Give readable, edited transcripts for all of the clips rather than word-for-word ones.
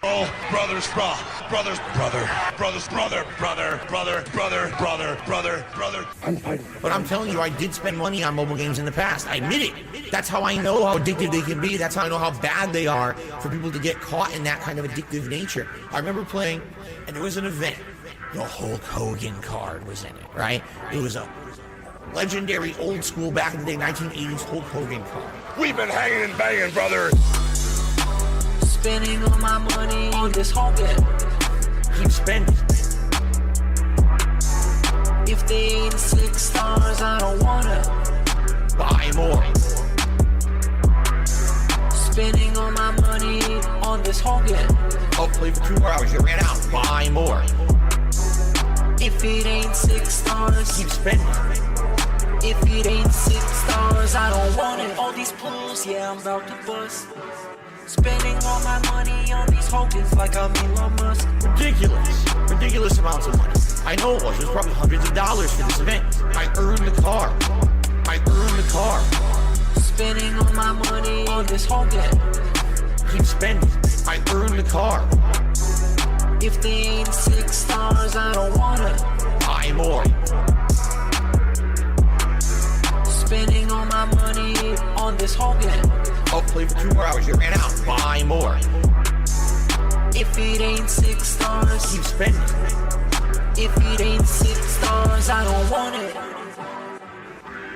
Oh, brothers, brother. But I'm telling you, I did spend money on mobile games in the past. I admit it. That's how I know how addictive they can be. That's how I know how bad they are for people to get caught in that kind of addictive nature. I remember playing, and there was an event. The Hulk Hogan card was in it, right? It was a legendary old school back in the day 1980s Hulk Hogan card. We've been hanging and banging, brother. Spending all my money on this Hogan. Keep spending. If they ain't 6 stars, I don't wanna buy more. Spending all my money on this Hogan. Oh, play for 2 more hours. You ran out. Buy more. If it ain't 6 stars, keep spending. If it ain't 6 stars, I don't want it. All these pools, yeah, I'm about to bust. Spending all my money on these Hogans like I'm Elon Musk. Ridiculous amounts of money. I know it was. It was probably hundreds of dollars for this event. I earned the car. Spending all my money on this Hogan. Keep spending. I earned the car. If they ain't 6 stars, I don't wanna buy more. Spending all my money on this Hogan. Oh, play for 2 more hours. You ran out. Buy more. If it ain't 6 stars, keep spending. If it ain't 6 stars, I don't want it.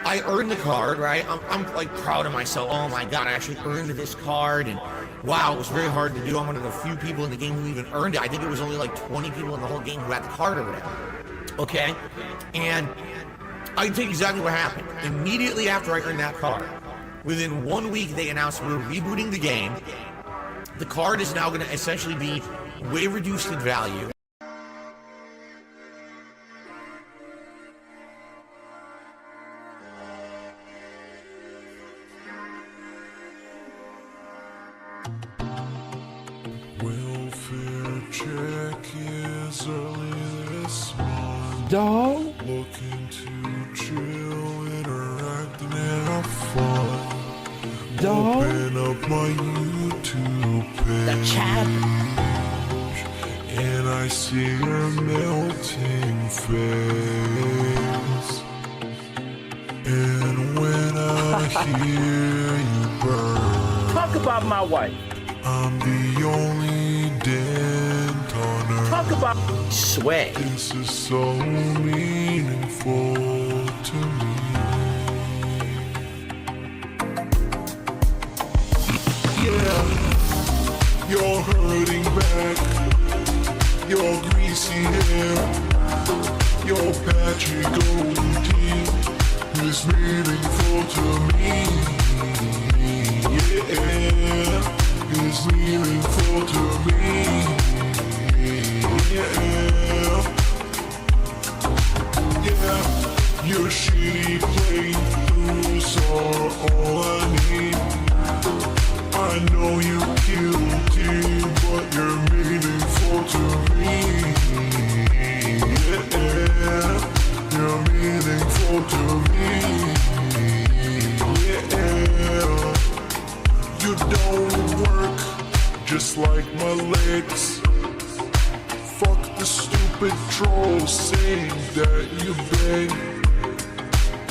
I earned the card, right? I'm like proud of myself. Oh my God, I actually earned this card, and wow, it was very hard to do. I'm one of the few people in the game who even earned it. I think it was only like 20 people in the whole game who had the card or whatever. Okay, and I can tell you exactly what happened. Immediately after I earned that card, within 1 week they announced we're rebooting the game. The card is now going to essentially be way reduced in value. Welfare check is early this month. Dog. Looking to chill, interact, and have fun. Dog. Open up my YouTube page. The chat. And I see your melting face. And when I hear you burn, Talk about my wife. I'm the only dent on earth. Talk about sway. This is so meaningful to me. Yeah, you're hurting back. Your greasy hair, your patchy goatee is meaningful to me. Yeah. Is meaningful to me. Yeah. Your shitty playthroughs are all I need. I know you're guilty, but you're meaningful to me. Yeah. You're meaningful to me. Yeah. You don't work just like my legs. Fuck the stupid trolls saying that you beg.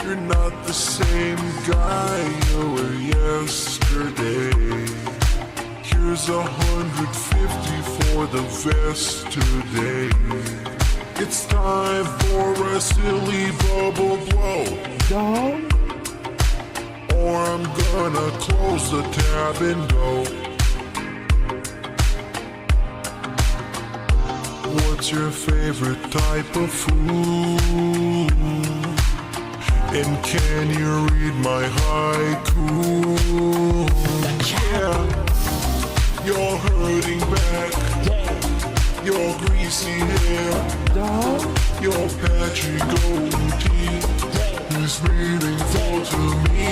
You're not the same guy you were yesterday. Here's 150 for the vest today. It's time for a silly bubble blow. dog. Or I'm gonna close the tab and go. What's your favorite type of food? And can you read my haiku? Yeah. You're hurting back. Your greasy hair. Dog. Your patchy goatee is meaningful to me.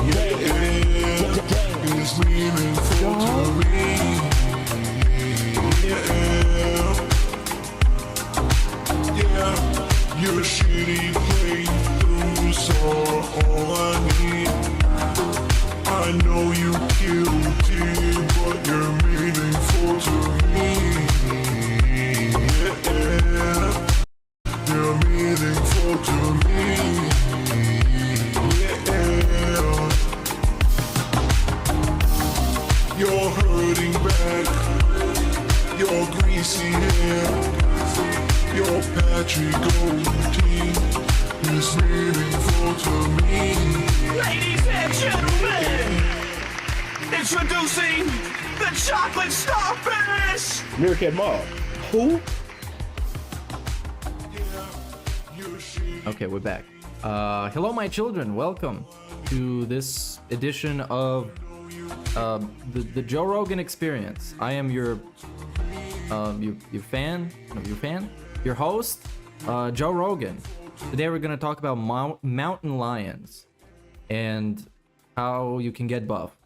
Yeah, it's meaningful to me. Yeah, your shitty playthroughs are all I need. I know you're guilty, but you're meaningful. You're hurting back. Your greasy hair. Your patchy goatee is meaningful to me. Ladies and gentlemen, introducing the chocolate starfish. Meerkat Mob. Who? Okay, we're back. Hello, my children. Welcome to this edition of the Joe Rogan Experience. I am your host, Joe Rogan. Today we're gonna talk about mountain lions and how you can get buff.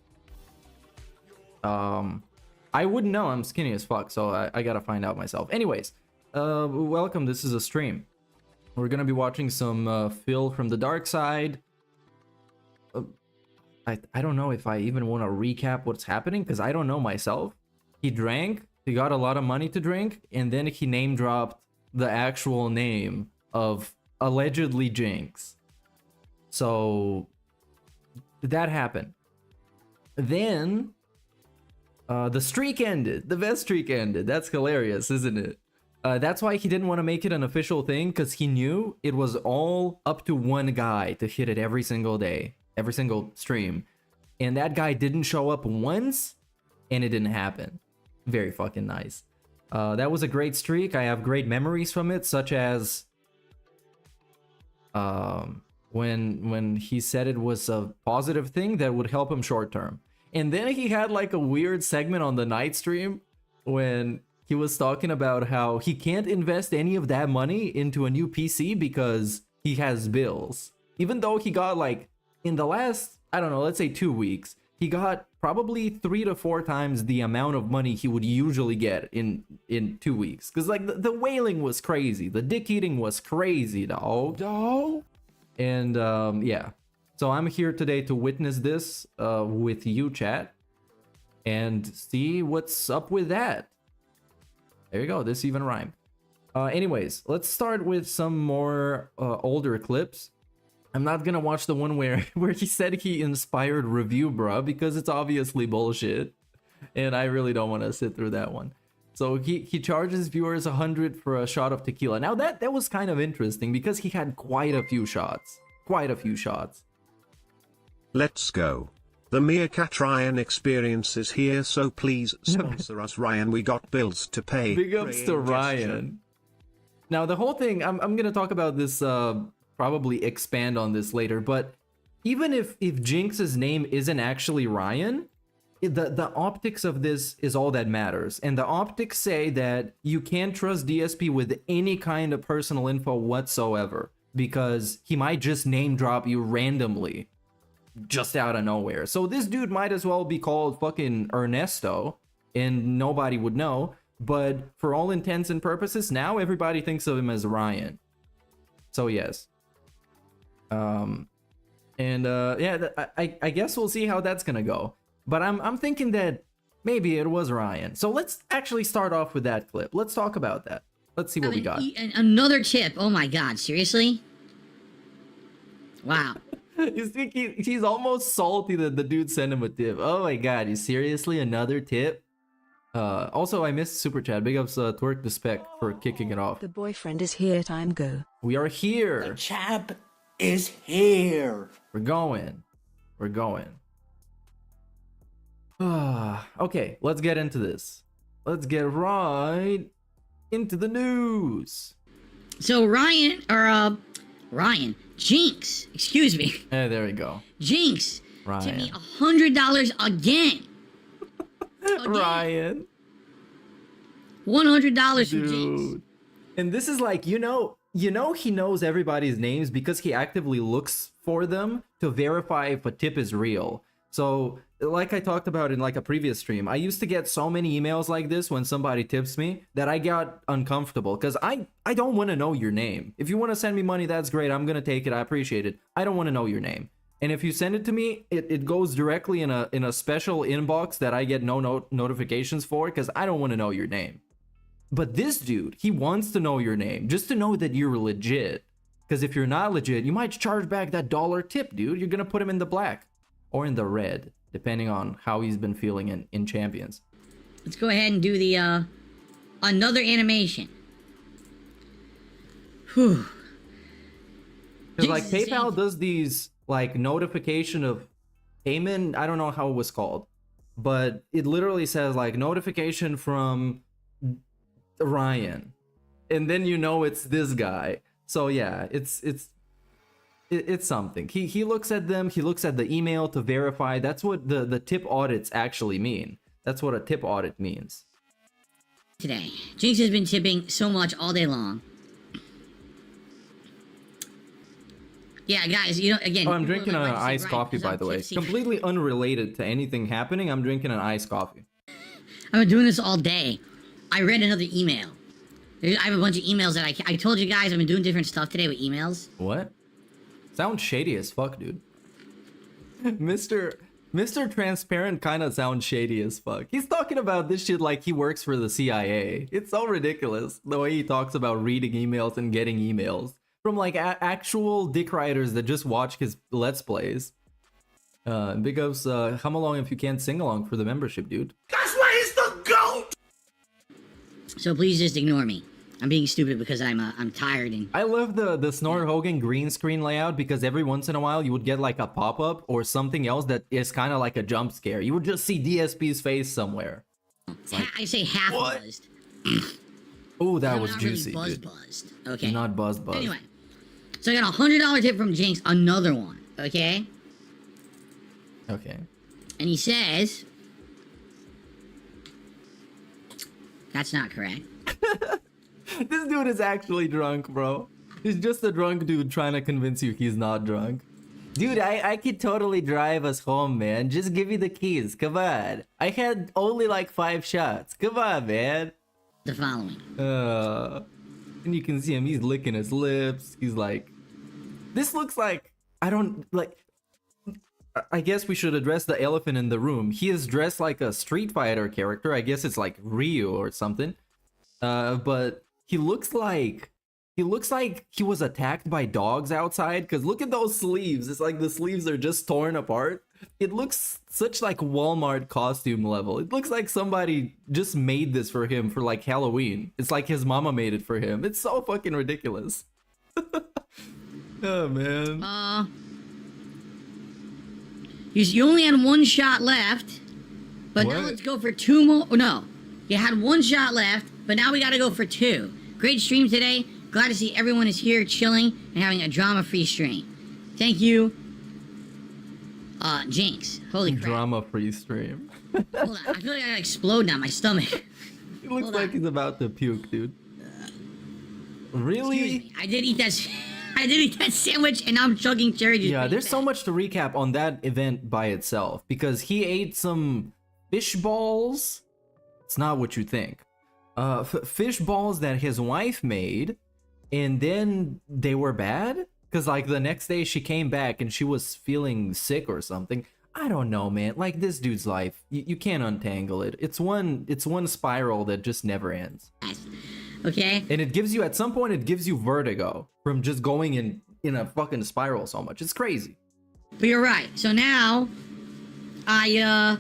I wouldn't know. I'm skinny as fuck, so I gotta find out myself. Anyways, welcome. This is a stream. We're gonna be watching some Phil from the dark side. I don't know if I even want to recap what's happening because I don't know myself. He drank, he got a lot of money to drink, and then he name dropped the actual name of allegedly Jinx. So that happened. Then the streak ended. The best streak ended. That's hilarious, isn't it? That's why he didn't want to make it an official thing, because he knew it was all up to one guy to hit it every single day, every single stream. And that guy didn't show up once, and it didn't happen. Very fucking nice. That was a great streak. I have great memories from it, such as when he said it was a positive thing that would help him short term. And then he had like a weird segment on the night stream when he was talking about how he can't invest any of that money into a new PC because he has bills. Even though he got like, in the last, I don't know, let's say 2 weeks, he got probably 3 to 4 times the amount of money he would usually get in 2 weeks. Because like the whaling was crazy. The dick eating was crazy, dog. And yeah. So I'm here today to witness this with you, chat. And see what's up with that. There you go, this even rhymed. Anyways, let's start with some more older clips. I'm not gonna watch the one where he said he inspired review bruh, because it's obviously bullshit. And I really don't want to sit through that one. So he charges viewers 100 for a shot of tequila. Now that was kind of interesting because he had quite a few shots. Let's go. The MeerkatRyan experience is here, so please sponsor us, Ryan. We got bills to pay. Big ups to Ryan. Now the whole thing, I'm gonna talk about this, probably expand on this later, but even if Jinx's name isn't actually Ryan, the optics of this is all that matters. And the optics say that you can't trust DSP with any kind of personal info whatsoever, because he might just name drop you randomly. Just out of nowhere. So this dude might as well be called fucking Ernesto and nobody would know, but for all intents and purposes now everybody thinks of him as Ryan. So yes. Yeah, I guess we'll see how that's gonna go, but I'm thinking that maybe it was Ryan. So let's actually start off with that clip. Let's talk about that. Let's see what we got. Another tip. Oh my god, seriously? Wow. You think he's almost salty that the dude sent him a tip. Oh my god, you seriously another tip? Also, I missed super chat. Big ups Twerk the Spec for kicking it off. The boyfriend is here, time go. We are here. The chap is here. We're going. Okay, let's get into this. Let's get right into the news. So Jinx, excuse me. Hey, there we go. Jinx, Ryan. sent me $100 again. Ryan. $100 from Dude. Jinx. And this is like, you know he knows everybody's names because he actively looks for them to verify if a tip is real. So, like I talked about in like a previous stream, I used to get so many emails like this when somebody tips me that I got uncomfortable because I don't want to know your name. If you want to send me money, that's great. I'm going to take it. I appreciate it. I don't want to know your name. And if you send it to me, it goes directly in a special inbox that I get no notifications for because I don't want to know your name. But this dude, he wants to know your name just to know that you're legit. Because if you're not legit, you might charge back that $1 tip, dude. You're going to put him in the black. Or in the red. depending on how he's been feeling in Champions. Let's go ahead and do the another animation. Whew. Because like Jesus, PayPal thank- does these like notification of payment. I don't know how it was called, but it literally says like notification from Ryan, and then you know it's this guy. So yeah, it's something. He looks at them. He looks at the email to verify. That's what the tip audits actually mean. That's what a tip audit means. Today, Jinx has been tipping so much all day long. Yeah, guys, you know, again... Oh, I'm people drinking are an like, "Why does iced he coffee, grind? by Because the I'm way. tipsy." Completely unrelated to anything happening. I'm drinking an iced coffee. I've been doing this all day. I read another email. I have a bunch of emails that I told you guys I've been doing different stuff today with emails. What? Sounds shady as fuck, dude. Mr. Transparent kind of sounds shady as fuck. He's talking about this shit like he works for the CIA. It's so ridiculous the way he talks about reading emails and getting emails from like actual dick riders that just watch his Let's Plays. Because come along if you can't sing along for the membership, dude. That's why he's the GOAT! So please just ignore me. I'm being stupid because I'm tired and... I love the Snort Hogan green screen layout because every once in a while you would get like a pop-up or something else that is kind of like a jump scare. You would just see DSP's face somewhere. I say half buzzed. Oh, that I'm was not juicy, really dude. buzzed. Okay. Not buzz. Anyway, so I got a $100 tip from Jinx, another one. Okay. Okay. And he says, that's not correct. This dude is actually drunk, bro. He's just a drunk dude trying to convince you he's not drunk. Dude, I could totally drive us home, man. Just give me the keys. Come on. I had only like 5 shots. Come on, man. The following. And you can see him. He's licking his lips. He's like, this looks like, I don't like. I guess we should address the elephant in the room. He is dressed like a Street Fighter character. I guess it's like Ryu or something. But he looks like he was attacked by dogs outside, because look at those sleeves. It's like the sleeves are just torn apart. It looks such like Walmart costume level. It looks like somebody just made this for him for like Halloween. It's like his mama made it for him. It's so fucking ridiculous. Oh man. You only had 1 shot left, but now What? let's go for 2 more. Oh, no, you had 1 shot left, but now we gotta go for 2. Great stream today. Glad to see everyone is here chilling and having a drama-free stream. Thank you, Jinx. Holy crap. Drama-free stream. Hold on, I feel like I gotta explode now, my stomach. It looks Hold like on. he's about to puke, dude. Really? Excuse me, I did eat that. I did eat that sandwich, and now I'm chugging cherry juice. Yeah, pretty there's so fast. much to recap on that event by itself, because he ate some fish balls. It's not what you think. Fish balls that his wife made, and then they were bad, because like the next day she came back and she was feeling sick or something. I don't know, man. Like this dude's life, you can't untangle it. It's one spiral that just never ends. Okay. And it gives you, at some point, it gives you vertigo from just going in a fucking spiral so much. It's crazy. But you're right. So now, I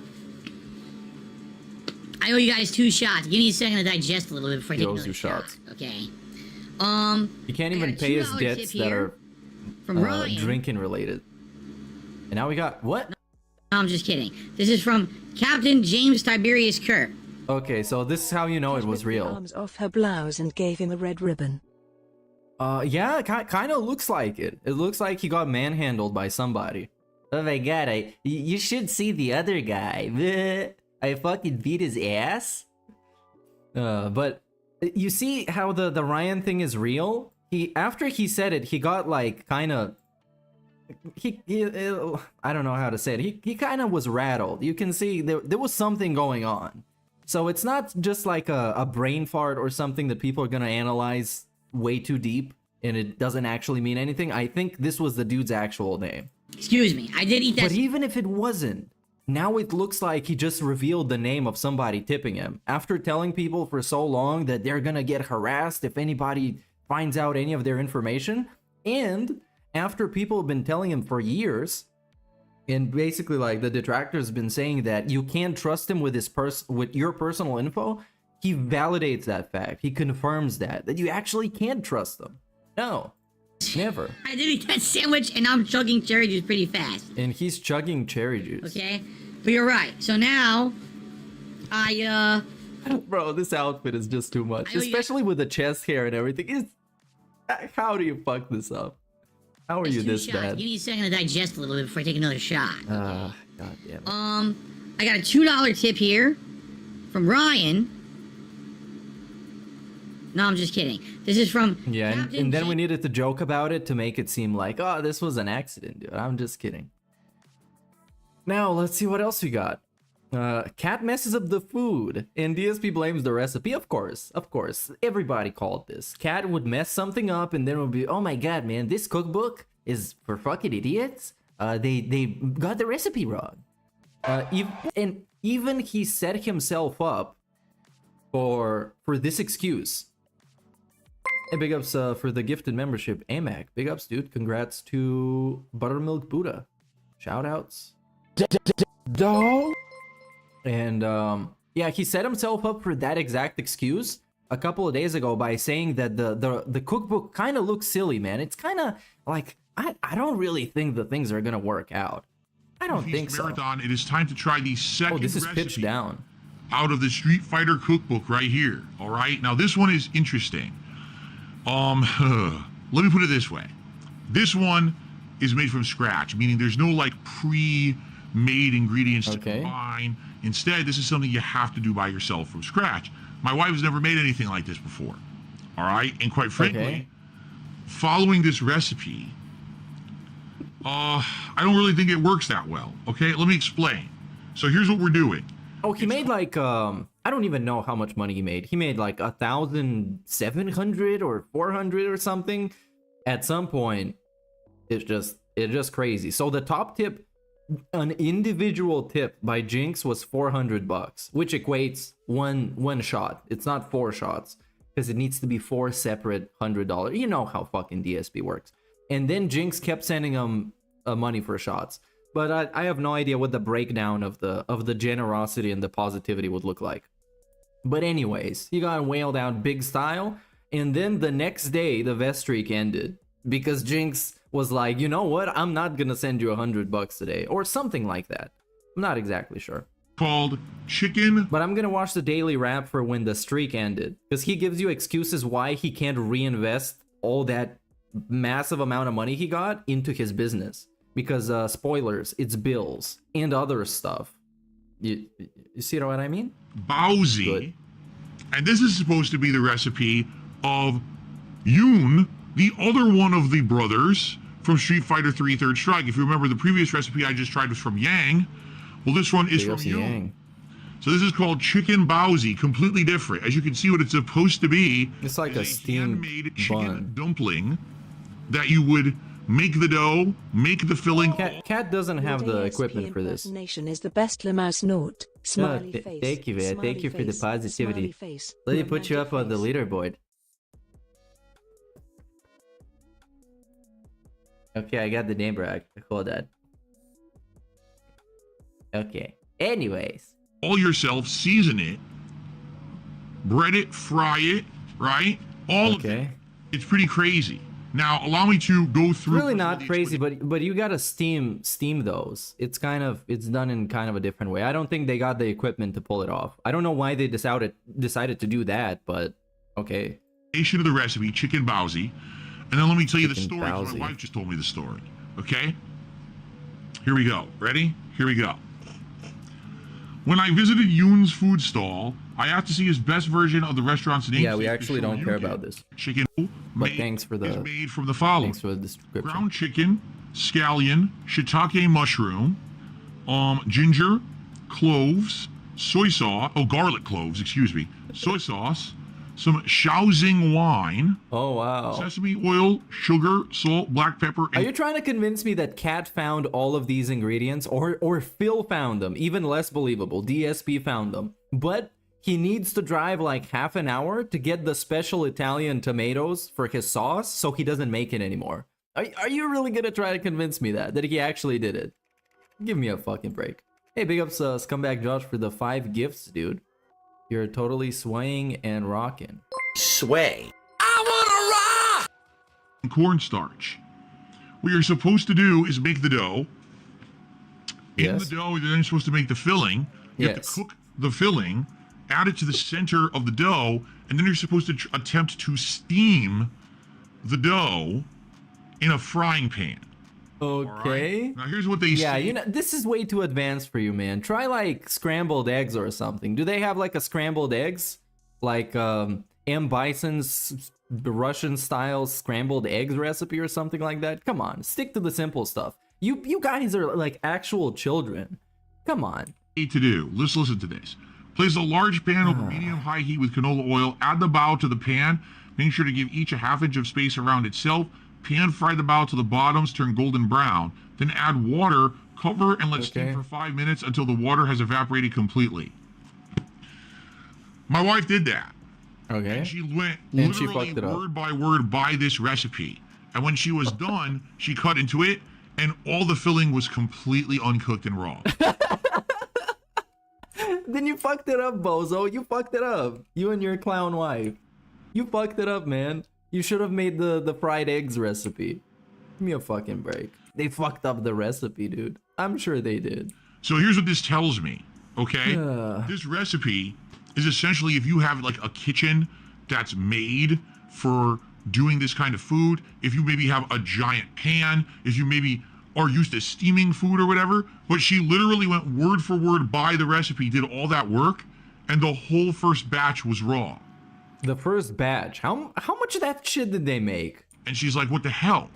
owe you guys 2 shots. Give me a second to digest a little bit before I He take owes another you shot. shots. Okay. You can't I even got a pay his $2 debts tip that here are from Ryan. drinking related. And now we got what? No, I'm just kidding. This is from Captain James Tiberius Kerr. Okay, so this is how you know it was The real. arms off her blouse and gave him a red ribbon. Yeah, kind of looks like it. It looks like he got manhandled by somebody. Oh my god, you should see the other guy. I fucking beat his ass. But you see how the Ryan thing is real? After he said it, he got like kind of I don't know how to say it. He kind of was rattled. You can see there was something going on. So it's not just like a brain fart or something that people are gonna analyze way too deep and it doesn't actually mean anything. I think this was the dude's actual name. Excuse me, I did eat that. But even if it wasn't, now it looks like he just revealed the name of somebody tipping him. After telling people for so long that they're gonna get harassed if anybody finds out any of their information, and after people have been telling him for years And basically, like, the detractor's been saying that you can't trust him with with your personal info. He validates that fact. He confirms that you actually can't trust them. No, never. I did eat that sandwich and I'm chugging cherry juice pretty fast. And he's chugging cherry juice. Okay, but you're right. So now, Bro, this outfit is just too much, especially with the chest hair and everything. How do you fuck this up? How are you this bad? Give me a second to digest a little bit before I take another shot. God damn it. I got a $2 tip here from Ryan. No, I'm just kidding. This is from yeah, and then we needed to joke about it to make it seem like, oh, this was an accident, dude. I'm just kidding. Now, let's see what else we got. Cat messes up the food, and DSP blames the recipe. Of course. Everybody called this. Cat would mess something up, and then it would be, oh my god, man, this cookbook is for fucking idiots. They got the recipe wrong. Even he set himself up for this excuse. And big ups for the gifted membership, AMAC. Big ups, dude. Congrats to Buttermilk Buddha. Shoutouts. Dog. And yeah, he set himself up for that exact excuse a couple of days ago by saying that the cookbook kind of looks silly, man. It's kind of like I don't really think the things are gonna work out. I don't think so. Marathon, it is time to try the second this is recipe pitched down out of the Street Fighter cookbook right here. All right, now this one is interesting. Let me put it this way. This one is made from scratch, meaning there's no like pre-made ingredients to combine. Instead, this is something you have to do by yourself from scratch. My wife has never made anything like this before. All right, and quite frankly, following this recipe, I don't really think it works that well. Okay, let me explain. So here's what we're doing. Oh, he made like I don't even know how much money he made. He made like 1,700 or 400 or something. At some point, it's just crazy. So the top tip, an individual tip by Jinx was $400, which equates one shot. It's not 4 shots because it needs to be 4 separate $100. You know how fucking DSP works. And then Jinx kept sending him money for shots. But I have no idea what the breakdown of the generosity and the positivity would look like. But anyways, he got whaled out big style. And then the next day, the vest streak ended. Because Jinx was like, you know what? I'm not gonna send you $100 today. Or something like that. I'm not exactly sure. Called chicken. But I'm gonna watch the daily wrap for when the streak ended. Because he gives you excuses why he can't reinvest all that massive amount of money he got into his business. Because spoilers, it's bills and other stuff. You see what I mean? Bowsy. Good. And this is supposed to be the recipe of Yoon, the other one of the brothers from Street Fighter 3 Third Strike. If you remember, the previous recipe I just tried was from Yang. Well, this one is from Yoon. So this is called chicken bowsy, completely different. As you can see, what it's supposed to be, it's like a steamed handmade chicken dumpling that you would make the dough, make the filling. Cat doesn't have the equipment for this. Nation is the best Lamouse Note. Smiley face. Thank you, man. Thank you for the positivity. Let me put you up on the leaderboard. Okay, I got the name right. Hold on. Okay. Anyways. All yourself, season it, bread it, fry it, right? All of it. It's pretty crazy. Now, allow me to go through. It's really not crazy, but you gotta steam those. It's done in kind of a different way. I don't think they got the equipment to pull it off. I don't know why they decided to do that, but okay. Of the recipe, chicken bowsy, and then let me tell you the story. My wife just told me the story. Okay, here we go. Ready? Here we go. When I visited Yoon's food stall, I asked to see his best version of the restaurant's name. Yeah, we actually don't care about this. Chicken, but thanks for the. Is made from the following: thanks for the description. Ground chicken, scallion, shiitake mushroom, ginger, cloves, soy sauce. Oh, garlic cloves. Excuse me. Soy sauce. Some Shaoxing wine. Oh wow. Sesame oil, sugar, salt, black pepper. Are you trying to convince me that Cat found all of these ingredients, or Phil found them? Even less believable. DSP found them, but he needs to drive like half an hour to get the special Italian tomatoes for his sauce, so he doesn't make it anymore. Are you really gonna try to convince me that he actually did it? Give me a fucking break. Hey, big ups, Scumbag Josh, for the 5 gifts, dude. You're totally swaying and rocking. Sway. I wanna rock! Cornstarch. What you're supposed to do is make the dough. In the dough, you're then supposed to make the filling. You have to cook the filling, add it to the center of the dough, and then you're supposed to attempt to steam the dough in a frying pan. Okay. Now here's what they say. Yeah, you know, this is way too advanced for you, man. Try like scrambled eggs or something. Do they have like a scrambled eggs? Like M. Bison's Russian style scrambled eggs recipe or something like that? Come on, stick to the simple stuff. You guys are like actual children. Come on. To do. Let's listen to this. Place a large pan over medium-high heat with canola oil. Add the bao to the pan. Make sure to give each a ½ inch of space around itself. Pan fry the bao to the bottoms, turn golden brown. Then add water, cover, and let steam for 5 minutes until the water has evaporated completely. My wife did that. Okay. And she went and she literally fucked it up. word by word by this recipe. And when she was done, she cut into it, and all the filling was completely uncooked and raw. Then you fucked it up, bozo. You fucked it up. You and your clown wife. You fucked it up, man. You should have made the fried eggs recipe. Give me a fucking break. They fucked up the recipe, dude. I'm sure they did. So here's what this tells me, okay? This recipe is essentially if you have like a kitchen that's made for doing this kind of food, if you maybe have a giant pan, if you maybe are used to steaming food or whatever, but she literally went word for word by the recipe, did all that work, and the whole first batch was raw. The first batch? How much of that shit did they make? And she's like, what the hell?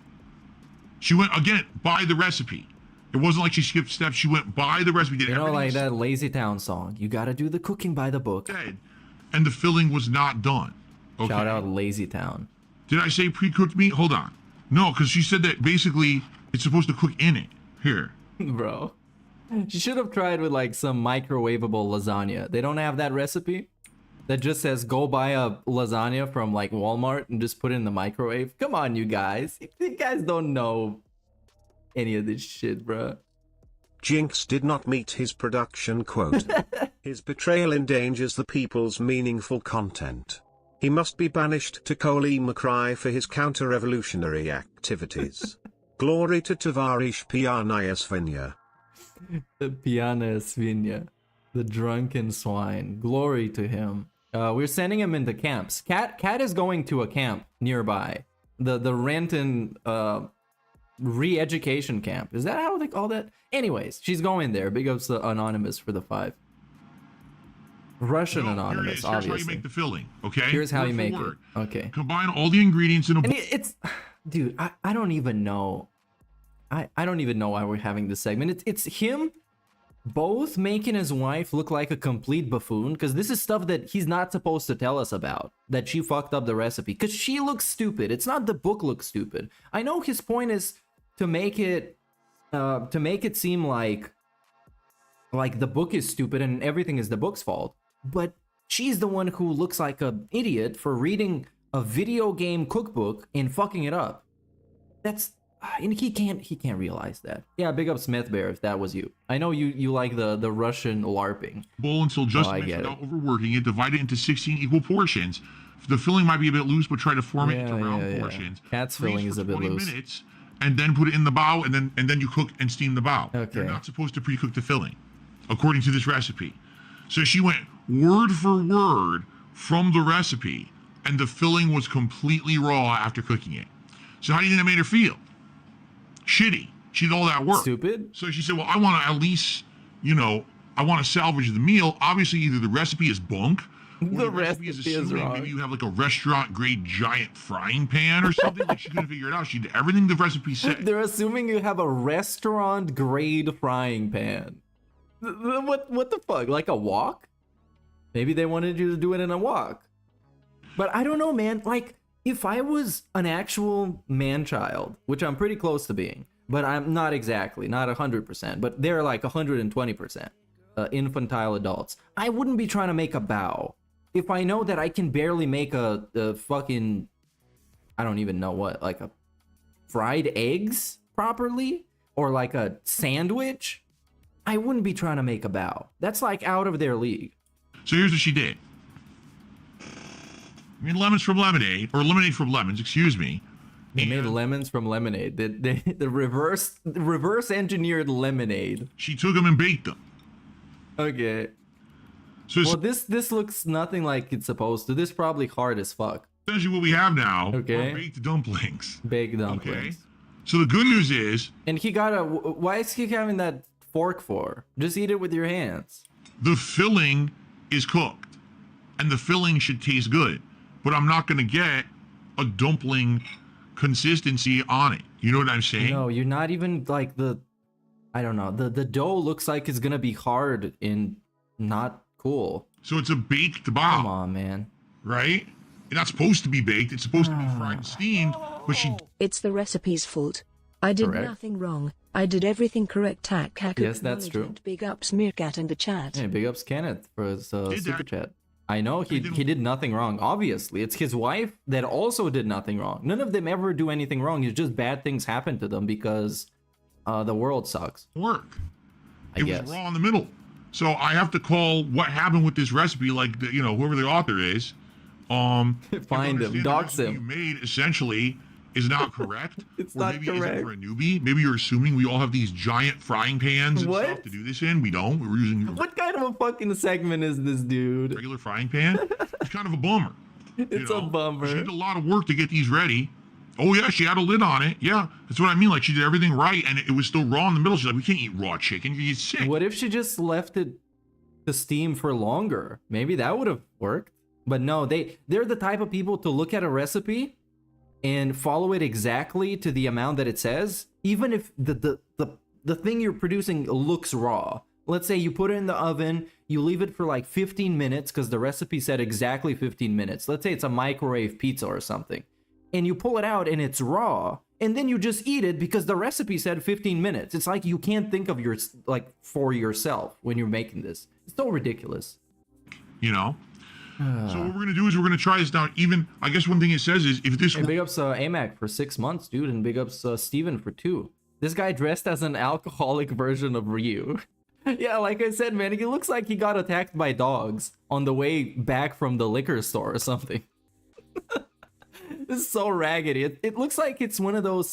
She went, again, by the recipe. It wasn't like she skipped steps. She went by the recipe. Did you know, like that Lazy Town song. You gotta do the cooking by the book. And the filling was not done. Okay. Shout out Lazy Town. Did I say pre-cooked meat? Hold on. No, because she said that basically it's supposed to cook in it. Here. Bro. She should have tried with like some microwavable lasagna. They don't have that recipe? That just says go buy a lasagna from like Walmart and just put it in the microwave. Come on, you guys. You guys don't know any of this shit, bro. Jinx did not meet his production quota. His betrayal endangers the people's meaningful content. He must be banished to Koli Makrai for his counter-revolutionary activities. Glory to Tavarish Pianaya Svinya. The Piana Svinya. The drunken swine. Glory to him. We're sending him into camps. Cat is going to a camp nearby. The Renton re-education camp. Is that how they call that? Anyways, she's going there. Big ups to Anonymous for the 5. Russian Anonymous, obviously. Here's how you make the filling, okay? Here's how you make it. Okay. Combine all the ingredients in a... And it's... Dude, I don't even know. I don't even know why we're having this segment. It's him both making his wife look like a complete buffoon, because this is stuff that he's not supposed to tell us about, that she fucked up the recipe, because she looks stupid. It's not the book looks stupid. I know his point is to make it seem like the book is stupid and everything is the book's fault, but she's the one who looks like an idiot for reading a video game cookbook and fucking it up. And he can't realize that. Yeah, big up Smith Bear if that was you. I know you like the Russian LARPing. Bowl until just without overworking it. Divide it into 16 equal portions. The filling might be a bit loose, but try to form it into round portions. Cat's filling is a bit loose. Minutes, and then put it in the bao, and then you cook and steam the bao. Okay. You're not supposed to pre-cook the filling, according to this recipe. So she went word for word from the recipe, and the filling was completely raw after cooking it. So how do you think that made her feel? Shitty. She did all that work. Stupid. So she said, well, I want to at least, I want to salvage the meal. Obviously, either the recipe is bunk, or the recipe is wrong. Maybe you have like a restaurant-grade giant frying pan or something. Like she couldn't figure it out. She did everything the recipe said. They're assuming you have a restaurant-grade frying pan. What the fuck? Like a wok? Maybe they wanted you to do it in a wok. But I don't know, man. Like, if I was an actual man-child, which I'm pretty close to being, but I'm not exactly, not 100%, but they're like 120% infantile adults, I wouldn't be trying to make a bao. If I know that I can barely make a fucking, I don't even know what, like a fried eggs properly, or like a sandwich, I wouldn't be trying to make a bao. That's like out of their league. So here's what she did. Lemons from lemonade, or lemonade from lemons, excuse me. They made lemons from lemonade. The reverse engineered lemonade. She took them and baked them. Okay. So well, this looks nothing like it's supposed to. This is probably hard as fuck. Essentially what we have now are baked dumplings. Baked dumplings. Okay. So the good news is... And he got a... Why is he having that fork for? Just eat it with your hands. The filling is cooked. And the filling should taste good. But I'm not going to get a dumpling consistency on it. You know what I'm saying? No, you're not even like the... I don't know. The dough looks like it's going to be hard and not cool. So it's a baked bao. Come on, man. Right? It's not supposed to be baked. It's supposed to be fried and steamed. But she... It's the recipe's fault. I did nothing wrong. I did everything correct. Yes, that's true. Big ups Meerkat in the chat. Hey, big ups Kenneth for his super chat. I know he did nothing wrong. Obviously, it's his wife that also did nothing wrong. None of them ever do anything wrong. It's just bad things happen to them because the world sucks. Work. I guess. Was raw in the middle. So I have to call what happened with this recipe, like whoever the author is. Find him, dox him. You made essentially is not correct. It's or not maybe correct. Isn't for a newbie. Maybe you're assuming we all have these giant frying pans and stuff to do this in. We don't. We're using what kind of a fucking segment is this, dude? Regular frying pan. It's kind of a bummer. It's a bummer. She did a lot of work to get these ready. Oh yeah, she had a lid on it. Yeah, that's what I mean. Like she did everything right, and it was still raw in the middle. She's like, we can't eat raw chicken. You get sick. What if she just left it to steam for longer? Maybe that would have worked. But no, they're the type of people to look at a recipe and follow it exactly to the amount that it says, even if the thing you're producing looks raw. Let's say you put it in the oven, you leave it for like 15 minutes because the recipe said exactly 15 minutes. Let's say it's a microwave pizza or something. And you pull it out and it's raw, and then you just eat it because the recipe said 15 minutes. It's like you can't think of for yourself when you're making this. It's so ridiculous. So what we're gonna do is we're gonna try this now. Even I guess one thing it says is if this. And big ups Amac for 6 months, dude, and big ups Steven for 2. This guy dressed as an alcoholic version of Ryu. Yeah, like I said, man, he looks like he got attacked by dogs on the way back from the liquor store or something. This is so raggedy. It looks like it's one of those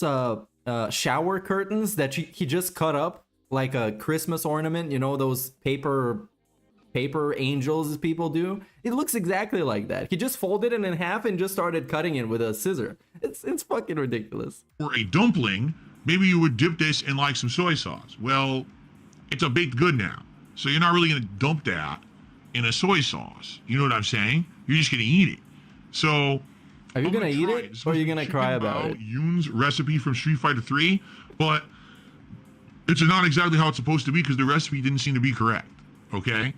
shower curtains that he just cut up like a Christmas ornament. You know, those paper angels as people do. It looks exactly like that. He just folded it in half and just started cutting it with a scissor. It's fucking ridiculous. For a dumpling, maybe you would dip this in like some soy sauce. Well, it's a baked good now, so you're not really gonna dump that in a soy sauce. You know what I'm saying? You're just gonna eat it. So are you gonna eat it, or are you gonna cry about it? Yoon's recipe from Street Fighter 3, but it's not exactly how it's supposed to be because the recipe didn't seem to be correct. Okay.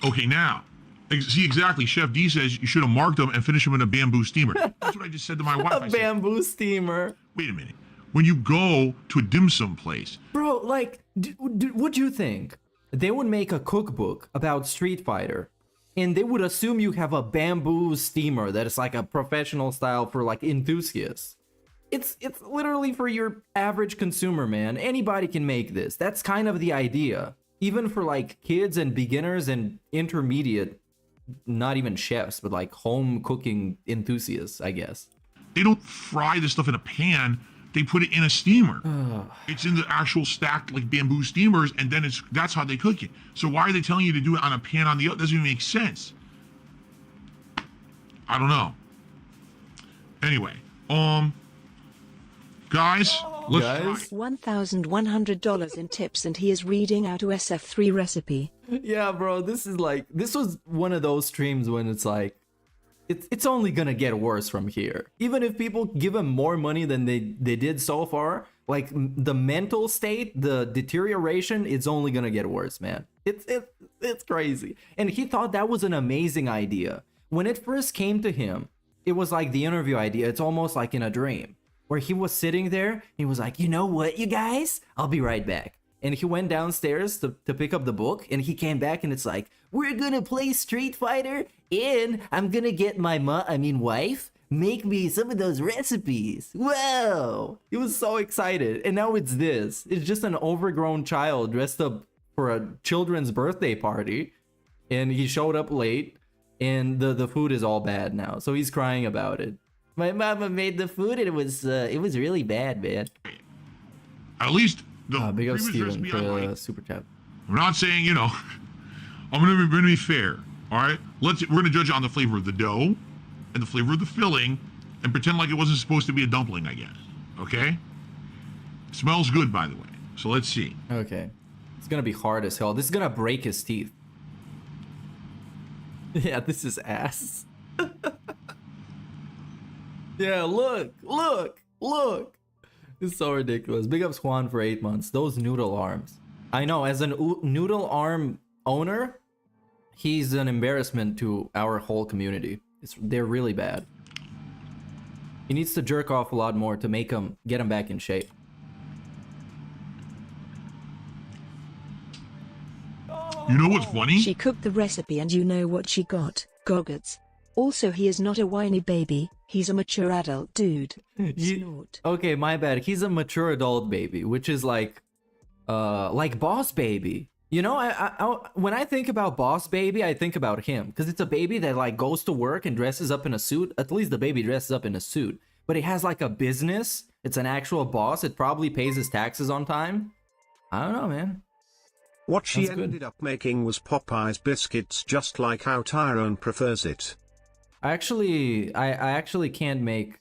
Okay, now, see exactly. Chef D says you should have marked them and finished them in a bambu steamer. That's what I just said to my wife. A bamboo steamer. Wait a minute. When you go to a dim sum place, bro, like, would you think they would make a cookbook about Street Fighter, and they would assume you have a bamboo steamer that is like a professional style for like enthusiasts? It's literally for your average consumer, man. Anybody can make this. That's kind of the idea. Even for like kids and beginners and intermediate, not even chefs, but like home cooking enthusiasts, I guess. They don't fry this stuff in a pan. They put it in a steamer. It's in the actual stacked like bamboo steamers, and then that's how they cook it. So why are they telling you to do it on a pan on the other? Doesn't even make sense. I don't know. Anyway, guys, let's try. $1,100 in tips, and he is reading out a SF3 recipe. Yeah, bro, this was one of those streams when it's like, it's only gonna get worse from here. Even if people give him more money than they did so far, like the mental state, the deterioration, it's only gonna get worse, man. It's crazy. And he thought that was an amazing idea. When it first came to him, it was like the interview idea. It's almost like in a dream, where he was sitting there, he was like, you know what, you guys? I'll be right back. And he went downstairs to pick up the book, and he came back and it's like, we're gonna play Street Fighter, and I'm gonna get my wife Make me some of those recipes. Whoa! He was so excited. And now it's this. It's just an overgrown child dressed up for a children's birthday party. And he showed up late. And the food is all bad now. So he's crying about it. My mama made the food and it was really bad, man. At least the big up previous Steven recipe for I the like. super chat. I'm not saying, you know, I'm gonna be fair. All right, we're gonna judge on the flavor of the dough and the flavor of the filling, and pretend like it wasn't supposed to be a dumpling, I guess. Okay. Smells good, by the way. So let's see. Okay, it's gonna be hard as hell. This is gonna break his teeth. Yeah, this is ass. Yeah, look. It's so ridiculous. Big up Swan for 8 months. Those noodle arms. I know, as a noodle arm owner, he's an embarrassment to our whole community. They're really bad. He needs to jerk off a lot more to get him back in shape. You know what's funny? She cooked the recipe and you know what she got. Goggets. Also, he is not a whiny baby. He's a mature adult dude. Snort. Okay, my bad. He's a mature adult baby, which is like Boss Baby. You know, when I think about Boss Baby, I think about him because it's a baby that like goes to work and dresses up in a suit. At least the baby dresses up in a suit, but it has like a business. It's an actual boss. It probably pays his taxes on time. I don't know, man. What she ended up making was Popeye's biscuits, just like how Tyrone prefers it. I actually can't make,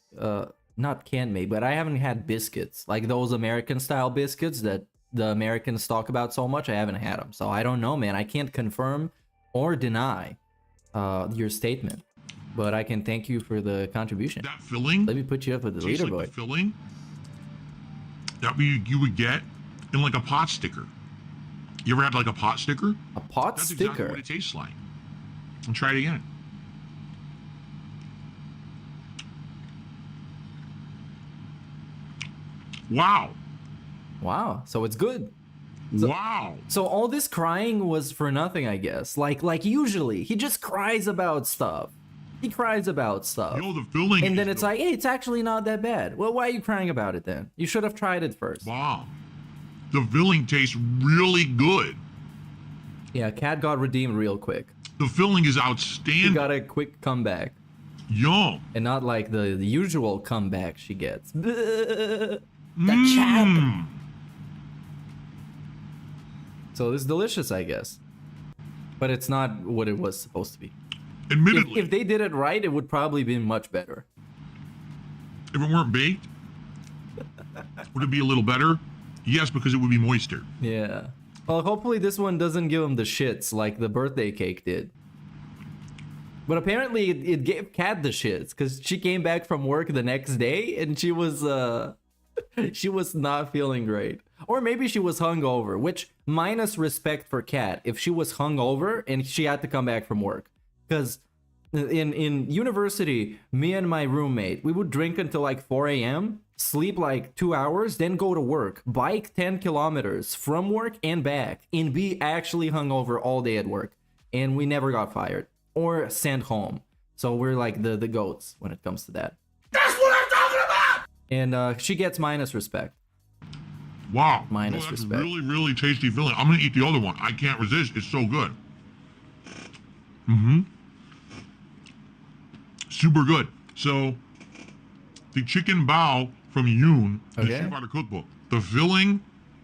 not can't make, but I haven't had biscuits. Like those American style biscuits that the Americans talk about so much, I haven't had them. So I don't know, man. I can't confirm or deny your statement. But I can thank you for the contribution. That filling? Let me put you up with the leaderboard. Like the filling that you would get in like a pot sticker. You ever had like a pot sticker? A pot That's sticker? Exactly what it tastes like. And try it again. Wow. Wow. So it's good. So, wow. So all this crying was for nothing, I guess. Like usually, he just cries about stuff. He cries about stuff. You know, the filling. And then it's like, hey, it's actually not that bad. Well, why are you crying about it then? You should have tried it first. Wow. The filling tastes really good. Yeah, Cat got redeemed real quick. The filling is outstanding. She got a quick comeback. Yum. And not like the usual comeback she gets. The champ. So it's delicious, I guess. But it's not what it was supposed to be. Admittedly. If they did it right, it would probably be much better. If it weren't baked, would it be a little better? Yes, because it would be moister. Yeah. Well, hopefully this one doesn't give him the shits like the birthday cake did. But apparently it gave Kat the shits because she came back from work the next day and she was not feeling great. Or maybe she was hungover, which minus respect for Kat if she was hungover and she had to come back from work. Because in university, me and my roommate, we would drink until like 4 a.m., sleep like 2 hours, then go to work, bike 10 kilometers from work and back, and be actually hungover all day at work. And we never got fired or sent home. So we're like the goats when it comes to that. That's what I'm talking about! And she gets minus respect. Wow. Minus that's respect. Really, really tasty filling. I'm going to eat the other one. I can't resist. It's so good. Mm-hmm. Super good. So, the chicken bao from Yoon, the Street Fighter cookbook. The filling.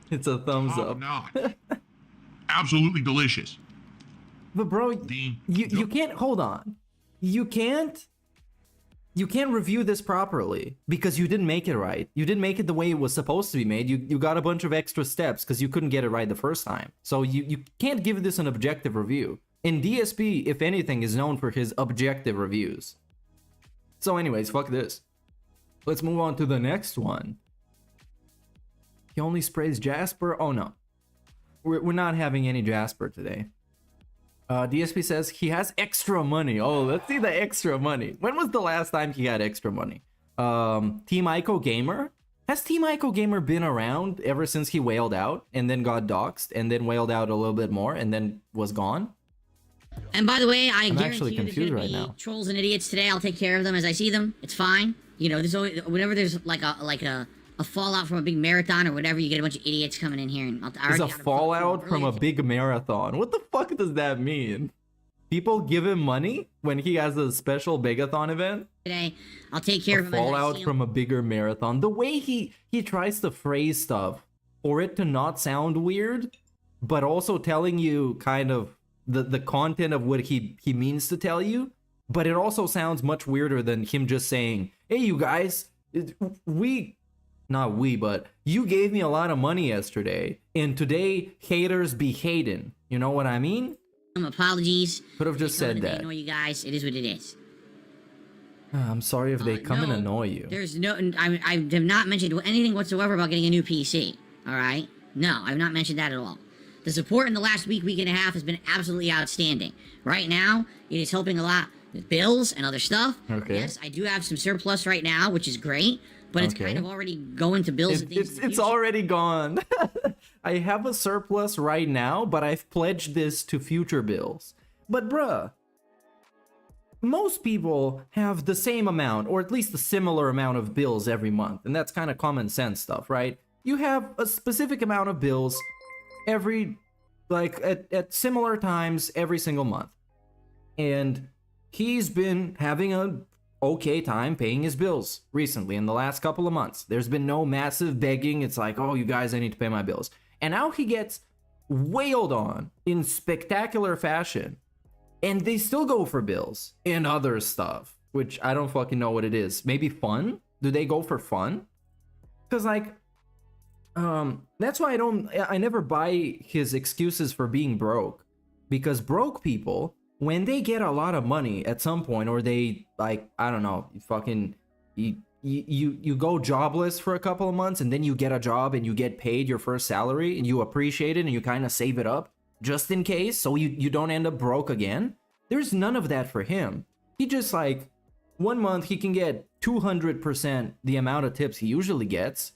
It's a thumbs up. Absolutely delicious. But bro, you can't, hold on. You can't review this properly because you didn't make it right. You didn't make it the way it was supposed to be made. You got a bunch of extra steps because you couldn't get it right the first time. So you can't give this an objective review. And DSP, if anything, is known for his objective reviews. So anyways, fuck this. Let's move on to the next one. He only sprays Jasper? Oh no. We're not having any Jasper today. DSP says he has extra money. Oh, let's see the extra money. When was the last time he had extra money? Team Ico Gamer? Has Team Ico Gamer been around ever since he wailed out and then got doxxed and then wailed out a little bit more and then was gone? And by the way, I I'm guarantee actually you there's confused gonna right be now. trolls and idiots today. I'll take care of them as I see them. It's fine. You know, there's always, whenever there's like a fallout from a big marathon or whatever, you get a bunch of idiots coming in here. And There's a fallout from a big marathon. What the fuck does that mean? People give him money when he has a special Begathon event? Today, I'll take care of him. Fallout from a bigger marathon. The way he tries to phrase stuff for it to not sound weird, but also telling you kind of the content of what he means to tell you, but it also sounds much weirder than him just saying, hey, you guys, but you gave me a lot of money yesterday, and today haters be hating. You know what I mean? Apologies. Could have just said that. Ignore you guys. It is what it is. I'm sorry if they come and annoy you. There's no, I have not mentioned anything whatsoever about getting a new PC. All right? No, I've not mentioned that at all. The support in the last week and a half has been absolutely outstanding. Right now, it is helping a lot with bills and other stuff. Okay. Yes, I do have some surplus right now, which is great, but it's kind of already going to bills and things. It's already gone. I have a surplus right now, but I've pledged this to future bills. But bruh, most people have the same amount, or at least a similar amount of bills every month, and that's kind of common sense stuff, right? You have a specific amount of bills every, like, at similar times every single month. And he's been having a okay time paying his bills recently in the last couple of months. There's been no massive begging. It's like, oh, you guys, I need to pay my bills. And now he gets wailed on in spectacular fashion. And they still go for bills and other stuff, which I don't fucking know what it is. Maybe fun? Do they go for fun? Because, like, that's why I never buy his excuses for being broke. Because broke people, when they get a lot of money at some point, or they, like, I don't know, you go jobless for a couple of months, and then you get a job and you get paid your first salary, and you appreciate it, and you kind of save it up just in case, so you don't end up broke again. There's none of that for him. He just, like, 1 month he can get 200% the amount of tips he usually gets,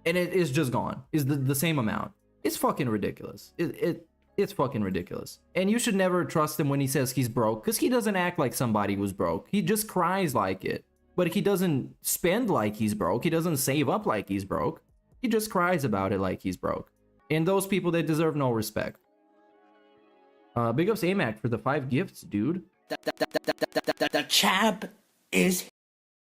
and it is just gone. Is the same amount. It's fucking ridiculous. It's fucking ridiculous. And you should never trust him when he says he's broke, because he doesn't act like somebody who's broke. He just cries like it. But he doesn't spend like he's broke. He doesn't save up like he's broke. He just cries about it like he's broke. And those people, they deserve no respect. Big ups AMAC for the 5 gifts, dude. The chap is...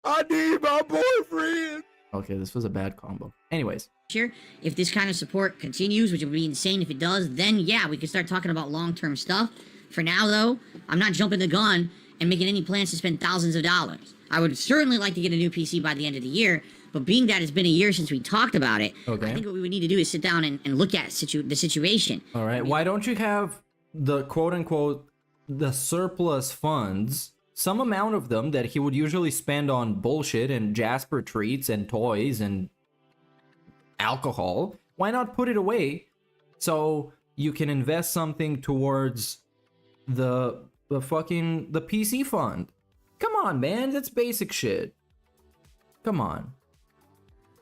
I need my boyfriend! Okay, this was a bad combo. Anyways. Sure, if this kind of support continues, which would be insane if it does, then yeah, we could start talking about long-term stuff. For now, though, I'm not jumping the gun and making any plans to spend thousands of dollars. I would certainly like to get a new PC by the end of the year, but being that it's been a year since we talked about it, I think what we would need to do is sit down and look at the situation. All right, why don't you have the quote-unquote, the surplus funds, some amount of them that he would usually spend on bullshit and Jasper treats and toys and alcohol, why not put it away so you can invest something towards the PC fund? Come on, man, that's basic shit. Come on.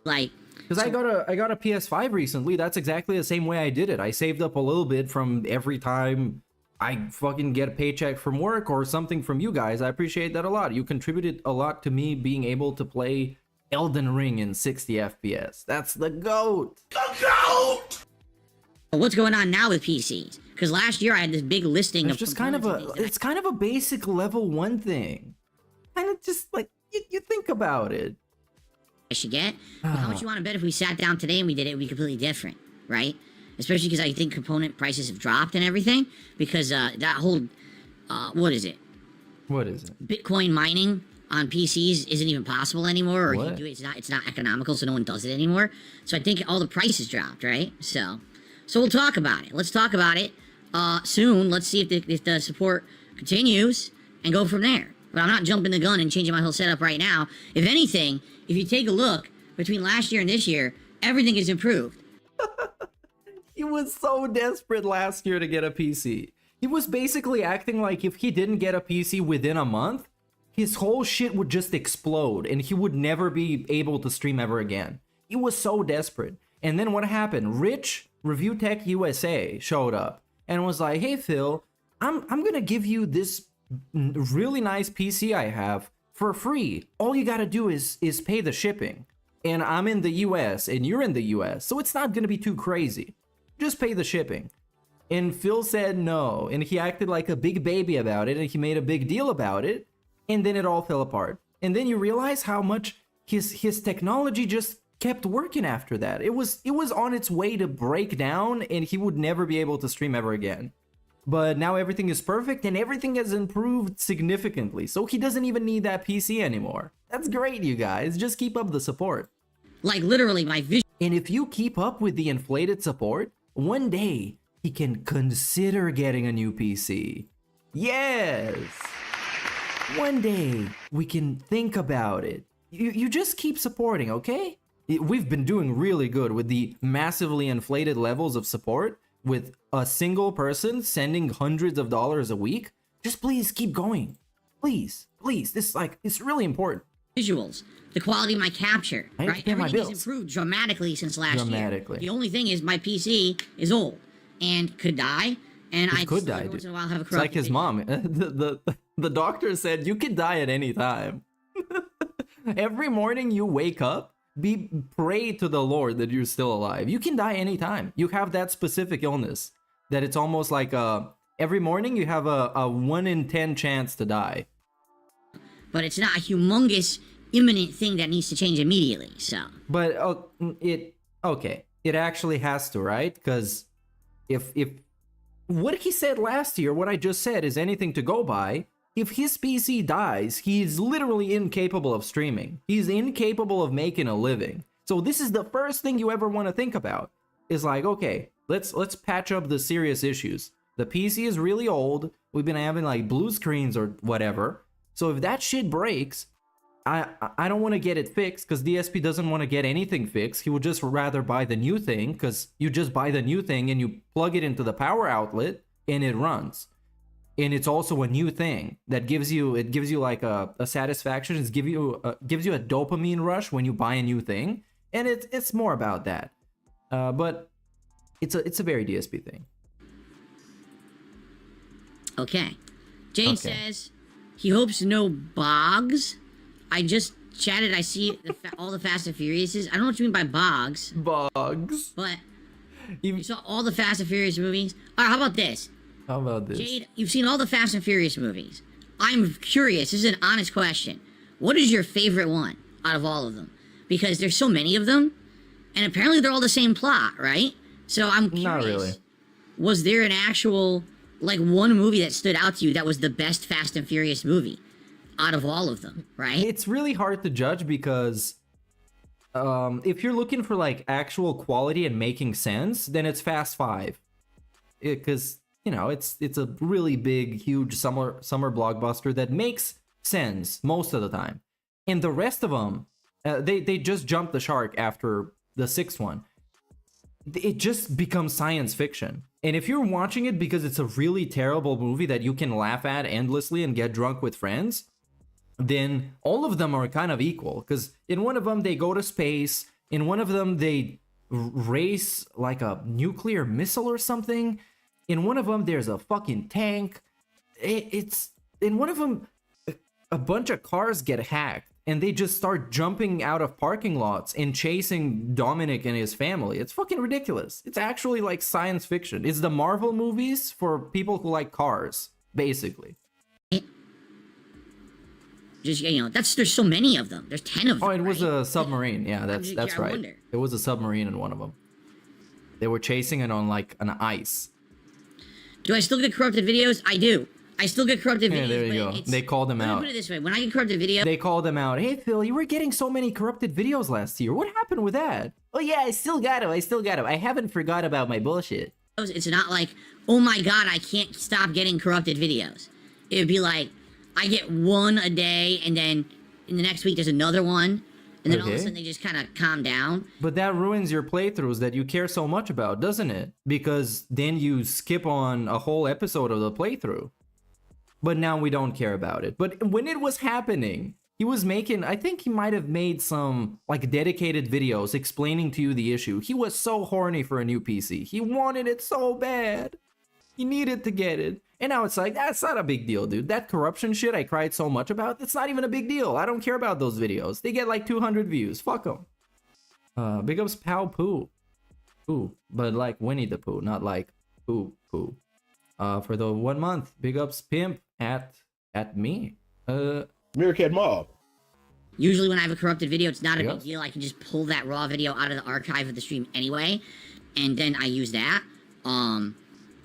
Like, because I got a PS5 recently. That's exactly the same way I did it. I saved up a little bit from every time I fucking get a paycheck from work or something from you guys. I appreciate that a lot. You contributed a lot to me being able to play Elden Ring in 60 FPS. That's the GOAT. The GOAT! What's going on now with PCs? Because last year I had this big listing of just kind of it's kind of a basic level 1 thing. Kind of just like, you think about it. I should get. But how much you want to bet if we sat down today and we did it, it would be completely different, right? Especially because I think component prices have dropped and everything. Because that whole, what is it? What is it? Bitcoin mining on PCs isn't even possible anymore, or if you do it, it's not economical, so no one does it anymore. So I think all the prices dropped, right? So we'll talk about it. Let's talk about it soon. Let's see if the support continues and go from there. But I'm not jumping the gun and changing my whole setup right now. If anything, if you take a look between last year and this year, everything has improved. He was so desperate last year to get a PC. He was basically acting like if he didn't get a PC within a month, his whole shit would just explode and he would never be able to stream ever again. He was so desperate. And then what happened? Rich Review Tech USA showed up and was like, hey Phil, I'm gonna give you this really nice PC I have for free. All you gotta do is pay the shipping. And I'm in the US and you're in the US, so it's not gonna be too crazy. Just pay the shipping. And Phil said no, and he acted like a big baby about it, and he made a big deal about it, and then it all fell apart. And then you realize how much his technology just kept working after that. It was on its way to break down, and he would never be able to stream ever again. But now everything is perfect, and everything has improved significantly, so he doesn't even need that PC anymore. That's great, you guys. Just keep up the support. Like, literally, my vision. And if you keep up with the inflated support, one day he can consider getting a new PC. Yes! One day we can think about it. You just keep supporting, okay? We've been doing really good with the massively inflated levels of support, with a single person sending hundreds of dollars a week. Just please keep going. Please. This, like, it's really important. Visuals, the quality of my capture, I right? Everything has improved dramatically since last year. The only thing is my PC is old and could die, and I could die, once in a while have a it's like his video. mom. The doctor said you could die at any time. Every morning you wake up, pray to the Lord that you're still alive. You can die anytime. You have that specific illness that it's almost like every morning you have a 1 in 10 chance to die. But it's not a humongous, imminent thing that needs to change immediately, so. But it actually has to, right? Because if what he said last year, what I just said, is anything to go by, if his PC dies, he's literally incapable of streaming. He's incapable of making a living. So this is the first thing you ever want to think about. Is like, okay, let's patch up the serious issues. The PC is really old. We've been having like blue screens or whatever. So if that shit breaks, I don't want to get it fixed, because DSP doesn't want to get anything fixed. He would just rather buy the new thing, because you just buy the new thing and you plug it into the power outlet and it runs. And it's also a new thing that gives you like a satisfaction. It gives you a dopamine rush when you buy a new thing, and it's more about that. But it's a very DSP thing. Okay, Jane says he hopes no bogs. I just chatted. I see all the Fast and Furiouses. I don't know what you mean by bogs. Bogs. But you saw all the Fast and Furious movies. All right, how about this? How about this? Jade, you've seen all the Fast and Furious movies. I'm curious. This is an honest question. What is your favorite one out of all of them? Because there's so many of them, and apparently they're all the same plot, right? So I'm curious. Not really. Was there an actual, like, one movie that stood out to you that was the best Fast and Furious movie out of all of them, right? It's really hard to judge, because if you're looking for like actual quality and making sense, then it's Fast 5. Because, you know, it's a really big, huge summer blockbuster that makes sense most of the time. And the rest of them, they just jumped the shark after the 6th one. It just becomes science fiction. And if you're watching it because it's a really terrible movie that you can laugh at endlessly and get drunk with friends, then all of them are kind of equal. Because in one of them, they go to space. In one of them, they race like a nuclear missile or something. In one of them, there's a fucking tank. In one of them, a bunch of cars get hacked, and they just start jumping out of parking lots and chasing Dominic and his family. It's fucking ridiculous. It's actually like science fiction. It's the Marvel movies for people who like cars, basically. Just, you know, there's so many of them. There's 10 of them. Oh, it was a submarine. Yeah, that's right. Wonder. It was a submarine in one of them. They were chasing it on like an ice. Do I still get corrupted videos? I do. I still get corrupted videos. Yeah, there you go. They called them out. Let me put it this way. When I get corrupted videos... They called them out. Hey, Phil, you were getting so many corrupted videos last year. What happened with that? Oh, yeah, I still got them. I haven't forgot about my bullshit. It's not like, oh my god, I can't stop getting corrupted videos. It would be like, I get one a day, and then in the next week there's another one, and then all of a sudden they just kind of calm down. But that ruins your playthroughs that you care so much about, doesn't it? Because then you skip on a whole episode of the playthrough. But now we don't care about it. But when it was happening, he was making, I think he might have made some like dedicated videos explaining to you the issue. He was so horny for a new PC. He wanted it so bad. He needed to get it. And now it's like, that's not a big deal, dude. That corruption shit I cried so much about, it's not even a big deal. I don't care about those videos. They get like 200 views. Fuck them. Big ups Pow Poo. Poo. But like Winnie the Pooh, not like Poo Poo. For the 1 month. Big ups Pimp at me. Meerkat Mob. Usually when I have a corrupted video, it's not a big deal. I can just pull that raw video out of the archive of the stream anyway, and then I use that.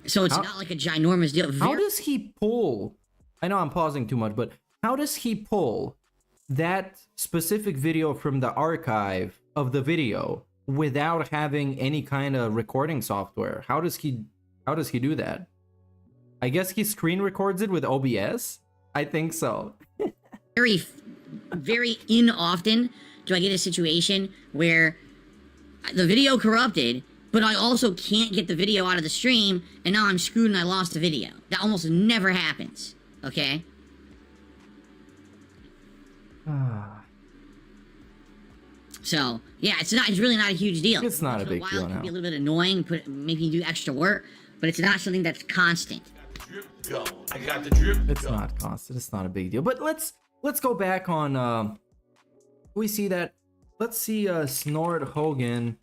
So it's not like a ginormous deal. How does he pull? I know I'm pausing too much, but how does he pull that specific video from the archive of the video without having any kind of recording software? How does he do that? I guess he screen records it with OBS. I think so. Very often do I get a situation where the video corrupted, but I also can't get the video out of the stream, and now I'm screwed and I lost the video. That almost never happens, okay? So, yeah, it's really not a huge deal. It's not a big deal now. It can now. be a little bit annoying, maybe you do extra work, but it's not something that's constant. Go. I got the drip. It's not constant. It's not a big deal. But let's go back on. We see that. Let's see. Snort Hogan.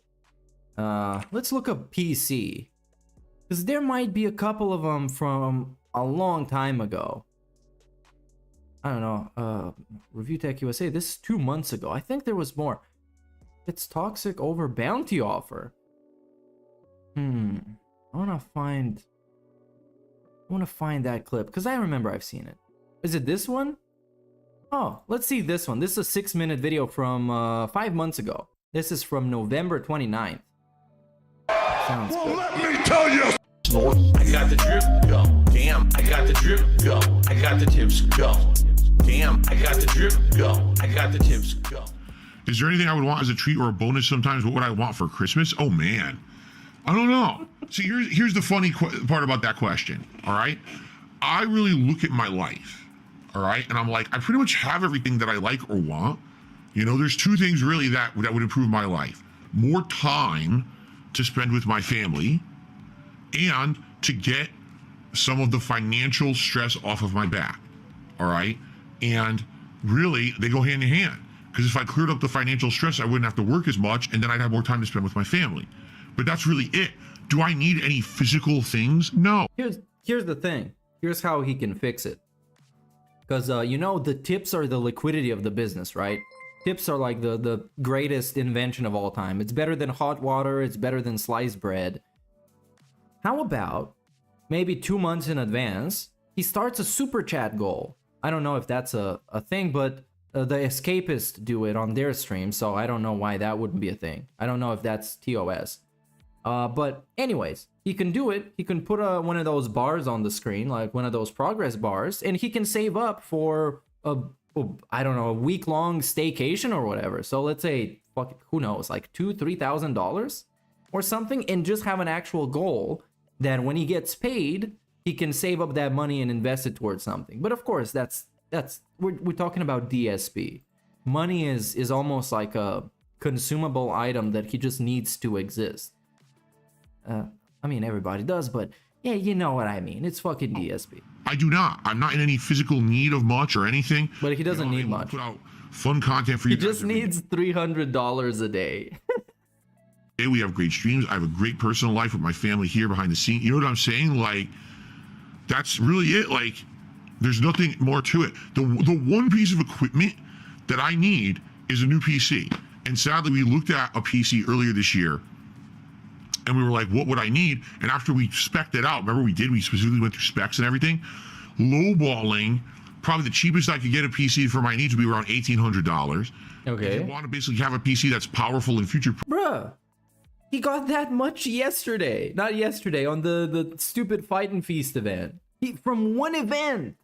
Let's look up PC, because there might be a couple of them from a long time ago. I don't know. Review Tech USA. This is 2 months ago. I think there was more. It's toxic over bounty offer. I wanna find that clip because I remember I've seen it. Is it this one? Oh, let's see this one. This is a 6-minute video from 5 months ago. This is from November 29th. Sounds good. Let me tell you. Snort. I got the drip. Go. Damn. I got the drip. Go. I got the tips. Go. Damn. I got the drip. Go. I got the tips. Go. Is there anything I would want as a treat or a bonus sometimes? What would I want for Christmas? Oh man, I don't know. See, here's the funny part about that question. All right, I really look at my life. All right, and I'm like, I pretty much have everything that I like or want. You know, there's two things really that would improve my life: more time to spend with my family, and to get some of the financial stress off of my back. All right, and really they go hand in hand. Because if I cleared up the financial stress, I wouldn't have to work as much, and then I'd have more time to spend with my family. But that's really it. Do I need any physical things? No. Here's the thing. Here's how he can fix it. Because you know, the tips are the liquidity of the business, right? Tips are like the greatest invention of all time. It's better than hot water. It's better than sliced bread. How about maybe 2 months in advance, he starts a super chat goal? I don't know if that's a thing, but the Escapists do it on their stream, so I don't know why that wouldn't be a thing. I don't know if that's TOS. But anyways, he can do it. He can put one of those bars on the screen, like one of those progress bars, and he can save up for I don't know, a week-long staycation or whatever. So let's say, who knows, like $2,000-$3,000 or something, and just have an actual goal that when he gets paid, he can save up that money and invest it towards something. But of course, we're talking about DSP. Money is almost like a consumable item that he just needs to exist. I mean, everybody does, but yeah, you know what I mean. It's fucking DSP. I do not. I'm not in any physical need of much or anything. But he doesn't need much. Put out fun content for you. He just needs $300 a day. Hey, we have great streams. I have a great personal life with my family here behind the scene. You know what I'm saying? Like, that's really it. Like, there's nothing more to it. The one piece of equipment that I need is a new PC. And sadly, we looked at a PC earlier this year, and we were like, what would I need? And after we spec'd it out, remember we specifically went through specs and everything, lowballing, probably the cheapest I could get a PC for my needs would be around $1,800. Okay. If you want to basically have a PC that's powerful and future. Bruh, he got that much yesterday. Not yesterday, on the stupid Fight and Feast event. From one event,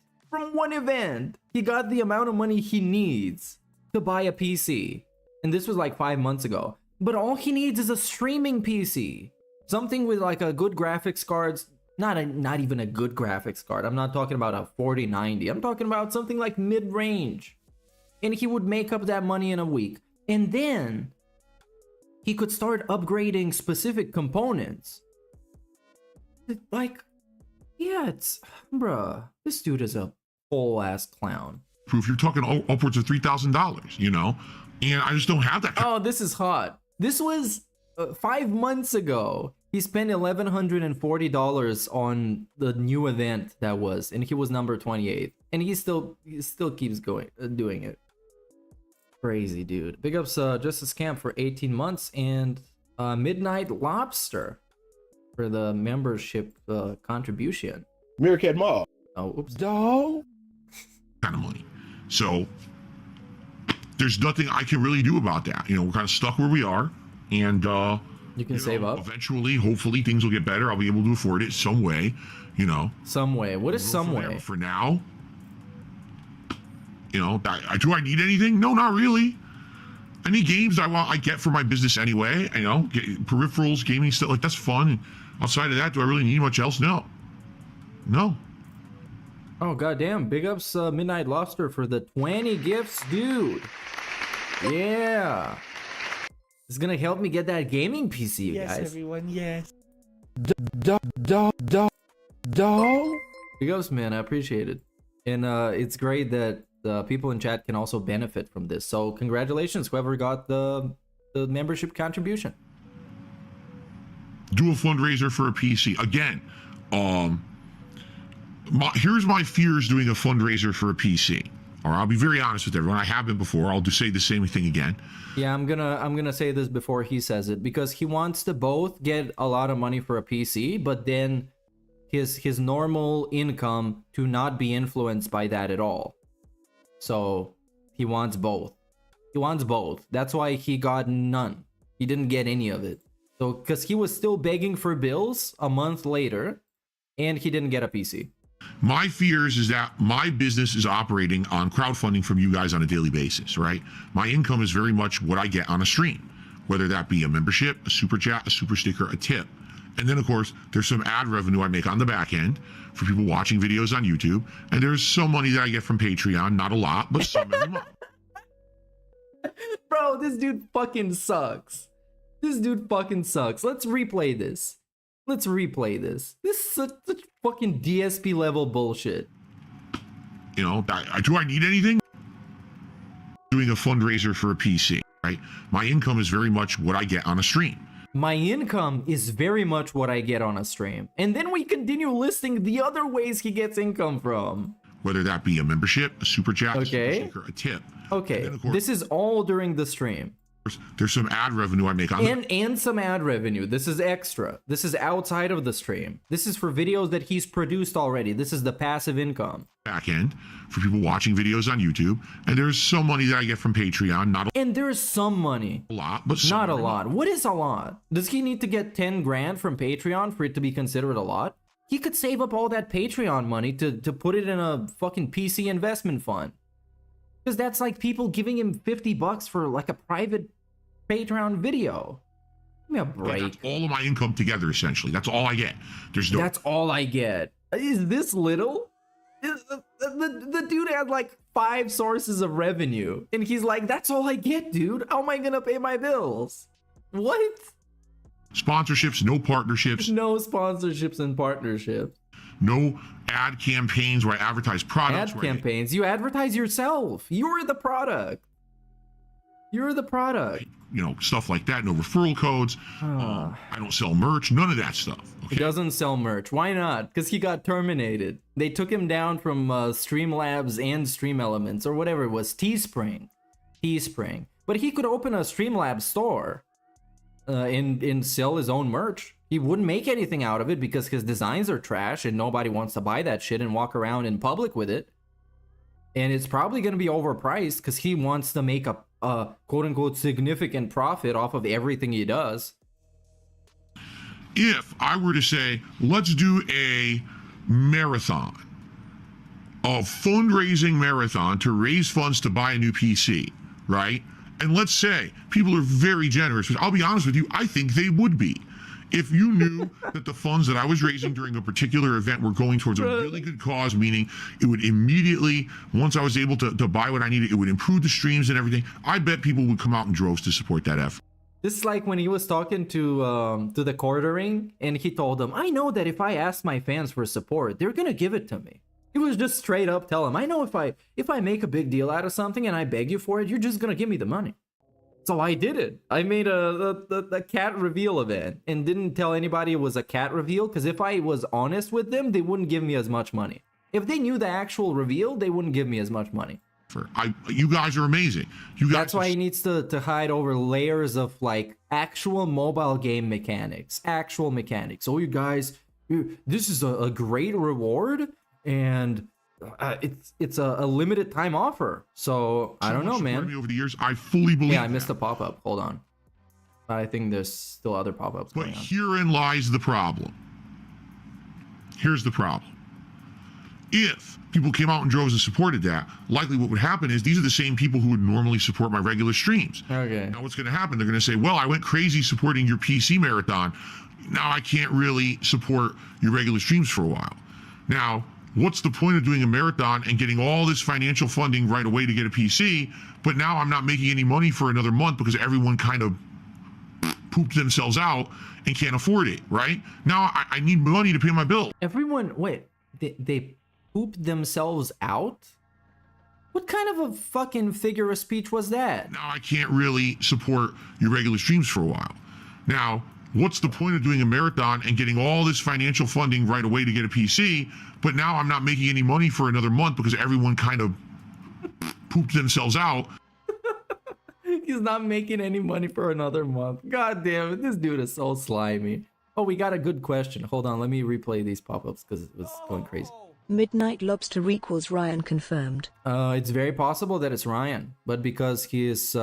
he got the amount of money he needs to buy a PC. And this was like 5 months ago. But all he needs is a streaming PC. Something with like a good graphics card. Not even a good graphics card. I'm not talking about a 4090. I'm talking about something like mid-range. And he would make up that money in a week. And then he could start upgrading specific components. Like, Yeah, it's bruh. This dude is a whole ass clown. Proof, you're talking upwards of $3,000, you know, and I just don't have that. Oh, this is hot. This was 5 months ago. He spent $1,140 on the new event that was, and he was number 28, and he still keeps going doing it. Crazy dude. Big ups Just a Scam for 18 months and Midnight Lobster for the membership contribution. Meerkat Mall. Oh, oops. Dog. Kind of money. So there's nothing I can really do about that. You know, we're kind of stuck where we are, and you can save up. Eventually, hopefully, things will get better. I'll be able to afford it some way. You know. Some way. What is some way? For now, you know, do I need anything? No, not really. Any games I get for my business anyway. You know, peripherals, gaming stuff, like that's fun. And outside of that, do I really need much else? No. No. Oh goddamn! Big ups Midnight Lobster for the 20 gifts, dude. Yeah. It's gonna help me get that gaming PC, you guys. Yes, everyone. Yes. Dog. Big ups, man. I appreciate it, and it's great that people in chat can also benefit from this. So congratulations, whoever got the membership contribution. Do a fundraiser for a PC again. Here's my fears doing a fundraiser for a PC. Or I'll be very honest with everyone. I have been before. I'll just say the same thing again. Yeah, I'm gonna say this before he says it, because he wants to both get a lot of money for a PC, but then his normal income to not be influenced by that at all. So he wants both. He wants both. That's why he got none. He didn't get any of it. So because he was still begging for bills a month later, and he didn't get a PC. My fears is that my business is operating on crowdfunding from you guys on a daily basis, right? My income is very much what I get on a stream, whether that be a membership, a super chat, a super sticker, a tip. And then of course, there's some ad revenue I make on the back end for people watching videos on YouTube. And there's some money that I get from Patreon, not a lot, but some every month. Bro, this dude fucking sucks. This dude fucking sucks. Let's replay this. Let's replay this. This is such fucking DSP level bullshit. You know, do I need anything? Doing a fundraiser for a PC, right? My income is very much what I get on a stream. My income is very much what I get on a stream. And then we continue listing the other ways he gets income from. Whether that be a membership, a super chat, okay, a super sticker, a tip. Okay, this is all during the stream. There's some ad revenue I make on and some ad revenue. This is extra. This is outside of the stream. This is for videos that he's produced already. This is the passive income. Back end for people watching videos on YouTube. And there's some money that I get from Patreon. Not and there's some money. A lot, but not a lot. What is a lot? Does he need to get 10 grand from Patreon for it to be considered a lot? He could save up all that Patreon money to put it in a fucking PC investment fund. Because that's like people giving him $50 for like a private Patreon video. Give me a break. That's all of my income together, essentially. That's all I get. There's no. That's all I get. Is this little? The dude had like 5 sources of revenue, and he's like, "That's all I get, dude. How am I gonna pay my bills?" What? Sponsorships, no partnerships. No sponsorships and partnerships. No ad campaigns where I advertise products. Ad campaigns. You advertise yourself. You're the product. You're the product. You know, stuff like that. No referral codes. I don't sell merch. None of that stuff. Okay? He doesn't sell merch. Why not? Because he got terminated. They took him down from Streamlabs and Stream Elements or whatever it was. Teespring. But he could open a Streamlabs store and sell his own merch. He wouldn't make anything out of it because his designs are trash and nobody wants to buy that shit and walk around in public with it. And it's probably going to be overpriced because he wants to make a quote-unquote significant profit off of everything he does. If I were to say, let's do a marathon, a fundraising marathon to raise funds to buy a new PC, right? And let's say people are very generous, which I'll be honest with you, I think they would be. If you knew that the funds that I was raising during a particular event were going towards a really good cause, meaning it would immediately, once I was able to buy what I needed, it would improve the streams and everything, I bet people would come out in droves to support that effort. This is like when he was talking to the quartering, and he told them, I know that if I ask my fans for support, they're gonna give it to me. He was just straight up tell him, I know if I make a big deal out of something and I beg you for it, you're just gonna give me the money. So I did it. I made a cat reveal event and didn't tell anybody it was a cat reveal, because if I was honest with them, they wouldn't give me as much money. If they knew the actual reveal, they wouldn't give me as much money. You guys are amazing. You guys. That's why he needs to hide over layers of like actual mobile game mechanics, actual mechanics. Oh, you guys, this is a great reward, and it's a limited time offer. So I don't know, man. Over the years, I fully believe. Yeah, I missed a pop-up. Hold on. I think there's still other pop-ups going on. But herein lies the problem. Here's the problem. If people came out in droves and supported that, likely what would happen is these are the same people who would normally support my regular streams. Okay. Now what's going to happen? They're going to say, well, I went crazy supporting your PC marathon. Now I can't really support your regular streams for a while. Now, what's the point of doing a marathon and getting all this financial funding right away to get a PC, but now I'm not making any money for another month because everyone kind of pooped themselves out and can't afford it, right? Now I need money to pay my bill. Everyone, wait, they pooped themselves out? What kind of a fucking figure of speech was that? Now I can't really support your regular streams for a while. Now, what's the point of doing a marathon and getting all this financial funding right away to get a PC, but now I'm not making any money for another month because everyone kind of pooped themselves out? He's not making any money for another month. God damn it, this dude is so slimy. Oh, we got a good question. Hold on, let me replay these pop-ups because it was going crazy. Midnight Lobster equals Ryan confirmed. It's very possible that it's Ryan, but because he's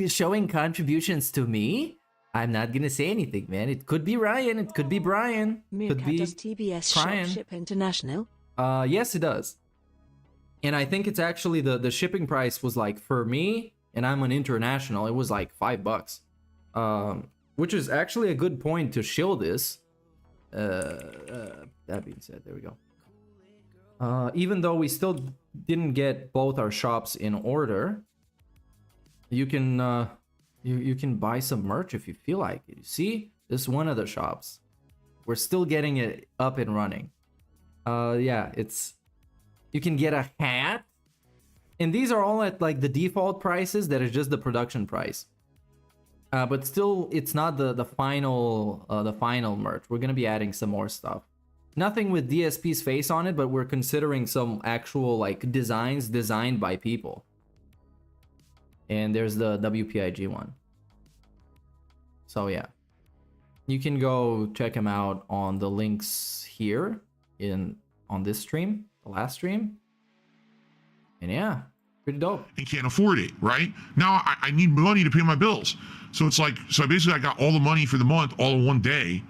showing contributions to me, I'm not gonna say anything, man. It could be Ryan, it could be Brian, could be does TBS shop ship international? Yes, it does. And I think it's actually the shipping price was like, for me, and I'm an international, it was like $5. Which is actually a good point to show this. That being said, there we go. Even though we still didn't get both our shops in order, you can you can buy some merch if you feel like it. You see, this is one of the shops. We're still getting it up and running. Yeah, you can get a hat, and these are all at like the default prices. That is just the production price. But still, it's not the final merch. We're gonna be adding some more stuff. Nothing with DSP's face on it, but we're considering some actual like designs designed by people. And there's the WPIG one. So yeah, you can go check them out on the links here on this stream, the last stream. And yeah, pretty dope. And can't afford it, right? Now I need money to pay my bills. So it's like, so basically I got all the money for the month all in one day,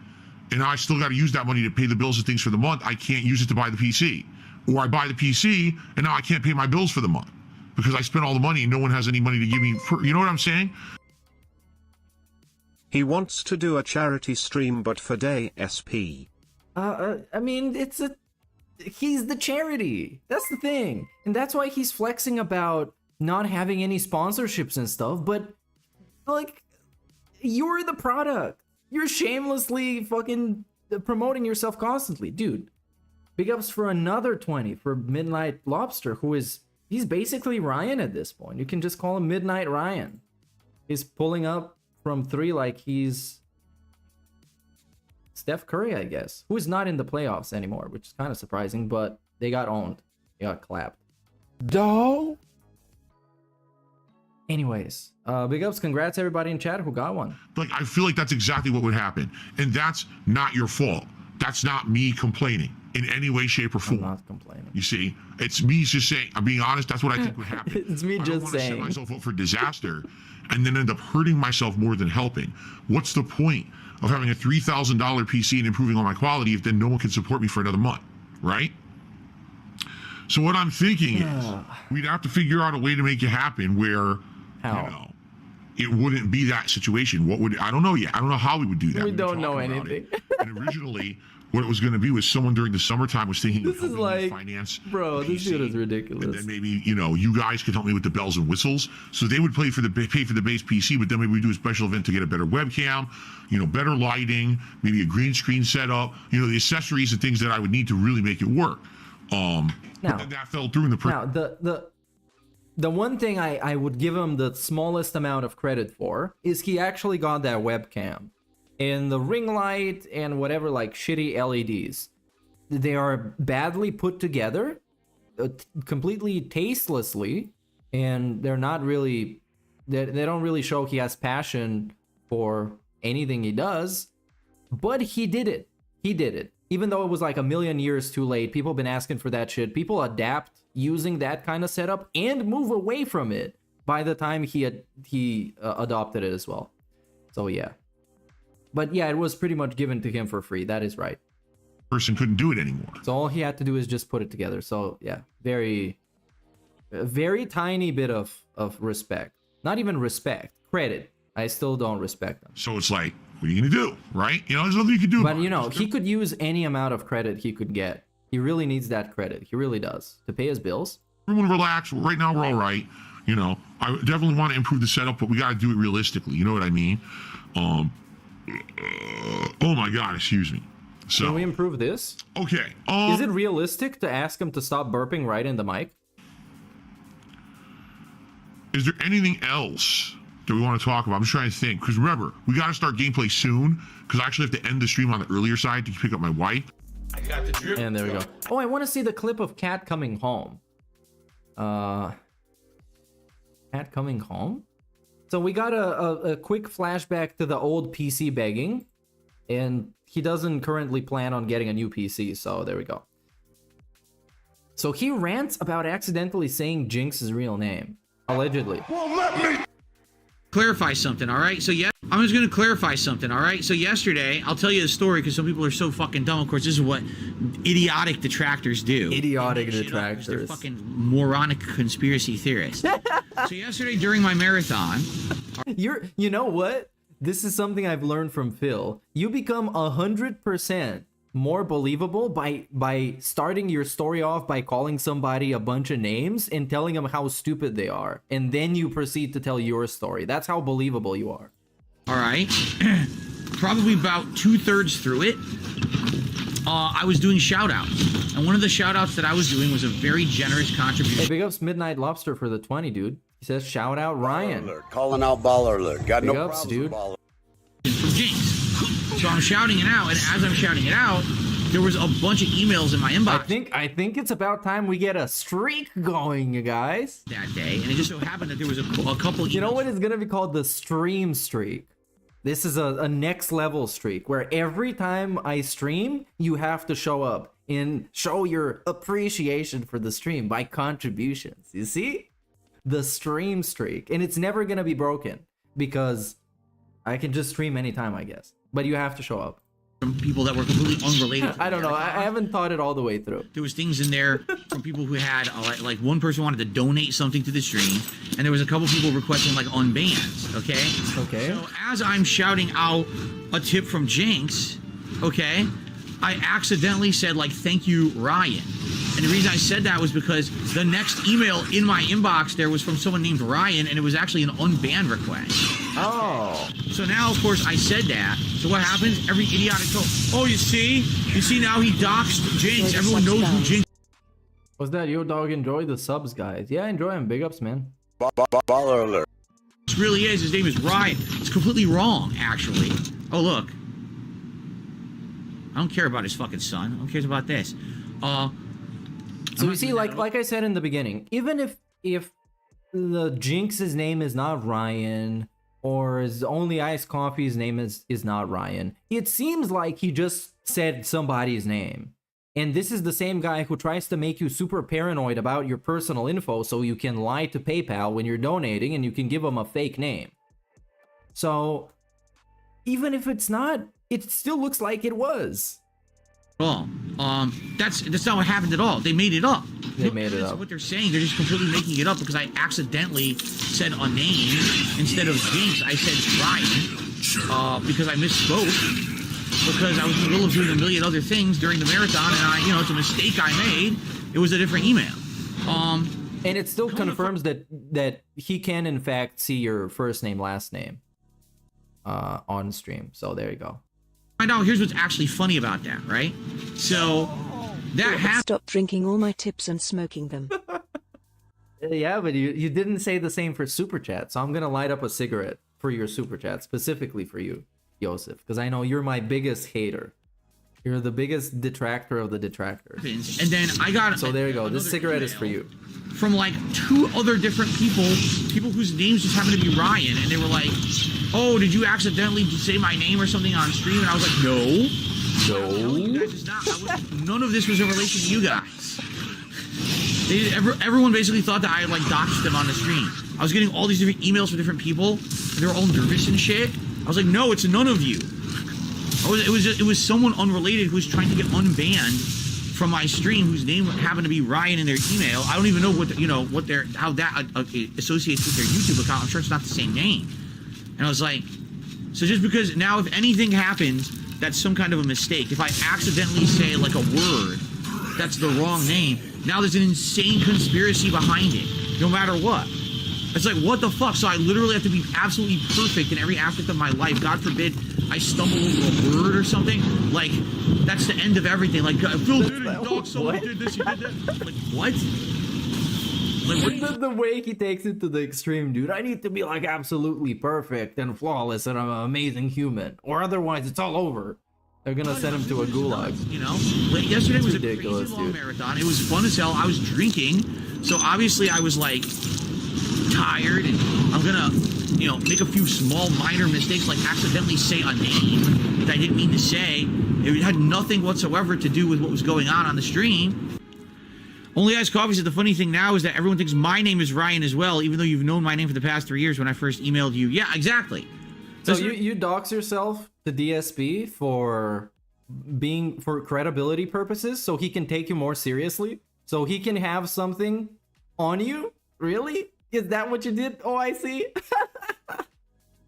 and now I still got to use that money to pay the bills and things for the month. I can't use it to buy the PC. Or I buy the PC and now I can't pay my bills for the month because I spent all the money and no one has any money to give me for, you know what I'm saying? He wants to do a charity stream, but for DSP. I mean, he's the charity. That's the thing. And that's why he's flexing about not having any sponsorships and stuff, but like, you're the product. You're shamelessly fucking promoting yourself constantly. Dude, big ups for another 20 for Midnight Lobster, he's basically Ryan at this point. You can just call him Midnight Ryan. He's pulling up from 3 like he's Steph Curry, I guess, who is not in the playoffs anymore, which is kind of surprising, but they got owned. They got clapped. Dog. Anyways, big ups, congrats everybody in chat who got one. Like, I feel like that's exactly what would happen. And that's not your fault. That's not me complaining in any way, shape, or form. I'm not complaining. You see, it's me just saying, I'm being honest, that's what I think would happen. It's me just saying. I don't want to set myself up for disaster and then end up hurting myself more than helping. What's the point of having a $3,000 PC and improving on my quality if then no one can support me for another month, right? So what I'm thinking is we'd have to figure out a way to make it happen where, you know, it wouldn't be that situation. What would, I don't know yet. I don't know how we would do that. We don't know anything. And originally, what it was going to be was someone during the summertime was thinking This of is helping me like, finance bro, this dude is ridiculous. and then maybe, you know, you guys could help me with the bells and whistles. So they would pay for the base PC, but then maybe we do a special event to get a better webcam, you know, better lighting, maybe a green screen setup, you know, the accessories and things that I would need to really make it work. Now, that fell through in the now the one thing I would give him the smallest amount of credit for is he actually got that webcam and the ring light and whatever, like shitty LEDs. They are badly put together, completely tastelessly, and they're not really, they don't really show he has passion for anything he does, but he did it. He did it. Even though it was like a million years too late, people have been asking for that shit. People adapt using that kind of setup and move away from it by the time he adopted it as well. So yeah. But yeah, it was pretty much given to him for free. That is right. Person couldn't do it anymore. So all he had to do is just put it together. So yeah, very tiny bit of respect. Not even respect, credit. I still don't respect them. So it's like, what are you going to do, right? You know, there's nothing you can do. But you know, he could use any amount of credit he could get. He really needs that credit. He really does, to pay his bills. Everyone relax. Right now we're all right. You know, I definitely want to improve the setup, but we got to do it realistically. You know what I mean? Oh my God, excuse me. So can we improve this? Okay. Is it realistic to ask him to stop burping right in the mic? Is there anything else that we want to talk about? I'm just trying to think, because remember, we got to start gameplay soon, because I actually have to end the stream on the earlier side to pick up my wife. I got the drip. And there we go. Oh, I want to see the clip of Cat coming home. Cat coming home? So we got a quick flashback to the old PC begging, and he doesn't currently plan on getting a new PC, so there we go. So he rants about accidentally saying Jinx's real name, allegedly. Well, let me clarify something, all right? So yeah, I'm just gonna clarify something, all right? So yesterday, I'll tell you the story because some people are so fucking dumb. Of course, this is what idiotic detractors do. Idiotic detractors. They're fucking moronic conspiracy theorists. So yesterday during my marathon, you know what? This is something I've learned from Phil. You become 100% more believable by starting your story off by calling somebody a bunch of names and telling them how stupid they are, and then you proceed to tell your story. That's how believable you are. All right. Probably about 2/3 through it, I was doing shout-outs. And one of the shout-outs that I was doing was a very generous contribution. Hey, big ups Midnight Lobster for the 20, dude. He says, shout out Ryan. Alert. Calling out baller alert. Got big no ups, problems, dude. baller. From Jinx. So I'm shouting it out, and as I'm shouting it out, there was a bunch of emails in my inbox. I think it's about time we get a streak going, you guys. That day, and it just so happened that there was a couple emails. You know what is gonna be called? The stream streak. This is a next level streak where every time I stream, you have to show up and show your appreciation for the stream by contributions. You see? The stream streak. And it's never gonna be broken because I can just stream anytime, I guess. But you have to show up. From people that were completely unrelated. I don't know. I haven't thought it all the way through. There was things in there from people who had, like one person wanted to donate something to the stream, and there was a couple people requesting like unbans, okay? Okay. So as I'm shouting out a tip from Jinx, okay, I accidentally said like, thank you, Ryan. And the reason I said that was because the next email in my inbox there was from someone named Ryan, and it was actually an unbanned request. Oh. So now, of course, I said that. So what happens? Every idiotic oh, you see now he doxed Jinx. Everyone knows who Jinx. Was that your dog? Enjoy the subs, guys. Yeah, enjoy him. Big ups, man. Baller alert. This really is. His name is Ryan. It's completely wrong, actually. Oh, look. I don't care about his fucking son. Who cares about this? So you see, like I said in the beginning, even if the Jinx's name is not Ryan, or his only iced coffee's name is not Ryan, it seems like he just said somebody's name. And this is the same guy who tries to make you super paranoid about your personal info so you can lie to PayPal when you're donating and you can give him a fake name. So even if it's not, it still looks like it was. Oh, that's not what happened at all. They made it up. They made it up. That's what they're saying. They're just completely making it up because I accidentally said a name instead of Jinx. I said Ryan because I misspoke. because I was in the middle of doing a million other things during the marathon, and you know, it's a mistake I made. It was a different email. And it still confirms that he can in fact see your first name, last name on stream. So there you go. Find out. Here's what's actually funny about that, right? So that happened. Stop drinking all my tips and smoking them. Yeah, but you didn't say the same for super chat, so I'm gonna light up a cigarette for your super chat specifically for you, Joseph, because I know you're my biggest hater. You're the biggest detractor of the detractors. And then I got. So there you go. This cigarette is for you. From like 2 other different people whose names just happen to be Ryan, and they were like, "Oh, did you accidentally say my name or something on stream?" And I was like, "No, you guys, it's not. None of this was in relation to you guys." Everyone basically thought that I like doxed them on the stream. I was getting all these different emails from different people, and they were all nervous and shit. I was like, "No, it's none of you." It was someone unrelated who was trying to get unbanned from my stream, whose name happened to be Ryan in their email. I don't even know how that associates with their YouTube account. I'm sure it's not the same name. And I was like, so just because now if anything happens, that's some kind of a mistake. If I accidentally say like a word that's the wrong name, now there's an insane conspiracy behind it, no matter what. It's like, what the fuck? So I literally have to be absolutely perfect in every aspect of my life. God forbid I stumble over a word or something. Like, that's the end of everything. Like, Phil did it, dog, someone did this, he did that. Like, what? Like, what? The way he takes it to the extreme, dude. I need to be like absolutely perfect and flawless and I'm an amazing human. Or otherwise it's all over. They're gonna send him to a gulag. You know? Like, yesterday was a crazy long marathon. It was fun as hell. I was drinking. So obviously I was like tired, and I'm gonna, you know, make a few small minor mistakes, like accidentally say a name that I didn't mean to say. It had nothing whatsoever to do with what was going on the stream. Only Ice Coffee said the funny thing now is that everyone thinks my name is Ryan as well, even though you've known my name for the past 3 years when I first emailed you. Yeah, exactly. So you dox yourself to DSP for credibility purposes, so he can take you more seriously, so he can have something on you? Really? Is that what you did, OIC?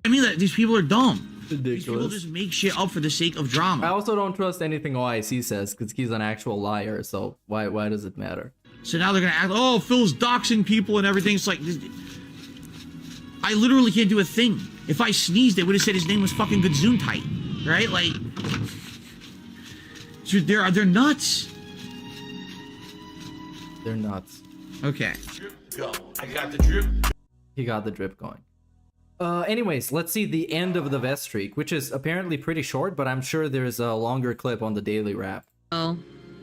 I mean, that these people are dumb. Ridiculous. These people just make shit up for the sake of drama. I also don't trust anything OIC says, because he's an actual liar, so why does it matter? So now they're gonna act, oh, Phil's doxing people and everything. It's like, I literally can't do a thing. If I sneezed, they would have said his name was fucking Gesundheit, right? Like, they're nuts. They're nuts. Okay. Go. I got the drip. He got the drip going. Anyways, let's see the end of the vest streak, which is apparently pretty short, but I'm sure there's a longer clip on the daily wrap. Oh.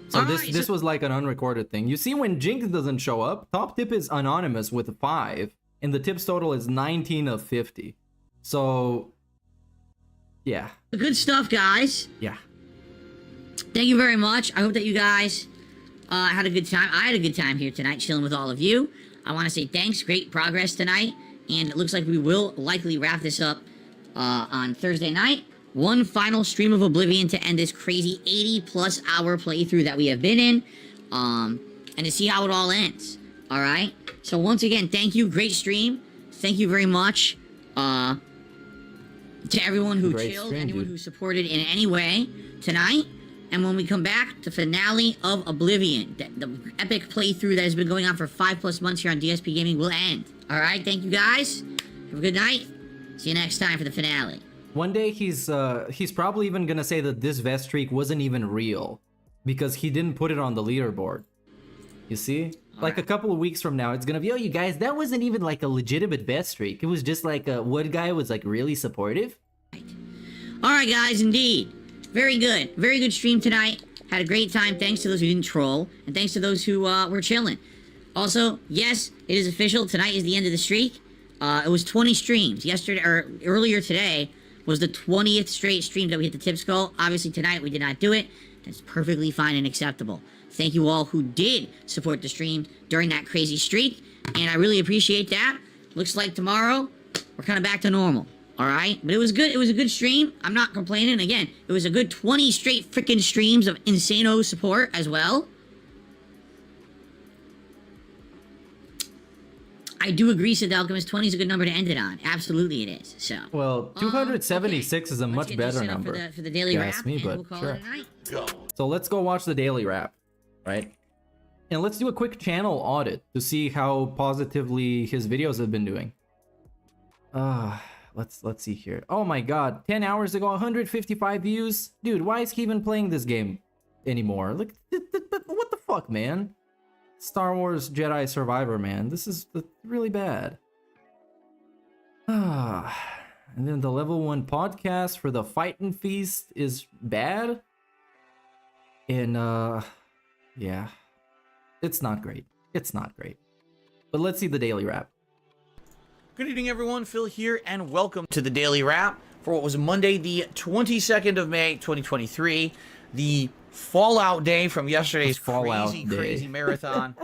So this was like an unrecorded thing. You see, when Jinx doesn't show up, top tip is anonymous with 5, and the tips total is 19 of 50. So, yeah. Good stuff, guys. Yeah. Thank you very much. I hope that you guys had a good time. I had a good time here tonight, chilling with all of you. I want to say thanks. Great progress tonight. And it looks like we will likely wrap this up on Thursday night. One final stream of Oblivion to end this crazy 80-plus hour playthrough that we have been in. And to see how it all ends. All right? So once again, thank you. Great stream. Thank you very much to everyone who chilled, anyone who supported in any way tonight. And when we come back, the finale of Oblivion, the epic playthrough that has been going on for 5+ months here on DSP Gaming will end. All right, thank you guys. Have a good night. See you next time for the finale. One day he's probably even gonna say that this vest streak wasn't even real because he didn't put it on the leaderboard. You see? Like a couple of weeks from now, it's gonna be, oh, you guys, that wasn't even like a legitimate vest streak. It was just like one guy was like really supportive. All right, guys, indeed. Very good. Very good stream tonight. Had a great time. Thanks to those who didn't troll. And thanks to those who were chilling. Also, yes, it is official. Tonight is the end of the streak. It was 20 streams. Yesterday, or earlier today, was the 20th straight stream that we hit the tips goal. Obviously, tonight we did not do it. That's perfectly fine and acceptable. Thank you all who did support the stream during that crazy streak. And I really appreciate that. Looks like tomorrow, we're kind of back to normal. All right, but it was good. It was a good stream. I'm not complaining. Again, it was a good 20 straight freaking streams of insano support as well. I do agree, Sid Alchemist. 20 is a good number to end it on. Absolutely, it is. So. Well, 276 is a much better number. For the daily wrap, ask me, and but we'll call sure. it a night. Go. So let's go watch the daily wrap, right? And let's do a quick channel audit to see how positively his videos have been doing. Let's see here. Oh my god, 10 hours ago, 155 views. Dude, why is he even playing this game anymore? Like, what the fuck, man? Star Wars Jedi Survivor, man. This is really bad. And then the level 1 podcast for the Fightin' Feast is bad. And yeah. It's not great. It's not great. But let's see the daily wrap. Good evening, everyone. Phil here, and welcome to the Daily Wrap for what was Monday, the 22nd of May, 2023, the fallout day from yesterday's crazy marathon,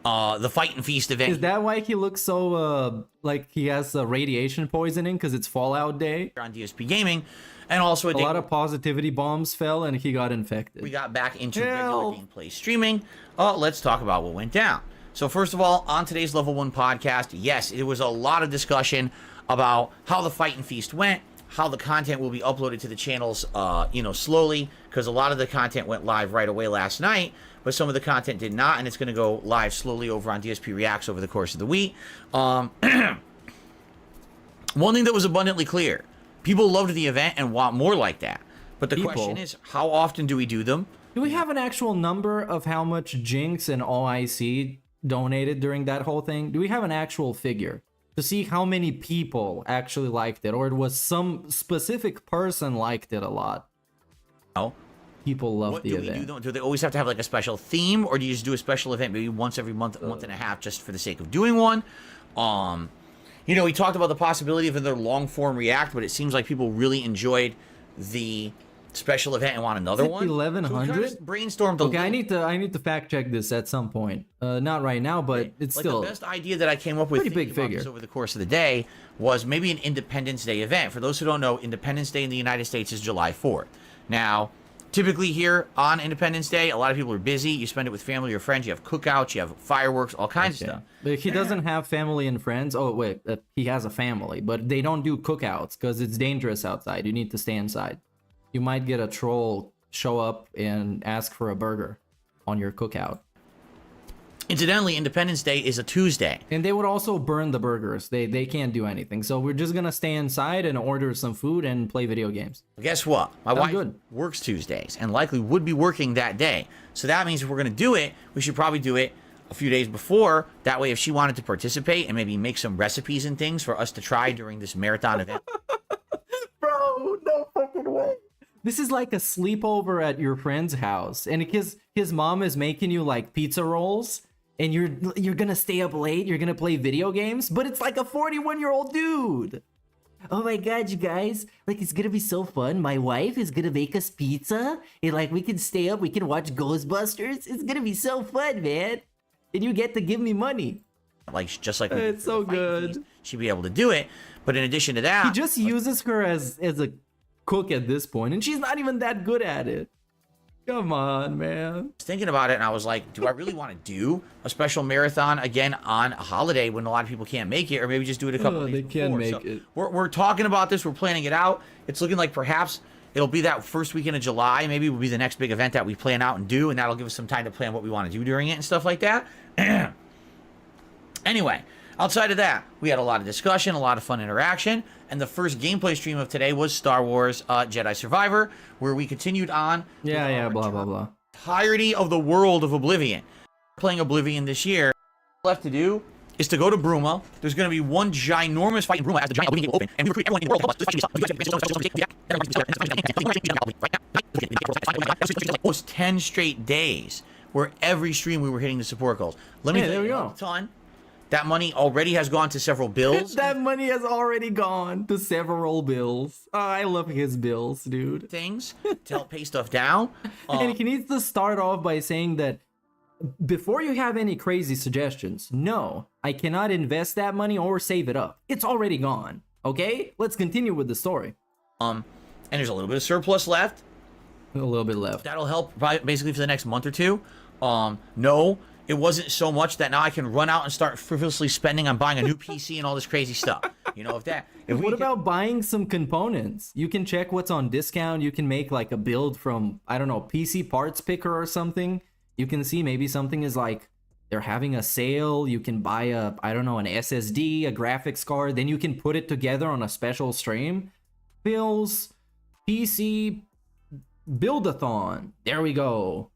the Fightin' Feast event. Is that why he looks so, like he has radiation poisoning because it's Fallout Day? On DSP Gaming, and also a lot of positivity bombs fell and he got infected. We got back into regular gameplay streaming. Let's talk about what went down. So first of all, on today's Level 1 podcast, yes, it was a lot of discussion about how the Fightin' Feast went, how the content will be uploaded to the channels, slowly, because a lot of the content went live right away last night, but some of the content did not, and it's going to go live slowly over on DSPReacts over the course of the week. One thing that was abundantly clear, people loved the event and want more like that. But the question is, how often do we do them? Do we have an actual number of how much Jinx and OIC donated during that whole thing? Do we have an actual figure to see how many people actually liked it, or it was some specific person liked it a lot? No. People love the event. Do they always have to have like a special theme, or do you just do a special event maybe once every month and a half just for the sake of doing one? We talked about the possibility of another long form react, but it seems like people really enjoyed the special event and want another one. 1100. So brainstormed. Okay, I need to fact check this at some point. Not right now, but it's still the best idea that I came up with. Pretty big figure over the course of the day was maybe an Independence Day event. For those who don't know, Independence Day in the United States is July 4th. Now, typically here on Independence Day, a lot of people are busy. You spend it with family or friends. You have cookouts, you have fireworks, all kinds of stuff. But he doesn't have family and friends. Oh wait, he has a family, but they don't do cookouts because it's dangerous outside. You need to stay inside. You might get a troll show up and ask for a burger on your cookout. Incidentally, Independence Day is a Tuesday. And they would also burn the burgers. They can't do anything. So we're just going to stay inside and order some food and play video games. Guess what? My wife works Tuesdays and likely would be working that day. So that means if we're going to do it, we should probably do it a few days before. That way, if she wanted to participate and maybe make some recipes and things for us to try during this marathon event. Bro, no fucking way. This is like a sleepover at your friend's house, and his mom is making you like pizza rolls, and you're gonna stay up late, you're gonna play video games, but it's like a 41-year-old dude. Oh my god, you guys, like it's gonna be so fun. My wife is gonna make us pizza, and like we can stay up, we can watch Ghostbusters. It's gonna be so fun, man. And you get to give me money. Just like it's so good. She'd be able to do it, but in addition to that, he just uses her as a cook at this point, and she's not even that good at it. Come on, man. I was thinking about it, and I was like, do I really want to do a special marathon again on a holiday when a lot of people can't make it, or maybe just do it a couple days before? They can make it. We're talking about this. We're planning it out. It's looking like perhaps it'll be that first weekend of July. Maybe it will be the next big event that we plan out and do, and that'll give us some time to plan what we want to do during it and stuff like that. Anyway, outside of that, we had a lot of discussion, a lot of fun interaction, and the first gameplay stream of today was Star Wars Jedi Survivor, where we continued on. Yeah, blah, blah, blah. Entirety of the world of Oblivion. Playing Oblivion this year. All left to do is to go to Bruma. There's going to be one ginormous fight in Bruma as the giant Oblivion game will open, and we recruit everyone in the world. It was 10 straight days where every stream we were hitting the support goals. Let me tell you, a ton. That money already has gone to several bills. That money has already gone to several bills. Oh, I love his bills, dude. Things to help pay stuff down. And he needs to start off by saying that before you have any crazy suggestions, no, I cannot invest that money or save it up. It's already gone. Okay? Let's continue with the story. And there's a little bit of surplus left. A little bit left. That'll help basically for the next month or two. No, it wasn't so much that now I can run out and start frivolously spending on buying a new PC and all this crazy stuff. You know, what about buying some components? You can check what's on discount. You can make like a build from, I don't know, PC Parts Picker or something. You can see maybe something is like they're having a sale. You can buy a, I don't know, an SSD, a graphics card. Then you can put it together on a special stream. Bill's PC Build-a-thon. There we go.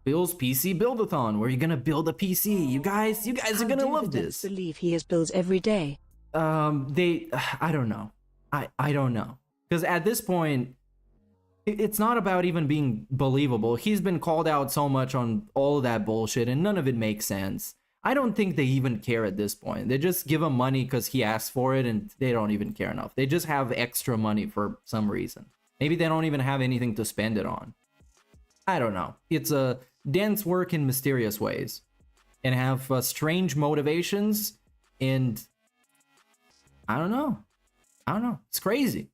Bill's PC Build-a-thon, where you're gonna build a PC. You guys are gonna love this. I believe he has builds every day. I don't know. I don't know. Because at this point, it's not about even being believable. He's been called out so much on all of that bullshit, and none of it makes sense. I don't think they even care at this point. They just give him money because he asked for it, and they don't even care enough. They just have extra money for some reason. Maybe they don't even have anything to spend it on. I don't know. It's a Dents work in mysterious ways and have strange motivations, and I don't know. It's crazy.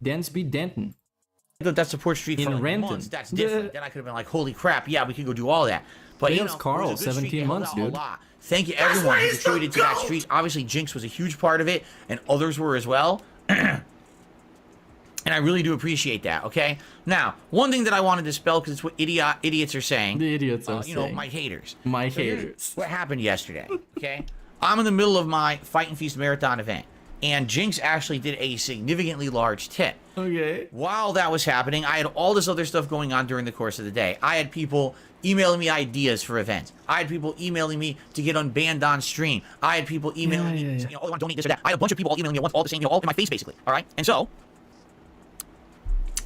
Dents be dentin'. That support streak for like months, that's different. Then I could have been like, holy crap, yeah, we can go do all that. But you know, Carl, 17 months, dude. Thank you everyone who contributed to that streak. Obviously, Jinx was a huge part of it, and others were as well. And I really do appreciate that, okay? Now, one thing that I want to dispel, because it's what idiots are saying. The idiots are saying. You know, my haters. My haters. What happened yesterday, okay? I'm in the middle of my Fight and Feast Marathon event, and Jinx actually did a significantly large tip. Okay. While that was happening, I had all this other stuff going on during the course of the day. I had people emailing me ideas for events. I had people emailing me to get unbanned on stream. I had people emailing me, you know, oh, I want to donate this or that. I had a bunch of people all emailing me at once, all the same, you know, all in my face, basically, all right? And so,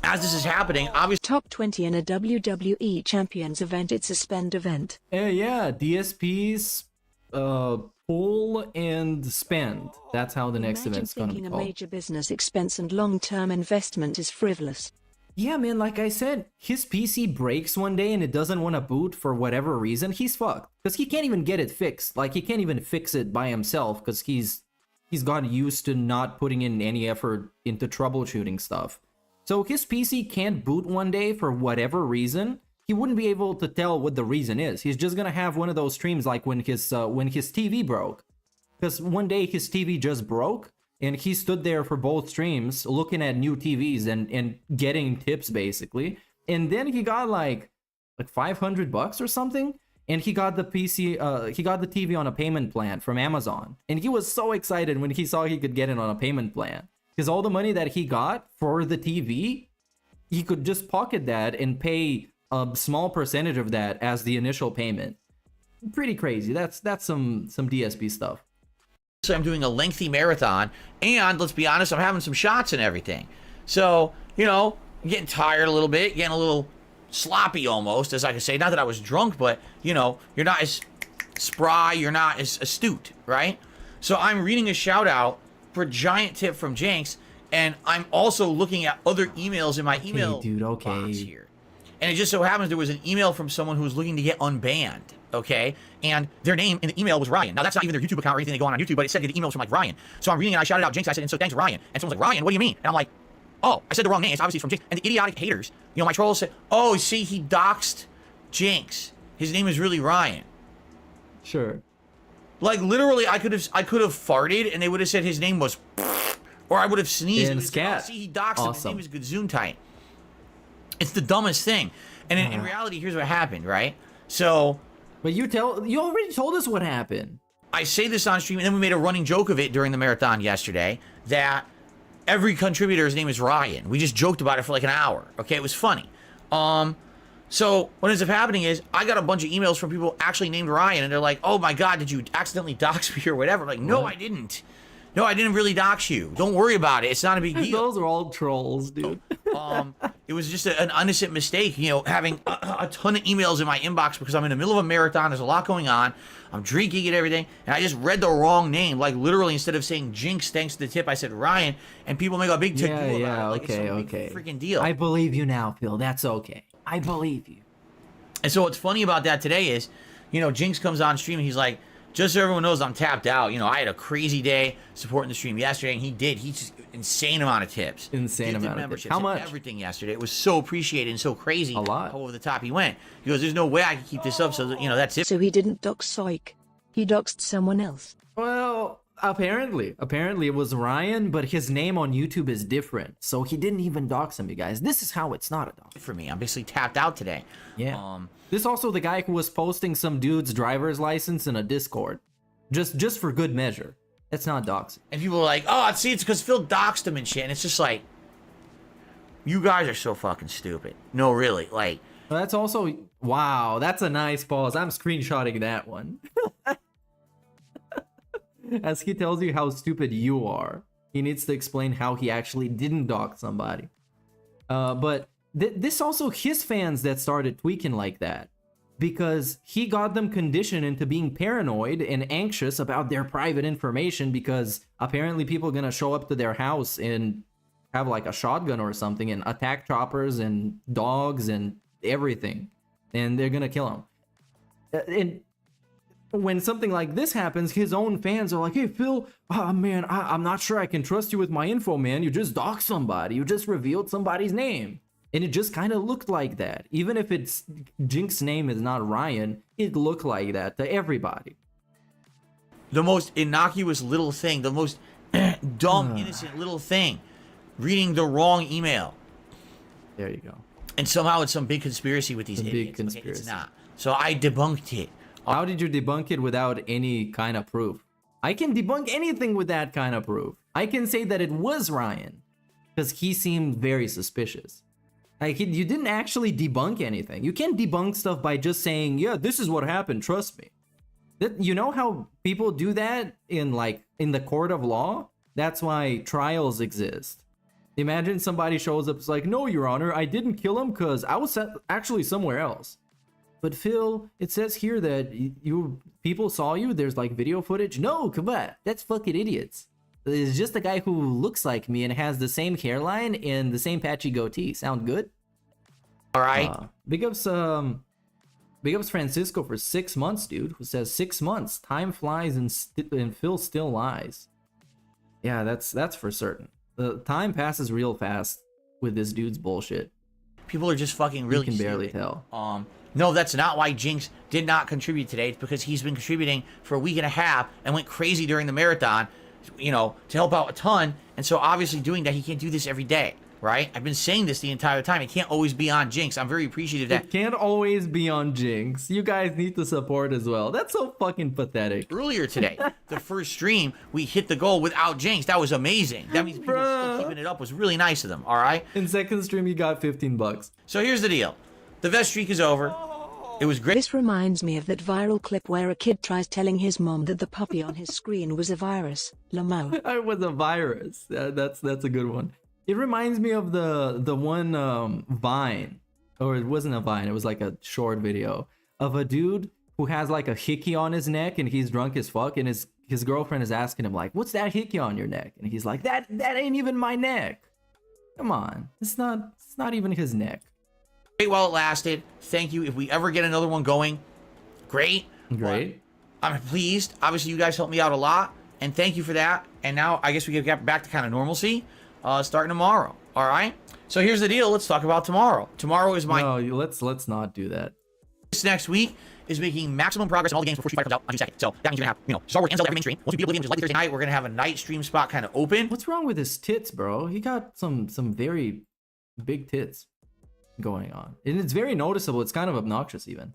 as this is happening, obviously... Top 20 in a WWE Champions event. It's a spend event. Yeah, DSP's pull and spend. That's how the next event's gonna be called. A major business expense and long-term investment is frivolous. Yeah, man, like I said, his PC breaks one day and it doesn't want to boot for whatever reason, he's fucked. Because he can't even get it fixed. Like, he can't even fix it by himself because he's gotten used to not putting in any effort into troubleshooting stuff. So his PC can't boot one day for whatever reason. He wouldn't be able to tell what the reason is. He's just gonna have one of those streams like when his TV broke. Because one day his TV just broke, and he stood there for both streams looking at new TVs and getting tips basically. And then he got like $500 or something, and he got the PC, he got the TV on a payment plan from Amazon. And he was so excited when he saw he could get it on a payment plan. Because all the money that he got for the TV, he could just pocket that and pay a small percentage of that as the initial payment. Pretty crazy. That's some DSP stuff. So I'm doing a lengthy marathon, and let's be honest, I'm having some shots and everything. So, you know, I'm getting tired a little bit, getting a little sloppy almost, as I can say. Not that I was drunk, but, you know, you're not as spry, you're not as astute, right? So I'm reading a shout out for a giant tip from Jinx, and I'm also looking at other emails in my email box here. And it just so happens there was an email from someone who was looking to get unbanned, okay? And their name in the email was Ryan. Now, that's not even their YouTube account or anything they go on YouTube, but it said the email was from, like, Ryan. So I'm reading it, and I shouted out Jinx. I said, and so thanks, Ryan. And someone's like, Ryan, what do you mean? And I'm like, oh, I said the wrong name. It's obviously from Jinx. And the idiotic haters, you know, my trolls said, oh, see, he doxed Jinx. His name is really Ryan. Sure. Like, literally, I could have farted, and they would have said his name was, or I would have sneezed. And scat. See, he doxed him. His name is Gesundheit. It's the dumbest thing. And in reality, here's what happened, right? So, but you already told us what happened. I say this on stream, and then we made a running joke of it during the marathon yesterday, that every contributor's name is Ryan. We just joked about it for like an hour. Okay, it was funny. So what ends up happening is I got a bunch of emails from people actually named Ryan, and they're like, oh my God, did you accidentally dox me or whatever? I'm like, no, I didn't. No, I didn't really dox you. Don't worry about it. It's not a big deal. Those are all trolls, dude. It was just an innocent mistake, you know, having a ton of emails in my inbox because I'm in the middle of a marathon. There's a lot going on. I'm drinking and everything. And I just read the wrong name. Like, literally, instead of saying Jinx, thanks to the tip, I said Ryan. And people make a big to-do about it. Like, okay, it's a big freaking deal. I believe you now, Phil. That's okay. I believe you. And so what's funny about that today is, you know, Jinx comes on stream and he's like, just so everyone knows, I'm tapped out. You know, I had a crazy day supporting the stream yesterday, and he's just insane amount of tips. Insane amount of tips. How much? Everything yesterday. It was so appreciated and so crazy. A lot. How over the top he went. He goes, there's no way I can keep this up, so, you know, that's it. So he didn't dox Psych. He doxed someone else. Well, apparently it was Ryan, but his name on YouTube is different, so he didn't even dox him, you guys. This is how it's not a dox. For me, I'm basically tapped out today. Yeah. This also the guy who was posting some dude's driver's license in a Discord, just for good measure. That's not doxing. And people are like, oh, see, it's because Phil doxed him and shit. And it's just like, you guys are so fucking stupid. No, really, like. Well, that's also, wow, that's a nice pause. I'm screenshotting that one. As he tells you how stupid you are, he needs to explain how he actually didn't dox somebody. But this also his fans that started tweaking like that, because he got them conditioned into being paranoid and anxious about their private information, because apparently people are gonna show up to their house and have like a shotgun or something and attack choppers and dogs and everything, and they're gonna kill him. And when something like this happens, his own fans are like, hey Phil, man, I'm not sure I can trust you with my info, man. You just doxed somebody, you just revealed somebody's name. And it just kind of looked like that. Even if it's Jinx's name is not Ryan, it looked like that to everybody. The most innocuous little thing, the most dumb, innocent little thing, reading the wrong email. There you go. And somehow it's some big conspiracy with these idiots. Big conspiracy. Okay, it's not. So I debunked it. How did you debunk it without any kind of proof? I can debunk anything with that kind of proof. I can say that it was Ryan, because he seemed very suspicious. Like, you didn't actually debunk anything. You can't debunk stuff by just saying, yeah, this is what happened, trust me. You know how people do that in the court of law? That's why trials exist. Imagine somebody shows up, it's like, no, Your Honor, I didn't kill him because I was actually somewhere else. But Phil, it says here that people saw you, there's like video footage. No, come on, that's fucking idiots. It's just a guy who looks like me and has the same hairline and the same patchy goatee. Sound good? All right. Big ups Francisco for 6 months, dude. Who says 6 months? Time flies and Phil still lies. Yeah, that's for certain. The time passes real fast with this dude's bullshit. People are just fucking really. You can barely tell. No, that's not why Jinx did not contribute today. It's because he's been contributing for a week and a half and went crazy during the marathon, you know, to help out a ton. And so obviously doing that, he can't do this every day, right? I've been saying this the entire time. It can't always be on Jinx. I'm very appreciative that it can't always be on Jinx. You guys need to support as well. That's so fucking pathetic. Earlier today, the first stream, we hit the goal without Jinx. That was amazing. That means people still keeping it up was really nice of them, all right? In second stream, you got 15 bucks. So here's the deal. The vest streak is over. It was great. This reminds me of that viral clip where a kid tries telling his mom that the puppy on his screen was a virus. Lamo. It was a virus. That's a good one. It reminds me of the one Vine, or it wasn't a Vine. It was like a short video of a dude who has like a hickey on his neck and he's drunk as fuck, and his girlfriend is asking him like, "What's that hickey on your neck?" And he's like, "That ain't even my neck." Come on, it's not even his neck. Great while it lasted. Thank you. If we ever get another one going, great. Great. But I'm pleased. Obviously, you guys helped me out a lot, and thank you for that. And now I guess we get back to kind of normalcy starting tomorrow. All right. So here's the deal. Let's talk about tomorrow. Tomorrow is my. No, let's not do that. This next week is making maximum progress in all the games before Street Fighter comes out on June 2nd. So that means you're gonna have, Star Wars and Zelda every main stream. Once we beat Oblivion, which is likely Thursday night, we're gonna have a night stream spot kind of open. What's wrong with his tits, bro? He got some very big tits going on, and it's very noticeable. It's kind of obnoxious even.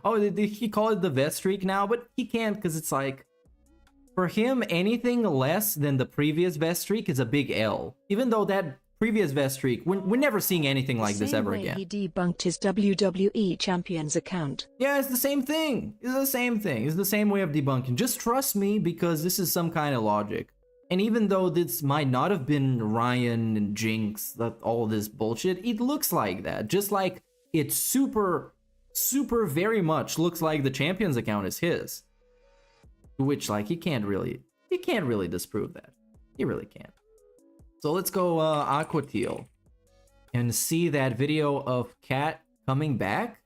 Oh, did he call it the vest streak now? But he can't, because it's like, for him, anything less than the previous vest streak is a big L. Even though that previous vest streak, we're never seeing anything like this ever again. He debunked his WWE Champions account. Yeah, it's the same thing. It's the same thing. It's the same way of debunking. Just trust me, because this is some kind of logic. And even though this might not have been Ryan and Jinx, all this bullshit, it looks like that. Just like it super very much looks like the Champions account is his. Which, like, he can't really disprove that. He really can't. So let's go Aquateal and see that video of Cat coming back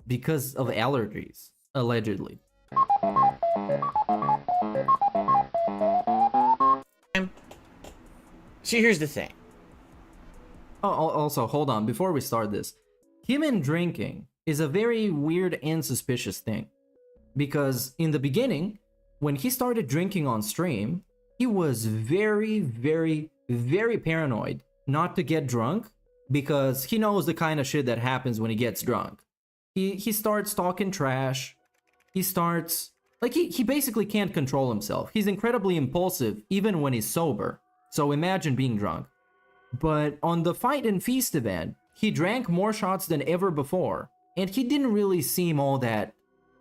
because of allergies. Allegedly. See, here's the thing. Oh, also, hold on. Before we start this, him and drinking is a very weird and suspicious thing. Because in the beginning, when he started drinking on stream, he was very, very, very paranoid not to get drunk because he knows the kind of shit that happens when he gets drunk. He starts talking trash. He starts... Like, he basically can't control himself. He's incredibly impulsive even when he's sober. So imagine being drunk. But on the Fight and Feast event, he drank more shots than ever before. And he didn't really seem all that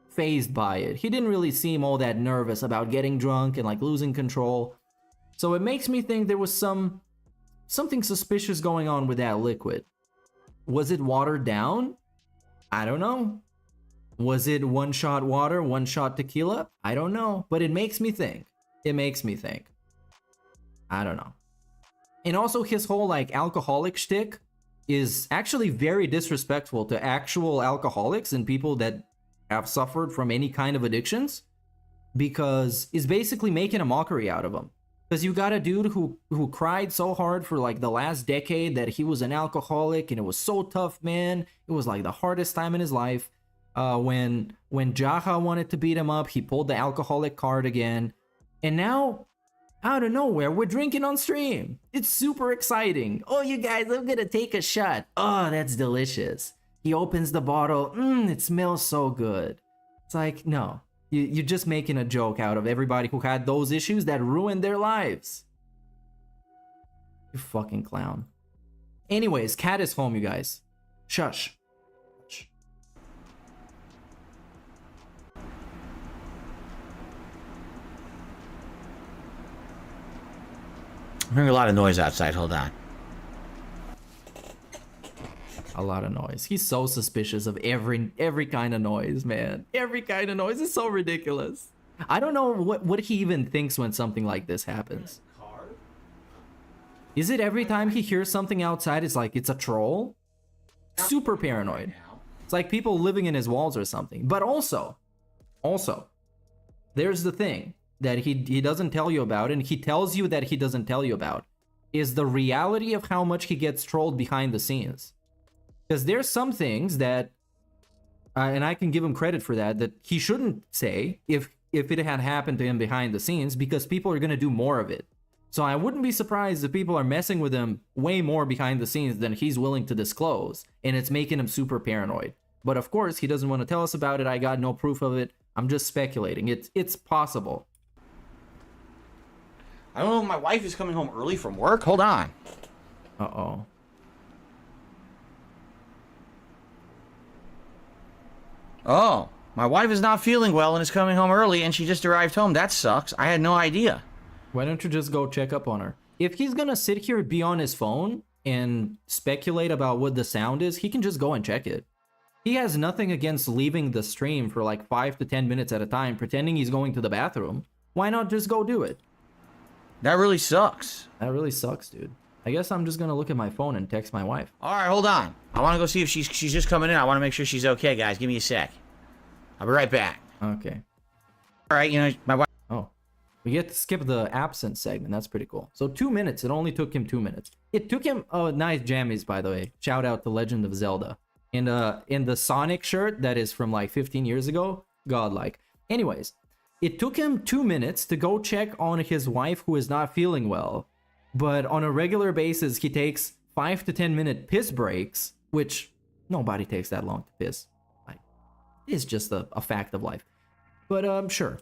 fazed by it. He didn't really seem all that nervous about getting drunk and like losing control. So it makes me think there was something suspicious going on with that liquid. Was it watered down? I don't know. Was it one shot water, one shot tequila? I don't know. But it makes me think. It makes me think. I don't know. And also his whole like alcoholic shtick is actually very disrespectful to actual alcoholics and people that have suffered from any kind of addictions, because it's basically making a mockery out of them. Because you got a dude who cried so hard for like the last decade that he was an alcoholic and it was so tough, man. It was like the hardest time in his life. When Jaha wanted to beat him up, he pulled the alcoholic card again. And now, out of nowhere, we're drinking on stream. It's super exciting. Oh, you guys, I'm gonna take a shot. Oh, that's delicious. He opens the bottle. It smells so good. It's like, no. You're just making a joke out of everybody who had those issues that ruined their lives. You fucking clown. Anyways, Cat is home, you guys. Shush. I'm hearing a lot of noise outside. Hold on. A lot of noise. He's so suspicious of every kind of noise, man. Every kind of noise is so ridiculous. I don't know what he even thinks when something like this happens. Is it every time he hears something outside, it's like it's a troll? Super paranoid. It's like people living in his walls or something. But also, there's the thing that he doesn't tell you about, and he tells you that he doesn't tell you about, is the reality of how much he gets trolled behind the scenes. Because there's some things that, and I can give him credit for that he shouldn't say if it had happened to him behind the scenes, because people are going to do more of it. So I wouldn't be surprised if people are messing with him way more behind the scenes than he's willing to disclose, and it's making him super paranoid. But of course, he doesn't want to tell us about it. I got no proof of it. I'm just speculating. It's possible. I don't know if my wife is coming home early from work. Hold on. Uh-oh. Oh, my wife is not feeling well and is coming home early, and she just arrived home. That sucks. I had no idea. Why don't you just go check up on her? If he's gonna sit here and be on his phone and speculate about what the sound is, he can just go and check it. He has nothing against leaving the stream for like 5 to 10 minutes at a time, pretending he's going to the bathroom. Why not just go do it? That really sucks. That really sucks, dude. I guess I'm just gonna look at my phone and text my wife. All right, hold on. I want to go see if she's just coming in. I want to make sure she's okay, guys. Give me a sec. I'll be right back. Okay. All right, you know, my wife... Oh. We get to skip the absent segment. That's pretty cool. So 2 minutes. It only took him 2 minutes. It took him... Oh, nice jammies, by the way. Shout out to Legend of Zelda. In the Sonic shirt that is from like 15 years ago. Godlike. Anyways. It took him 2 minutes to go check on his wife who is not feeling well. But on a regular basis, he takes 5 to 10 minute piss breaks, which nobody takes that long to piss. Like, it's just a fact of life. But sure.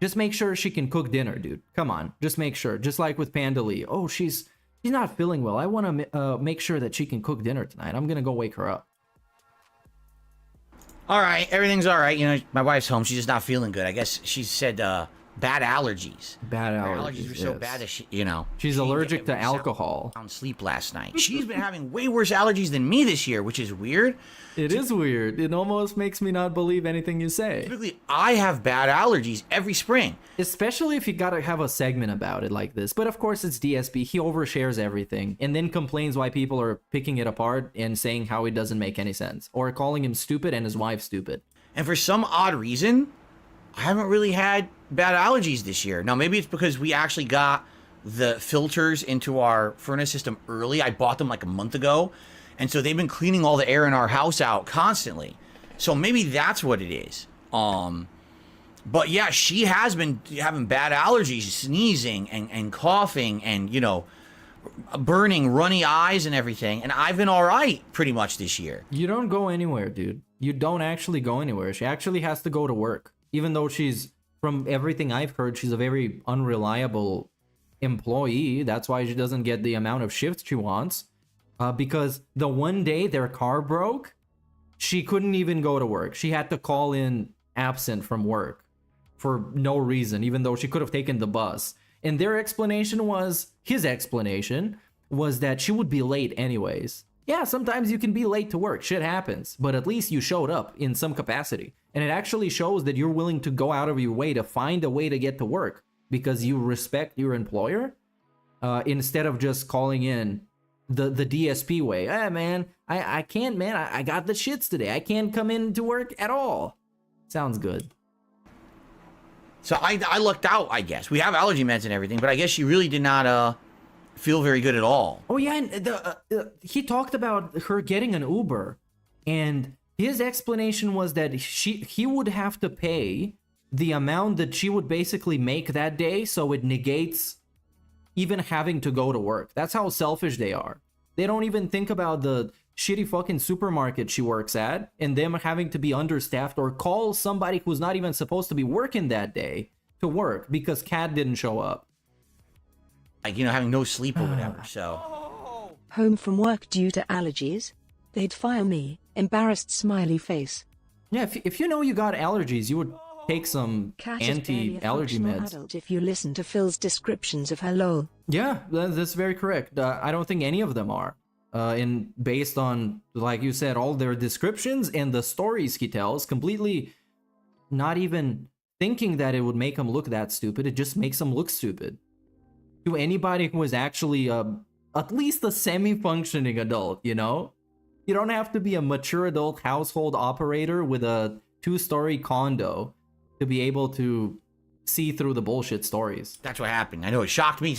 Just make sure she can cook dinner, dude. Come on, just make sure. Just like with Panda Lee. Oh, she's not feeling well. I want to make sure that she can cook dinner tonight. I'm gonna go wake her up. All right, everything's all right. You know, my wife's home. She's just not feeling good. I guess she said bad allergies. Bad allergies. Her allergies were so bad that she, you know, she's allergic to alcohol. On sleep last night. She's been having way worse allergies than me this year, which is weird. It is weird. It almost makes me not believe anything you say. Typically, I have bad allergies every spring. Especially if you gotta have a segment about it like this. But of course, it's DSP. He overshares everything and then complains why people are picking it apart and saying how it doesn't make any sense. Or calling him stupid and his wife stupid. And for some odd reason, I haven't really had bad allergies this year. Now, maybe it's because we actually got the filters into our furnace system early. I bought them like a month ago. And so they've been cleaning all the air in our house out constantly. So maybe that's what it is. But yeah, she has been having bad allergies, sneezing and coughing and, you know, burning, runny eyes and everything. And I've been all right pretty much this year. You don't go anywhere, dude. You don't actually go anywhere. She actually has to go to work. Even though she's, from everything I've heard, she's a very unreliable employee. That's why she doesn't get the amount of shifts she wants. Because the one day their car broke, she couldn't even go to work. She had to call in absent from work for no reason, even though she could have taken the bus. And their explanation was, his explanation was that she would be late anyways. Yeah, sometimes you can be late to work. Shit happens. But at least you showed up in some capacity. And it actually shows that you're willing to go out of your way to find a way to get to work because you respect your employer, instead of just calling in the DSP way. Hey, man, I can't, man. I got the shits today. I can't come into work at all. Sounds good. So I lucked out, I guess. We have allergy meds and everything, but I guess she really did not feel very good at all. Oh, yeah, and he talked about her getting an Uber, and his explanation was that he would have to pay the amount that she would basically make that day, so it negates even having to go to work. That's how selfish they are. They don't even think about the shitty fucking supermarket she works at and them having to be understaffed or call somebody who's not even supposed to be working that day to work because Kat didn't show up. Like, you know, having no sleep or whatever, so. Home from work due to allergies? They'd fire me. Embarrassed smiley face. Yeah, if you know you got allergies, you would take some anti-allergy meds. Adult if you listen to Phil's descriptions of her lol. Yeah, that's very correct. I don't think any of them are. Based on, like you said, all their descriptions and the stories he tells, completely not even thinking that it would make him look that stupid. It just makes him look stupid. To anybody who is actually at least a semi-functioning adult, you know? You don't have to be a mature adult household operator with a 2-story condo to be able to see through the bullshit stories. That's what happened. I know, it shocked me.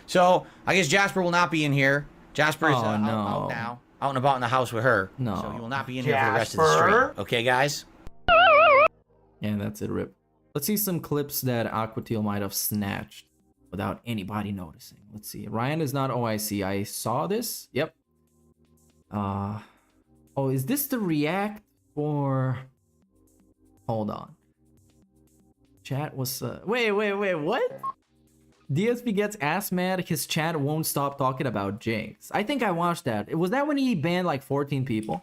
So I guess Jasper will not be in here. Jasper is out now, out and about in the house with her. No. So he will not be in here for the rest of the stream. Okay, guys? And that's it, rip. Let's see some clips that Aquatil might have snatched without anybody noticing. Let's see. Ryan is not OIC. I saw this. Yep. Oh, is this the react for... Hold on. Chat was... Wait, what? DSP gets ass mad, his chat won't stop talking about Jinx. I think I watched that. Was that when he banned like 14 people?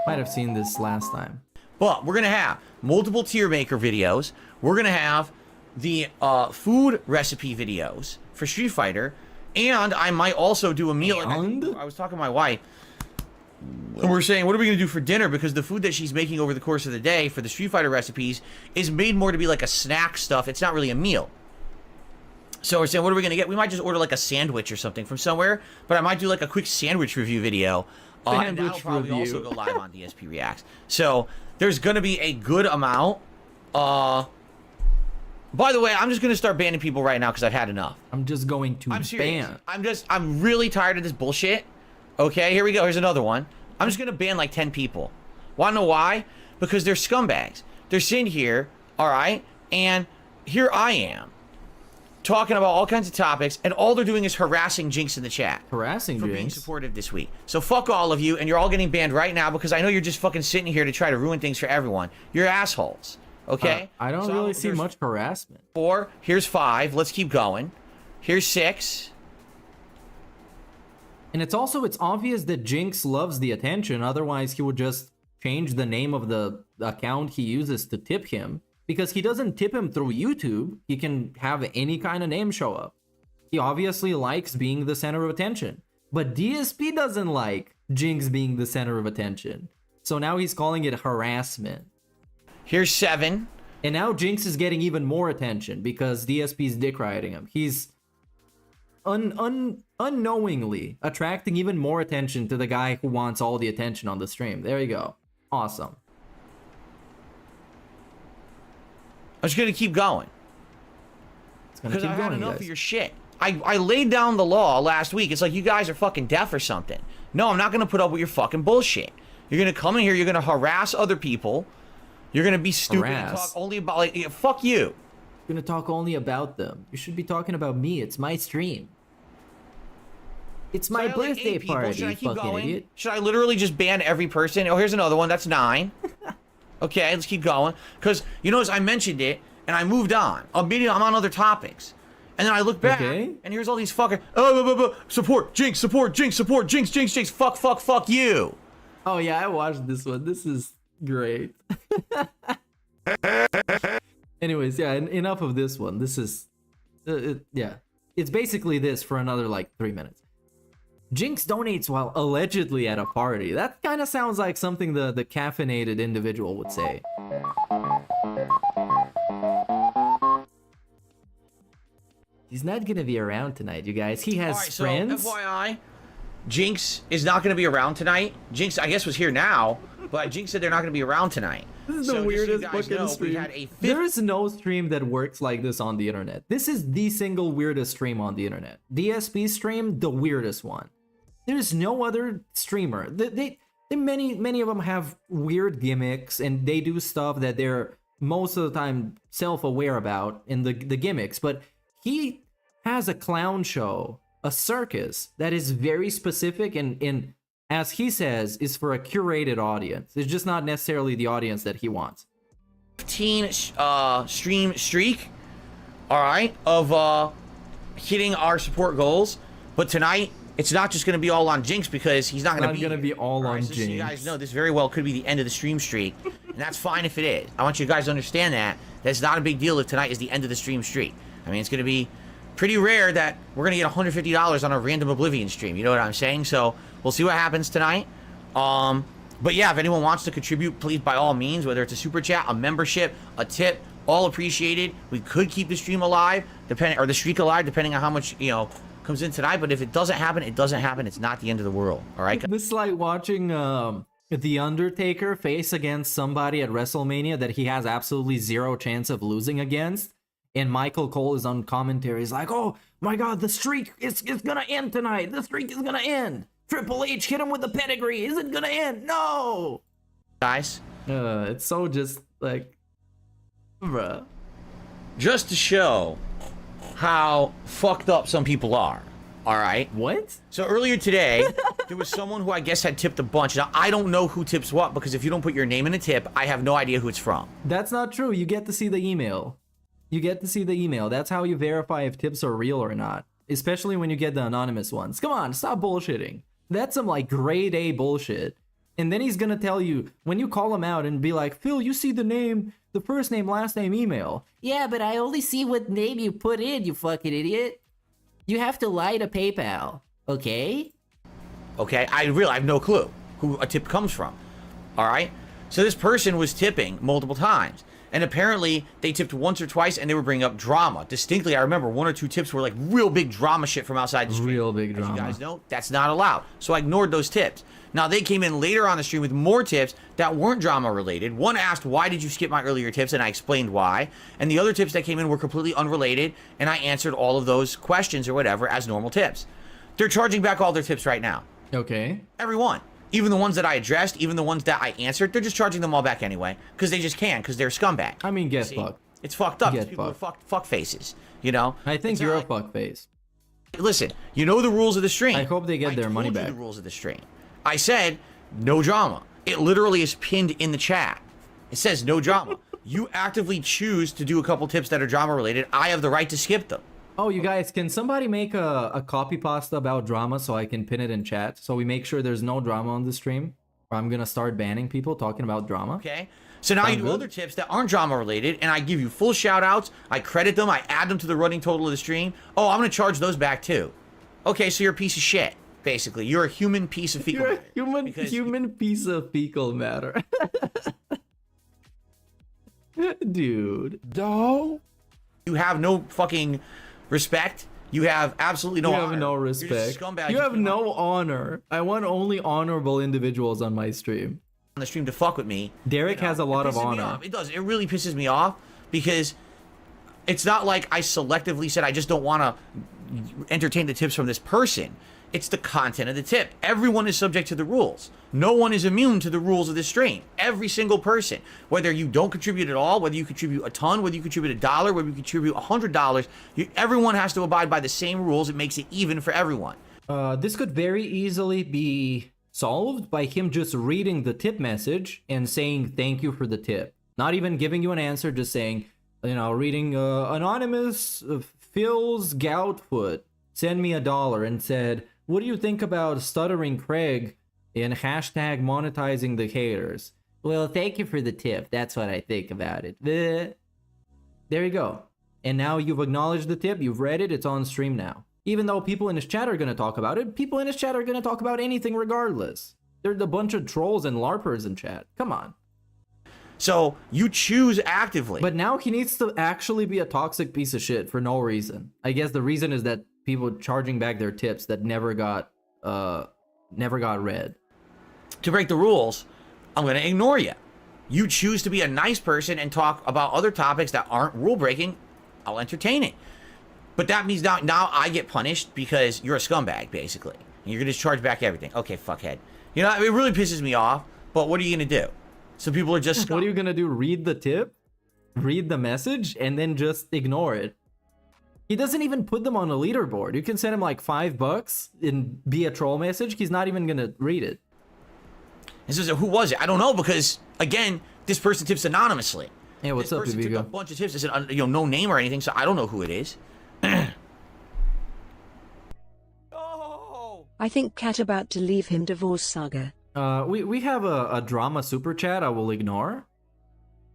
Might have seen this last time. But we're going to have multiple tier maker videos. We're going to have the food recipe videos for Street Fighter. And I might also do a meal. I was talking to my wife. And we're saying, what are we going to do for dinner? Because the food that she's making over the course of the day for the Street Fighter recipes is made more to be like a snack stuff. It's not really a meal. So we're saying, what are we going to get? We might just order like a sandwich or something from somewhere. But I might do like a quick sandwich review video. And that'll probably also go live on DSPReacts. So there's going to be a good amount. By the way, I'm just going to start banning people right now because I've had enough. I'm just going to ban. I'm really tired of this bullshit. Okay, here we go. Here's another one. I'm just going to ban like 10 people. Want to know why? Because they're scumbags. They're sitting here, all right, and here I am talking about all kinds of topics, and all they're doing is harassing Jinx in the chat. Harassing Jinx? For being supportive this week. So fuck all of you, and you're all getting banned right now because I know you're just fucking sitting here to try to ruin things for everyone. You're assholes. Okay? I don't really see much harassment. 4. Here's 5. Let's keep going. Here's 6. And it's obvious that Jinx loves the attention. Otherwise, he would just change the name of the account he uses to tip him. Because he doesn't tip him through YouTube. He can have any kind of name show up. He obviously likes being the center of attention. But DSP doesn't like Jinx being the center of attention. So now he's calling it harassment. Here's 7. And now Jinx is getting even more attention because DSP's dick riding him. He's unknowingly attracting even more attention to the guy who wants all the attention on the stream. There you go. Awesome. I'm just gonna keep going. Because I've had enough of your shit. I laid down the law last week. It's like you guys are fucking deaf or something. No, I'm not gonna put up with your fucking bullshit. You're gonna come in here, you're gonna harass other people. You're gonna be stupid and talk only about, like, fuck you. You're gonna talk only about them. You should be talking about me. It's my stream. It's my birthday party, Should I keep fucking going? idiot. Should I literally just ban every person? Oh, here's another one. That's 9. Okay, let's keep going. Because, you notice I mentioned it, and I moved on. Immediately, I'm on other topics. And then I look back, and here's all these fucking, support, Jinx, support, Jinx, support, Jinx, Jinx, Jinx, fuck you. Oh yeah, I watched this one. This is great. Anyways, yeah, enough of this one. This is, yeah. It's basically this for another, like, 3 minutes. Jinx donates while allegedly at a party. That kind of sounds like something the caffeinated individual would say. He's not gonna be around tonight, you guys. He has friends. So, FYI, Jinx is not gonna be around tonight. Jinx, I guess, was here now, but Jinx said they're not gonna be around tonight. This is the weirdest fucking stream. There is no stream that works like this on the internet. This is the single weirdest stream on the internet. DSP stream, the weirdest one. There is no other streamer. Many of them have weird gimmicks, and they do stuff that they're most of the time self-aware about in the gimmicks, but he has a clown show, a circus that is very specific and as he says, is for a curated audience. It's just not necessarily the audience that he wants. 15 stream streak, all right, of hitting our support goals. But tonight, it's not just going to be all on Jinx because he's not going to be all on Jinx. So you guys know this very well could be the end of the stream streak, and that's fine if it is. I want you guys to understand that that's not a big deal if tonight is the end of the stream streak. I mean, it's going to be pretty rare that we're going to get $150 on a random Oblivion stream. You know what I'm saying? So we'll see what happens tonight. But yeah, if anyone wants to contribute, please, by all means, whether it's a super chat, a membership, a tip, all appreciated. We could keep the stream alive, or the streak alive, depending on how much, you know, comes in tonight. But if it doesn't happen, it doesn't happen. It's not the end of the world. All right. This is like watching The Undertaker face against somebody at WrestleMania that he has absolutely zero chance of losing against. And Michael Cole is on commentary. He's like, oh my God, the streak is gonna end tonight. The streak is gonna end. Triple H hit him with the pedigree. Is it gonna end? No. Guys. It's so just like, bruh. Just to show how fucked up some people are. All right. What? So earlier today, there was someone who I guess had tipped a bunch. Now, I don't know who tips what because if you don't put your name in a tip, I have no idea who it's from. That's not true. You get to see the email. You get to see the email. That's how you verify if tips are real or not. Especially when you get the anonymous ones. Come on, stop bullshitting. That's some like grade A bullshit. And then he's gonna tell you, when you call him out and be like, Phil, you see the name, the first name, last name, email. Yeah, but I only see what name you put in, you fucking idiot. You have to lie to PayPal, okay? Okay, I have no clue who a tip comes from. All right? So this person was tipping multiple times. And apparently, they tipped once or twice, and they were bringing up drama. Distinctly, I remember 1 or 2 tips were like real big drama shit from outside the stream. Real big drama. As you guys know, that's not allowed. So I ignored those tips. Now, they came in later on the stream with more tips that weren't drama-related. One asked, why did you skip my earlier tips? And I explained why. And the other tips that came in were completely unrelated, and I answered all of those questions or whatever as normal tips. They're charging back all their tips right now. Okay. Everyone. Even the ones that I addressed, even the ones that I answered, they're just charging them all back anyway. Because they just can, because they're a scumbag. I mean, get fucked. It's fucked up. People are fuck faces, you know? I think you're a fuck face. Listen, you know the rules of the stream. I hope they get their money back. The rules of the stream. I said, no drama. It literally is pinned in the chat. It says no drama. You actively choose to do a couple tips that are drama related. I have the right to skip them. Oh, you guys, can somebody make a copy pasta about drama so I can pin it in chat? So we make sure there's no drama on the stream? Or I'm going to start banning people talking about drama. Okay. So now you do other tips that aren't drama related, and I give you full shout outs. I credit them. I add them to the running total of the stream. Oh, I'm going to charge those back too. Okay, so you're a piece of shit, basically. You're a human piece of fecal matter. Human piece of fecal matter. Dude. Dog. You have no fucking respect. You have absolutely no honor. You have no respect. You have no honor. I want only honorable individuals on my stream. on the stream to fuck with me. Derich has a lot of honor. It does. It really pisses me off because it's not like I selectively said I just don't want to entertain the tips from this person. It's the content of the tip. Everyone is subject to the rules. No one is immune to the rules of this stream. Every single person, whether you don't contribute at all, whether you contribute a ton, whether you contribute $1, whether you contribute $100, everyone has to abide by the same rules. It makes it even for everyone. This could very easily be solved by him just reading the tip message and saying thank you for the tip. Not even giving you an answer, just saying, you know, reading anonymous Phil's gout foot send me $1 and said, what do you think about stuttering Craig and hashtag monetizing the haters? Well, thank you for the tip. That's what I think about it. There you go. And now you've acknowledged the tip. You've read it. It's on stream now. Even though people in his chat are going to talk about it, people in his chat are going to talk about anything regardless. There's a bunch of trolls and LARPers in chat. Come on. So you choose actively. But now he needs to actually be a toxic piece of shit for no reason. I guess the reason is that people charging back their tips that never got read. To break the rules, I'm going to ignore you. You choose to be a nice person and talk about other topics that aren't rule breaking, I'll entertain it. But that means now I get punished because you're a scumbag, basically. And you're going to charge back everything. Okay, fuckhead. You know, it really pisses me off, but what are you going to do? So people are just... What are you going to do? Read the tip? Read the message? And then just ignore it? He doesn't even put them on a leaderboard. You can send him like $5 and be a troll message. He's not even going to read it. This is who was it? I don't know because, again, this person tips anonymously. Hey, what's up, Ibigo? A bunch of tips. It's no name or anything, so I don't know who it is. I think Cat about to leave him divorce saga. We have a drama super chat I will ignore.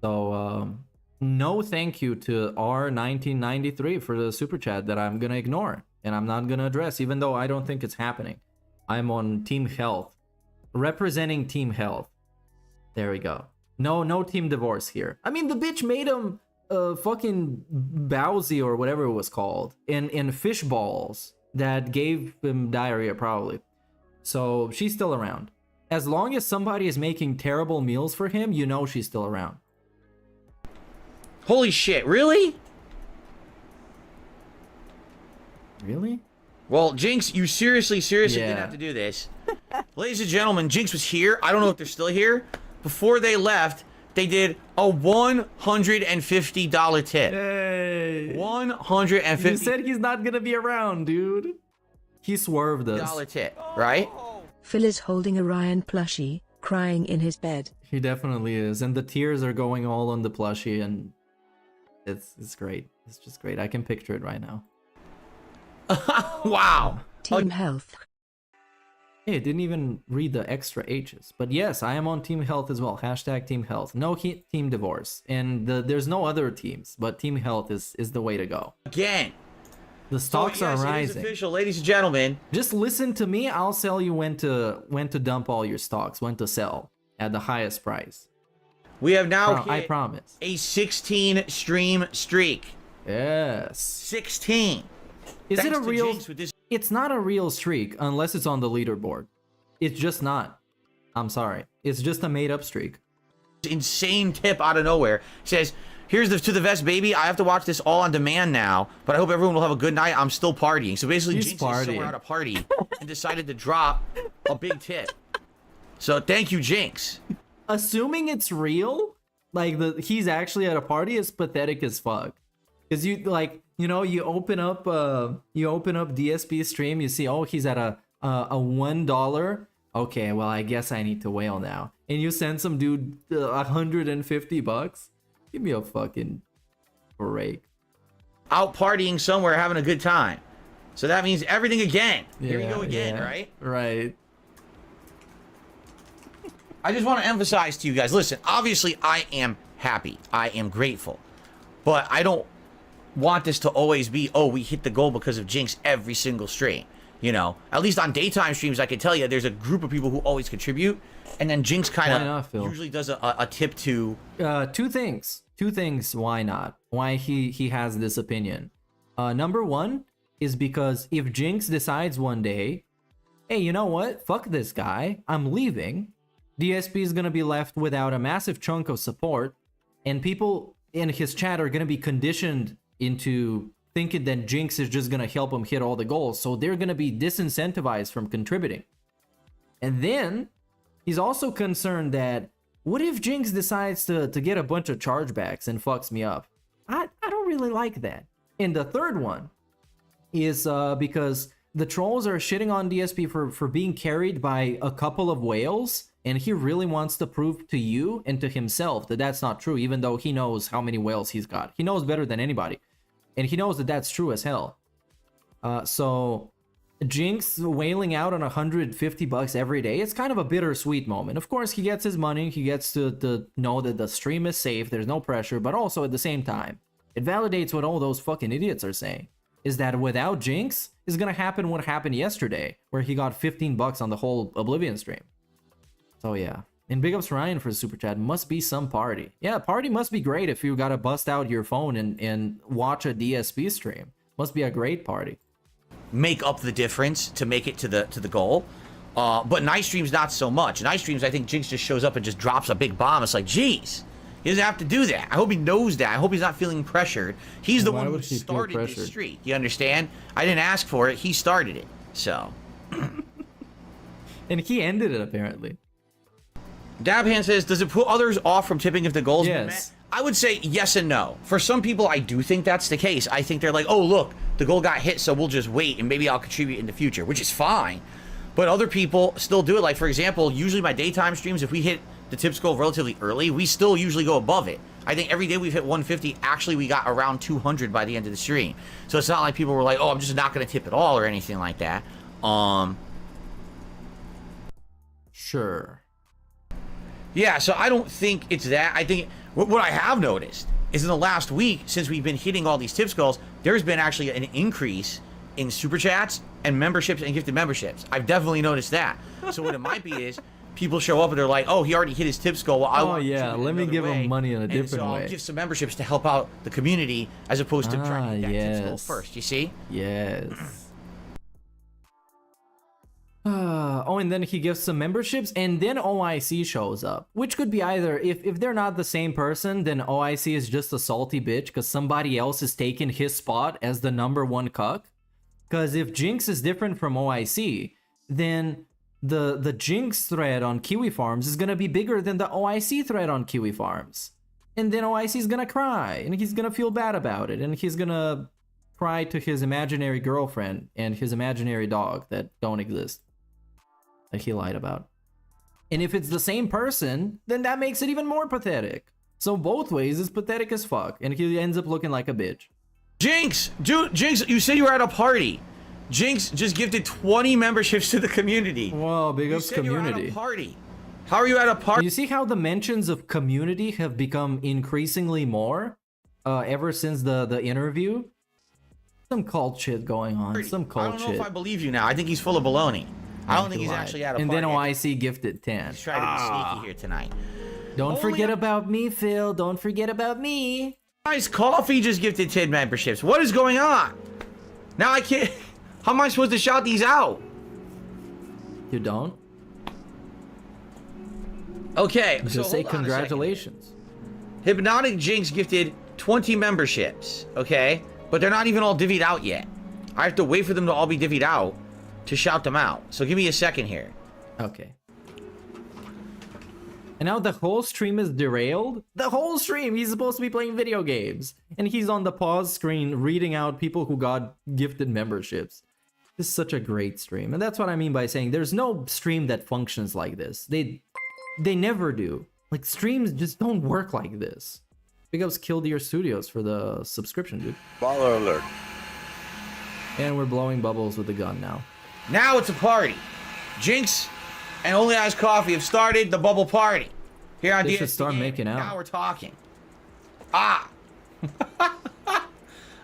So, no thank you to R1993 for the super chat that I'm gonna ignore. And I'm not gonna address, even though I don't think it's happening. I'm on Team Health. Representing Team Health. There we go. No team divorce here. I mean, the bitch made him fucking Bowsy or whatever it was called in fish balls that gave him diarrhea probably. So she's still around. As long as somebody is making terrible meals for him, you know she's still around. Holy shit, really? Really? Well, Jinx, you seriously didn't have to do this. Ladies and gentlemen, Jinx was here. I don't know if they're still here. Before they left, they did a $150 tip. Hey. $150. You said he's not gonna be around, dude. He swerved us. $1 tip, right? Phil is holding a Ryan plushie, crying in his bed. He definitely is, and the tears are going all on the plushie, and it's great. It's just great. I can picture it right now. Wow. Team Health. Hey, didn't even read the extra H's. But yes, I am on Team Health as well. Hashtag Team Health. No team divorce. And there's no other teams, but Team Health is the way to go. Again. The stocks are rising. It is official, ladies and gentlemen. Just listen to me. I'll sell you when to dump all your stocks, when to sell at the highest price. We have now hit I promise. a 16 stream streak. Yes. 16. Is Thanks it a to real... Jinx with this... It's not a real streak unless it's on the leaderboard. It's just not. I'm sorry. It's just a made-up streak. Insane tip out of nowhere. He says, here's to the vest, baby. I have to watch this all on demand now, but I hope everyone will have a good night. I'm still partying. So basically, Jinx is somewhere at a party and decided to drop a big tip. So thank you, Jinx. Assuming it's real, like he's actually at a party, is pathetic as fuck. Because you you open up DSP stream, you see, oh, he's at a $1. Okay, well, I guess I need to whale now. And you send some dude $150. Give me a fucking break. Out partying somewhere, having a good time. So that means everything again. Here we go again, right? Right. I just want to emphasize to you guys, listen, obviously I am happy. I am grateful. But I don't want this to always be, oh, we hit the goal because of Jinx every single stream. You know, at least on daytime streams, I can tell you there's a group of people who always contribute. And then Jinx kind of usually does a tip to... Two things. Why not? Why he has this opinion. Number one is because if Jinx decides one day, hey, you know what? Fuck this guy. I'm leaving. DSP is gonna be left without a massive chunk of support, and people in his chat are gonna be conditioned into thinking that Jinx is just gonna help him hit all the goals, so they're gonna be disincentivized from contributing. And then he's also concerned that what if Jinx decides to get a bunch of chargebacks and fucks me up? I don't really like that. And the third one is because the trolls are shitting on DSP for being carried by a couple of whales, and he really wants to prove to you and to himself that that's not true, even though he knows how many whales he's got. He knows better than anybody, and he knows that that's true as hell. So Jinx wailing out on $150 every day, it's kind of a bittersweet moment. Of course, he gets his money, he gets to know that the stream is safe, there's no pressure, but also at the same time, it validates what all those fucking idiots are saying, is that without Jinx, is gonna happen what happened yesterday, where he got $15 on the whole Oblivion stream. So yeah. And big ups Ryan for the super chat. Must be some party. Yeah, party must be great if you gotta bust out your phone and watch a DSP stream. Must be a great party. Make up the difference to make it to the goal. But night streams not so much. Night streams, I think Jinx just shows up and just drops a big bomb. It's like, geez, he doesn't have to do that. I hope he knows that. I hope he's not feeling pressured. He's the one who started this streak. You understand? I didn't ask for it. He started it. So. And he ended it apparently. Dabhan says, does it put others off from tipping if the goals yes. been met? I would say yes and no. For some people, I do think that's the case. I think they're like, oh, look, the goal got hit, so we'll just wait, and maybe I'll contribute in the future, which is fine. But other people still do it. Like, for example, usually my daytime streams, if we hit the tips goal relatively early, we still usually go above it. I think every day we've hit 150. Actually, we got around 200 by the end of the stream. So it's not like people were like, oh, I'm just not going to tip at all or anything like that. Sure. Yeah, so I don't think it's that. I think what I have noticed is in the last week, since we've been hitting all these tips goals, there's been actually an increase in super chats and memberships and gifted memberships. I've definitely noticed that. So what it might be is people show up and they're like, oh, he already hit his tips goal. Well, I want to let me give him money in a different way. way. Give some memberships to help out the community as opposed to trying to get that tips goal first. You see? Yes. Oh, and then he gives some memberships, and then OIC shows up. Which could be either, if they're not the same person, then OIC is just a salty bitch because somebody else is taking his spot as the #1 cuck. Because if Jinx is different from OIC, then the Jinx thread on Kiwi Farms is going to be bigger than the OIC thread on Kiwi Farms. And then OIC is going to cry, and he's going to feel bad about it, and he's going to cry to his imaginary girlfriend and his imaginary dog that don't exist. That he lied about. And if it's the same person, then that makes it even more pathetic. So both ways is pathetic as fuck, and he ends up looking like a bitch. Jinx! Dude, Jinx, you said you were at a party. Jinx just gifted 20 memberships to the community. Whoa, big ups community. You at a party. How are you at a party? You see how the mentions of community have become increasingly more ever since the interview? Some cult shit going on. Some cult shit. I don't know if I believe you now. I think he's full of baloney. I don't think he's actually at a party. And then OIC gifted 10. He's trying to be sneaky here tonight. Don't forget about me, Phil. Don't forget about me. Nice Coffee just gifted 10 memberships. What is going on? Now I can't... How am I supposed to shout these out? You don't? Okay, just so say congratulations. Hypnotic Jinx gifted 20 memberships, okay? But they're not even all divvied out yet. I have to wait for them to all be divvied out to shout them out. So give me a second here. Okay. And now the whole stream is derailed? The whole stream! He's supposed to be playing video games. And he's on the pause screen reading out people who got gifted memberships. This is such a great stream. And that's what I mean by saying there's no stream that functions like this. They never do. Like, streams just don't work like this. Big ups Killdeer Studios for the subscription, dude. Baller alert. And we're blowing bubbles with the gun now. Now it's a party. Jinx and Only Ice Coffee have started the bubble party. Here on They DSPReacts. should start making out. Now we're talking. Ah.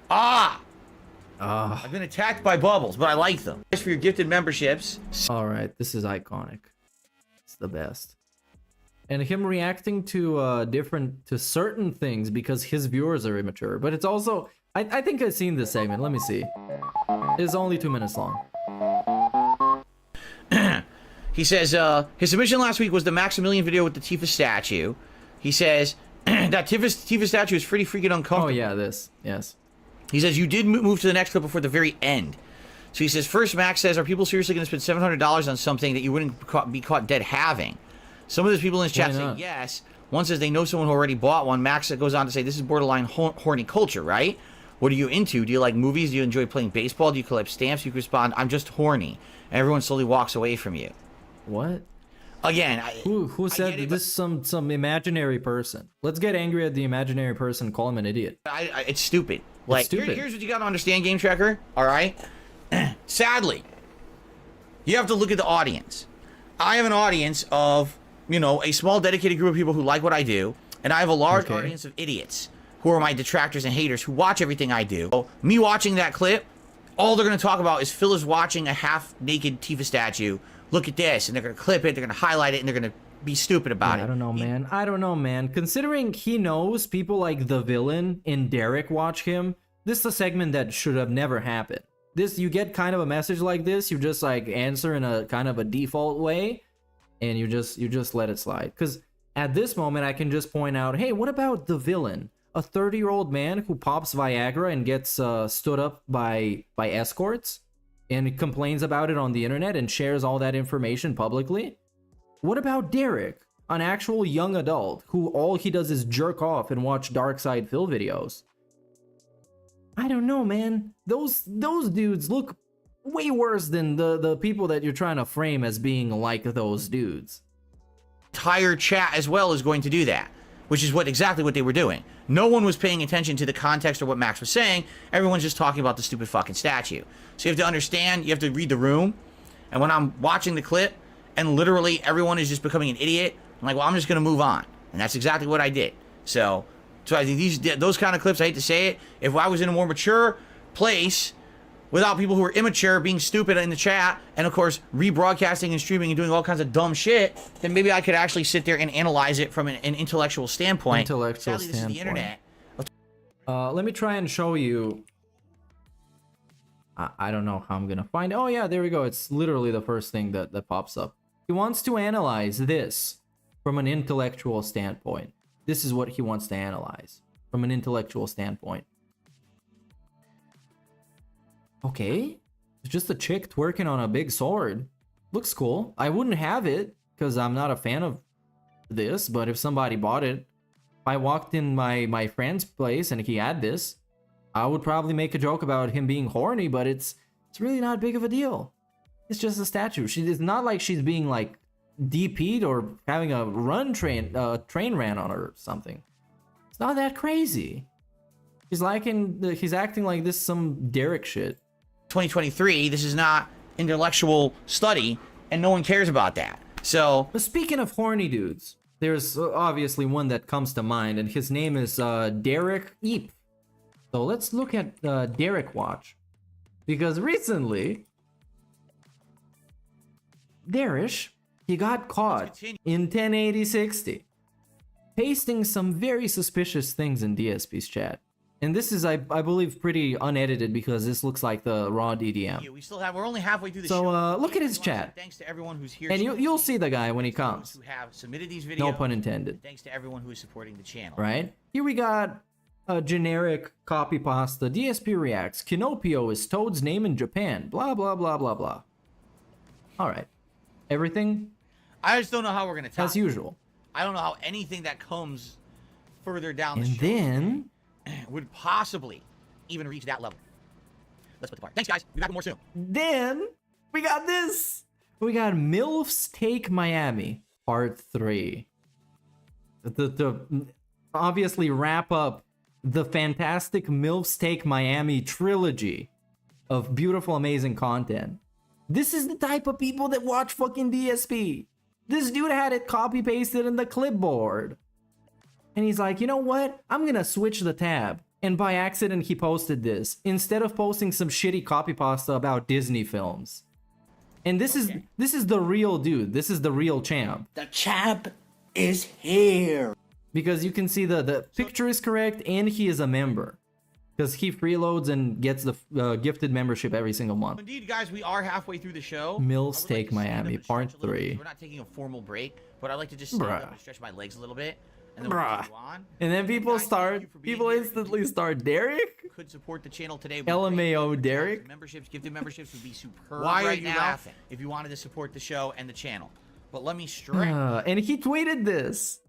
Ah. I've been attacked by bubbles, but I like them. Thanks for your gifted memberships. Alright, this is iconic. It's the best. And him reacting to certain things because his viewers are immature. But it's also... I think I've seen this segment. Let me see. It's only 2 minutes long. He says, his submission last week was the Maximilian video with the Tifa statue. He says, that Tifa statue is pretty freaking uncomfortable. Oh, yeah, this. Yes. He says, you did move to the next clip before the very end. So he says, first, Max says, are people seriously going to spend $700 on something that you wouldn't be caught dead having? Some of those people in his chat say yes. One says they know someone who already bought one. Max goes on to say, this is borderline horny culture, right? What are you into? Do you like movies? Do you enjoy playing baseball? Do you collect stamps? You can respond, I'm just horny. And everyone slowly walks away from you. What? Again, who said this is some imaginary person? Let's get angry at the imaginary person, call him an idiot. It's stupid. Like, stupid. Here's what you got to understand, Game Tracker, all right? Sadly, you have to look at the audience. I have an audience of, you know, a small dedicated group of people who like what I do, and I have a large audience of idiots who are my detractors and haters who watch everything I do. So, me watching that clip, all they're going to talk about is Phil is watching a half-naked Tifa statue. Look at this, and they're going to clip it, they're going to highlight it, and they're going to be stupid about it. I don't know, man. I don't know, man. Considering he knows people like the villain in Derich watch him, this is a segment that should have never happened. This, you get kind of a message like this, you just like answer in a kind of a default way, and you just let it slide. Because at this moment, I can just point out, hey, what about the villain? A 30-year-old man who pops Viagra and gets stood up by escorts? And complains about it on the internet and shares all that information publicly? What about Derich, an actual young adult who all he does is jerk off and watch Dark Side Phil videos? I don't know, man. Those dudes look way worse than the people that you're trying to frame as being like those dudes. Entire chat as well is going to do that, which is exactly what they were doing. No one was paying attention to the context or what Max was saying. Everyone's just talking about the stupid fucking statue. So you have to understand, you have to read the room. And when I'm watching the clip and literally everyone is just becoming an idiot, I'm like, well, I'm just going to move on. And that's exactly what I did. So I think those kind of clips, I hate to say it, if I was in a more mature place without people who are immature being stupid in the chat and, of course, rebroadcasting and streaming and doing all kinds of dumb shit, then maybe I could actually sit there and analyze it from an intellectual standpoint. Sadly, this is the internet. Let me try and show you. I don't know how I'm gonna find it. Oh yeah, there we go. It's literally the first thing that pops up. He wants to analyze this from an intellectual standpoint. This is what he wants to analyze from an intellectual standpoint. Okay, it's just a chick twerking on a big sword. Looks cool. I wouldn't have it because I'm not a fan of this, but if somebody bought it, if I walked in my friend's place and he had this, I would probably make a joke about him being horny, but it's really not big of a deal. It's just a statue. It's not like she's being like DP'd or having a train ran on her or something. It's not that crazy. He's acting like this some Derich shit. 2023, this is not intellectual study, and no one cares about that. So, but speaking of horny dudes, there's obviously one that comes to mind, and his name is Derich Eep. So let's look at Derich Watch, because recently, Derich, he got caught in 1080-60, pasting some very suspicious things in DSP's chat. And this is, I believe, pretty unedited because this looks like the raw DDM. We're only halfway through the show. So look at his chat. Thanks to everyone who's here. And you'll see the guy when he comes. Who have submitted these videos. No pun intended. Thanks to everyone who is supporting the channel. Right? Here we got a generic copy pasta. DSPReacts. Kinopio is Toad's name in Japan. Blah, blah, blah, blah, blah. Alright. Everything? I just don't know how we're going to top as usual. I don't know how anything that comes further down the show. And then would possibly even reach that level. Let's put the part. Thanks, guys. Be back with more soon. Then we got this. We got MILFs Take Miami Part 3. The obviously wrap up the fantastic MILFs Take Miami trilogy of beautiful, amazing content. This is the type of people that watch fucking DSP. This dude had it copy pasted in the clipboard. And he's like, you know what? I'm gonna switch the tab. And by accident, he posted this instead of posting some shitty copy pasta about Disney films. And this is the real dude. This is the real champ. The champ is here. Because you can see the picture is correct and he is a member. because he freeloads and gets the gifted membership every single month. Indeed, guys, we are halfway through the show. Mills Take Miami, part 3. We're not taking a formal break, but I'd like to just stand up and stretch my legs a little bit. And then we'll go on. And then people instantly start. Derich? Could support the channel today. LMAO Derich? Memberships, gifted memberships would be superb. Why right are you now laughing? If you wanted to support the show and the channel. But let me stress. And he tweeted this.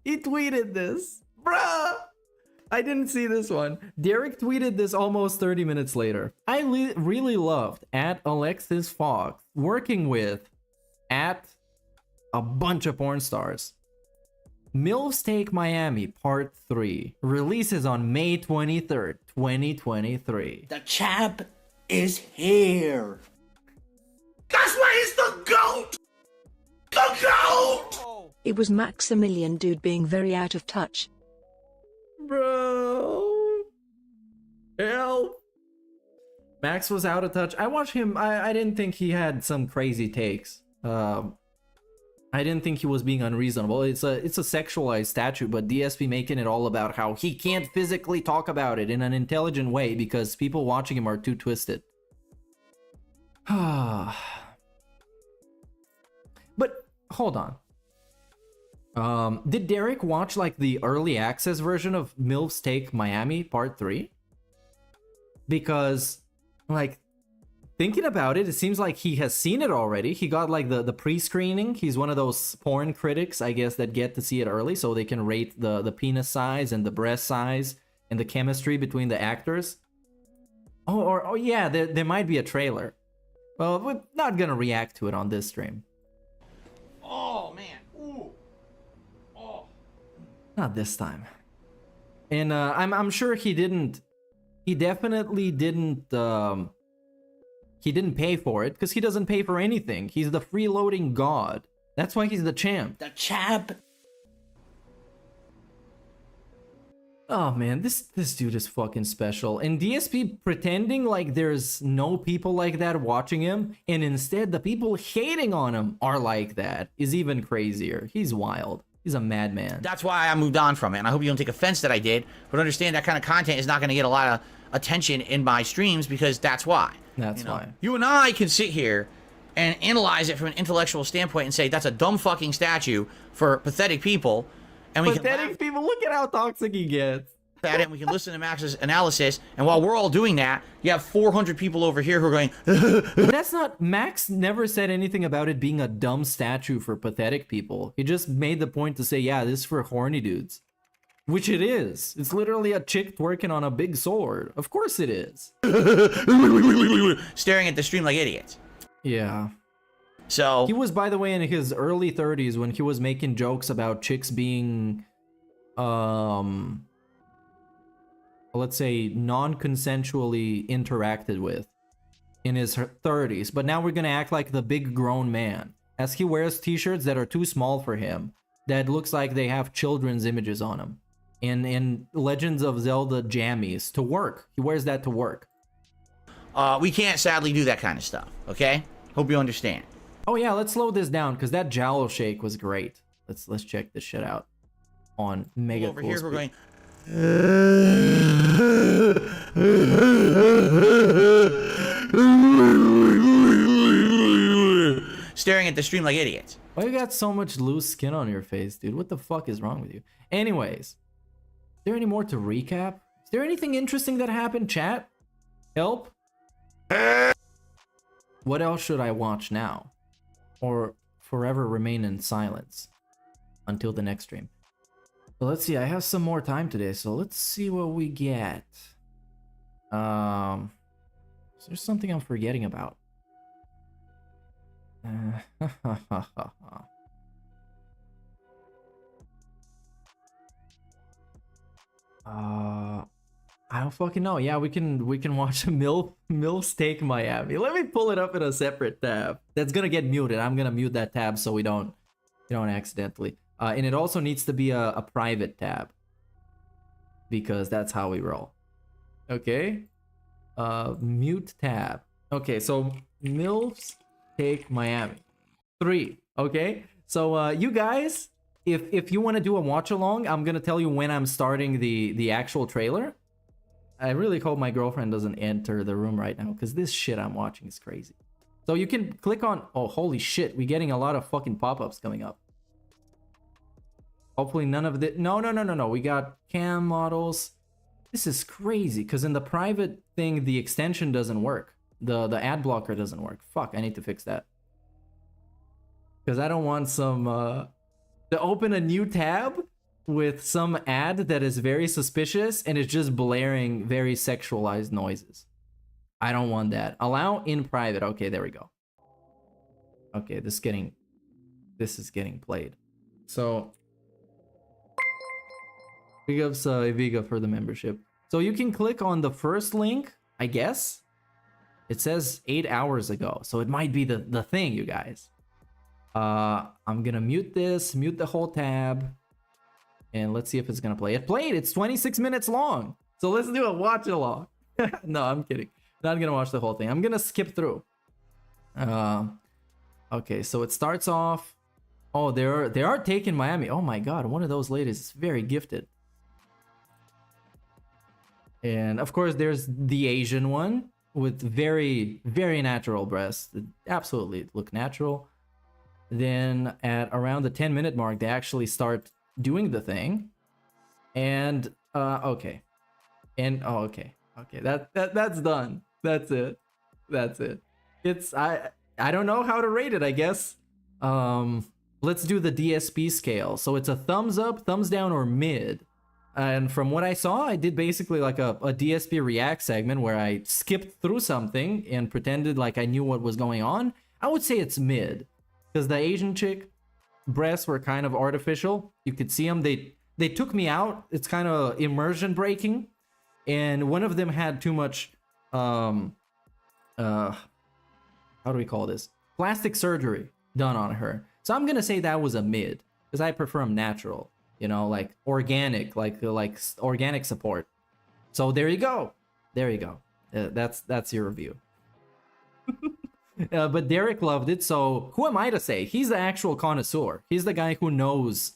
Bruh! I didn't see this one. Derich tweeted this almost 30 minutes later. I really loved at Alexis Fox working with at a bunch of porn stars. MILFs Take Miami Part 3 releases on May 23rd, 2023. The champ is here. That's why he's the GOAT! The GOAT! It was Maximilian Dude being very out of touch. Bro. Help. Max was out of touch. I watched him. I didn't think he had some crazy takes. I didn't think he was being unreasonable. It's a sexualized statue, but DSP making it all about how he can't physically talk about it in an intelligent way because people watching him are too twisted. But hold on. Did Derich watch like the early access version of MILFs Take Miami Part 3? Because like thinking about it, it seems like he has seen it already. He got like the pre-screening. He's one of those porn critics, I guess, that get to see it early so they can rate the penis size and the breast size and the chemistry between the actors. Oh yeah, there might be a trailer. Well, we're not gonna react to it on this stream. Oh, man. Ooh. Oh. Not this time. And I'm sure he definitely didn't pay for it because he doesn't pay for anything. He's the freeloading god. That's why he's the champ. The champ. Oh man, this dude is fucking special. And DSP pretending like there's no people like that watching him, and instead the people hating on him are like that, is even crazier. He's wild. He's a madman. That's why I moved on from it, and I hope you don't take offense that I did, but understand that kind of content is not going to get a lot of attention in my streams because that's why. That's why. You and I can sit here and analyze it from an intellectual standpoint and say that's a dumb fucking statue for pathetic people, and we pathetic people, look at how toxic he gets. At it, and we can listen to Max's analysis, and while we're all doing that, you have 400 people over here who are going. But that's not. Max never said anything about it being a dumb statue for pathetic people. He just made the point to say, yeah, this is for horny dudes. Which it is. It's literally a chick twerking on a big sword. Of course it is. Staring at the stream like idiots. Yeah. So he was, by the way, in his early 30s when he was making jokes about chicks being, let's say, non-consensually interacted with in his 30s. But now we're gonna act like the big grown man as he wears t-shirts that are too small for him, that looks like they have children's images on them. In Legends of Zelda jammies to work. He wears that to work. We can't sadly do that kind of stuff, okay? Hope you understand. Oh yeah, let's slow this down because that jowl shake was great. Let's check this shit out on mega over cool here speed. we're going. Staring at the stream like idiots. Why you got so much loose skin on your face, dude? What the fuck is wrong with you? Anyways, is there any more to recap? Is there anything interesting that happened, chat? Help? What else should I watch now? Or forever remain in silence until the next stream? Well, let's see. I have some more time today, so let's see what we get. Is there something I'm forgetting about? I don't fucking know. Yeah, we can watch a MILFs Take Miami. Let me pull it up in a separate tab. That's gonna get muted. I'm gonna mute that tab so we don't accidentally. And it also needs to be a private tab because that's how we roll. Okay. Mute tab. Okay, so MILFs Take Miami 3. Okay, so you guys, if you want to do a watch along, I'm gonna tell you when I'm starting the actual trailer. I really hope my girlfriend doesn't enter the room right now, because this shit I'm watching is crazy. So you can click on... Oh, holy shit. We're getting a lot of fucking pop-ups coming up. Hopefully none of the... No. We got cam models. This is crazy, because in the private thing, the extension doesn't work. The ad blocker doesn't work. Fuck, I need to fix that. Because I don't want some... to open a new tab with some ad that is very suspicious and it's just blaring very sexualized noises. I don't want that. Allow in private. Okay, there we go. Okay, this is getting played. So big ups Eviga for the membership. So you can click on the first link, I guess. It says 8 hours ago, so it might be the thing, you guys. I'm gonna mute this, mute the whole tab, and let's see if it's gonna play. It played. It's 26 minutes long, so let's do a watch along. No, I'm kidding. Not gonna watch the whole thing. I'm gonna skip through. Okay, so it starts off. Oh, they are taking Miami. Oh my god, one of those ladies is very gifted. And of course, there's the Asian one with very, very natural breasts. Absolutely look natural. Then at around the 10-minute mark, they actually start doing the thing. And okay. And oh, okay. Okay, that's done. That's it. That's it. It's I don't know how to rate it, I guess. Let's do the DSP scale. So it's a thumbs up, thumbs down, or mid. And from what I saw, I did basically like a DSPReacts segment where I skipped through something and pretended like I knew what was going on. I would say it's mid, because the Asian chick breasts were kind of artificial. You could see them. They took me out. It's kind of immersion breaking. And one of them had too much, how do we call this? Plastic surgery done on her. So I'm going to say that was a mid, because I prefer them natural, you know, like organic, like organic support. So there you go. There you go. That's your review. But Derich loved it. So who am I to say? He's the actual connoisseur. He's the guy who knows.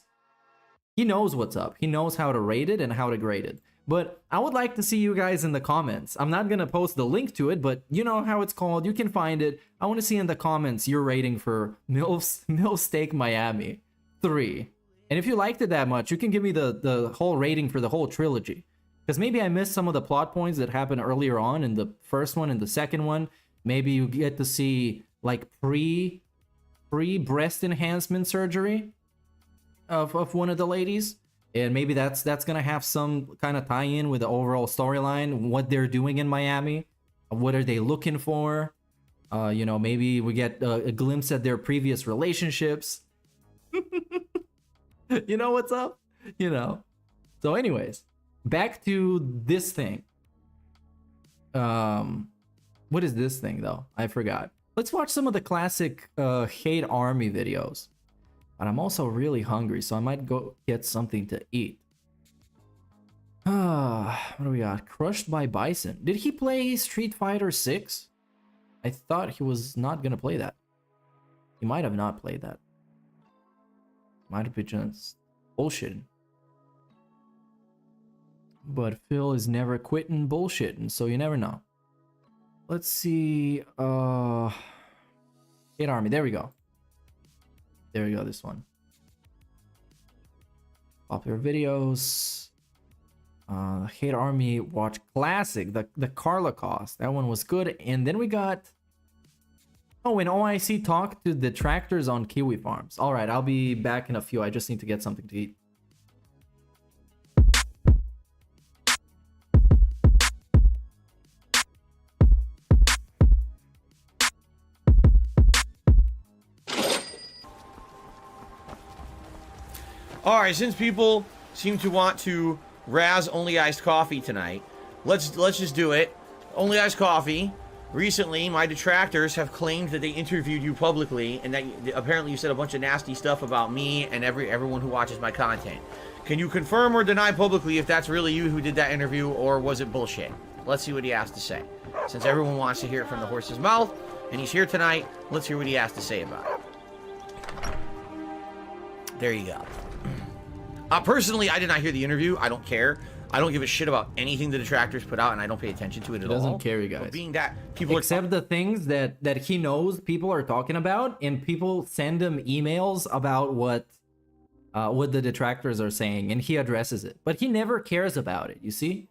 He knows what's up. He knows how to rate it and how to grade it. But I would like to see you guys in the comments. I'm not going to post the link to it, but you know how it's called. You can find it. I want to see in the comments your rating for Milf Steak Miami 3. And if you liked it that much, you can give me the whole rating for the whole trilogy. Because maybe I missed some of the plot points that happened earlier on in the first one and the second one. Maybe you get to see like pre-breast enhancement surgery of one of the ladies. And maybe that's gonna have some kind of tie-in with the overall storyline, what they're doing in Miami, what are they looking for. You know, maybe we get a glimpse at their previous relationships. You know what's up? You know. So anyways, back to this thing. What is this thing though? I forgot. Let's watch some of the classic Hate Army videos. But I'm also really hungry, so I might go get something to eat. What do we got? Crushed by Bison. Did he play Street Fighter 6? I thought he was not gonna play that. He might have not played that. Might have been just bullshitting. But Phil is never quitting bullshitting, so you never know. Let's see. Hate Army. There we go. There we go. This one. Popular videos. Hate Army Watch Classic. The Carla Cost. That one was good. And then we got. Oh, when OIC talked to detractors on Kiwi Farms. All right, I'll be back in a few. I just need to get something to eat. All right, since people seem to want to razz Only Iced Coffee tonight, let's just do it. Only Iced Coffee. Recently, my detractors have claimed that they interviewed you publicly and that apparently you said a bunch of nasty stuff about me and everyone who watches my content. Can you confirm or deny publicly if that's really you who did that interview, or was it bullshit? Let's see what he has to say. Since everyone wants to hear it from the horse's mouth and he's here tonight, let's hear what he has to say about it. There you go. Personally, I did not hear the interview. I don't care. I don't give a shit about anything the detractors put out, and I don't pay attention to it at all. He doesn't care, you guys. But being that people except the things that he knows people are talking about, and people send him emails about what the detractors are saying, and he addresses it, but he never cares about it. You see,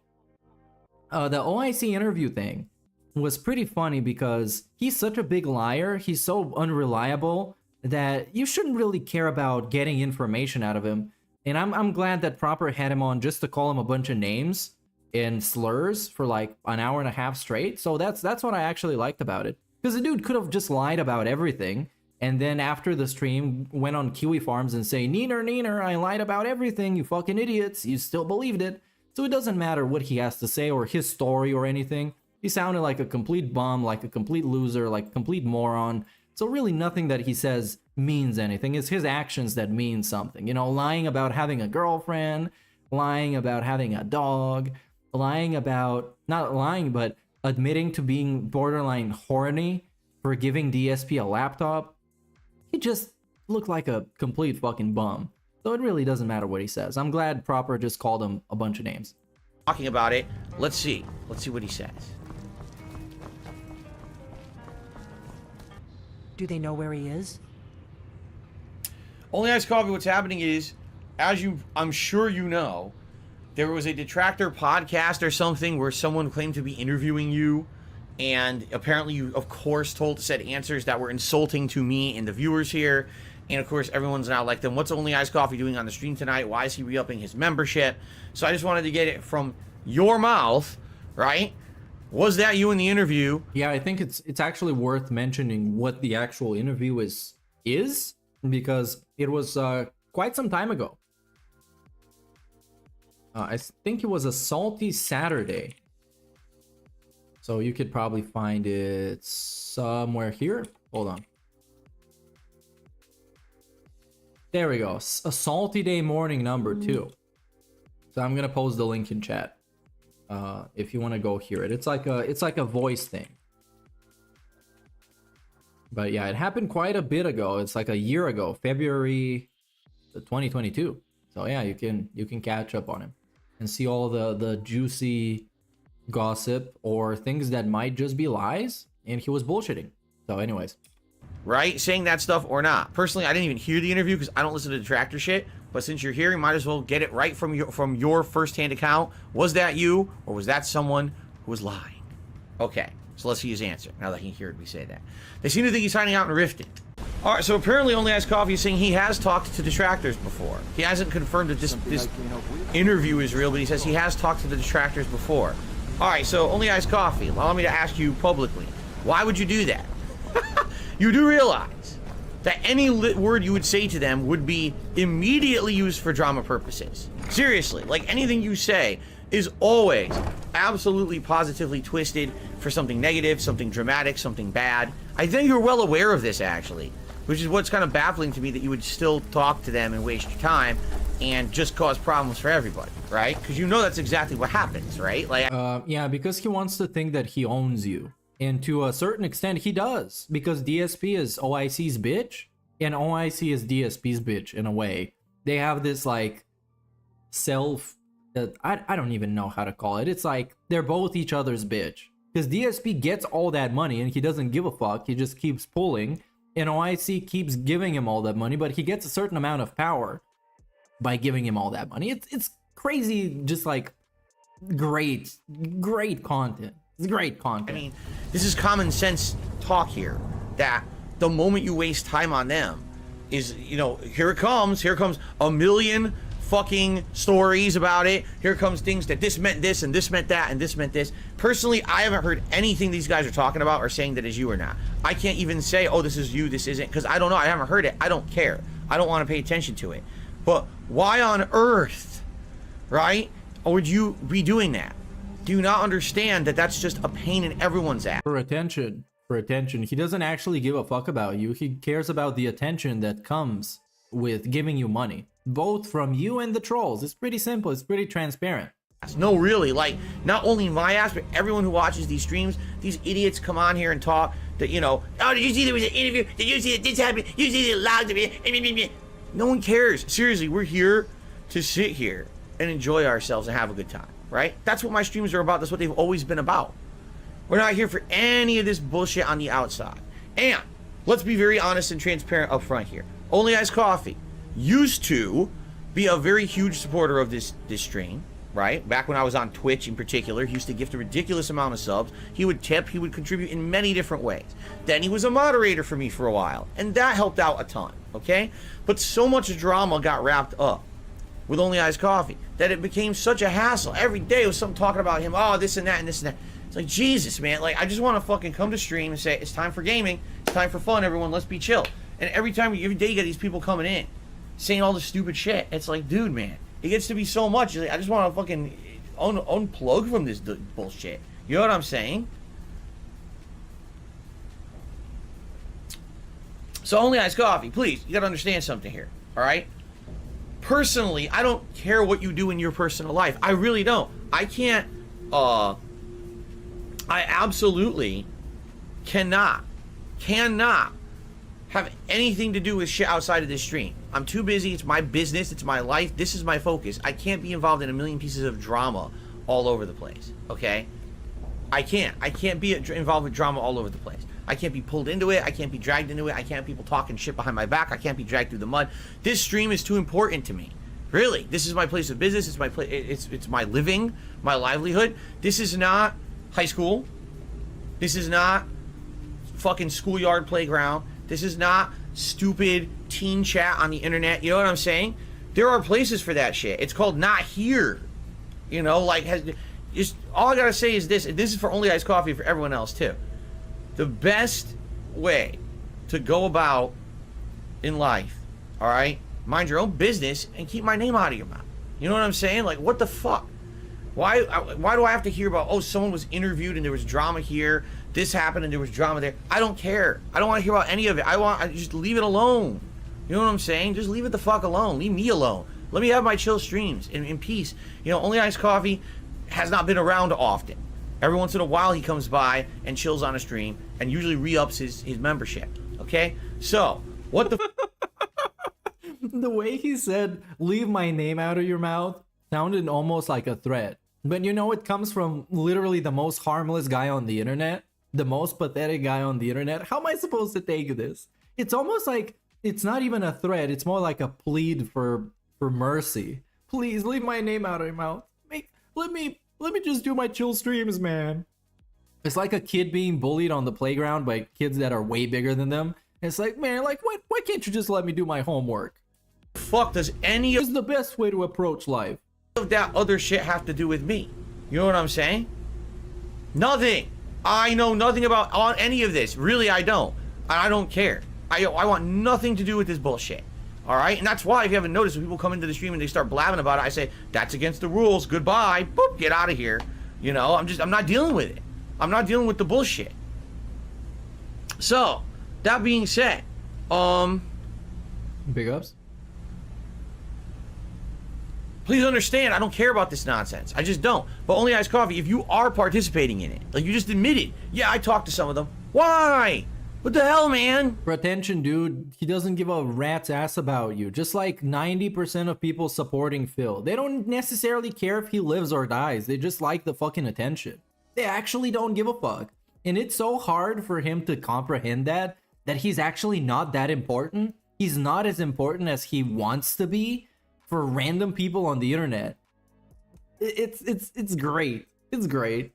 the OIC interview thing was pretty funny because he's such a big liar. He's so unreliable that you shouldn't really care about getting information out of him. And I'm glad that Proper had him on just to call him a bunch of names and slurs for like an hour and a half straight. So that's what I actually liked about it, because the dude could have just lied about everything, and then after the stream went on Kiwi Farms and say, Neener, I lied about everything, you fucking idiots, you still believed it. So it doesn't matter what he has to say or his story or anything. He sounded like a complete bum, like a complete loser, like a complete moron. So really nothing that he says means anything. It's his actions that mean something. You know, lying about having a girlfriend, lying about having a dog, lying about, not lying, but admitting to being borderline horny for giving DSP a laptop. He just looked like a complete fucking bum. So it really doesn't matter what he says. I'm glad Proper just called him a bunch of names. Talking about it, let's see what he says. Do they know where he is? Only Ice Coffee, what's happening is, I'm sure you know, there was a detractor podcast or something where someone claimed to be interviewing you, and apparently you, of course, said answers that were insulting to me and the viewers here. And of course, everyone's now like, then what's Only Ice Coffee doing on the stream tonight? Why is he re-upping his membership? So I just wanted to get it from your mouth, right? Was that you in the interview? Yeah, I think it's actually worth mentioning what the actual interview is because it was quite some time ago. I think it was a Salty Saturday. So you could probably find it somewhere here. Hold on. There we go. A Salty Day morning number 2. So I'm gonna post the link in chat. If you want to go hear it. It's like a voice thing. But yeah, it happened quite a bit ago. It's like a year ago, February 2022. So yeah, you can catch up on him and see all the juicy gossip or things that might just be lies, and he was bullshitting. So anyways, right, saying that stuff or not. Personally, I didn't even hear the interview because I don't listen to detractor shit. But since you're here, you might as well get it right from your first-hand account. Was that you, or was that someone who was lying? Okay, so let's see his answer. Now that he heard me say that, they seem to think he's hiding out in Rifted. All right, so apparently Only Ice Coffee is saying he has talked to detractors before. He hasn't confirmed that this interview is real, but he says he has talked to the detractors before. All right, so Only Ice Coffee, allow me to ask you publicly, why would you do that? You do realize that any word you would say to them would be immediately used for drama purposes. Seriously, like anything you say is always absolutely positively twisted for something negative, something dramatic, something bad. I think you're well aware of this, actually, which is what's kind of baffling to me, that you would still talk to them and waste your time and just cause problems for everybody, right? Because you know that's exactly what happens, right? Like, yeah, because he wants to think that he owns you. And to a certain extent, he does. Because DSP is OIC's bitch, and OIC is DSP's bitch, in a way. They have this, like, I don't even know how to call it. It's like, they're both each other's bitch. Because DSP gets all that money, and he doesn't give a fuck. He just keeps pulling. And OIC keeps giving him all that money, but he gets a certain amount of power by giving him all that money. It's crazy, just like great content. It's great content. I mean, this is common sense talk here, that the moment you waste time on them is, you know, here comes a million fucking stories about it. Here comes things that this meant this and this meant that and this meant this. Personally, I haven't heard anything these guys are talking about or saying that is you or not. I can't even say, oh, this is you, this isn't, because I don't know. I haven't heard it. I don't care. I don't want to pay attention to it. But why on earth, right, would you be doing that? Do you not understand that that's just a pain in everyone's ass? For attention. He doesn't actually give a fuck about you. He cares about the attention that comes with giving you money, both from you and the trolls. It's pretty simple. It's pretty transparent. No, really, like, not only my ass, but everyone who watches these streams, these idiots come on here and talk that, you know, oh, did you see there was an interview? Did you see that this happened? You see that logged? No one cares. Seriously, we're here to sit here and enjoy ourselves and have a good time, right? That's what my streams are about. That's what they've always been about. We're not here for any of this bullshit on the outside. And let's be very honest and transparent up front here. Only Ice Coffee used to be a very huge supporter of this stream, right? Back when I was on Twitch in particular, he used to gift a ridiculous amount of subs. He would tip, he would contribute in many different ways. Then he was a moderator for me for a while, and that helped out a ton, okay? But so much drama got wrapped up with Only Ice Coffee that it became such a hassle. Every day was something talking about him, oh, this and that and this and that. It's like, Jesus, man, like, I just want to fucking come to stream and say, it's time for gaming, it's time for fun, everyone, let's be chill. And every day you get these people coming in, saying all this stupid shit. It's like, dude, man, it gets to be so much. Like, I just want to fucking unplug from this bullshit. You know what I'm saying? So Only Ice Coffee, please, you gotta understand something here, all right? Personally, I don't care what you do in your personal life. I really don't. I can't, I absolutely cannot have anything to do with shit outside of this stream. I'm too busy. It's my business. It's my life. This is my focus. I can't be involved in a million pieces of drama all over the place, okay? I can't be involved with drama all over the place. I can't be pulled into it. I can't be dragged into it. I can't have people talking shit behind my back. I can't be dragged through the mud. This stream is too important to me. Really, this is my place of business. It's my place. It's my living, my livelihood. This is not high school. This is not fucking schoolyard playground. This is not stupid teen chat on the internet. You know what I'm saying? There are places for that shit. It's called not here. You know, like, just all I gotta say is this. This is for Only Ice Coffee, for everyone else too. The best way to go about in life, all right, mind your own business and keep my name out of your mouth. You know what I'm saying? Like, what the fuck? Why do I have to hear about, oh, someone was interviewed and there was drama here, this happened and there was drama there? I don't care. I don't want to hear about any of it. I just leave it alone. You know what I'm saying? Just leave it the fuck alone. Leave me alone. Let me have my chill streams in peace. You know, Only Ice Coffee has not been around often. Every once in a while he comes by and chills on a stream and usually re-ups his membership. Okay? So, what the The way he said, leave my name out of your mouth, sounded almost like a threat. But you know, it comes from literally the most harmless guy on the internet, the most pathetic guy on the internet. How am I supposed to take this? It's almost like it's not even a threat. It's more like a plead for mercy. Please leave my name out of your mouth. Let me just do my chill streams, man. It's like a kid being bullied on the playground by kids that are way bigger than them. It's like, man, like, why can't you just let me do my homework? Fuck does any of It's the best way to approach life. that other shit have to do with me? You know what I'm saying? Nothing. I know nothing about any of this. Really, I don't. I don't care. I want nothing to do with this bullshit. All right? And that's why, if you haven't noticed, when people come into the stream and they start blabbing about it, I say, that's against the rules. Goodbye. Boop, get out of here. You know, I'm not dealing with it. I'm not dealing with the bullshit. So, that being said, big ups. Please understand, I don't care about this nonsense. I just don't. But Only Ice Coffee, if you are participating in it, like you just admitted, yeah, I talked to some of them. Why? What the hell, man? For attention, dude, he doesn't give a rat's ass about you. Just like 90% of people supporting Phil. They don't necessarily care if he lives or dies. They just like the fucking attention. They actually don't give a fuck. And it's so hard for him to comprehend that he's actually not that important. He's not as important as he wants to be for random people on the internet. It's great. It's great.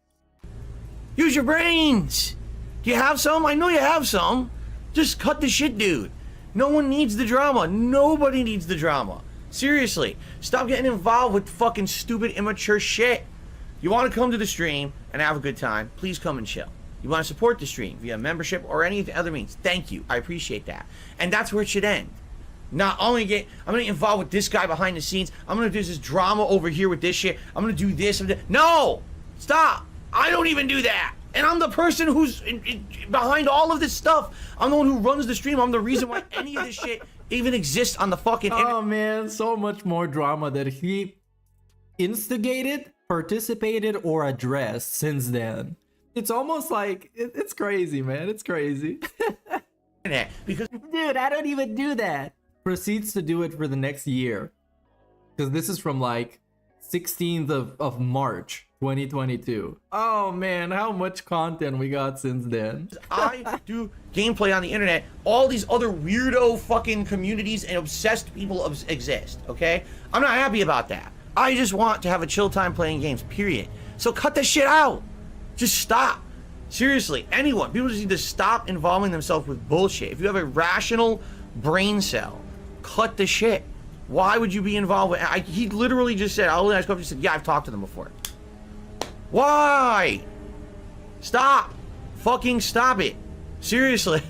Use your brains. Do you have some? I know you have some. Just cut the shit, dude. No one needs the drama. Nobody needs the drama. Seriously. Stop getting involved with fucking stupid, immature shit. You want to come to the stream and have a good time, please come and chill. You want to support the stream via membership or any other means, thank you. I appreciate that. And that's where it should end. Not only I'm gonna get involved with this guy behind the scenes. I'm gonna do this drama over here with this shit. I'm gonna do this and that. No! Stop! I don't even do that. And I'm the person who's behind all of this stuff. I'm the one who runs the stream. I'm the reason why any of this shit even exists on the fucking internet. Oh man, so much more drama that he instigated, participated, or addressed since then. It's almost like, it's crazy, man. It's crazy. Because, dude, I don't even do that. Proceeds to do it for the next year. Because this is from like 16th of March 2022. Oh man, how much content we got since then. I do gameplay on the internet. All these other weirdo fucking communities and obsessed people exist, okay? I'm not happy about that. I just want to have a chill time playing games, period. So cut this shit out. Just stop. Seriously, anyone. People just need to stop involving themselves with bullshit. If you have a rational brain cell, cut the shit. Why would you be involved with... he literally just said, I'll ask he said, yeah, I've talked to them before. Why? Stop. Fucking stop it. Seriously.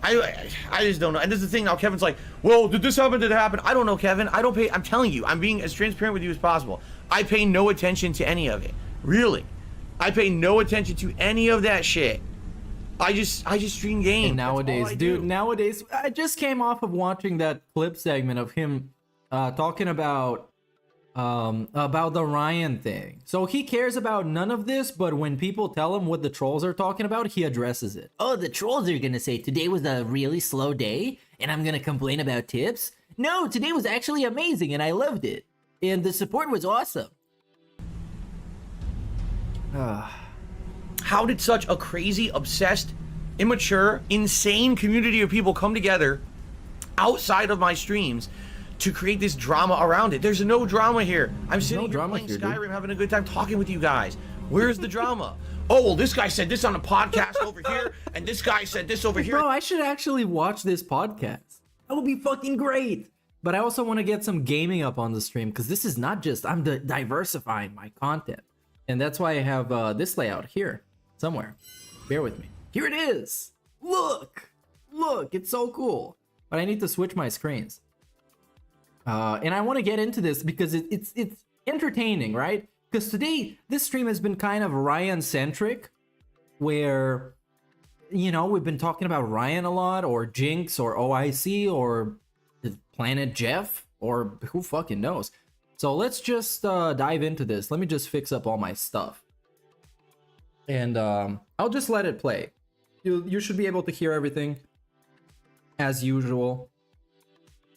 I just don't know. And this is the thing now, Kevin's like, well, did this happen? Did it happen? I don't know, Kevin. I don't pay... I'm telling you, I'm being as transparent with you as possible. I pay no attention to any of it. Really. I pay no attention to any of that shit. I just stream games. And nowadays, dude, nowadays, I just came off of watching that clip segment of him talking about the Ryan thing. So he cares about none of this, but when people tell him what the trolls are talking about, he addresses it. Oh, the trolls are gonna say today was a really slow day, and I'm gonna complain about tips? No, today was actually amazing, and I loved it. And the support was awesome. How did such a crazy, obsessed, immature, insane community of people come together outside of my streams to create this drama around it? There's no drama here. I'm sitting here playing Skyrim, having a good time talking with you guys. Where's the drama? Oh, well, this guy said this on a podcast over here, and this guy said this over here. Bro, I should actually watch this podcast. That would be fucking great. But I also want to get some gaming up on the stream, because this is not just, I'm diversifying my content. And that's why I have this layout here somewhere. Bear with me. Here it is. Look, it's so cool. But I need to switch my screens. And I want to get into this because it's entertaining, right? Because today, this stream has been kind of Ryan-centric, where, you know, we've been talking about Ryan a lot, or Jinx, or OIC, or Planet Jeff, or who fucking knows. So let's just dive into this. Let me just fix up all my stuff. And I'll just let it play. You should be able to hear everything as usual.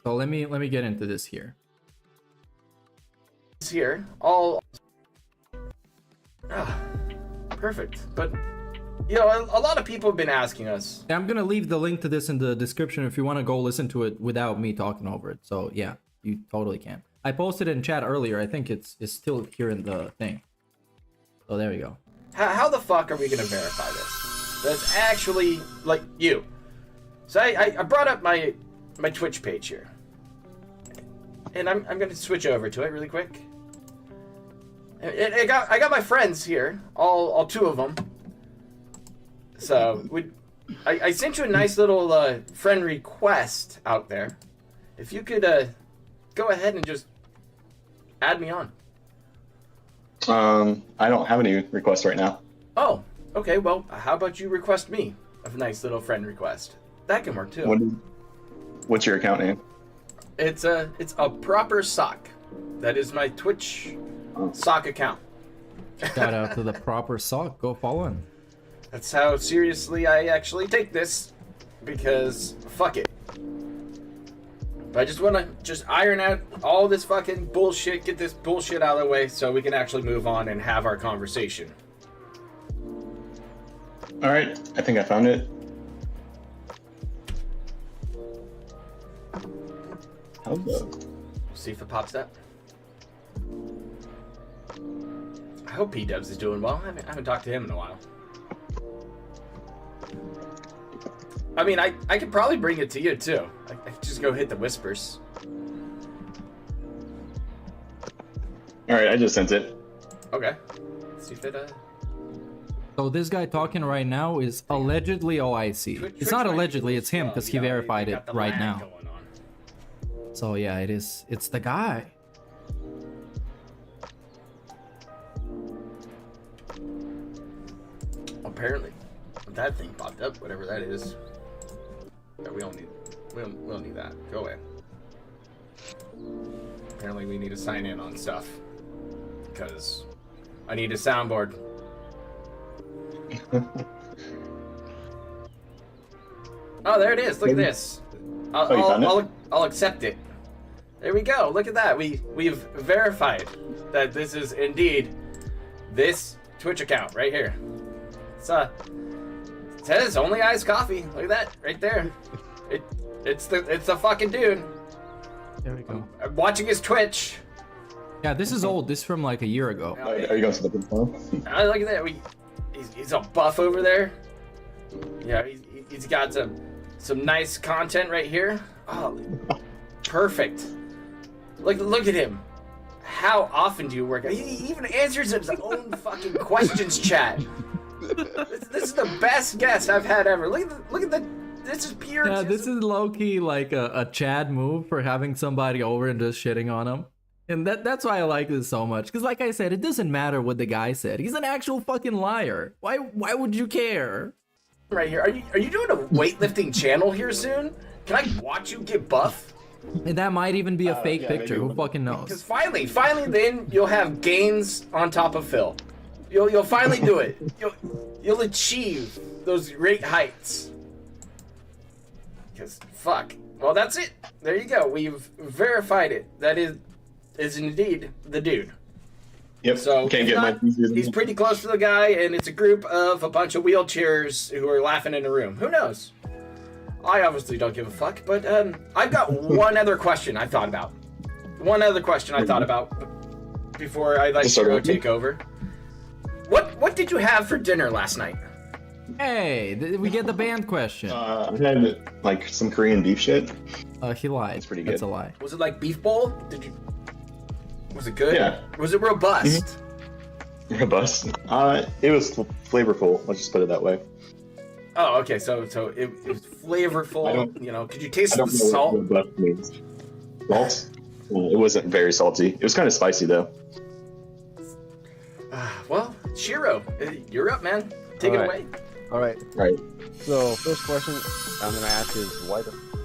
So let me get into this here. It's here. All perfect. But you know, a lot of people have been asking us. I'm gonna leave the link to this in the description if you want to go listen to it without me talking over it. So yeah, you totally can. I posted it in chat earlier. I think it's still here in the thing. So there we go. How the fuck are we gonna verify this? That's actually like you. So I brought up my Twitch page here, and I'm gonna switch over to it really quick. And I got my friends here, all two of them. So I sent you a nice little friend request out there. If you could go ahead and just add me on. I don't have any requests right now. Oh, okay. Well, how about you request me a nice little friend request? That can work too. What's your account name? It's a proper sock. That is my Twitch sock account. Shout out to the proper sock. Go follow him. That's how seriously I actually take this, because fuck it. But I just want to iron out all this fucking bullshit, get this bullshit out of the way so we can actually move on and have our conversation. All right, I think I found it. See if it pops up. I hope P-Dubs is doing well. I haven't talked to him in a while. I mean, I could probably bring it to you too. I could just go hit the whispers. All right, I just sent it. Okay. Let's see if it So this guy talking right now is allegedly OIC. It's not allegedly, it's him, because he verified it right now. So yeah, it's the guy. Apparently, that thing popped up, whatever that is. Yeah, we don't need that. Go away. Apparently we need to sign in on stuff, because I need a soundboard. Oh, there it is. Look at this. I'll accept it. There we go. Look at that. We've verified that this is indeed this Twitch account right here. It's it says Only Iced Coffee. Look at that right there. It's the fucking dude. There we go. I'm watching his Twitch. Yeah, this is old. This is from like a year ago. Are you going to the phone? Look at that. He's a buff over there. Yeah, he's got some nice content right here. Oh, perfect. Look at him. How often do you work out? He even answers his own fucking questions, chat. This is the best guest I've had ever. Look at the. This is pure. Yeah, this is low-key like a Chad move for having somebody over and just shitting on him. And that's why I like this so much. Because like I said, it doesn't matter what the guy said. He's an actual fucking liar. Why would you care? Right here. Are you doing a weightlifting channel here soon? Can I watch you get buff? And that might even be a fake yeah, picture. maybe. Who fucking knows? Because finally, then you'll have gains on top of Phil. You'll finally do it. You'll achieve those great heights. Because fuck. Well, that's it. There you go. We've verified it. That is indeed the dude. Yep. So Can't get my he's pretty close to the guy, and it's a group of a bunch of wheelchairs who are laughing in a room. Who knows? I obviously don't give a fuck, but I've got one other question I thought about. One other question I thought about before I let Shiro take over. What did you have for dinner last night? Hey, we get the band question. I had like some Korean beef shit. He lied. It's pretty good. That's a lie. Was it like beef bowl? Was it good? Yeah. Was it robust? Mm-hmm. Robust. It was flavorful. Let's just put it that way. Oh, okay. So it was flavorful. You know, could you taste I the don't know salt? what robust means. Salt? Well, it wasn't very salty. It was kind of spicy though. Well, Shiro, you're up, man. Take it away. All right. Right. So first question I'm gonna ask is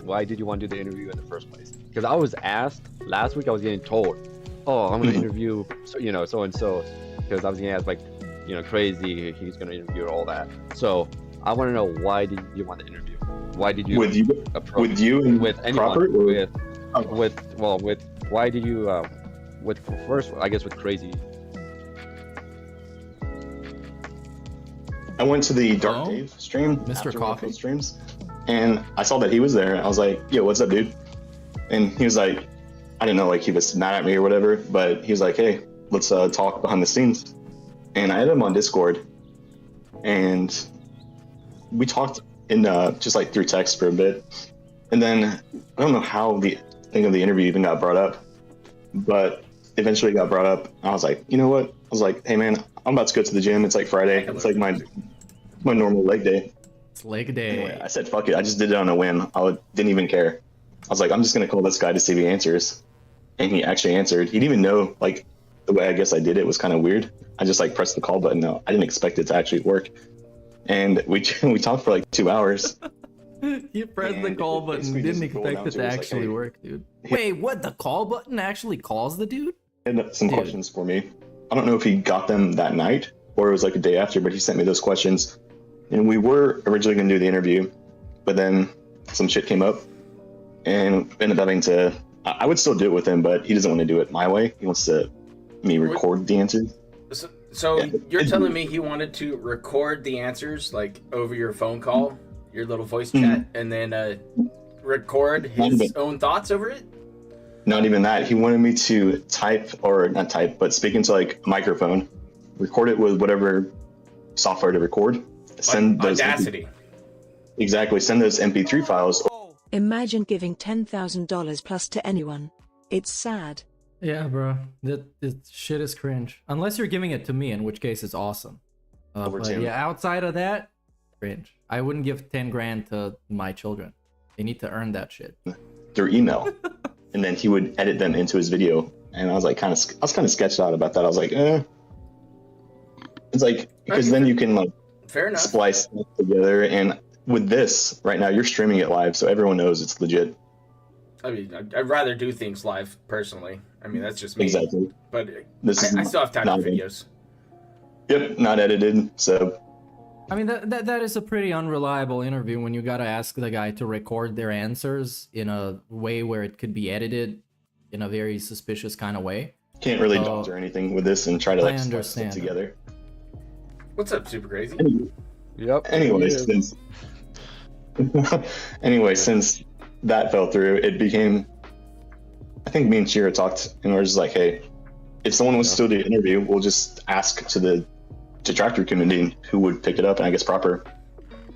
why did you want to do the interview in the first place? Because I was asked last week. I was getting told, oh, I'm gonna interview so and so, because I was getting asked like crazy. He's gonna interview all that. So I want to know, why did you want to interview? Why did you with you and with anyone Cropper, why did you with first, I guess, with Crazy? I went to the Dark Dave stream, Mr. Coffee streams, and I saw that he was there. I was like, "Yo, what's up, dude?" And he was like, I didn't know, like he was mad at me or whatever, but he was like, "Hey, let's talk behind the scenes." And I added him on Discord, and we talked in just like through text for a bit. And then I don't know how the thing of the interview even got brought up, but eventually it got brought up. I was like, you know what? I was like, hey man, I'm about to go to the gym. It's like Friday. It's like my normal leg day. It's leg day. Anyway, I said, fuck it. I just did it on a whim. Didn't even care. I was like, I'm just going to call this guy to see if he answers. And he actually answered. He didn't even know, like, the way I guess I did it was kind of weird. I just like pressed the call button. No, I didn't expect it to actually work. And we talked for like 2 hours. You pressed the call button, didn't expect it to actually work, dude. Wait, what? The call button actually calls the dude? He had some questions for me. I don't know if he got them that night or it was like a day after, but he sent me those questions. And we were originally going to do the interview, but then some shit came up and ended up having to. I would still do it with him, but he doesn't want to do it my way. He wants me record the answers. So you're telling me he wanted to record the answers like over your phone call, your little voice chat, and then record his own thoughts over it? Not even that. He wanted me to type, or not type, but speak into like a microphone, record it with whatever software to record, send those Audacity. Exactly. Send those MP3 files. Imagine giving $10,000 plus to anyone. It's sad. Yeah, bro. That shit is cringe. Unless you're giving it to me, in which case it's awesome. But yeah, outside of that, cringe. I wouldn't give 10 grand to my children. They need to earn that shit. Through email. And then he would edit them into his video. And I was like, I was kind of sketched out about that. I was like, It's like, because then you can like fair enough. Splice it together. And with this right now, you're streaming it live, so everyone knows it's legit. I mean, I'd rather do things live personally. I mean, that's just me. Exactly. But I still have time for videos. Yep, not edited. So I mean, that is a pretty unreliable interview when you gotta ask the guy to record their answers in a way where it could be edited. in a very suspicious kind of way. Can't really doctor anything with this and try to like I splice it understand. together. What's up, Super Crazy? Yep. Anyway, since since that fell through, it became. I think me and Shira talked, and we're just like, hey, if someone was still to interview, we'll just ask to the detractor community who would pick it up, and I guess proper.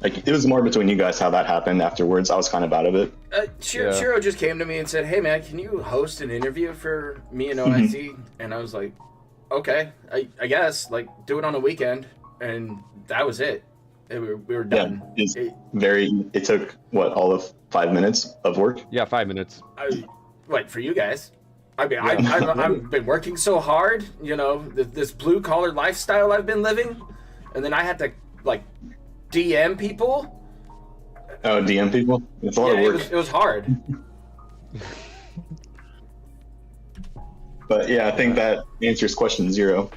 Like, it was more between you guys how that happened afterwards. I was kind of out of it. Shiro just came to me and said, hey, man, can you host an interview for me and OIC? And I was like, okay, I guess. Like, do it on a weekend. And that was it. We were done. Yeah, it took, what, all of 5 minutes of work? Yeah, 5 minutes. What, for you guys? I mean, I've been working so hard, you know, this blue-collar lifestyle I've been living. And then I had to, like, DM people. Oh, DM people? It's a lot of work. It was hard. But yeah, I think that answers question 0.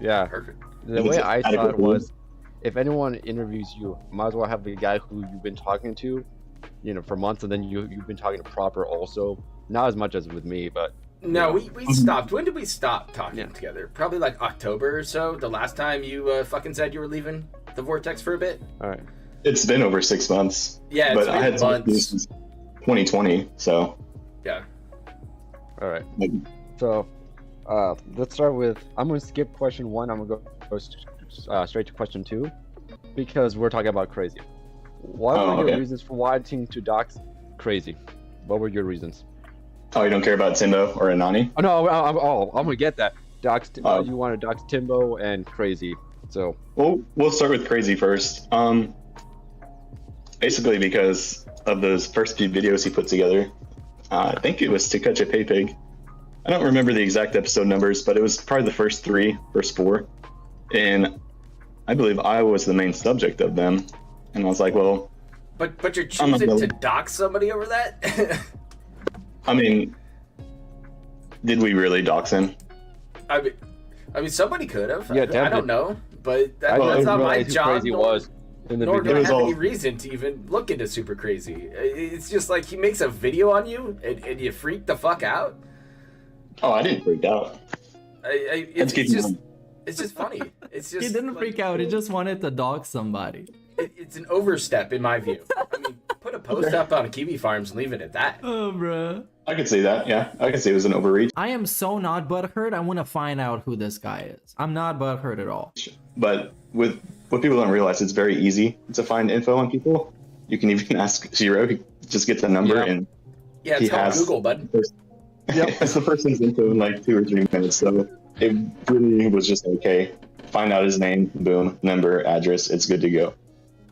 Yeah. Perfect. The way I thought it was, if anyone interviews you, might as well have the guy who you've been talking to, you know, for months, and then you've been talking to proper also. Not as much as with me, but. No, we stopped. When did we stop talking together? Probably like October or so. The last time you fucking said you were leaving the Vortex for a bit. All right. It's been over 6 months. Yeah, but I had months since 2020, so. Yeah. All right. So, let's start with. I'm gonna skip question 1. I'm gonna go straight to question 2, because we're talking about crazy. What were your reasons for wanting to dox Crazy? What were your reasons? Oh, you don't care about Timbo or Anani? Oh no, I'm gonna get that. You want to dox Timbo and Crazy. So. Well, we'll start with Crazy first. Basically because of those first few videos he put together. I think it was To Catch a Pay Pig. I don't remember the exact episode numbers, but it was probably the first 4. And I believe I was the main subject of them. And I was like, well... But you're choosing to dox somebody over that? I mean, did we really dox him? I mean, somebody could have. Yeah, I don't know, but that's not my job. Nor do I have any reason to even look into Super Crazy. It's just like he makes a video on you and you freak the fuck out. Oh, I didn't freak out. It's just funny. It's just he didn't freak out. He just wanted to dox somebody. It's an overstep in my view. I mean, put a post up on Kiwi Farms and leave it at that. Oh, bruh. I could see that. Yeah, I could see it was an overreach. I am so not butthurt. I want to find out who this guy is. I'm not butthurt at all. But with what people don't realize, it's very easy to find info on people. You can even ask Shiro. He just gets a number and it's called Google, bud. It's the person's info in like 2 or 3 minutes. So it really was just okay. Find out his name, boom, number, address. It's good to go.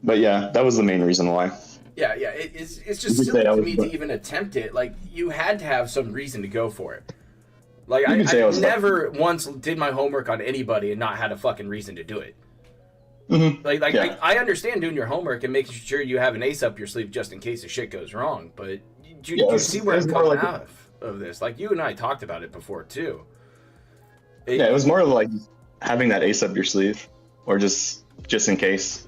But yeah, that was the main reason why. Yeah, it's just silly to me to even attempt it. Like, you had to have some reason to go for it. Like, I never once did my homework on anybody and not had a fucking reason to do it. Mm-hmm. I understand doing your homework and making sure you have an ace up your sleeve just in case the shit goes wrong, but you see where I'm coming out of this. Like, you and I talked about it before, too. It was more like having that ace up your sleeve, or just in case.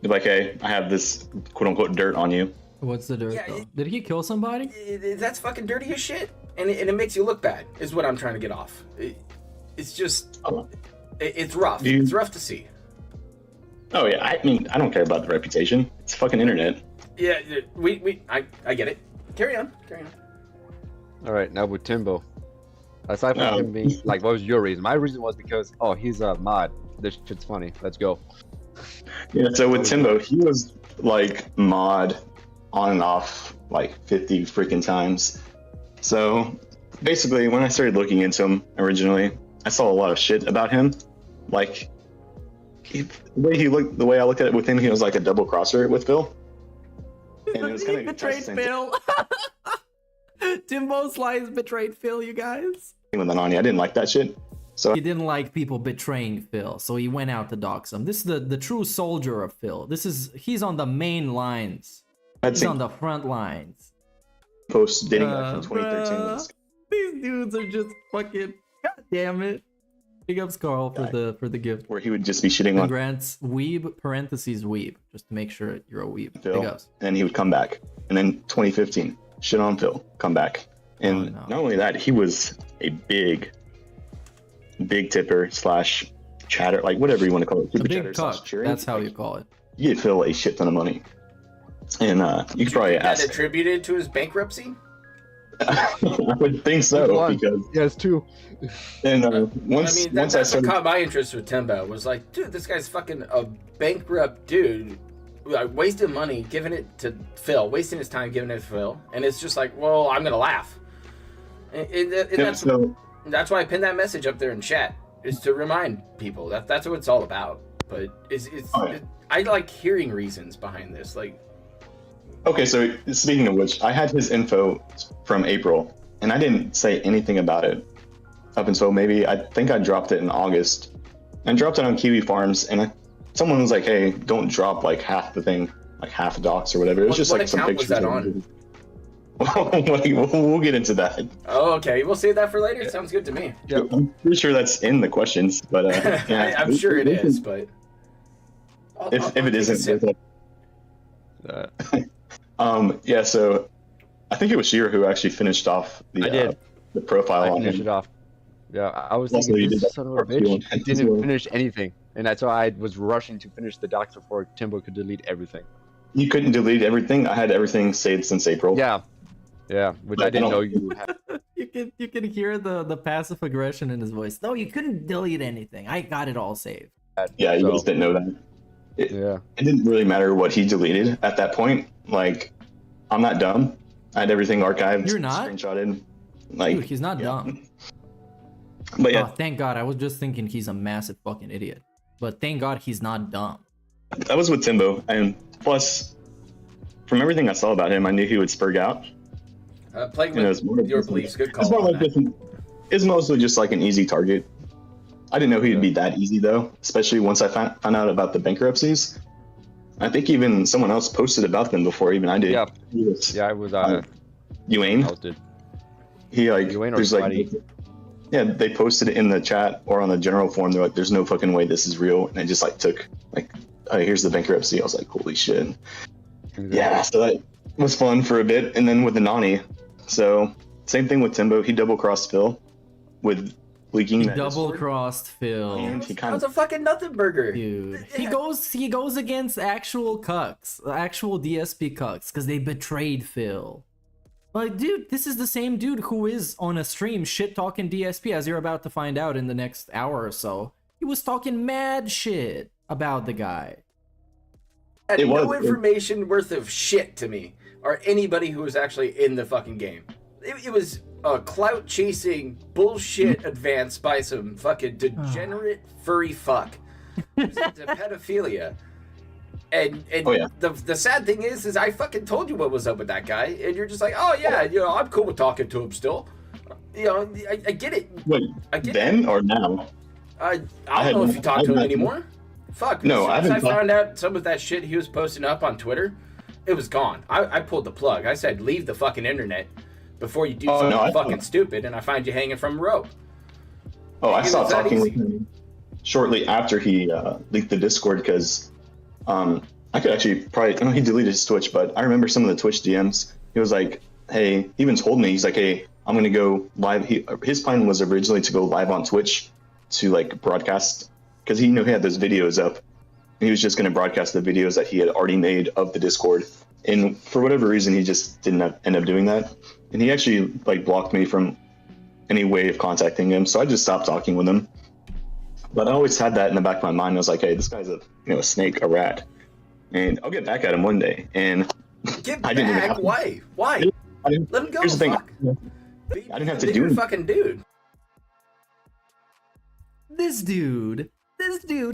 Like, hey, I have this quote-unquote dirt on you. What's the dirt, though? Did he kill somebody? That's fucking dirty as shit. And it makes you look bad, is what I'm trying to get off. It's just... It's rough. It's rough to see. Oh, yeah. I mean, I don't care about the reputation. It's fucking internet. Yeah, I get it. Carry on. All right, now with Timbo. Aside from him being... Like, what was your reason? My reason was because, he's a mod. This shit's funny. Let's go. Yeah, so with Timbo, he was like mod on and off like 50 freaking times. So basically, when I started looking into him originally, I saw a lot of shit about him. Like, the way I looked at it with him, he was like a double crosser with Phil. And it was kind of betrayed Phil. Timbo Slice betrayed Phil, you guys. With Anani, I didn't like that shit. So he didn't like people betraying Phil, so he went out to dox him. This is the true soldier of Phil. He's on the main lines. He's on the front lines. Post dating back from 2013. These dudes are just fucking. God damn it! Big ups Carl for the gift. Where he would just be shitting on grants weeb parentheses weeb just to make sure you're a weeb. Phil, and he would come back. And then 2015, shit on Phil, come back. And not only that, he was a big tipper slash chatter, like whatever you want to call it. A big cuck. That's how you call it. You get Phil a shit ton of money. And you could probably ask. That attributed to his bankruptcy? I would think so, because he has two. And once that's what caught my interest with Timbo. Was like, dude, this guy's fucking a bankrupt dude, wasting money, giving it to Phil, wasting his time giving it to Phil, and it's just like, well, I'm gonna laugh. And that's why I pinned that message up there in chat, is to remind people that's what it's all about. But I like hearing reasons behind this, like. Okay, so speaking of which, I had his info from April, and I didn't say anything about it up until maybe, I think I dropped it in August. I dropped it on Kiwi Farms, and someone was like, hey, don't drop like half the thing, like half docs or whatever. It was just like some pictures. What account was that on? We'll get into that. Oh, okay. We'll save that for later. Sounds good to me. Yeah, I'm pretty sure that's in the questions, but yeah. I'm sure it is, but... If it isn't... yeah, so I think it was Sheer who actually finished off the profile I on finished him. it off. Yeah, I was thinking, this son of a bitch didn't finish anything, and that's why I was rushing to finish the docs before Timbo could delete everything. You couldn't delete everything? I had everything saved since April. Yeah, which I didn't know you had. You can hear the passive aggression in his voice. No, you couldn't delete anything. I got it all saved. Yeah, you guys didn't know that. It didn't really matter what he deleted at that point. Like, I'm not dumb. I had everything archived. You're not? Screenshotted. Like, dude, he's not dumb. But yeah. Oh, thank God. I was just thinking he's a massive fucking idiot. But thank God he's not dumb. That was with Timbo. And plus, from everything I saw about him, I knew he would spurg out. Playing with your beliefs, good call. It's mostly just like an easy target. I didn't know he'd be that easy, though, especially once I found out about the bankruptcies. I think even someone else posted about them before even I did. Yeah, it was Yuane. He like, Yuane or there's like, Spidey. yeah, they posted it in the chat or on the general forum. They're like, "There's no fucking way this is real," and I just like took like, "Oh, here's the bankruptcy." I was like, "Holy shit!" Exactly. Yeah, so that was fun for a bit, and then with the Nani, so same thing with Timbo. He double crossed Phil with leaking. He double crossed Phil. And he kind of a fucking nothing burger, dude. He goes against actual cucks, actual DSP cucks, because they betrayed Phil. Like, dude, this is the same dude who is on a stream shit talking DSP, as you're about to find out in the next hour or so. He was talking mad shit about the guy. No information worth of shit to me, or anybody who was actually in the fucking game. It was a clout chasing bullshit advance by some fucking degenerate furry fuck. It was into pedophilia. And the sad thing is I fucking told you what was up with that guy, and you're just like, oh yeah, you know, I'm cool with talking to him still. You know, I get it. Wait, then or now? I don't know if you talk to him anymore. Fuck. No, as soon as I found out some of that shit he was posting up on Twitter, it was gone. I pulled the plug. I said, leave the fucking internet before you do something fucking stupid, and I find you hanging from a rope. Oh, I stopped talking with him shortly after he leaked the Discord because I could actually I know he deleted his Twitch, but I remember some of the Twitch DMs. He was like, hey, he even told me, he's like, hey, I'm going to go live. His plan was originally to go live on Twitch to like broadcast, because he knew he had those videos up. And he was just going to broadcast the videos that he had already made of the Discord. And for whatever reason, he just didn't end up doing that. And he actually like blocked me from any way of contacting him. So I just stopped talking with him. But I always had that in the back of my mind. I was like, hey, this guy's a snake, a rat. And I'll get back at him one day. And I didn't even have to. Why? Let him go. Here's the thing. Fuck. I didn't have to do it. Fucking dude. This dude,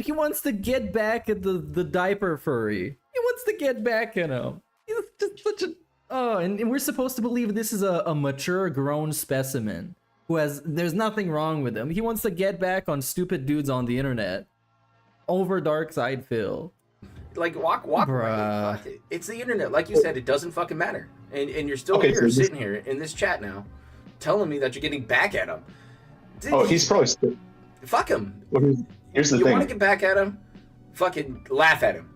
he wants to get back at the diaper furry. He wants to get back at him. He's just such a... Oh, and we're supposed to believe this is a mature, grown specimen who there's nothing wrong with him. He wants to get back on stupid dudes on the internet. Over dark side Phil. Like, walk around. It's the internet. Like you said, it doesn't fucking matter. And you're still sitting here in this chat now, telling me that you're getting back at him. He's probably still... Fuck him. Here's the thing. You want to get back at him? Fucking laugh at him.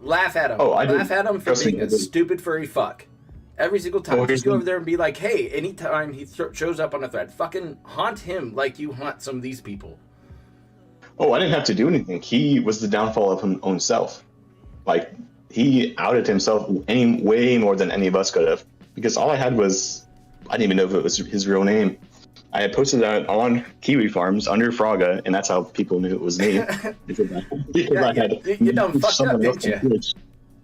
Laugh at him. Oh, I laugh at him for being a stupid furry fuck. Every single time. Well, Just go over there and be like, hey, anytime he shows up on a thread, fucking haunt him like you haunt some of these people. Oh, I didn't have to do anything. He was the downfall of his own self. Like, he outed himself way more than any of us could have. Because all I had was, I didn't even know if it was his real name. I had posted that on Kiwi Farms under Fraga, and that's how people knew it was me. You done fucked up, didn't you?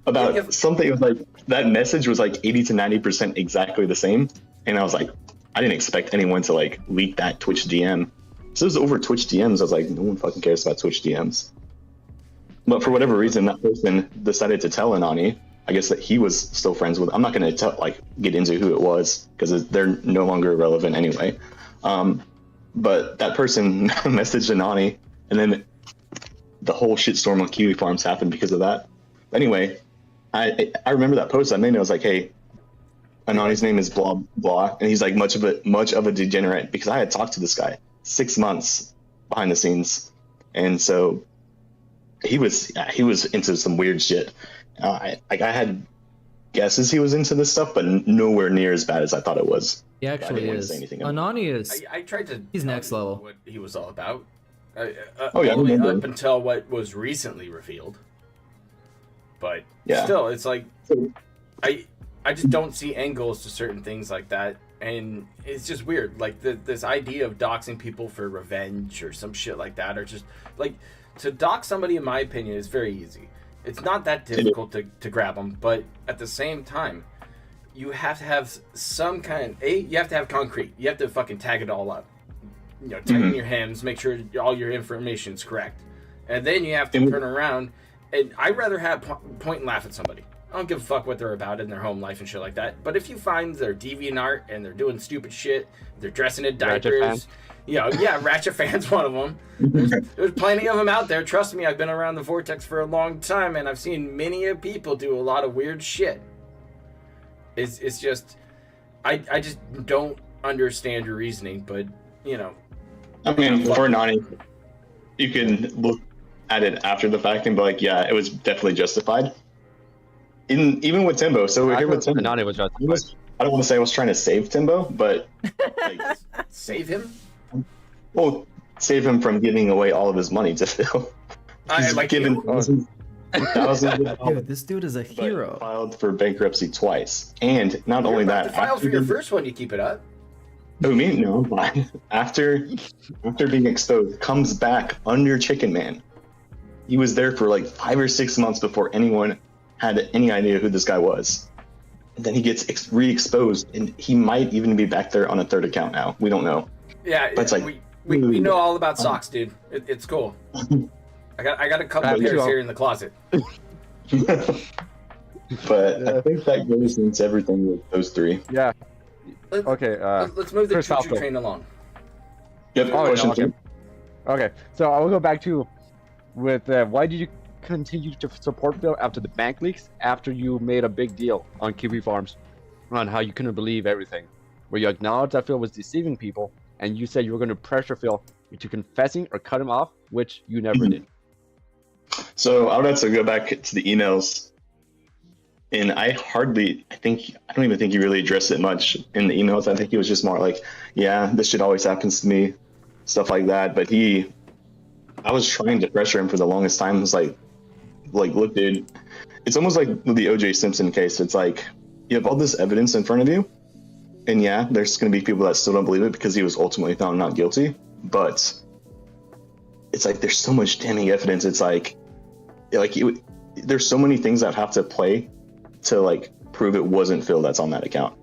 About something, it was like, that message was like 80 to 90% exactly the same. And I was like, I didn't expect anyone to like leak that Twitch DM. So it was over Twitch DMs. I was like, no one fucking cares about Twitch DMs. But for whatever reason, that person decided to tell Anani, I guess, that he was still friends with. I'm not going to get into who it was because they're no longer relevant anyway. But that person messaged Anani, and then the whole shitstorm on Kiwi Farms happened because of that. Anyway, I remember that post I made. And I was like, hey, Anani's name is blah blah, and he's like much of a degenerate, because I had talked to this guy 6 months behind the scenes, and so he was into some weird shit. I had guesses he was into this stuff, but nowhere near as bad as I thought it was. He actually is. Anani is. I tried to. He's next level. What he was all about. Only up until what was recently revealed. But still, it's like I just don't see angles to certain things like that, and it's just weird. Like this idea of doxing people for revenge or some shit like that, or just like to dox somebody, in my opinion, is very easy. It's not that difficult to grab them, but at the same time, you have to have some kind. You have to have concrete. You have to fucking tag it all up. You know, tighten your hands, make sure all your information is correct, and then you have to turn around. And I'd rather have point and laugh at somebody. I don't give a fuck what they're about in their home life and shit like that. But if you find they're DeviantArt and they're doing stupid shit, they're dressing in diapers, Ratchet Fan's one of them. There's plenty of them out there. Trust me, I've been around the Vortex for a long time, and I've seen many people do a lot of weird shit. It's just, I just don't understand your reasoning, but, you know. I mean, for Nani, you can look at it after the fact and be like, yeah, it was definitely justified. Even with Timbo, so here with Timbo, Nani was justified. I don't want to say I was trying to save Timbo, but like, save him? Well, save him from giving away all of his money to Phil. He's given thousands Dude, this dude is a hero. Filed for bankruptcy twice, and not only that, filed for your first one, you keep it up. Oh, me? No. After being exposed, comes back under Chicken Man. He was there for like 5 or 6 months before anyone had any idea who this guy was. And then he gets re-exposed, and he might even be back there on a third account now. We don't know. Yeah, but it's like, we know all about socks, dude. It's cool. I got a couple pairs here in the closet. But I think that goes into everything with those three. Yeah. Okay. Let's move the choo-choo train along. Yep. Okay. So I will go back to why did you continue to support Phil after the bank leaks? After you made a big deal on Kiwi Farms on how you couldn't believe everything, where you acknowledged that Phil was deceiving people, and you said you were going to pressure Phil into confessing or cut him off, which you never did. So I would have to go back to the emails, and I don't even think he really addressed it much in the emails. I think he was just more like, yeah, this shit always happens to me, stuff like that. But I was trying to pressure him for the longest time. It was like, look, dude, it's almost like the OJ Simpson case. It's like, you have all this evidence in front of you, and yeah, there's going to be people that still don't believe it because he was ultimately found not guilty. But it's like, there's so much damning evidence. It's like there's so many things that have to play to like prove it wasn't Phil that's on that account,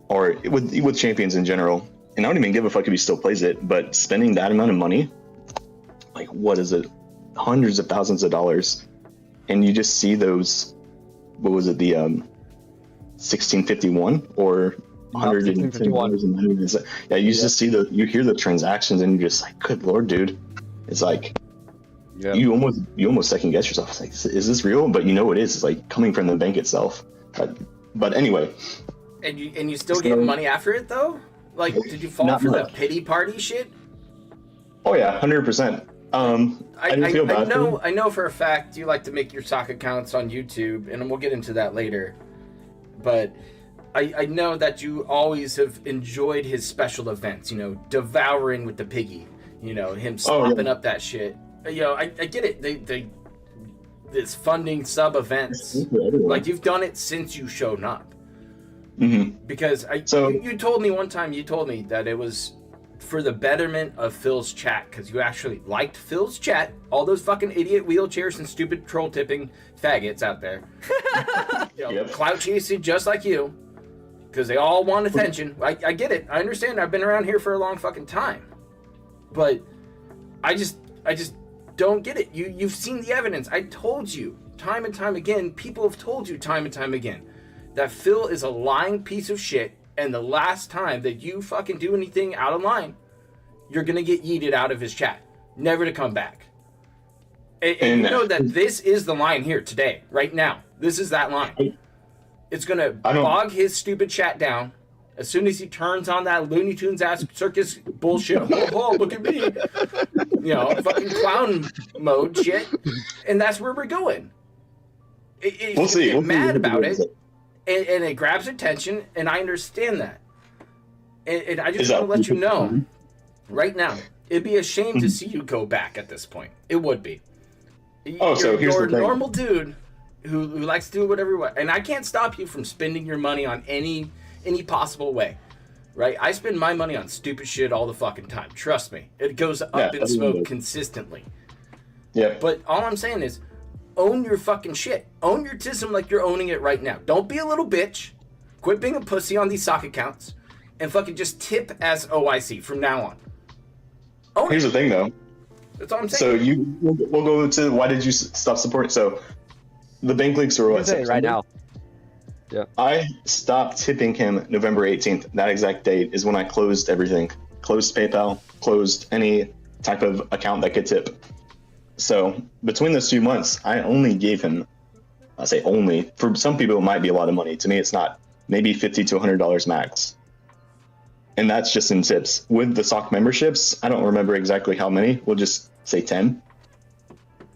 or with champions in general. And I don't even give a fuck if he still plays it, but spending that amount of money, like, what is it, hundreds of thousands of dollars, and you just see those, what was it, the 1651 or $110. Yeah, you just see you hear the transactions, and you're just like, good lord, dude. It's like, you almost second guess yourself. It's like, is this real? But you know it is. It's like coming from the bank itself. But anyway. And you still get money after it though? Like, did you fall for the pity party shit? Oh yeah, 100%. I didn't feel bad. I know for a fact you like to make your sock accounts on YouTube, and we'll get into that later. But I know that you always have enjoyed his special events, you know, devouring with the piggy, you know, him slopping up that shit. You know, I get it. This funding sub events, like you've done it since you showed up. Because you told me one time, you told me that it was for the betterment of Phil's chat, because you actually liked Phil's chat. All those fucking idiot wheelchairs and stupid troll tipping faggots out there, you know, clout chasing just like you, because they all want attention. I get it. I understand. I've been around here for a long fucking time, but I just don't get it. You've seen the evidence. I told you time and time again. People have told you time and time again that Phil is a lying piece of shit. And the last time that you fucking do anything out of line, you're gonna get yeeted out of his chat, never to come back. And you know that this is the line here today, right now. This is that line. It's gonna bog his stupid chat down as soon as he turns on that Looney Tunes ass circus bullshit. Oh, look at me, you know, fucking clown mode shit, and that's where we're going. We'll see. Get mad about it. And it grabs attention, and I understand that. And I just want to let you know, right now, it'd be a shame to see you go back at this point. It would be. You're a normal dude who likes to do whatever you want. And I can't stop you from spending your money on any possible way, right? I spend my money on stupid shit all the fucking time. Trust me. It goes up in smoke consistently. Yeah. But all I'm saying is, own your fucking shit. Own your tism like you're owning it right now. Don't be a little bitch. Quit being a pussy on these sock accounts. And fucking just tip as OIC from now on. Here's the thing, though. That's all I'm saying. So we'll go to why did you stop supporting? So the bank leaks are what? Right now. Yeah. I stopped tipping him November 18th. That exact date is when I closed everything. Closed PayPal, closed any type of account that could tip. So between those 2 months, I only gave him, I say only, for some people it might be a lot of money. To me, it's not. Maybe $50 to $100 max. And that's just in tips. With the sock memberships, I don't remember exactly how many. We'll just say 10.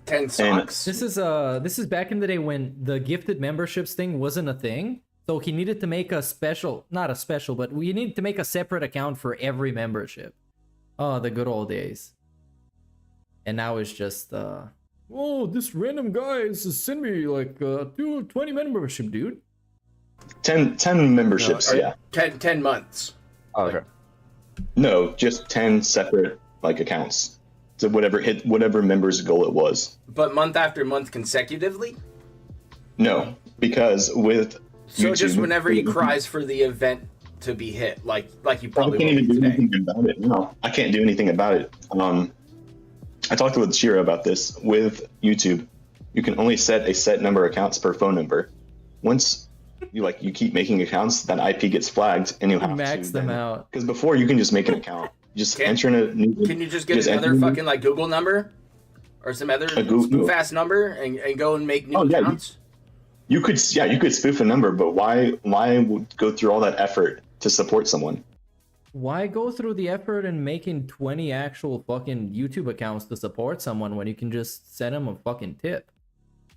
10 socks. This is back in the day when the gifted memberships thing wasn't a thing. So he needed to make a special, not a special, but we needed to make a separate account for every membership. Oh, the good old days. And now it's just, oh, this random guy is send me like 20 membership, dude. 10 memberships, yeah. 10 months. Oh, okay. No, just 10 separate like accounts. So whatever member's goal it was. But month after month consecutively? No, because with So YouTube, just whenever he cries for the event to be hit, like you probably I can't even do today. anything about it. No, I can't do anything about it. I talked with Shira about this. With YouTube, you can only set a set number of accounts per phone number. Once you keep making accounts, that IP gets flagged, and you have max them out. Because before you can just make an account, just enter in a new. Can you just get another fucking like Google number or some other spoof ass number and go and make new accounts? You could spoof a number, but why go through all that effort to support someone? Why go through the effort in making 20 actual fucking YouTube accounts to support someone when you can just send them a fucking tip?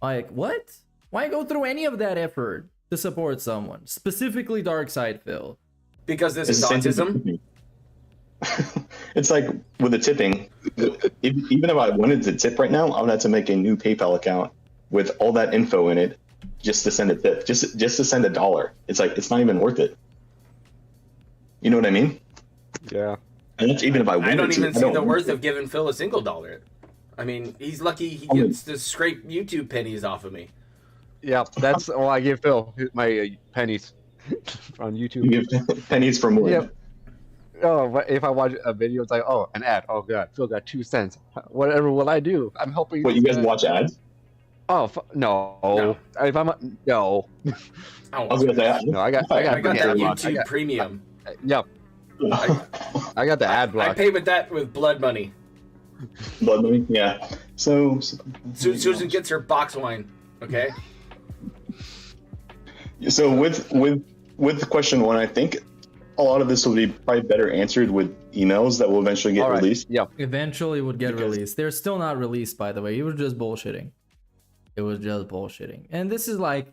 Like, what? Why go through any of that effort to support someone? Specifically Dark Side Phil. Because this is autism? It's like with the tipping, even if I wanted to tip right now, I would have to make a new PayPal account with all that info in it just to send a tip, just to send $1. It's like, it's not even worth it. You know what I mean? Yeah. And that's even if I wanted I don't even to. see the worth of giving Phil a single $1. I mean, he's lucky he gets to scrape YouTube pennies off of me. Yeah, that's all I give Phil, my pennies on YouTube. You give pennies from what? Yep. Oh, if I watch a video, it's like, oh, an ad. Oh god, Phil got 2 cents. Whatever will I do? I'm helping. What, you guys watch ads? Oh no. If I'm no. I was gonna say, no, I got that YouTube Premium. Yep. I got the ad block. I pay with that with blood money. Blood money, yeah. So Susan gets her box wine. Okay. So with question 1, I think a lot of this will be probably better answered with emails that will eventually get released. Yeah. Eventually would get released. They're still not released, by the way. It was just bullshitting. It was just bullshitting. And this is like,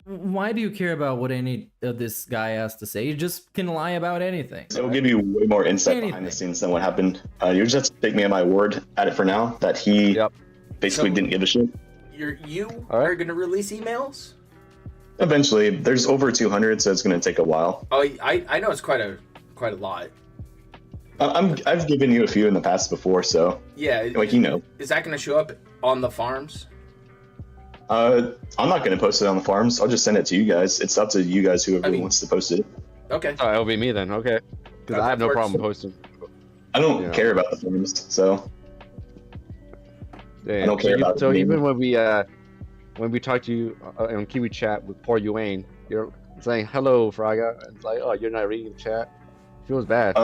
Why do you care about what any of this guy has to say? You just can lie about anything. It will give you way more insight behind the scenes than what happened. You just take me at my word at it for now that he basically didn't give a shit. You are going to release emails? Eventually, there's over 200, so it's going to take a while. Oh, I know it's quite a lot. I've given you a few in the past before, so Yeah. like you know. Is that going to show up on the farms? I'm not going to post it on the farms. I'll just send it to you guys. It's up to you guys, whoever wants to post it. Okay. Oh, it'll be me then. Okay. Because I have no problem posting. I don't care about the forums, so Yeah, I don't care about. So even when we talk to you on Kiwi chat with poor Yuane, you're saying hello, Fraga. And it's like, oh, you're not reading the chat. Feels bad.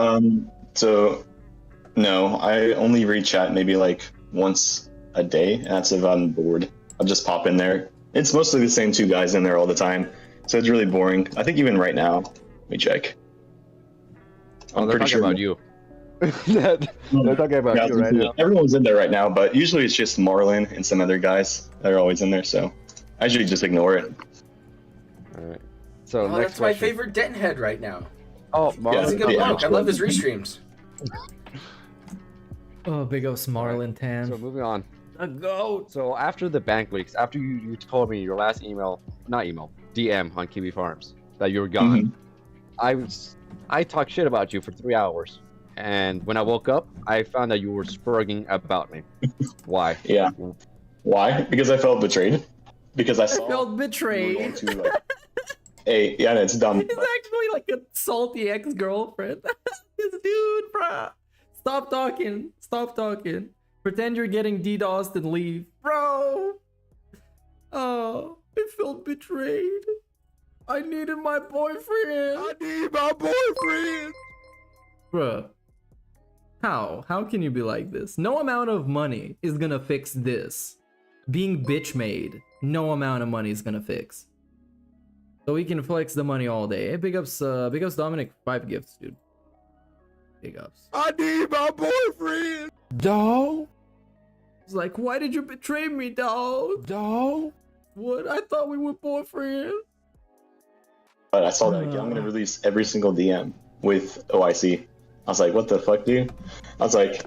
So no, I only read chat maybe like once a day, and that's if I'm bored. I'll just pop in there. It's mostly the same two guys in there all the time, so it's really boring. I think even right now, let me check. I'm pretty sure about you. They're talking about you right now. Everyone's in there right now, but usually it's just Marlon and some other guys that are always in there, so I usually just ignore it. All right. So next that's my question. favorite Dent head right now. Oh, Marlon. He's a good bloke. I love his restreams. Oh, big ups Marlon Tan. So moving on. A goat. So after the bank leaks, after you told me your last DM on Kiwi Farms that you were gone, I talked shit about you for 3 hours, and when I woke up, I found that you were spurging about me. Why? Yeah. Why? Because I felt betrayed. Because I felt betrayed. Hey, yeah, it's dumb. He's actually like a salty ex-girlfriend. This dude, bruh. Stop talking. Stop talking. Pretend you're getting DDoSed and leave. Bro! Oh, I felt betrayed. I needed my boyfriend. I need my boyfriend. Bruh. How can you be like this? No amount of money is gonna fix this. Being bitch made, no amount of money is gonna fix. So we can flex the money all day. Hey, big ups Dominic, 5 gifts, dude. Big ups. I need my boyfriend. Dog. He's like, why did you betray me, dog? Dog. What? I thought we were boyfriends. But I saw that I'm gonna release every single DM with OIC. I was like, what the fuck, dude? I was like,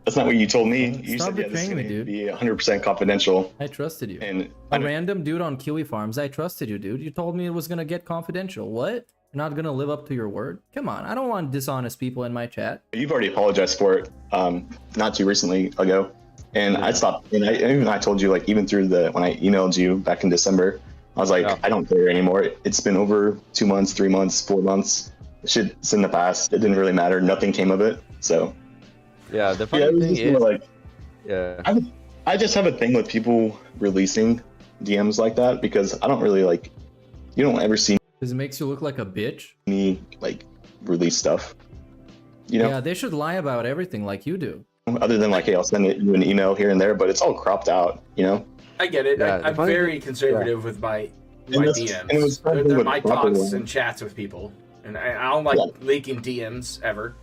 that's not what you told me. You Stop said, yeah, this is betraying me, gonna dude. be 100% confidential. I trusted you. And a random dude on Kiwi Farms, I trusted you, dude. You told me it was gonna get confidential. What? You're not gonna live up to your word? Come on, I don't want dishonest people in my chat. You've already apologized for it, not too recently ago. And I stopped, and I told you, like, even through when I emailed you back in December, I was like, I don't care anymore. It's been over 2 months, 3 months, 4 months. Shit's in the past. It didn't really matter. Nothing came of it. So yeah, the funny thing is, like, yeah, I just have a thing with people releasing DMs like that because I don't really like. You don't ever see. Because it makes you look like a bitch. Me like release stuff. You know. Yeah, they should lie about everything like you do. Other than like, hey, I'll send you an email here and there, but it's all cropped out. You know. I get it. Yeah, I'm very conservative with my DMs. And it was They're my proper talks one. and chats with people, and I don't like leaking DMs ever.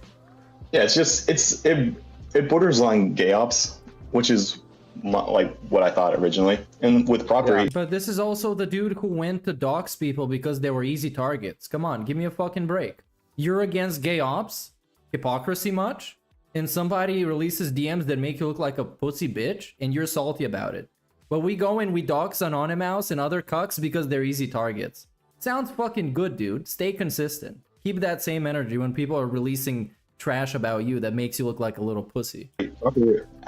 Yeah, it's just it borders on gay ops, which is like what I thought originally. And with proper, But this is also the dude who went to dox people because they were easy targets. Come on, give me a fucking break. You're against gay ops? Hypocrisy much? And somebody releases DMs that make you look like a pussy bitch, and you're salty about it. But we go and we dox Anonymous and other cucks because they're easy targets. Sounds fucking good, dude. Stay consistent. Keep that same energy when people are releasing trash about you that makes you look like a little pussy.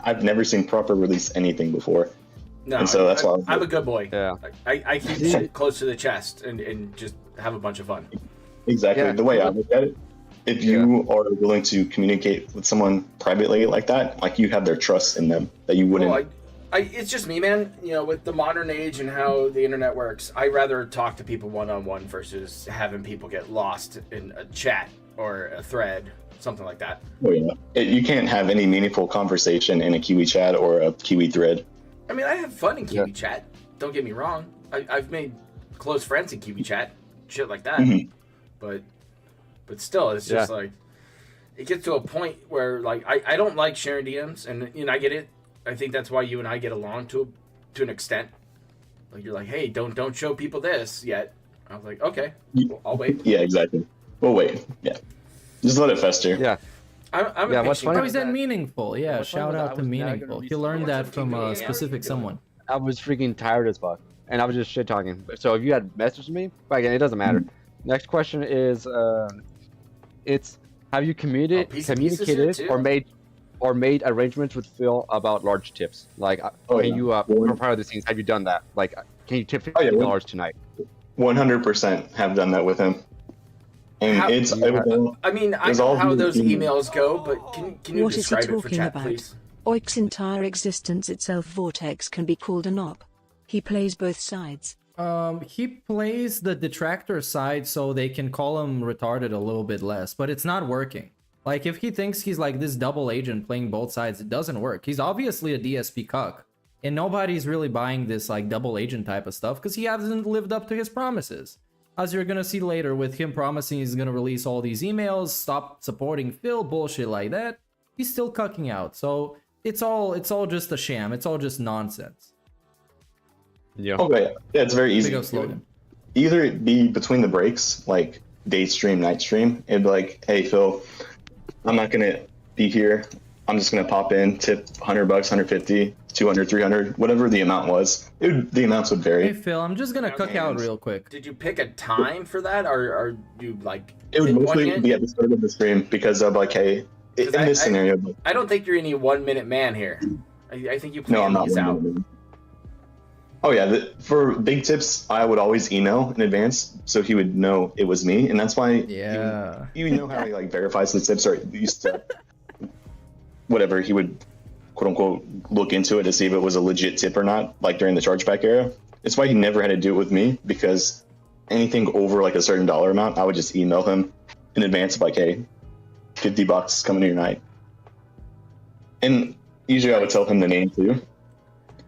I've never seen proper release anything before. No, and so that's why I'm a good boy. Yeah, I keep shit close to the chest and just have a bunch of fun. Exactly. Yeah. The way I look at it, if you are willing to communicate with someone privately like that, like you have their trust in them that you wouldn't. Well, it's just me, man. You know, with the modern age and how the internet works, I rather talk to people one-on-one versus having people get lost in a chat or a thread, something like that. Oh, yeah. You can't have any meaningful conversation in a Kiwi chat or a Kiwi thread. I mean, I have fun in Kiwi chat. Don't get me wrong. I've made close friends in Kiwi chat, shit like that. Mhm. But still, it's just like it gets to a point where like I don't like sharing DMs, and you know I get it. I think that's why you and I get along to an extent. Like you're like, hey, don't show people this yet. I was like, okay, I'll wait. Yeah, exactly. We'll wait. Yeah, just let it fester. Yeah. I'm Yeah, what's funny- How is that meaningful? Yeah, What's funny shout was out I to was never gonna meaningful. be He learned that from a Yeah, specific someone. I was freaking tired as fuck, and I was just shit talking. So if you had messaged me, but again, it doesn't matter. Next question is, it's have you communicated or made arrangements with Phil about large tips? Like, can you for part of the scenes, have you done that? Like, can you tip $50 tonight? 100% have done that with him. And I mean, I know how those emails go, but can you What is he describe it for talking chat, about? please? OIC's entire existence itself Vortex can be called an op. He plays both sides. He plays the detractor side so they can call him retarded a little bit less, but it's not working. Like, if he thinks he's like this double agent playing both sides, it doesn't work. He's obviously a DSP cuck, and nobody's really buying this like double agent type of stuff because he hasn't lived up to his promises. As you're gonna see later with him promising he's gonna release all these emails, stop supporting Phil, bullshit like that, he's still cucking out. So it's all just a sham. It's all just nonsense. Yeah. Okay. Yeah, it's very easy. Big slogan. Either it be between the breaks, like day stream, night stream. It'd be like, hey Phil, I'm not gonna be here. I'm just gonna pop in, tip $100, 150, 200, 300, whatever the amount was. The amounts would vary. Hey Phil, I'm just gonna cook out real quick. Did you pick a time for that, or are you like? It would mostly pinpointing be at the start of the stream because I'm like, hey, in this scenario. I don't think you're any 1 minute man here. I think you plan these out. Oh yeah, for big tips, I would always email in advance so he would know it was me, and that's why. Yeah. You know how he like verifies the tips, or used to. Whatever, he would quote unquote look into it to see if it was a legit tip or not, like during the chargeback era. It's why he never had to do it with me, because anything over like a certain dollar amount, I would just email him in advance of like, hey, $50 coming to your night. And usually I would tell him the name too.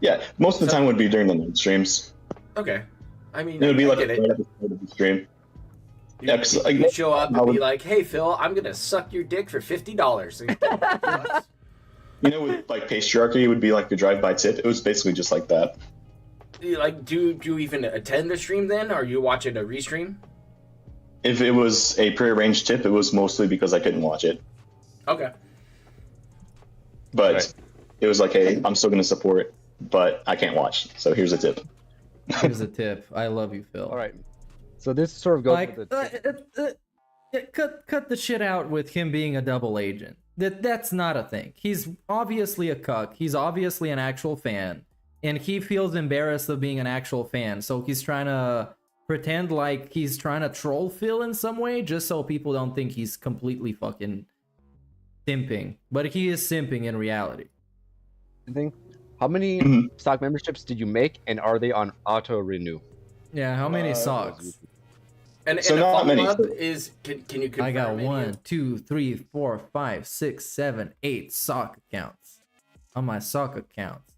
Yeah, most of the time would be during the night streams. Okay, I mean, It would be like get right it. at the start of the stream. You show up and be like, "Hey Phil, I'm gonna suck your dick for $50." You know, with like patriarchy, it would be like the drive-by tip. It was basically just like that. Like, do you even attend the stream then, or are you watching a restream? If it was a prearranged tip, it was mostly because I couldn't watch it. Okay. But it was like, hey, I'm still gonna support, but I can't watch. So here's a tip. Here's a tip. I love you, Phil. All right. So this sort of goes like, with the cut the shit out with him being a double agent. That's not a thing. He's obviously a cuck. He's obviously an actual fan, and he feels embarrassed of being an actual fan. So he's trying to pretend like he's trying to troll Phil in some way, just so people don't think he's completely fucking simping. But he is simping in reality. thing. How many stock memberships did you make, and are they on auto renew? Yeah, how many socks? And, So and not a many. follow-up is, can you confirm? I got any 1, 2, 3, 4, 5, 6, 7, 8 sock accounts on my sock accounts.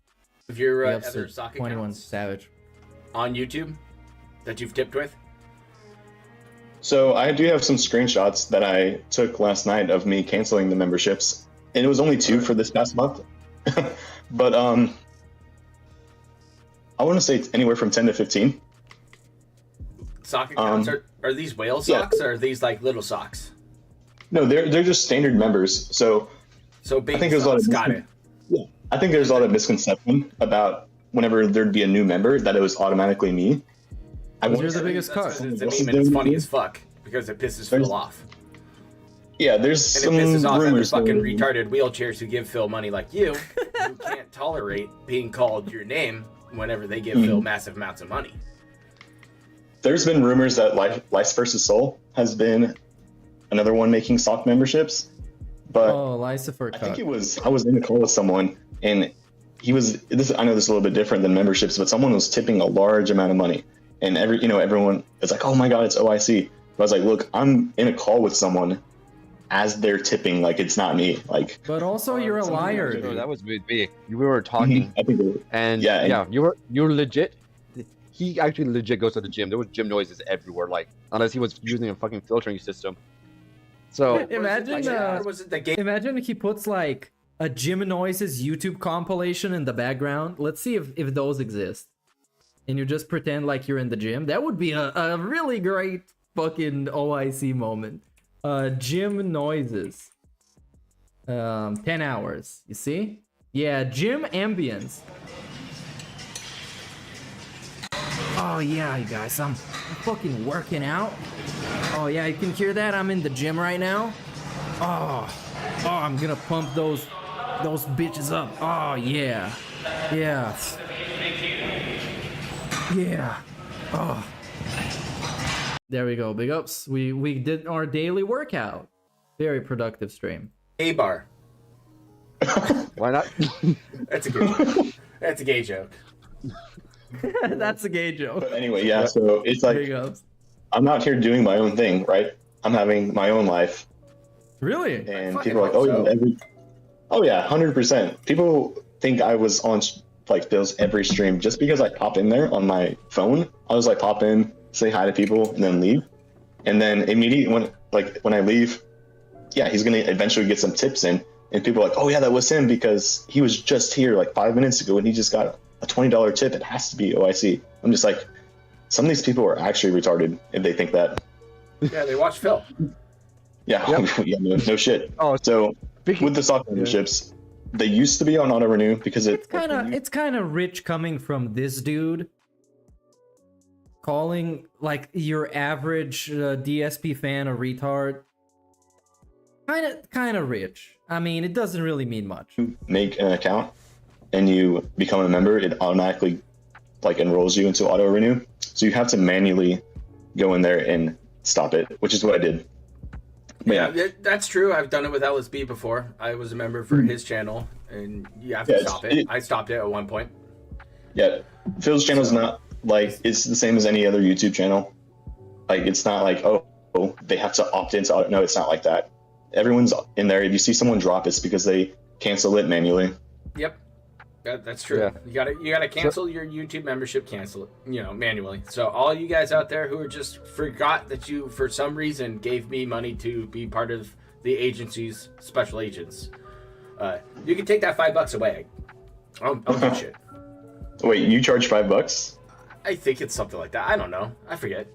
of your Yep, other so sock 21 accounts Savage on YouTube that you've tipped with? So I do have some screenshots that I took last night of me canceling the memberships, and it was only 2 for this past month. But I want to say it's anywhere from 10 to 15. Sock accounts are these whale socks, or are these like little socks? No, they're just standard members. So baby I think there's a lot of socks, got it. Yeah, I think there's a lot of misconception about whenever there'd be a new member that it was automatically me. You're the biggest cuck. It's a meme and it's funny as fuck because it pisses Phil off. Yeah, there's And some it pisses off other rumors. fucking retarded wheelchairs who give Phil money like you, who can't tolerate being called your name whenever they give Phil massive amounts of money. There's been rumors that Lice vs. Soul has been another one making sock memberships, but Lucifer I think I was in a call with someone, and he was. I know this is a little bit different than memberships, but someone was tipping a large amount of money, and everyone is like, "Oh my god, it's OIC." But I was like, "Look, I'm in a call with someone as they're tipping, like it's not me." Like, but also you're a liar. No, that was with me. We were talking, I think and you were legit. He actually legit goes to the gym. There was gym noises everywhere, like unless he was using a fucking filtering system. So imagine he puts like a Gym Noises YouTube compilation in the background. Let's see if those exist. and you just pretend like you're in the gym. That would be a really great fucking OIC moment. Gym noises. 10 hours. You see? Yeah, gym ambience. Oh yeah, you guys, I'm fucking working out. Oh yeah, you can hear that? I'm in the gym right now. Oh, I'm gonna pump those bitches up. Oh yeah, yeah, yeah. Oh, there we go. Big ups. We did our daily workout. Very productive stream. A bar. Why not? That's a good joke. That's a gay joke. That's a gay joke. But anyway, yeah, so it's like I'm out here doing my own thing, right? I'm having my own life. Really? And people are like, oh yeah, 100%. People think I was on like Bill's every stream just because I pop in there on my phone. I was like pop in, say hi to people, and then leave. And then immediately when I leave, yeah, he's gonna eventually get some tips in, and people are like, oh yeah, that was him because he was just here like 5 minutes ago and he just got a $20 tip. It has to be OIC. I'm just like, some of these people are actually retarded if they think that. Yeah, they watch Phil. Yeah, yeah, no shit. Oh, so with the stock memberships, they used to be on auto renew because it's kind of rich coming from this dude calling like your average DSP fan a retard. Kind of rich. I mean, it doesn't really mean much. Make an account and you become a member, it automatically like enrolls you into auto renew. So you have to manually go in there and stop it, which is what I did. But yeah, that's true. I've done it with LSB before. I was a member for his channel, and you have to stop it. I stopped it at one point. Yeah, Phil's channel is not like it's the same as any other YouTube channel. Like it's not like oh they have to opt into auto. No, it's not like that. Everyone's in there. If you see someone drop, it's because they cancel it manually. Yep. That's true. Yeah. You gotta cancel your YouTube membership, cancel it, manually. So all you guys out there who are just forgot that you for some reason gave me money to be part of the agency's special agents, you can take that $5 away. I'll do shit. Wait, you charge $5? I think it's something like that. I don't know. I forget.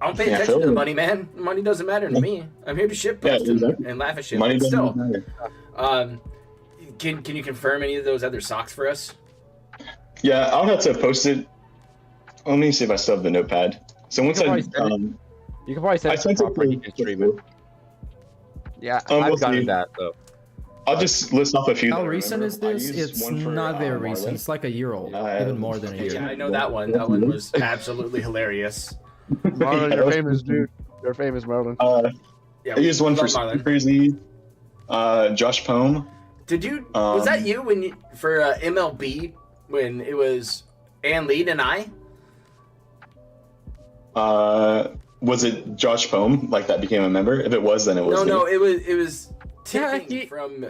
I don't pay attention to the money, man. Money doesn't matter to me. I'm here to shit post and laugh at shit. Money but still, doesn't matter. Can you confirm any of those other socks for us? Yeah, I'll have to post it. Let me see if I still have the notepad. So once you can probably send it properly. You can stream it. Yeah, I've gotten that though. I'll just list off a few. How recent is this? It's not very recent. It's like a year old, even more than a year. Yeah, I know that one. That one was absolutely hilarious. Marlon, you're famous, dude. You're famous, Marlon. I used one for Super Crazy. Josh Poem. Did you? Was that you when you for MLB when it was Ann Lead and I? Was it Josh Poem like that became a member? If it was, then it was. No, it was.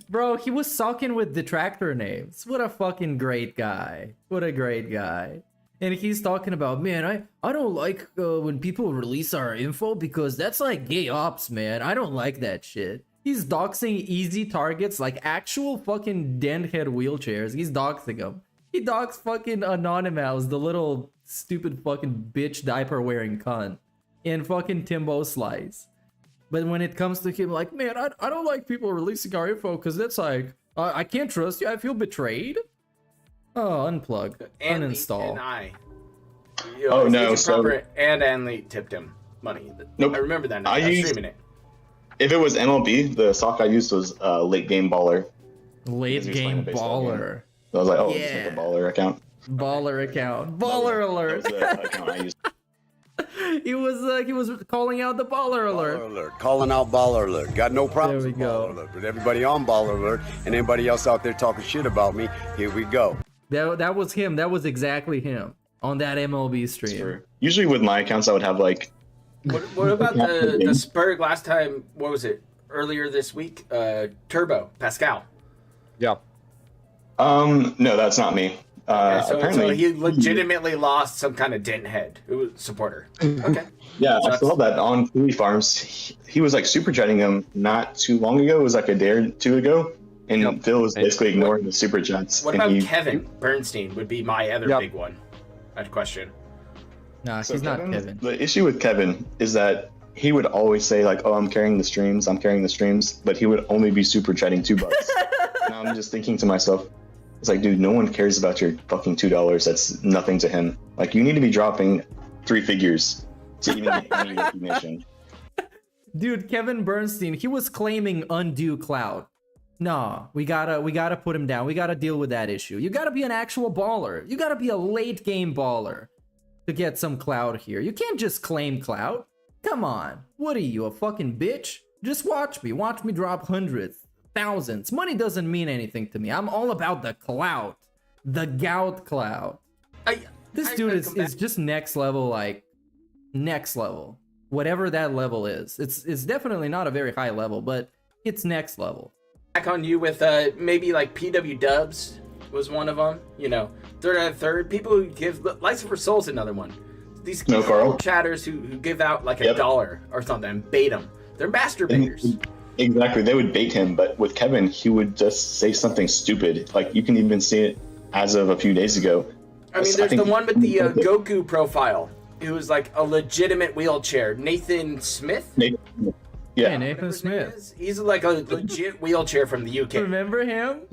Bro, he was sucking with detractor names. What a fucking great guy. What a great guy. And he's talking about, man, I don't like when people release our info because that's like gay ops, man. I don't like that shit. He's doxing easy targets like actual fucking dent head wheelchairs. He's doxing them. He doxed fucking Anonymous, the little stupid fucking bitch diaper wearing cunt, and fucking Timbo Slice. But when it comes to him, like, man, I don't like people releasing our info because that's like, I can't trust you. I feel betrayed. Oh, unplug. Uninstall. And I. Oh, no. And Anley tipped him money. Nope. I remember that now. I was streaming it. If it was MLB, the sock I used was Late Game Baller. Late Game Baller. So I was like, oh, it's like a baller account. Baller account. Baller alert. That was the account I used. He was calling out the baller alert. Baller alert. Calling out baller alert. Got no problems with baller alert. But everybody on baller alert and anybody else out there talking shit about me, here we go. That was him. That was exactly him on that MLB stream. Sure. Usually with my accounts, I would have like. What about the Spurg last time? What was it? Earlier this week? Turbo Pascal. Yeah. No, that's not me. So he legitimately lost some kind of dent head supporter. Okay. Yeah, I saw that on Cooley Farms. He was like super chatting him not too long ago. It was like a day or two ago, and Phil was basically ignoring the super chats. What about Kevin Bernstein? Would be my other big one. I'd question. Nah, So he's not Kevin. The issue with Kevin is that he would always say like, "Oh, I'm carrying the streams, but he would only be super chatting $2. Now I'm just thinking to myself, it's like, dude, no one cares about your fucking $2. That's nothing to him. Like, you need to be dropping 3 figures to even get any recognition. Dude, Kevin Bernstein, he was claiming undue clout. Nah, we gotta put him down. We gotta deal with that issue. You gotta be an actual baller. You gotta be a late game baller to get some clout here. You can't just claim clout. Come on. What are you, a fucking bitch? Just watch me. Watch me drop hundreds, thousands. Money doesn't mean anything to me. I'm all about the clout. The gout clout. This dude is just next level, like, next level. Whatever that level is. It's definitely not a very high level, but it's next level. Back on you with maybe like PW Dubs was one of them. You know, third. People who give Lights for Soul's another one. These chatters who give out like $1 or something and bait them. They're masturbators. Exactly, they would bait him, but with Kevin, he would just say something stupid. Like, you can even see it as of a few days ago. I mean, there's the one with the Goku profile. It was like a legitimate wheelchair. Nathan Smith? Yeah, Nathan Smith. He's like a legit wheelchair from the UK. Remember him?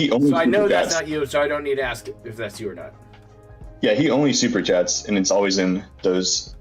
So I know that's not you, so I don't need to ask if that's you or not. Yeah, he only super chats, and it's always in those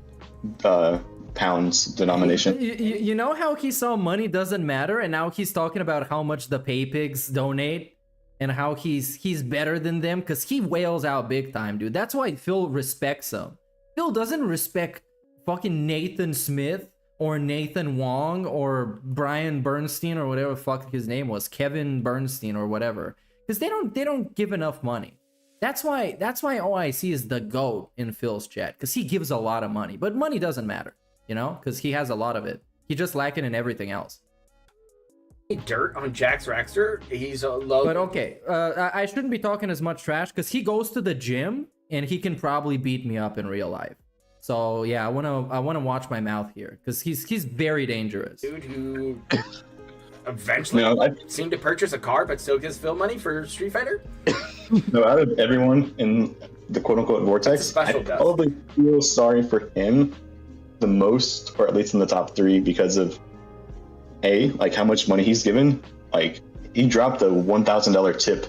pounds denomination. You know how he saw money doesn't matter, and now he's talking about how much the pay pigs donate, and how he's better than them, because he wails out big time, dude. That's why Phil respects him. Phil doesn't respect fucking Nathan Smith or Nathan Wong or Brian Bernstein or whatever the fuck his name was, Kevin Bernstein or whatever, because they don't give enough money. That's why OIC is the GOAT in Phil's chat, because he gives a lot of money, but money doesn't matter, you know, because he has a lot of it. He's just lacking in everything else. Dirt on Jax Raxter. He's a low. But okay, I shouldn't be talking as much trash because he goes to the gym and he can probably beat me up in real life. So yeah, I wanna watch my mouth here because he's very dangerous. Dude who eventually seemed to purchase a car but still gives Phil money for Street Fighter. No, out of everyone in the quote-unquote vortex, I probably feel sorry for him the most, or at least in the top 3, because of like how much money he's given. Like, he dropped a $1,000 tip,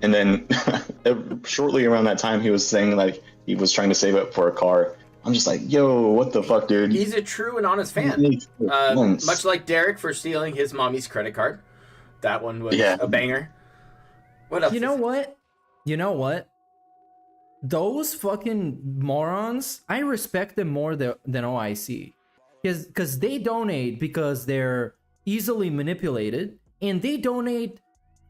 and then shortly around that time he was saying like he was trying to save up for a car. I'm just like, yo, what the fuck, dude? He's a true and honest fan. Much like Derich for stealing his mommy's credit card. That one was a banger. What else? You know what? Those fucking morons, I respect them more than OIC. Because they donate because they're easily manipulated, and they donate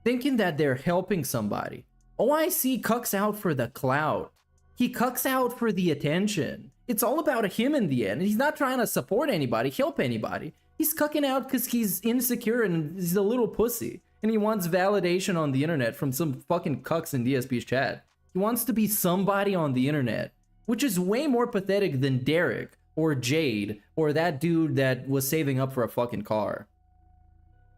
thinking that they're helping somebody. OIC cucks out for the clout. He cucks out for the attention. It's all about him in the end. He's not trying to support anybody, help anybody. He's cucking out because he's insecure and he's a little pussy. And he wants validation on the internet from some fucking cucks in DSP's chat. He wants to be somebody on the internet, which is way more pathetic than Derich or Jade or that dude that was saving up for a fucking car.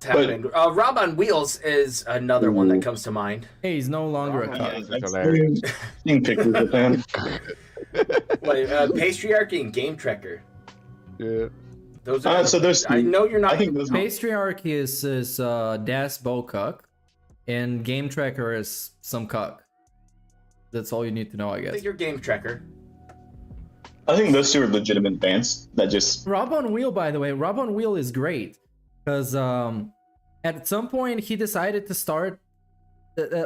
Rob on Wheels is another one that comes to mind. Hey, he's no longer a cuck. I've seen pictures of him. Patriarchy and Game Trekker. Yeah. Those are. So there's. I know you're not. I think those. Patriarchy is Das Bo cuck, and Game Trekker is some cuck. That's all you need to know, I guess. I think you're Game Trekker. I think those two are legitimate fans that just. Rob on Wheel, by the way, Rob on Wheel is great because at some point he decided to start.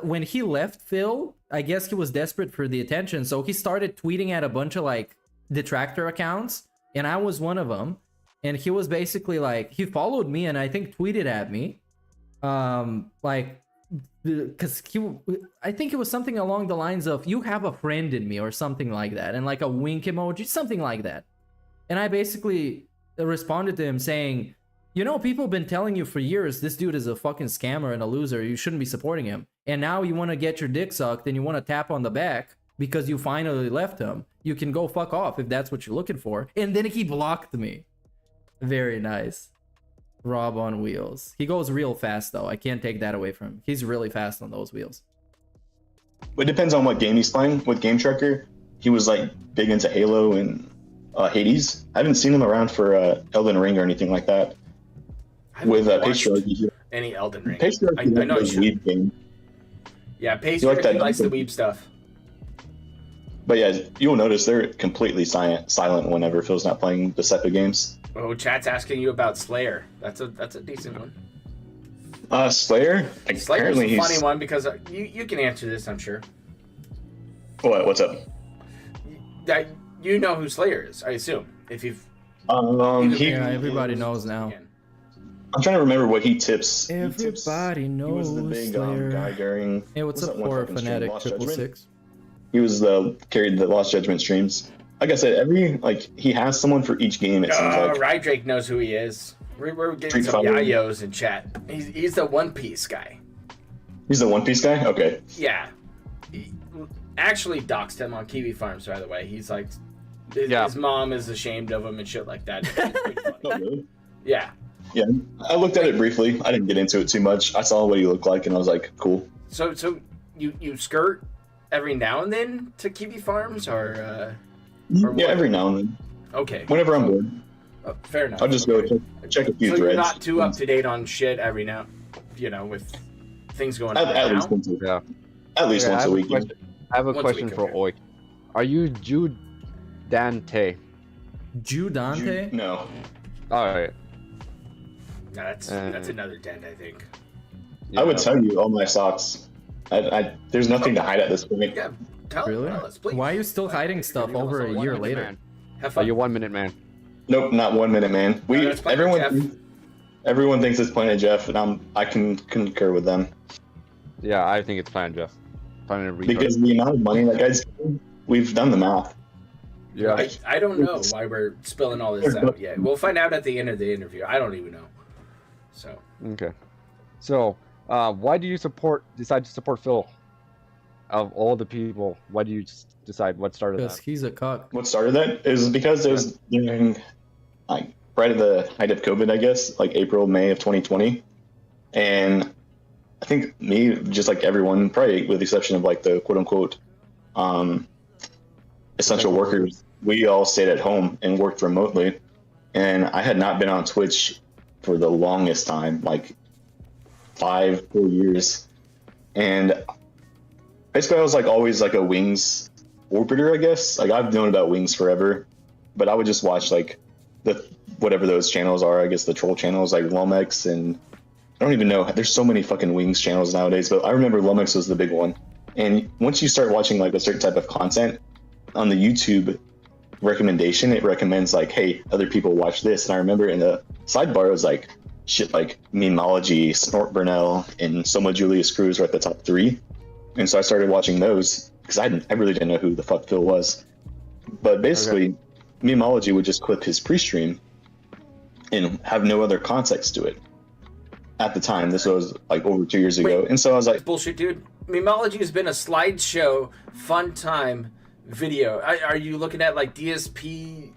When he left Phil, I guess he was desperate for the attention, so he started tweeting at a bunch of like detractor accounts, and I was one of them. And he was basically like, he followed me and I think tweeted at me, like, because I think it was something along the lines of, you have a friend in me or something like that, and like a wink emoji, something like that. And I basically responded to him saying, you know, people have been telling you for years this dude is a fucking scammer and a loser, you shouldn't be supporting him, and now you want to get your dick sucked and you want to tap on the back because you finally left him. You can go fuck off if that's what you're looking for. And then he blocked me. Very nice. Rob on Wheels. He goes real fast though. I can't take that away from him. He's really fast on those wheels. It depends on what game he's playing. With Game Trekker, he was like big into Halo and Hades. I haven't seen him around for Elden Ring or anything like that. With Patriarchy. Any Elden Ring. Patriarchy, I know those weeb game. Yeah, Patriarchy likes the weeb stuff. But yeah, you'll notice they're completely silent whenever Phil's not playing Deceptive games. Oh, chat's asking you about Slayer. That's a decent one. Slayer? Slayer's a funny one because you can answer this, I'm sure. What's up? You know who Slayer is, I assume. If you've everybody knows now. I'm trying to remember what he tips. Everybody knows He was the big Slayer. guy during. Hey, what's up, Horror Fanatic 666? He was carried the Lost Judgment streams. Like I said, he has someone for each game. It seems like. Rydrake knows who he is. We're getting some yayos in chat. He's the One Piece guy. He's the One Piece guy. Okay. Yeah. He actually doxed him on Kiwi Farms, by the way. He's like, his mom is ashamed of him and shit like that. It's pretty funny. Oh, really? Yeah. Yeah, I looked at it briefly. I didn't get into it too much. I saw what he looked like, and I was like, cool. So you skirt every now and then to Kiwi Farms, or yeah, every now and then. Okay. Whenever I'm bored. Fair enough. I'll just go check a few so threads. You're not too up to date on shit every now, with things going on. At least once a week. Yeah. At least once a week. I have a question for OIC. Are you Jude Dante? Jude Dante? No. All right. No, that's another dent, I think. I would tell you all my socks. There's nothing to hide at this point. Yeah, tell us, please. Why are you still hiding stuff over a year later? Man. Have fun. Are you 1 minute man? Nope, not 1 minute man. Everyone thinks it's Planet Jeff, and I can concur with them. Yeah, I think it's Planet Jeff. Because the amount of money that guy's getting, we've done the math. Yeah. I don't know why we're spilling all this out yet. We'll find out at the end of the interview. I don't even know. So. Okay. So, why do you decide to support Phil? Of all the people, why do you decide what started that? Because he's a cock. What started that is because it was during, right at the height of COVID, I guess, like April, May of 2020. And I think me, just like everyone, probably with the exception of like the quote unquote essential workers, we all stayed at home and worked remotely. And I had not been on Twitch for the longest time, like 4 years. And basically I was like always like a Wings orbiter, I guess. Like I've known about Wings forever, but I would just watch like whatever those channels are, I guess the troll channels like Lomex, and I don't even know, there's so many fucking Wings channels nowadays, but I remember Lomex was the big one. And once you start watching like a certain type of content on the YouTube recommendation, it recommends like, hey, other people watch this. And I remember in the sidebar it was like shit like Memology, Snort Burnell, and Soma Julius Cruz were at the top 3. And so I started watching those because I really didn't know who the fuck Phil was. But basically, Memology would just clip his pre-stream and have no other context to it. At the time, this was like over 2 years ago. And so I was like, bullshit, dude. Memology has been a slideshow, fun time video. Are you looking at like DSP,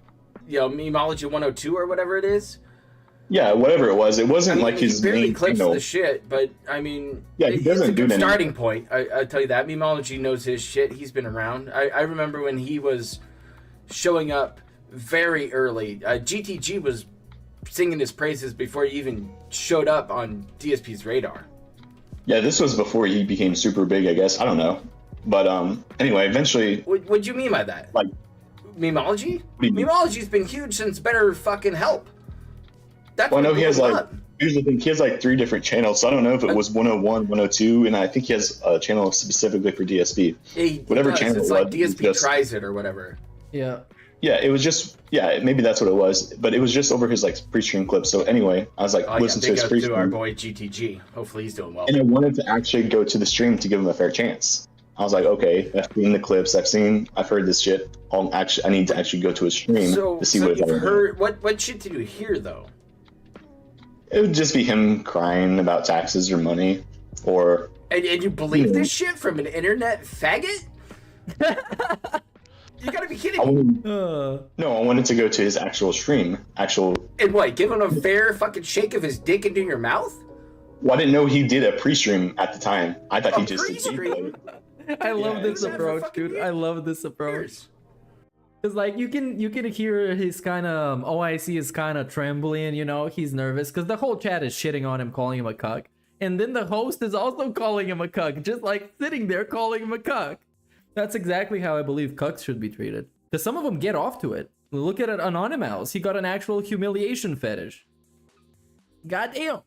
Memology 102 or whatever it is? Yeah, whatever it was. It wasn't like his he barely main clips channel. the shit, but I mean, yeah, he doesn't it's a do good anything. starting point. I tell you that. Memology knows his shit. He's been around. I remember when he was showing up very early. GTG was singing his praises before he even showed up on DSP's radar. Yeah, this was before he became super big, I guess. I don't know. But anyway, eventually... What'd you mean by that? Like... Memology? Memology's been huge since Better Fucking Help. That's well, I know he has like... Here's the thing, he has like 3 different channels, so I don't know if it was 101, 102, and I think he has a channel specifically for DSP. Yeah, whatever channel it's it like was, DSP tries it or whatever. Yeah. Yeah, it was just... Yeah, maybe that's what it was, but it was just over his like pre-stream clip. So anyway, I was like, listen to his pre-stream. To our boy GTG. Hopefully he's doing well. And I wanted to actually go to the stream to give him a fair chance. I was like, okay, I've seen the clips, I've heard this shit. I need to actually go to a stream to see what it's all about. What shit did you hear though? It would just be him crying about taxes or money, or. And you believe this shit from an internet faggot? You gotta be kidding me. No, I wanted to go to his actual stream. And what, give him a fair fucking shake of his dick into your mouth? Well, I didn't know he did a pre-stream at the time. I thought he just did. I love this approach, dude. I love this approach. Cause like you can hear his kind of OIC is kind of trembling, you know, he's nervous because the whole chat is shitting on him, calling him a cuck, and then the host is also calling him a cuck, just like sitting there calling him a cuck. That's exactly how I believe cucks should be treated. Cause some of them get off to it. Look at it, Anonymous. He got an actual humiliation fetish. Goddamn.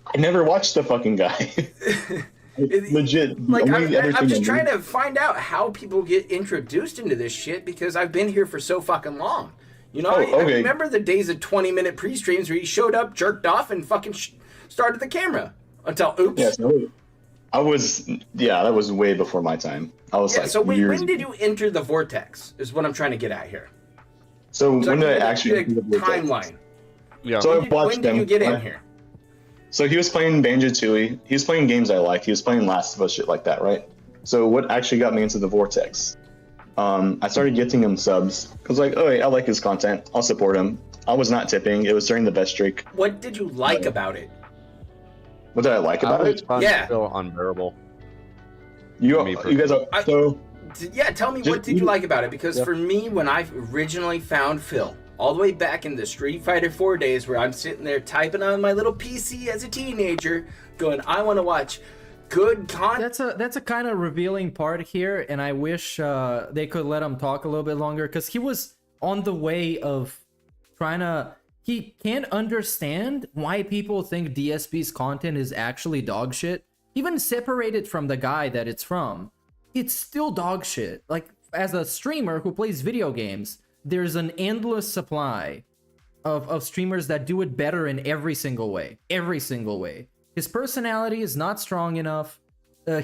I never watched the fucking guy. Legit. Like, I'm just trying to find out how people get introduced into this shit because I've been here for so fucking long. You know, I remember the days of 20-minute pre-streams where he showed up, jerked off, and fucking started the camera. Until, oops. Yeah, so that was way before my time. I was so when did you enter the vortex, is what I'm trying to get at here. So when did I actually enter the timeline? Yeah. So when did you get in here? So he was playing Banjo-Tooie. He was playing games I like. He was playing Last of Us, shit like that, right? So what actually got me into the Vortex? I started getting him subs. I was like, oh, I like his content. I'll support him. I was not tipping. It was during the best streak. What did you like about it? What did I like about it? Yeah. Still unbearable. You guys are so. Yeah, tell me what did you like about it? Because for me, when I originally found Phil, all the way back in the Street Fighter 4 days where I'm sitting there typing on my little PC as a teenager going, I want to watch good content. That's a kind of revealing part here, and I wish they could let him talk a little bit longer because he was on the way of trying to... He can't understand why people think DSP's content is actually dog shit. Even separated from the guy that it's from, it's still dog shit. Like, as a streamer who plays video games, there's an endless supply of streamers that do it better in every single way. Every single way. His personality is not strong enough.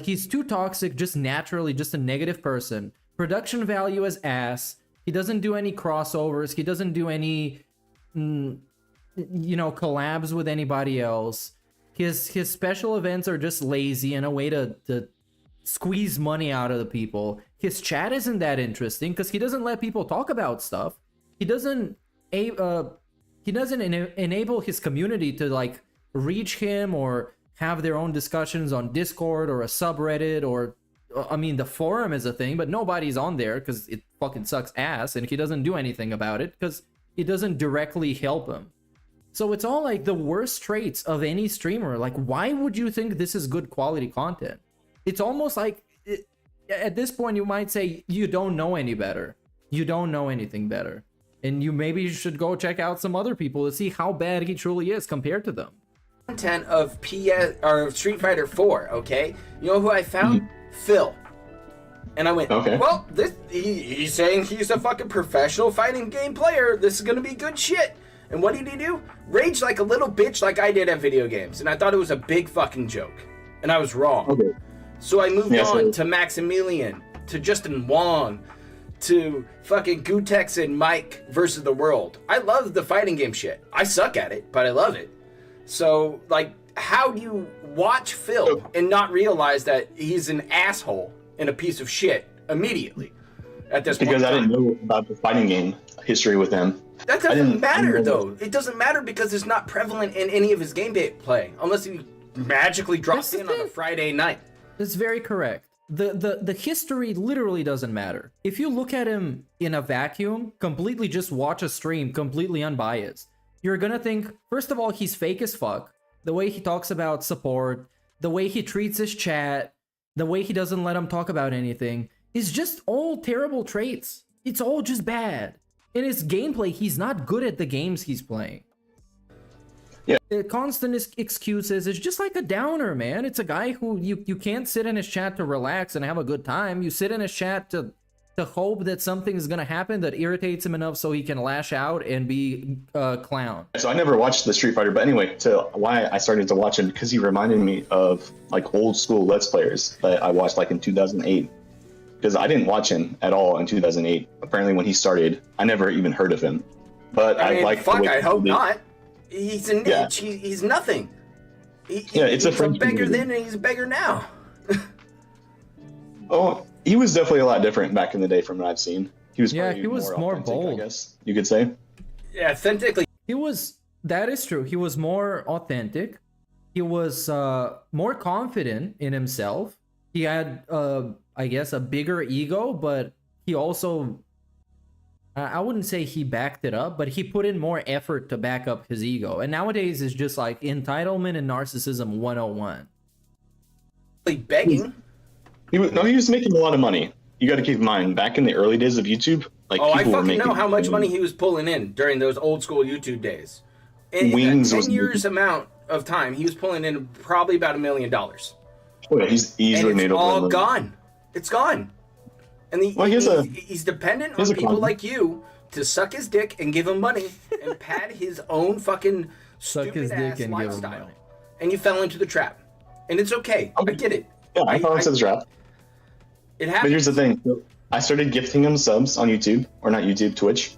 He's too toxic, just naturally, just a negative person. Production value is ass. He doesn't do any crossovers. He doesn't do any, collabs with anybody else. His special events are just lazy and a way to squeeze money out of the people. His chat isn't that interesting because he doesn't let people talk about stuff. He doesn't enable his community to like reach him or have their own discussions on Discord or a subreddit or the forum is a thing, but nobody's on there because it fucking sucks ass, and he doesn't do anything about it because it doesn't directly help him. So it's all like the worst traits of any streamer. Like, why would you think this is good quality content? It's almost like, at this point, you might say you don't know any better. You don't know anything better. And you maybe should go check out some other people to see how bad he truly is compared to them. Content of Street Fighter 4, okay? You know who I found? Phil. And I went, well, he's saying he's a fucking professional fighting game player. This is gonna be good shit. And what did he do? Rage like a little bitch like I did at video games. And I thought it was a big fucking joke. And I was wrong. So I moved on to Maximilian, to Justin Wong, to fucking Gutex and Mike versus the world. I love the fighting game shit. I suck at it, but I love it. So, like, how do you watch Phil and not realize that he's an asshole and a piece of shit immediately at this point? Because I didn't know about the fighting game history with him. That doesn't matter, though. It doesn't matter because it's not prevalent in any of his gameplay, unless he magically drops in on a Friday night. That's very correct. The history literally doesn't matter. If you look at him in a vacuum, completely just watch a stream, completely unbiased, you're gonna think, first of all, he's fake as fuck. The way he talks about support, the way he treats his chat, the way he doesn't let him talk about anything, is just all terrible traits. It's all just bad. In his gameplay, he's not good at the games he's playing. The constant excuses is just like a downer, man. It's a guy who you can't sit in his chat to relax and have a good time. You sit in his chat to hope that something is gonna happen that irritates him enough so he can lash out and be a clown. So I never watched the Street Fighter, but anyway, so why I started to watch him, because he reminded me of like old school Let's Players that I watched like in 2008. Because I didn't watch him at all in 2008. Apparently when he started, I never even heard of him. But I like. Fuck, I hope not. He's a niche. He's nothing. It's a beggar then, and he's a beggar now. Oh, he was definitely a lot different back in the day from what I've seen. He was more bold, I guess you could say. Yeah, authentically. That is true. He was more authentic. He was more confident in himself. He had, I guess, a bigger ego, but he also I wouldn't say he backed it up, but he put in more effort to back up his ego. And nowadays it's just like entitlement and narcissism 101. Like begging. He was making a lot of money. You got to keep in mind, back in the early days of YouTube, like I people were fucking making know how much money he was pulling in during those old school YouTube days. In Wings that 10 was years amount of time, he was pulling in probably about $1 million. Oh, yeah, he's easily and made it's over all $1 million. gone. It's gone. And he's dependent on people like you to suck his dick and give him money and pad his own fucking stupid ass lifestyle. And you fell into the trap. And it's okay. I get it. Yeah, I fell into the trap. It happens. But here's the thing. I started gifting him subs on YouTube, or not YouTube, Twitch.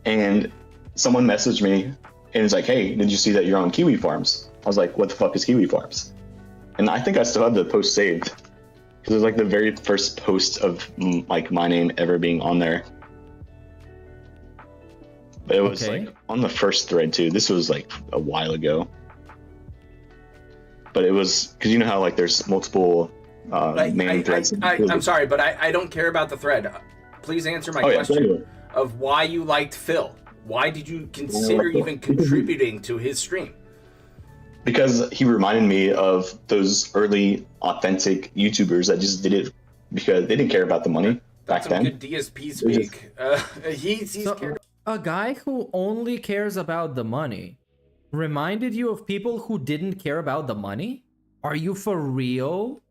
And someone messaged me and was like, hey, did you see that you're on Kiwi Farms? I was like, what the fuck is Kiwi Farms? And I think I still have the post saved. Because it was like the very first post of like my name ever being on there. But it was like on the first thread too. This was like a while ago. But it was, because you know how like there's multiple main threads. I'm sorry, but I don't care about the thread. Please answer my question of why you liked Phil. Why did you consider even contributing to his stream? Because he reminded me of those early authentic YouTubers that just did it because they didn't care about the money back then. Good DSP speak. He's scared. A guy who only cares about the money reminded you of people who didn't care about the money? Are you for real?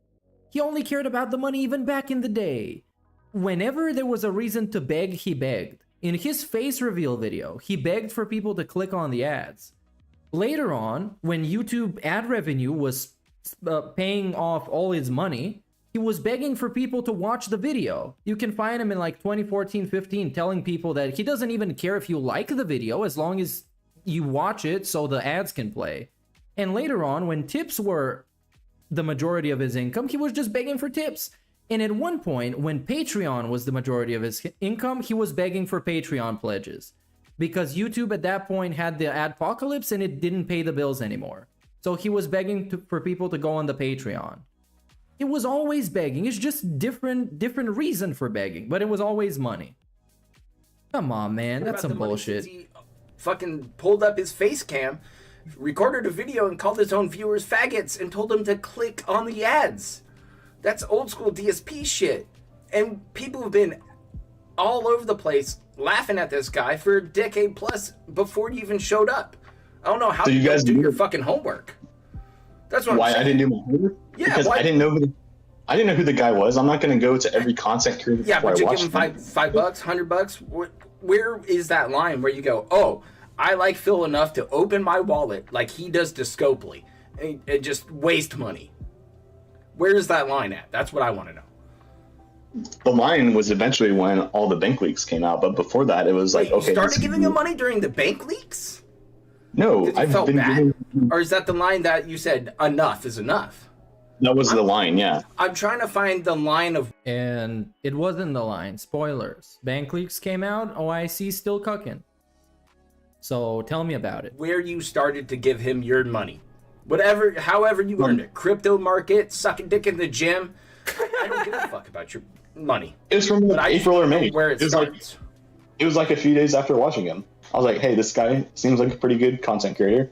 He only cared about the money even back in the day. Whenever there was a reason to beg, he begged. In his face reveal video, he begged for people to click on the ads. Later on, when YouTube ad revenue was paying off all his money, he was begging for people to watch the video. You can find him in like 2014-15 telling people that he doesn't even care if you like the video as long as you watch it so the ads can play. And later on, when tips were the majority of his income, he was just begging for tips. And at one point, when Patreon was the majority of his income, he was begging for Patreon pledges. Because YouTube at that point had the adpocalypse and it didn't pay the bills anymore. So he was begging for people to go on the Patreon. It was always begging. It's just different reason for begging, but it was always money. Come on, man. That's some bullshit. He fucking pulled up his face cam, recorded a video and called his own viewers faggots and told them to click on the ads. That's old school DSP shit. And people have been all over the place laughing at this guy for a decade plus before he even showed up. I don't know how you guys do your fucking homework. That's what I'm saying. I didn't do my homework? Yeah, because I didn't know who the guy was. I'm not going to go to every content creator. Yeah, but you give him $5, $100. Where is that line where you go, oh, I like Phil enough to open my wallet like he does to Scopely and just waste money? Where is that line at? That's what I want to know. The line was eventually when all the bank leaks came out, but before that, it was like, okay. You started giving him money during the bank leaks? No, I've felt bad. Or is that the line that you said enough is enough? That was the line, yeah. I'm trying to find the line of. And it wasn't the line. Spoilers. Bank leaks came out. OIC still cooking. So tell me about it. Where you started to give him your money. Whatever, however you earned it. Crypto market, sucking dick in the gym. I don't give a fuck about your money. It was from April or May. Where it starts. It was like a few days after watching him. I was like, hey, this guy seems like a pretty good content creator.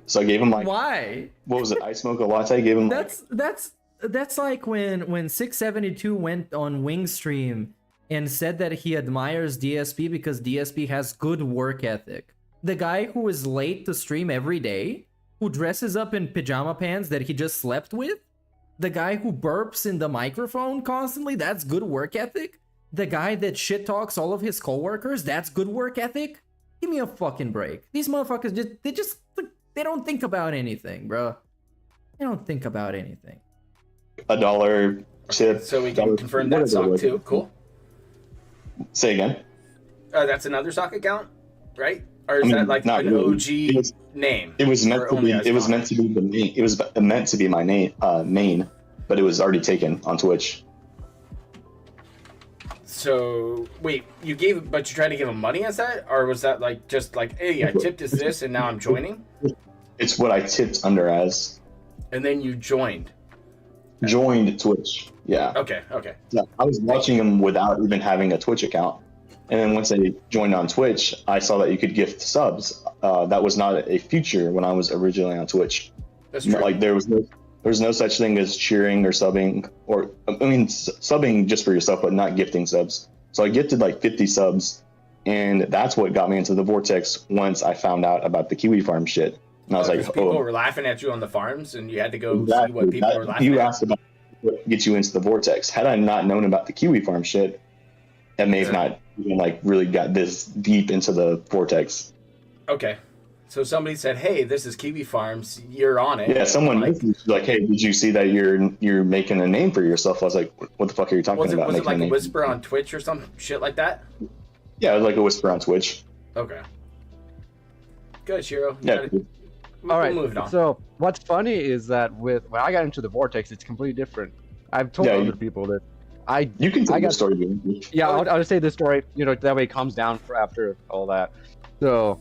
So I gave him like. Why? What was it? I smoke a latte. I gave him. That's like when 672 went on Wingstream and said that he admires DSP because DSP has good work ethic. The guy who is late to stream every day, who dresses up in pajama pants that he just slept with, the guy who burps in the microphone constantly, that's good work ethic. The guy that shit talks all of his coworkers, that's good work ethic. Give me a fucking break. These motherfuckers they don't think about anything, bro. They don't think about anything. $1 tip. So we can confirm that sock too. Cool. Say again. That's another sock account, right? Or is that like an really. OG name? It was meant to be. It was meant to be the main. It was meant to be my name, main, but it was already taken on Twitch. So wait, you tried to give him money as that, or was that like just like, hey, I tipped as this, and now I'm joining? It's what I tipped under as. And then you joined. Joined Twitch. Yeah. Okay. Yeah, I was watching him without even having a Twitch account. And then once I joined on Twitch, I saw that you could gift subs. That was not a feature when I was originally on Twitch. That's true. Like there was no such thing as cheering or subbing, or I mean subbing just for yourself, but not gifting subs. So I gifted like 50 subs, and that's what got me into the vortex once I found out about the Kiwi Farm shit. And I was like, people were laughing at you on the farms, and you had to go see what people were laughing you at. asked about what gets you into the vortex. Had I not known about the Kiwi Farm shit, that may have not even like really got this deep into the vortex. Okay. So somebody said, "Hey, this is Kiwi Farms. You're on it." Yeah, someone was like, "Hey, did you see that you're making a name for yourself?" I was like, "What the fuck are you talking about?" Was it like a whisper on Twitch or some shit like that? Yeah, it was like a whisper on Twitch. Okay. Good, Shiro. Yeah. All right. Moving on. So what's funny is that when I got into the vortex, it's completely different. I've told other people that you can tell the story. Yeah, I'll just say this story. You know, that way it calms down for after all that. So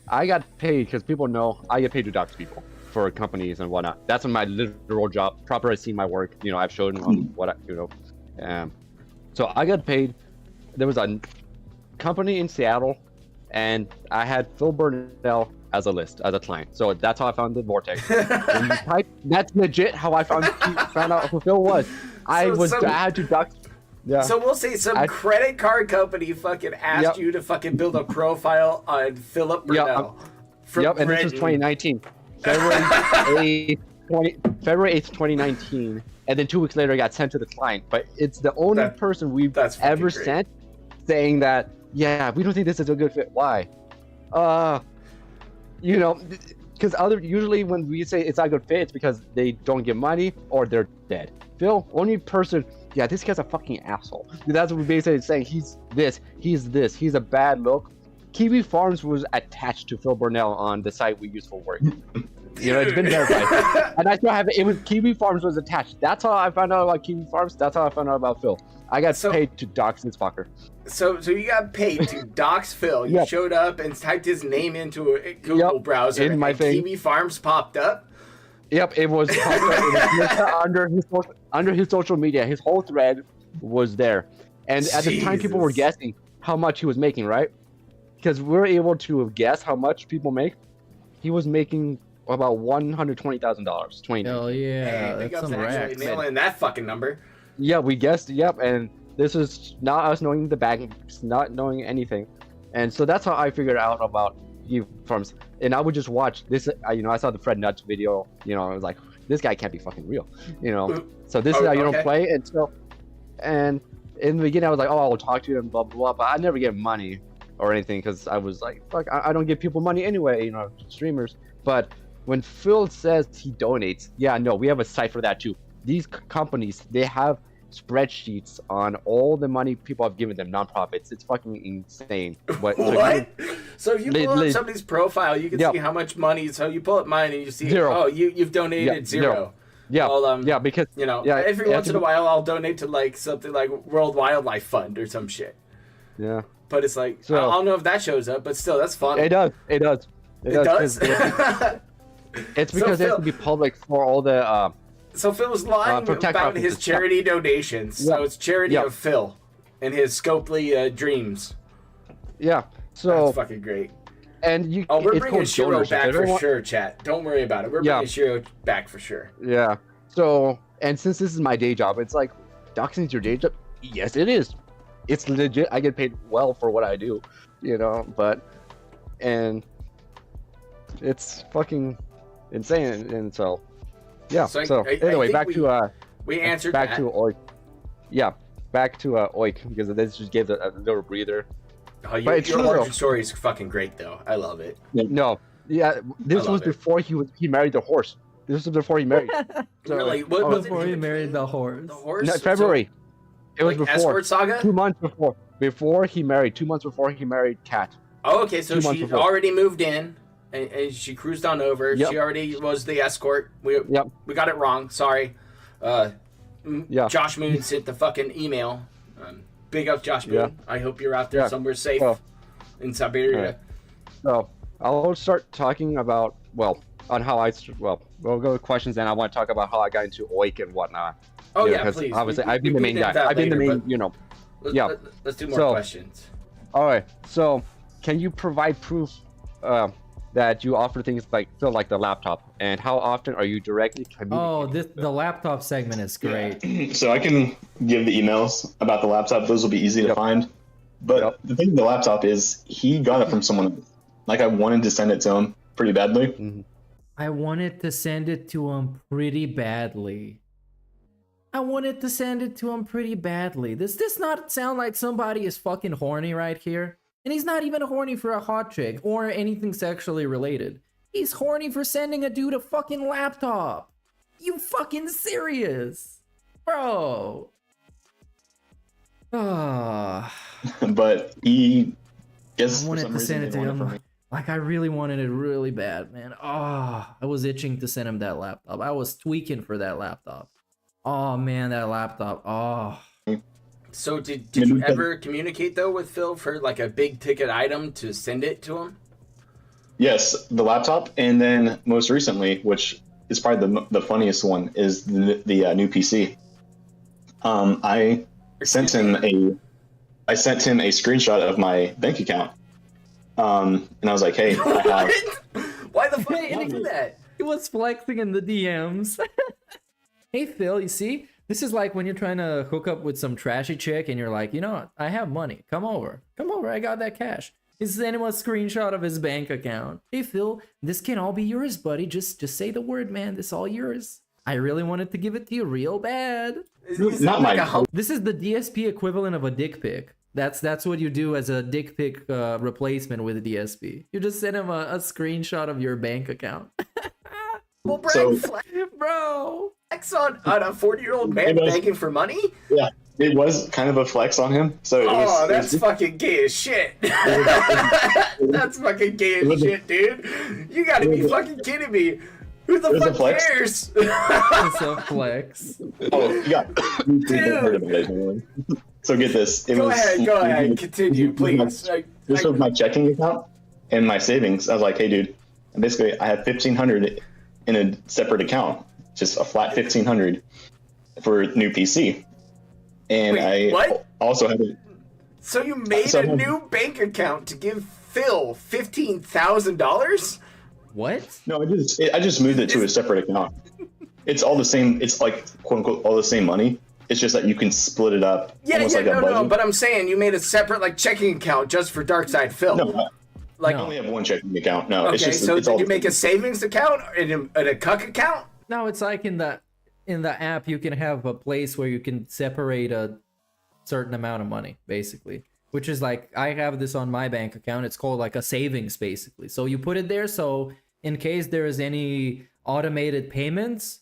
I got paid because people know I get paid to dox people for companies and whatnot. That's my literal job. Proper has seen my work. You know, I've shown them what so I got paid. There was a company in Seattle, and I had Phil Burnell as a client. So that's how I found the vortex. That's legit how I found out who Phil was. I had to dox. Yeah. So we'll say some credit card company fucking asked you to fucking build a profile on Philip Burnell. And this was 2019. February 8th, 2019. And then 2 weeks later, I got sent to the client. But it's the only person we've ever sent saying that, yeah, we don't think this is a good fit. Why? You know, because usually when we say it's not a good fit, it's because they don't get money or they're dead. Phil, only person, yeah, this guy's a fucking asshole. That's what we basically saying. He's this, he's a bad look. Kiwi Farms was attached to Phil Burnell on the site we use for work. You know, it's been verified. And I still have it. It was Kiwi Farms was attached. That's how I found out about Kiwi Farms. That's how I found out about Phil. I got paid to dox this fucker. So you got paid to dox Phil. You showed up and typed his name into a Google browser, and Kiwi Farms popped up. Yep, it was under his social media. His whole thread was there, and at the time, people were guessing how much he was making, right? Because we're able to guess how much people make. He was making about $120,000. Hell yeah, hey, that's some racks. Nailing that fucking number. Yeah, we guessed. Yep, and this is not us knowing the bag, not knowing anything, and so that's how I figured out about Kiwi Farms. And I would just watch this. You know, I saw the Fred Nuts video. You know, I was like, this guy can't be fucking real. You know, so this is how you don't play. And so, and in the beginning, I was like, oh, I'll talk to you and blah blah blah. But I never get money or anything because I was like, fuck, I don't give people money anyway. You know, streamers. But when Phil says he donates, yeah, no, we have a site for that too. These companies, they have spreadsheets on all the money people have given them, nonprofits. It's fucking insane. What? So if you pull up somebody's profile, you can see how much money. So you pull up mine and you see, oh, you've donated zero. Yeah. Well, because you know, every once in a while I'll donate to like something like World Wildlife Fund or some shit. Yeah. But it's like I don't know if that shows up, but still, that's fun. It does. It does. It's because it has to be public for all the. So Phil's lying about his charity donations. So it's charity of Phil and his Scopely dreams. Yeah. So that's fucking great. And you. Oh, we're bringing Shiro back for sure, chat. Don't worry about it. We're bringing Shiro back for sure. Yeah. So, and since this is my day job, it's like, doxing's your day job? Yes, it is. It's legit. I get paid well for what I do, you know, and it's fucking insane. And so, yeah. So anyway, back to we answered back that. to OIC. Yeah, back to OIC because this just gave a little breather. Oh, your origin story is fucking great, though. I love it. No, yeah, this was before he married the horse. This was before he married. So, really? Before he married the horse? The horse? No, February. It was like before. Escort Saga? 2 months before. Before he married. 2 months before he married Kat. Oh, okay. So she already moved in, and she cruised on over. Yep. She already was the escort. We got it wrong. Sorry. Josh Moon sent the fucking email. Big up, Josh Moon. Yeah. I hope you're out there somewhere safe in Siberia. Right. So I'll start talking about, on how we'll go with questions, and I want to talk about how I got into OIC and whatnot. Oh, yeah, please. Obviously, I've been the main guy. I've been the main, Let's do more questions. All right. So, can you provide proof that you offer things like Phil, like the laptop, and how often are you directly communicating? The laptop segment is great. So I can give the emails about the laptop. Those will be easy to find. But the thing with the laptop is he got it from someone else. Like, I wanted to send it to him pretty badly. I wanted to send it to him pretty badly. Does this not sound like somebody is fucking horny right here? And he's not even horny for a hot chick or anything sexually related. He's horny for sending a dude a fucking laptop. You fucking serious? Bro. But he guess I wanted to send it to him. Like, I really wanted it really bad, man. I was itching to send him that laptop. I was tweaking for that laptop. Oh man, that laptop. So did you ever communicate though with Phil for like a big ticket item to send it to him? Yes, the laptop, and then most recently, which is probably the funniest one, is the new PC. I sent him a screenshot of my bank account, and I was like, "Hey, I have." Why the fuck did you do that? He was flexing in the DMs. Hey Phil, you see? This is like when you're trying to hook up with some trashy chick and you're like, you know what? I have money. Come over, I got that cash. He's sending him a screenshot of his bank account. Hey Phil, this can all be yours, buddy. Just say the word, man. This all yours. I really wanted to give it to you real bad. Not my. This is the DSP equivalent of a dick pic. That's what you do as a dick pic replacement with a DSP. You just send him a screenshot of your bank account. Well, bro, flex on a 40-year-old man begging for money? Yeah, it was kind of a flex on him. So that's fucking gay as shit. That's fucking gay as shit, dude. You gotta be fucking kidding me. Who the fuck cares? It's a flex. Oh, yeah. Dude. So get this. Go ahead. Continue, please. This was my checking account and my savings. I was like, hey, dude, basically I have $1,500 in a separate account, just a flat $1,500 for new PC. And what? Also had So you made a new bank account to give Phil $15,000? What? No, I just moved it to a separate account. It's all the same. It's like quote unquote all the same money. It's just that you can split it up. No. But I'm saying you made a separate like checking account just for Darkside Phil. No, I only have one checking account. No, okay, it's just. So did you make a savings account and a cuck account? No, it's like in the app you can have a place where you can separate a certain amount of money, basically. Which is like, I have this on my bank account. It's called like a savings, basically. So you put it there so in case there is any automated payments,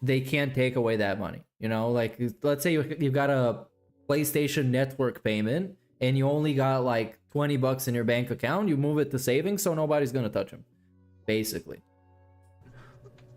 they can't take away that money. You know, like let's say you got a PlayStation Network payment and you only got like $20 in your bank account, you move it to savings so nobody's gonna touch them, basically.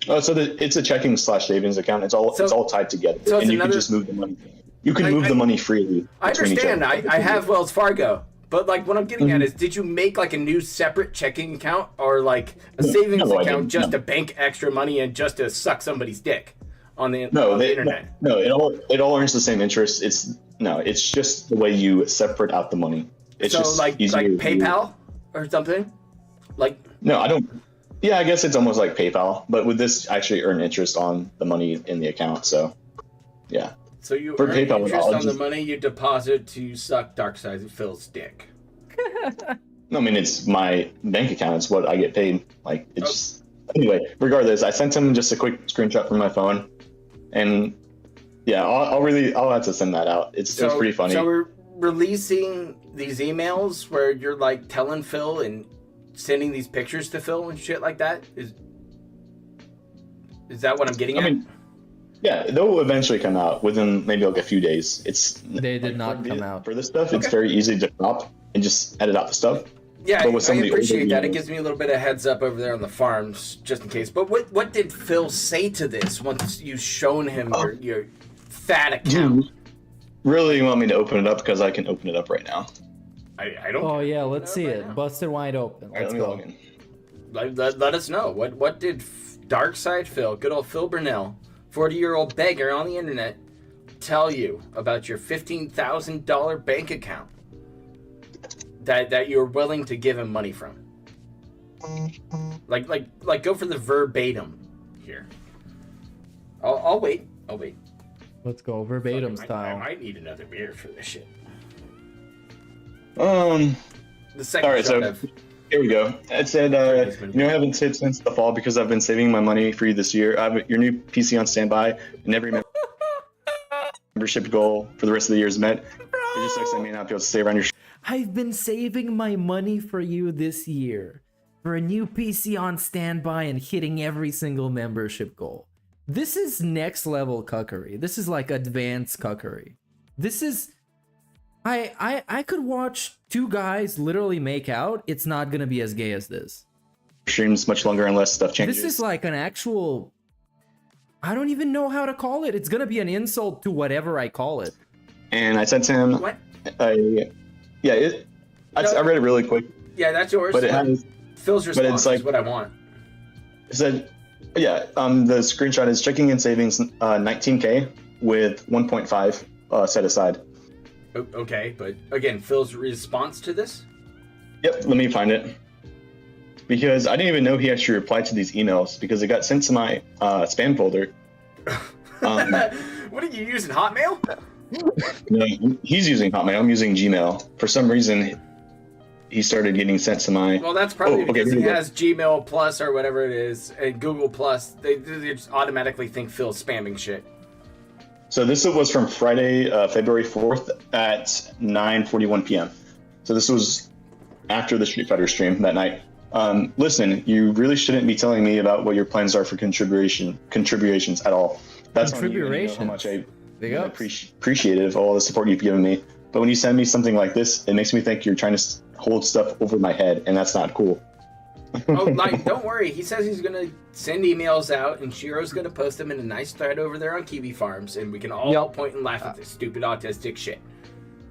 Oh, so it's a checking / savings account. It's all tied together, so and you can just move the money. You can move the money freely. I understand. I have Wells Fargo, but like what I'm getting at is, did you make like a new separate checking account or like a savings account just to bank extra money and just to suck somebody's dick on the internet? No, it all earns the same interest. It's just the way you separate out the money. It's so just like PayPal or something. Like no, I don't. Yeah, I guess it's almost like PayPal, but with this, actually earn interest on the money in the account. So, yeah. So you earn interest on the money you deposit to suck Darkside Phil's dick. No, I mean it's my bank account. It's what I get paid. Like it's anyway. Regardless, I sent him just a quick screenshot from my phone, and yeah, I'll have to send that out. It was pretty funny. So we're releasing these emails where you're like telling Phil and sending these pictures to Phil and shit like that? Is that what I'm getting at? I mean, yeah, they'll eventually come out within maybe like a few days. They did not come out. For this stuff, it's very easy to drop and just edit out the stuff. Yeah, I appreciate that. It gives me a little bit of heads up over there on the farms, just in case. But what did Phil say to this once you've shown him your fat account? You really want me to open it up? Because I can open it up right now. I don't. Oh yeah, let's see it. Bust it wide open. Let's go. Let us know. What did Darkside Phil, good old Phil Burnell, 40-year-old beggar on the internet, tell you about your $15,000 bank account? that you're willing to give him money from? Like go for the verbatim here. I'll wait. I'll wait. Let's go verbatim style. I might need another beer for this shit. The second all right, so of... here we go. It said, you know, I haven't said since the fall because I've been saving my money for you this year. I have your new PC on standby, and every membership goal for the rest of the year is met. It just sucks I may not be able to stay around your. I've been saving my money for you this year for a new PC on standby and hitting every single membership goal. This is next level cuckery. This is like advanced cuckery. This is... I could watch two guys literally make out. It's not gonna be as gay as this. Streams much longer unless stuff changes. This is like an actual... I don't even know how to call it. It's gonna be an insult to whatever I call it. And I sent to him... What? I read it really quick. Yeah, that's yours. But it has... Phil's response but it's like, is what I want. It said, the screenshot is checking in savings 19K with 1.5 set aside. Okay, but again, Phil's response to this? Yep, let me find it. Because I didn't even know he actually replied to these emails because it got sent to my spam folder. What are you using, Hotmail? No, he's using Hotmail. I'm using Gmail. For some reason, he started getting sent to my... Well, that's probably because he has Gmail Plus or whatever it is, and Google Plus. They just automatically think Phil's spamming shit. So this was from Friday, February 4th at 9:41 p.m. So this was after the Street Fighter stream that night. Listen, you really shouldn't be telling me about what your plans are for contributions at all. That's on you, and you know how much I appreciative of all the support you've given me. But when you send me something like this, it makes me think you're trying to hold stuff over my head, and that's not cool. Oh, like, don't worry. He says he's gonna send emails out, and Shiro's gonna post them in a nice thread over there on Kiwi Farms, and we can all point and laugh at this stupid autistic shit.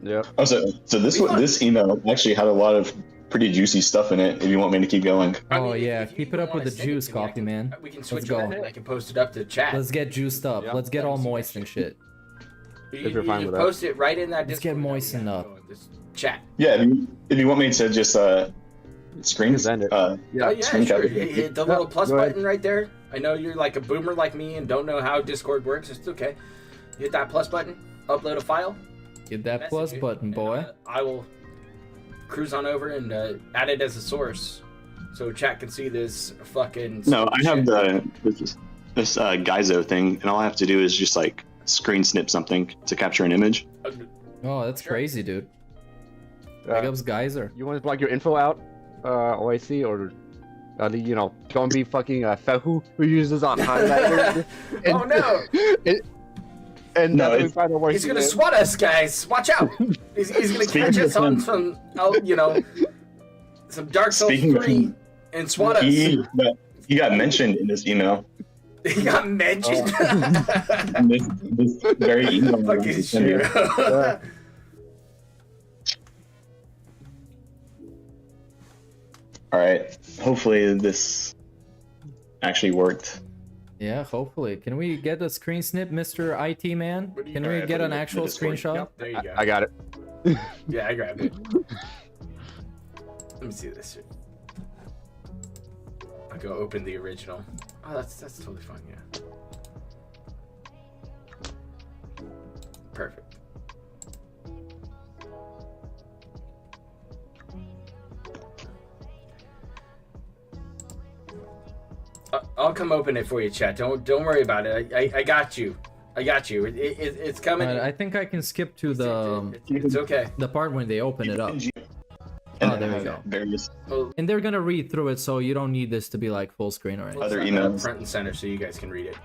Yeah. Oh, so this email actually had a lot of pretty juicy stuff in it. If you want me to keep going. Oh yeah, keep it up with the juice, coffee man. We can switch Let's it go. and I can post it up to chat. Let's get juiced up. Let's get all moist and shit. You post it right in that. Let's get moistened up. Chat. Yeah, if you want me to just screen Sure. Hit the little plus button right there. I know you're like a boomer like me and don't know how Discord works. It's okay. Hit that plus button. Upload a file. Hit that plus button, boy. I will cruise on over and add it as a source, so chat can see this fucking. No, I have this Gaizo thing, and all I have to do is just like screen snip something to capture an image. Oh, that's crazy, dude. Big ups, Geyser. You want to plug your info out, OIC, or don't be fucking who uses on highlighter. Oh no! And no, we find out where he's gonna swat us, guys. Watch out! He's gonna catch us on some, some Dark Souls 3 and swat us. He got mentioned in this email. He got mentioned. this very email. Fucking shit. All right. Hopefully this actually worked. Yeah, hopefully. Can we get a screen snip, Mr. IT man? Can we get an actual screenshot? There you go. I got it. Yeah, I grabbed it. Let me see this shit. I'll go open the original. Oh, that's totally fine, yeah. Perfect. I'll come open it for you, chat. Don't worry about it. I got you. I got you. It's coming. I think I can skip to the. It's okay. The part when they open it up. Oh, there we go. And they're gonna read through it, so you don't need this to be like full screen or anything. Other emails front and center, so you guys can read it.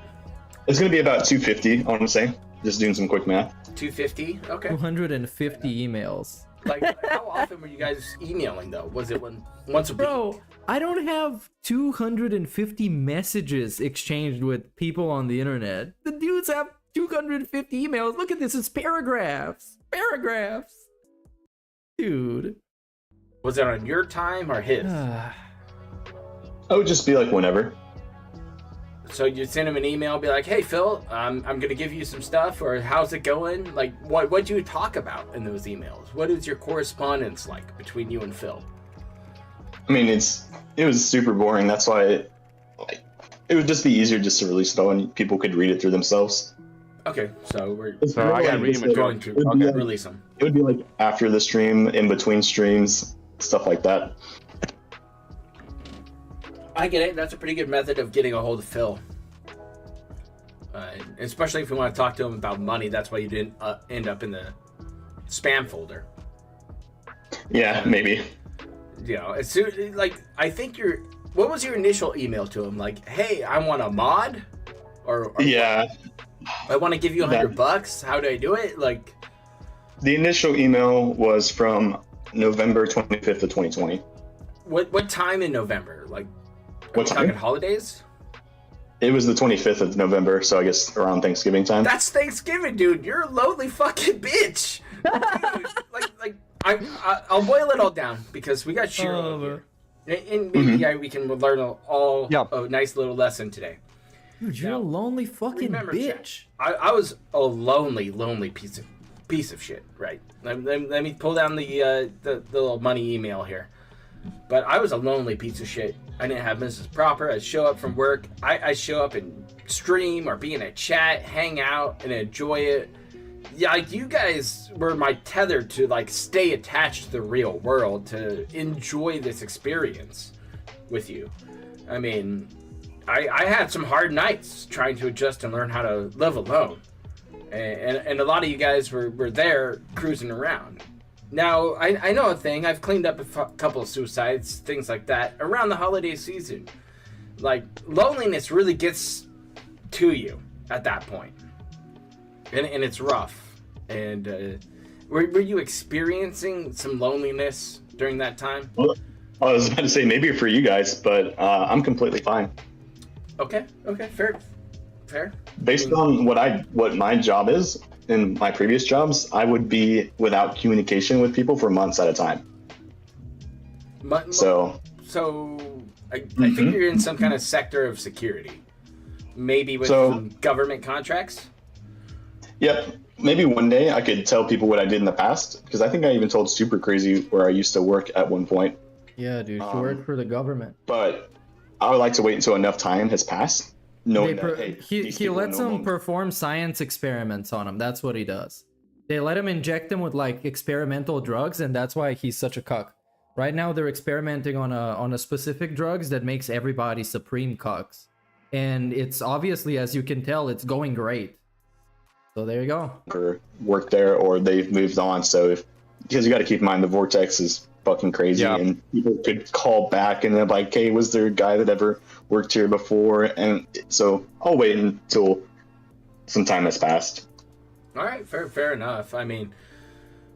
It's gonna be about 250. I want to say, just doing some quick math. 250. Okay. 250 emails. Like, how often were you guys emailing though? Was it once a week? Bro, I don't have 250 messages exchanged with people on the internet. The dudes have 250 emails. Look at this, it's paragraphs. Paragraphs. Dude. Was it on your time or his? Oh, just be like whenever. So you send him an email, be like, "Hey Phil, I'm gonna give you some stuff," or "How's it going?" Like, what do you talk about in those emails? What is your correspondence like between you and Phil? I mean, it was super boring. That's why it would just be easier just to release it all and people could read it through themselves. Okay, so we're I gotta read them. going to release them. It would be like after the stream, in between streams, stuff like that. I get it. That's a pretty good method of getting a hold of Phil. Especially if you want to talk to him about money. That's why you didn't end up in the spam folder. Yeah, maybe. You know, as soon I think what was your initial email to him? Like, "Hey, I want a mod," or yeah, "I want to give you $100. How do I do it?" Like, the initial email was from November 25th of 2020. What time in November? Like, what time? Talking holidays? It was the 25th of November, so I guess around Thanksgiving time. That's Thanksgiving, dude. You're a lonely fucking bitch. Dude, I'll boil it all down because we got Shiro here. And maybe we can learn a nice little lesson today. Dude, you're a lonely fucking bitch. I was a lonely piece of shit, right? Let me pull down the little money email here. But I was a lonely piece of shit. I didn't have Mrs. Proper. I'd show up from work. I show up and stream or be in a chat, hang out, and enjoy it. Yeah, like, you guys were my tether to stay attached to the real world, to enjoy this experience with you. I mean, I had some hard nights trying to adjust and learn how to live alone. And a lot of you guys were there cruising around. Now, I know a thing. I've cleaned up a couple of suicides, things like that, around the holiday season. Like, loneliness really gets to you at that point. And it's rough. And were you experiencing some loneliness during that time? Well, I was about to say maybe for you guys, but I'm completely fine. Okay, fair. Based on what my job is, in my previous jobs, I would be without communication with people for months at a time. So I think you're in some kind of sector of security, maybe with some government contracts. Yep, maybe one day I could tell people what I did in the past, because I think I even told Super Crazy where I used to work at one point. Yeah, dude, you work for the government. But I would like to wait until enough time has passed. He lets them perform science experiments on him. That's what he does. They let him inject him with experimental drugs, and that's why he's such a cuck. Right now, they're experimenting on a specific drugs that makes everybody supreme cucks, and it's obviously, as you can tell, it's going great. So there you go. Or work there, or they've moved on. So because you got to keep in mind the vortex is fucking crazy, and people could call back and they're like, "Hey, was there a guy that ever worked here before?" And so I'll wait until some time has passed. All right, fair enough. I mean,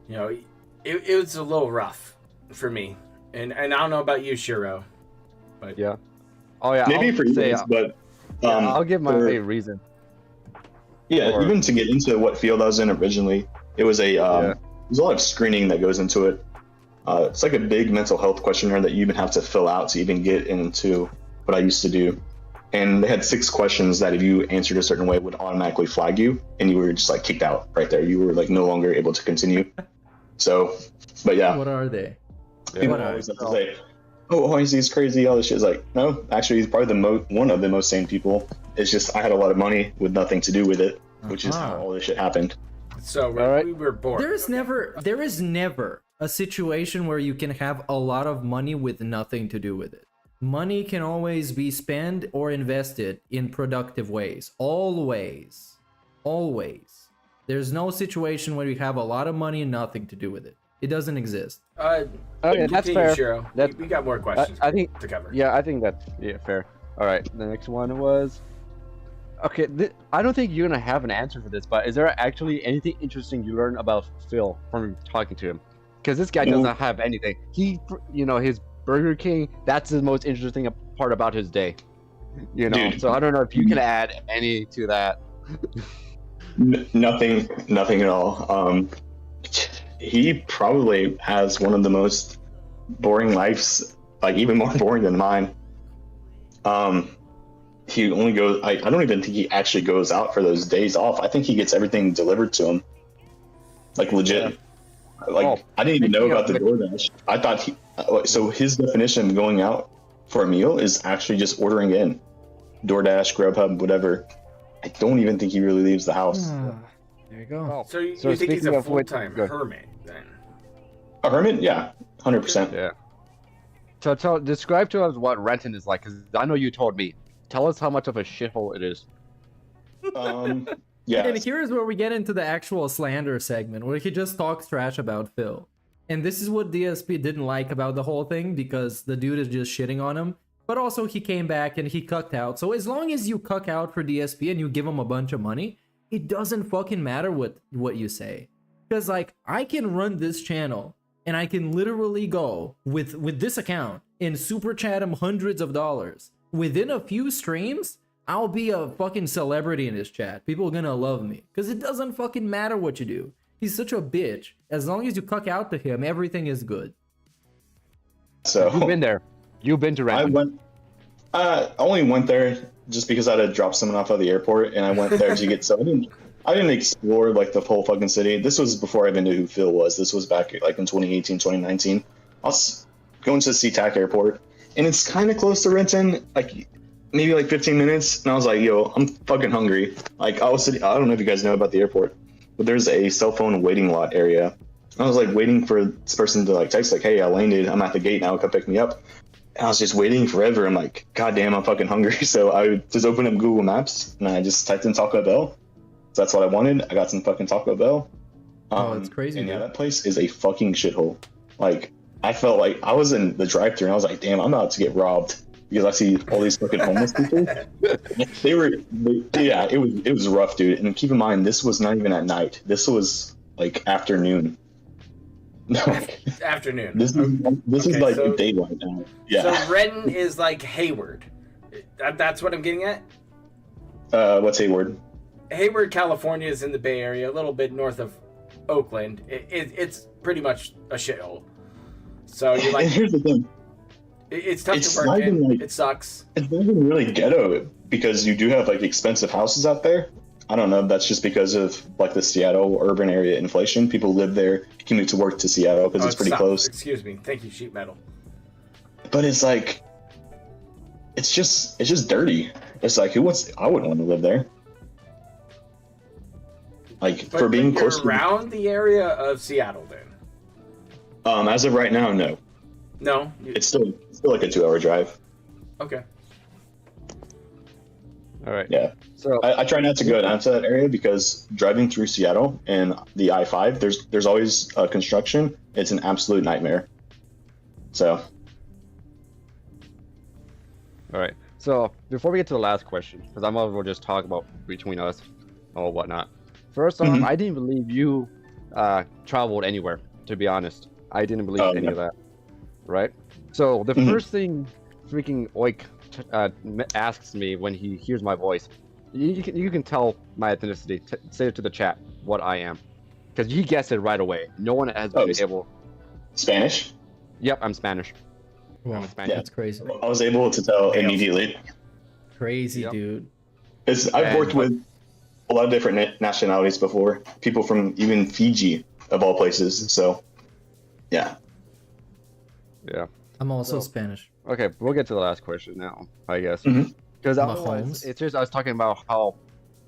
it was a little rough for me, and I don't know about you, Shiro, but maybe for you guys, but I'll give my reason. Yeah, even to get into what field I was in originally, it was there's a lot of screening that goes into it. It's like a big mental health questionnaire that you even have to fill out to even get into what I used to do. And they had 6 questions that if you answered a certain way would automatically flag you, and you were just kicked out right there. You were no longer able to continue. So, but yeah. What are they? People always have to say, "Oh, OIC is crazy," all this shit. It's like, no, actually he's probably one of the most sane people. It's just I had a lot of money with nothing to do with it, which is how all this shit happened. So we were bored. There is never a situation where you can have a lot of money with nothing to do with it. Money can always be spent or invested in productive ways. Always. There's no situation where you have a lot of money and nothing to do with it. It doesn't exist. Okay, that's fair. Shiro. We got more questions I think to cover. Yeah, I think that's fair. All right, the next one was... Okay, I don't think you're gonna have an answer for this, but is there actually anything interesting you learned about Phil from talking to him? Because this guy doesn't have anything. His Burger King, that's the most interesting part about his day. Dude. So I don't know if you can add any to that. Nothing at all. He probably has one of the most boring lives, even more boring than mine. he only goes. I don't even think he actually goes out for those days off. I think he gets everything delivered to him, like legit. Like I didn't even know about the DoorDash. I thought so his definition of going out for a meal is actually just ordering in, DoorDash, Grubhub, whatever. I don't even think he really leaves the house. There you go. So you think he's a full-time hermit then? A hermit? Yeah, 100%. Yeah. So describe to us what Renton is like, because I know you told me. Tell us how much of a shithole it is. Yeah. And here's where we get into the actual slander segment, where he just talks trash about Phil. And this is what DSP didn't like about the whole thing, because the dude is just shitting on him. But also he came back and he cucked out. So as long as you cuck out for DSP and you give him a bunch of money, it doesn't fucking matter what you say. Because like, I can run this channel and I can literally go with this account and super chat him hundreds of dollars. Within a few streams, I'll be a fucking celebrity in his chat. People are gonna love me. Because it doesn't fucking matter what you do. He's such a bitch. As long as you cuck out to him, everything is good. So you've been there. You've been to Renton. I only went there just because I had to drop someone off at the airport, and I went there to get some. I didn't explore like the whole fucking city. This was before I even knew who Phil was. This was back like in 2018, 2019. I was going to the SeaTac airport, and it's kind of close to Renton, like maybe like 15 minutes. And I was like, yo, I'm fucking hungry. Like I don't know if you guys know about the airport, but there's a cell phone waiting lot area. I was like waiting for this person to like text like, hey, I landed. I'm at the gate now. Come pick me up. And I was just waiting forever. I'm like, God damn, I'm fucking hungry. So I just opened up Google Maps and I just typed in Taco Bell. So that's what I wanted. I got some fucking Taco Bell. It's crazy. And yeah, that place is a fucking shithole. Like, I felt like I was in the drive-thru and I was like, damn, I'm about to get robbed because I see all these fucking homeless people. Yeah, it was rough, dude. And keep in mind, this was not even at night. This was like afternoon. Afternoon. This is like so, daylight now. Yeah. So Renton is like Hayward. That's what I'm getting at? What's Hayward? Hayward, California is in the Bay Area, a little bit north of Oakland. It's pretty much a shithole. So you're like, and here's the thing. It's tough to work in. Like, it sucks. It's not even really ghetto because you do have like expensive houses out there. I don't know if that's just because of like the Seattle urban area inflation. People live there, commute to work to Seattle because it's pretty close. Excuse me. Thank you, sheet metal. But it's like, it's just dirty. It's like, I wouldn't want to live there. Like But for being you're close around the area of Seattle then. As of right now, no. No. It's still like a 2-hour drive. Okay. All right. Yeah. So I try not to go down to that area because driving through Seattle and the I-5, there's always construction. It's an absolute nightmare. So. All right. So before we get to the last question, because I might as well just talk about between us or whatnot. First off, I didn't believe you traveled anywhere. To be honest, I didn't believe any of that. Right. So the first thing freaking OIC asks me when he hears my voice, you can tell my ethnicity. Say it to the chat what I am, because he gets it right away. No one has been able. Spanish? Yep, I'm Spanish. Wow, I'm Spanish. that's crazy. I was able to tell immediately. Crazy, dude. I've worked with a lot of different nationalities before. People from even Fiji, of all places. So, yeah. Yeah. I'm also Spanish. Okay, we'll get to the last question now, I guess. Because it's just I was talking about how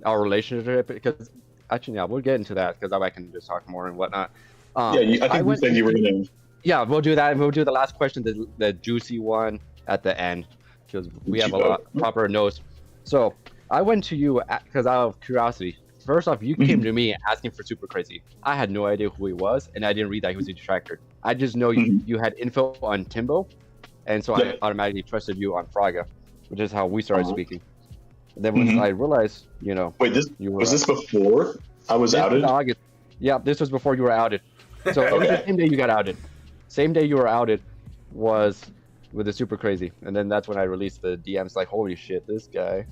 our relationship. Because actually, yeah, we'll get into that because I can just talk more and whatnot. I think you said you were gonna. Yeah, we'll do that. We'll do the last question, the juicy one at the end, because we have a lot proper notes. So I went to you because out of curiosity. First off, you came to me asking for Super Crazy. I had no idea who he was, and I didn't read that he was a detractor. I just know you had info on Timbo, and so I automatically trusted you on Fraga, which is how we started speaking. And then once I realized, Wait, was this before I was outed? August. Yeah, this was before you were outed. So it was the same day you got outed. Same day you were outed was with the Super Crazy, and then that's when I released the DMs. Like, holy shit, this guy.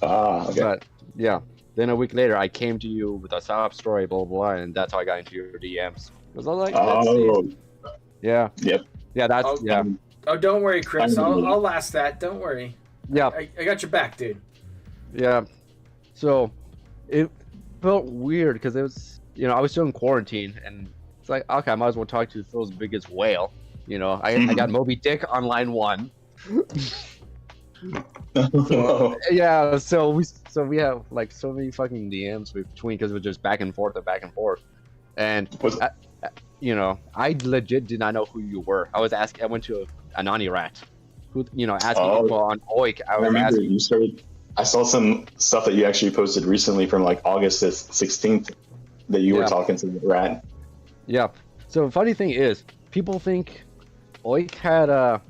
Okay. But yeah. Then a week later, I came to you with a sob story, blah, blah, blah, and that's how I got into your DMs. Because I was like, let's see. Yeah. Yep. Yeah, that's, Oh, don't worry, Chris. I'll last that. Don't worry. Yeah. I got your back, dude. Yeah. So it felt weird because it was, you know, I was still in quarantine, and it's like, okay, I might as well talk to the world's biggest whale. You know, I got Moby Dick on line 1. So, yeah, so we have like so many fucking DMs between, because it was just back and forth, and you know, I legit did not know who you were. I went to a Nani rat, who, you know, asking people on OIC. I remember you started. I saw some stuff that you actually posted recently from like August 16th that you were talking to the rat. Yeah. So funny thing is, people think OIC had a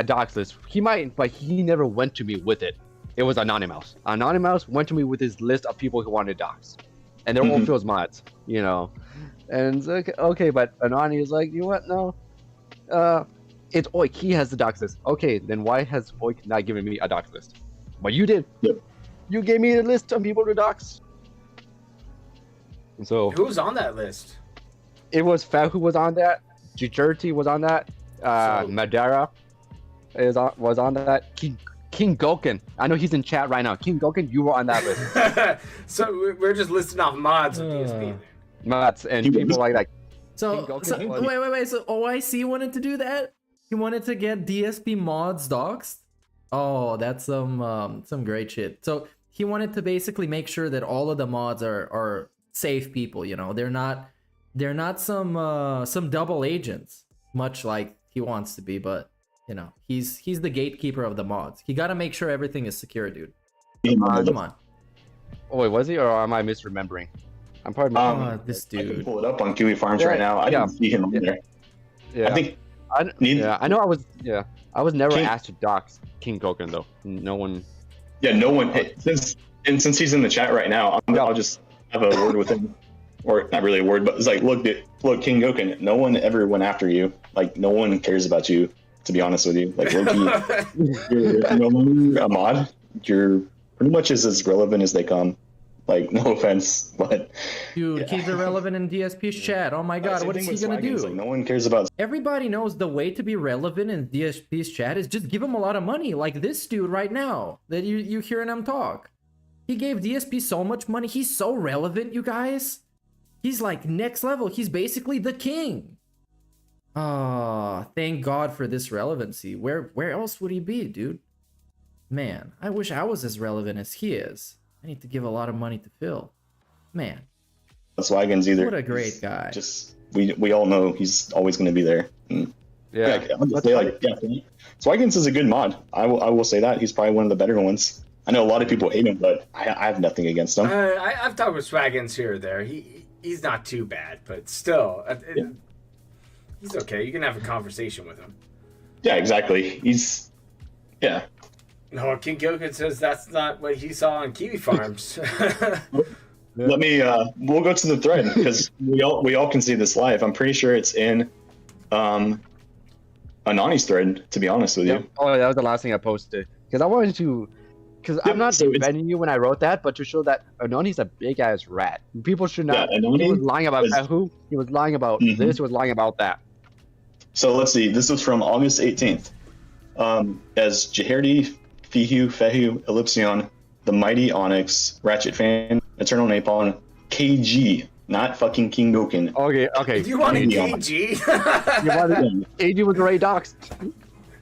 dox list. He might, but he never went to me with it. It was Anonymous. Anonymous went to me with his list of people who wanted dox, and they're all Phil's mods, you know. And it's like, okay, but Anani is like, you know what? No, it's OIC. He has the dox list. Okay, then why has OIC not given me a dox list? But you did. Yep. You gave me a list of people to dox. And so who's on that list? It was Fat who was on that. Jijerti was on that. Madara was on that. King Goken. I know he's in chat right now. King Goken, you were on that list. So we're just listing off mods with DSP. Mods and people like that. So wait. So OIC wanted to do that? He wanted to get DSP mods doxed? Oh, that's some great shit. So he wanted to basically make sure that all of the mods are safe people, you know. They're not some double agents, much like he wants to be, but you know, he's the gatekeeper of the mods. He got to make sure everything is secure, dude. Come on. Oh wait, was he, or am I misremembering? I'm probably this dude. I can pull it up on Kiwi Farms right now. I didn't see him there. Yeah. I think. I know. I was never asked to dox King Goken though. No one. Yeah, no one. Since he's in the chat right now, I'll just have a word with him, or not really a word, but it's like, look, King Goken. No one ever went after you. Like, no one cares about you. To be honest with you, like, you're no longer a mod. You're pretty much as relevant as they come. Like, no offense, but dude, he's irrelevant in DSP's chat. Oh my god, what is he gonna do? Like, no one cares about. Everybody knows the way to be relevant in DSP's chat is just give him a lot of money, like this dude right now that you hearing him talk. He gave DSP so much money. He's so relevant, you guys. He's like next level. He's basically the king. Oh, thank God for this relevancy. Where else would he be, dude? Man, I wish I was as relevant as he is. I need to give a lot of money to Phil. Man. Swaggins either. What a great guy. Just we all know he's always going to be there. And I'll just say, like, Swaggins is a good mod. I will say that he's probably one of the better ones. I know a lot of people hate him, but I have nothing against him. I've talked with Swaggins here or there. He's not too bad, but still, he's okay. You can have a conversation with him. Yeah, exactly. No, King Goken says that's not what he saw on Kiwi Farms. Let me. We'll go to the thread because we all can see this live. I'm pretty sure it's in Anani's thread. To be honest with you. Oh, that was the last thing I posted because I wanted to. Because I'm not defending you when I wrote that, but to show that Anani's a big ass rat. People should not. He was lying about who? He was lying about this. He was lying about that. So let's see. This was from August 18th. As Jaherdi, Fehu, Ellipsion, the Mighty Onyx, Ratchet Fan, Eternal Napalm, KG, not fucking King Goken. Okay. Do you want a KG? KG was already doxed.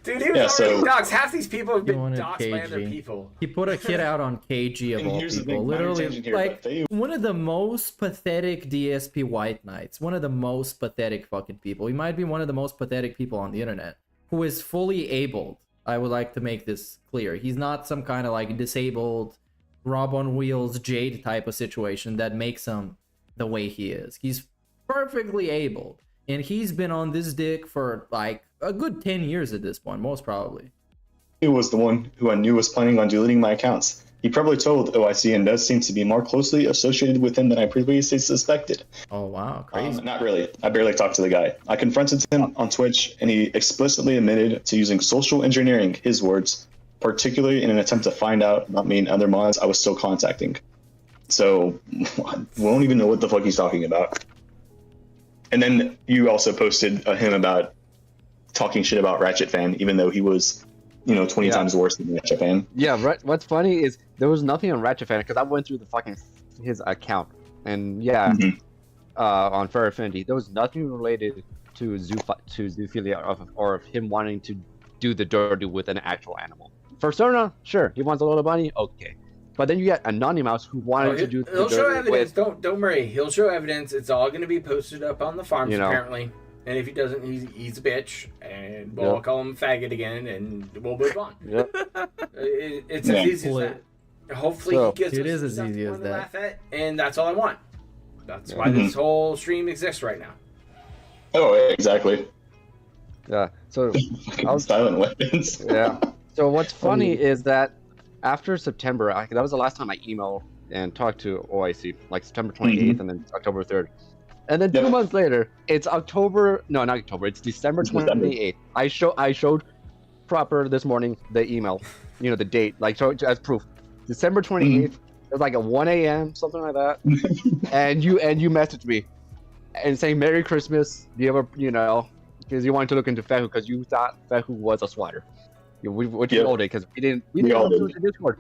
Dude, he was already doxed. Half these people have been doxed by other people. He put a kid out on KG of all people. Literally, like, one of the most pathetic DSP white knights. One of the most pathetic fucking people. He might be one of the most pathetic people on the internet. Who is fully abled. I would like to make this clear. He's not some kind of like disabled, Rob on wheels, Jade type of situation that makes him the way he is. He's perfectly able. And he's been on this dick for like a good 10 years at this point, most probably. He was the one who I knew was planning on deleting my accounts. He probably told OIC and does seem to be more closely associated with him than I previously suspected. Oh, wow. Crazy. Not really. I barely talked to the guy. I confronted him on Twitch, and he explicitly admitted to using social engineering, his words, particularly in an attempt to find out about me and other mods I was still contacting. So, we don't even know what the fuck he's talking about. And then you also posted him about talking shit about Ratchet Fan, even though he was 20 times worse than Ratchet Fan. Yeah, what's funny is there was nothing on Ratchet Fan because I went through his account, and on Fair Affinity, there was nothing related to zoophilia or of him wanting to do the dirty with an actual animal. Persona, sure, he wants a little money, okay. But then you get Anonymous who wanted to do the He'll show dirty evidence. with... Don't worry. He'll show evidence. It's all going to be posted up on the farms, apparently. And if he doesn't, he's a bitch, and we'll call him a faggot again, and we'll move on. It's as easy as that. Hopefully he gives us as easy as to laugh at, and that's all I want. That's why this whole stream exists right now. Oh, exactly. Yeah. So silent weapons. Yeah. So what's funny is that after September, that was the last time I emailed and talked to OIC, like September 28th and then October 3rd. And then 2 months later, it's it's December 28th. I showed Proper this morning the email, the date, like as proof. December 28th, it was like at 1 a.m., something like that. and you messaged me and saying Merry Christmas. Do you ever, because you wanted to look into Fehu because you thought Fehu was a swatter. Which we all did because we didn't go through the Discord.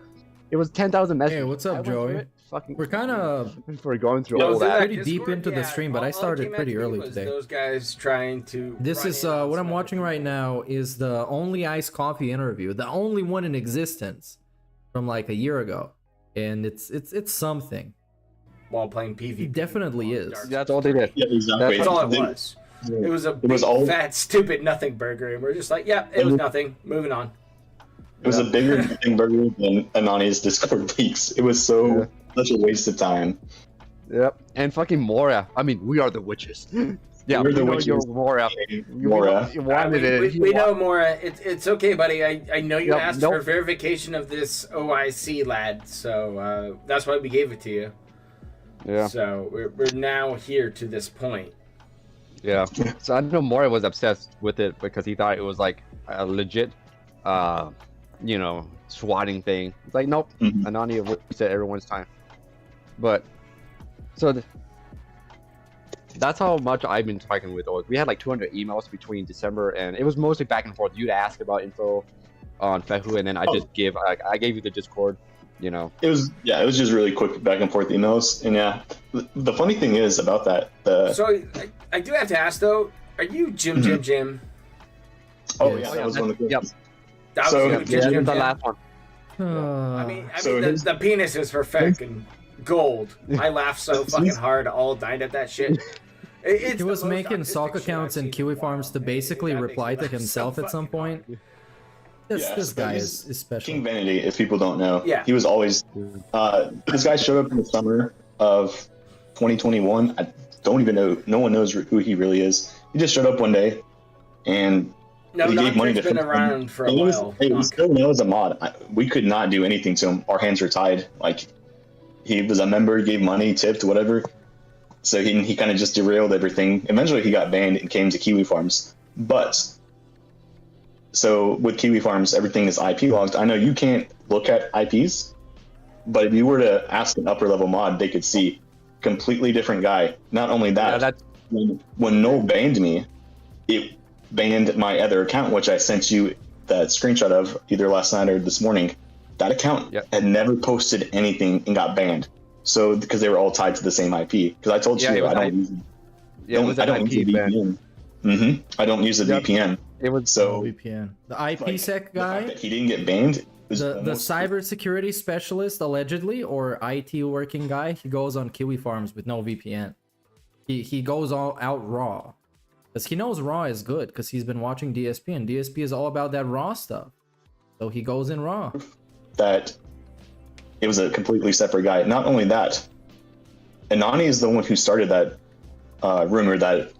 It was 10,000 messages. Hey, what's up, Joey? We're kind of going through all that. Pretty deep into the stream, but I started pretty early today. Those guys trying to. This is what I'm watching right now is the only iced coffee interview, the only one in existence from like a year ago, and it's something. While playing PvP. It definitely is. That's all they did. Yeah, exactly. That's all it was. It was a big, fat, stupid nothing burger, and we're just like, yeah, it was nothing. Moving on. It was a bigger nothing burger than Anani's Discord leaks. It was such a waste of time. Yep. And fucking Mora. I mean, we are the witches. Yeah, we're the witches. You're Mora. Mora. You wanted it. We know Mora. It's okay, buddy. I know you asked for verification of this OIC lad, so that's why we gave it to you. Yeah. So we're now here to this point. Yeah. So I know Mora was obsessed with it because he thought it was like a legit, swatting thing. It's like, nope, Anani wasted everyone's time. But that's how much I've been talking with OIC. We had like 200 emails between December, and it was mostly back and forth. You'd ask about info on Fehu, and then I just I gave you the Discord. It was just really quick back and forth emails, and the funny thing is about that. So I do have to ask though, are you Jim? Oh yeah, that was one of the questions. That was the last one. I mean, the penis is for fucking gold. I laughed so fucking hard all night at that shit. He was making sock accounts in Kiwi Farms to basically reply to himself at some point. This guy is special. King Vanity, if people don't know. Yeah. He was always... this guy showed up in the summer of 2021. I don't even know. No one knows who he really is. He just showed up one day, and he gave money to... been around for a while. He was still known as a mod. We could not do anything to him. Our hands were tied. Like, he was a member, gave money, tipped, whatever. So he kind of just derailed everything. Eventually, he got banned and came to Kiwi Farms. But... So with Kiwi Farms, everything is IP logged. I know you can't look at IPs, but if you were to ask an upper level mod, they could see completely different guy. Not only that, when Noel banned me, it banned my other account, which I sent you that screenshot of either last night or this morning. That account had never posted anything and got banned. So because they were all tied to the same IP. Because I told you I don't use a VPN. I don't use a VPN. It was VPN. The IPsec guy. He didn't get banned. The cybersecurity specialist, allegedly, or IT working guy, he goes on Kiwi Farms with no VPN. He goes all out raw, because he knows raw is good, because he's been watching DSP, and DSP is all about that raw stuff. So he goes in raw. That it was a completely separate guy. Not only that, Anani is the one who started that rumor that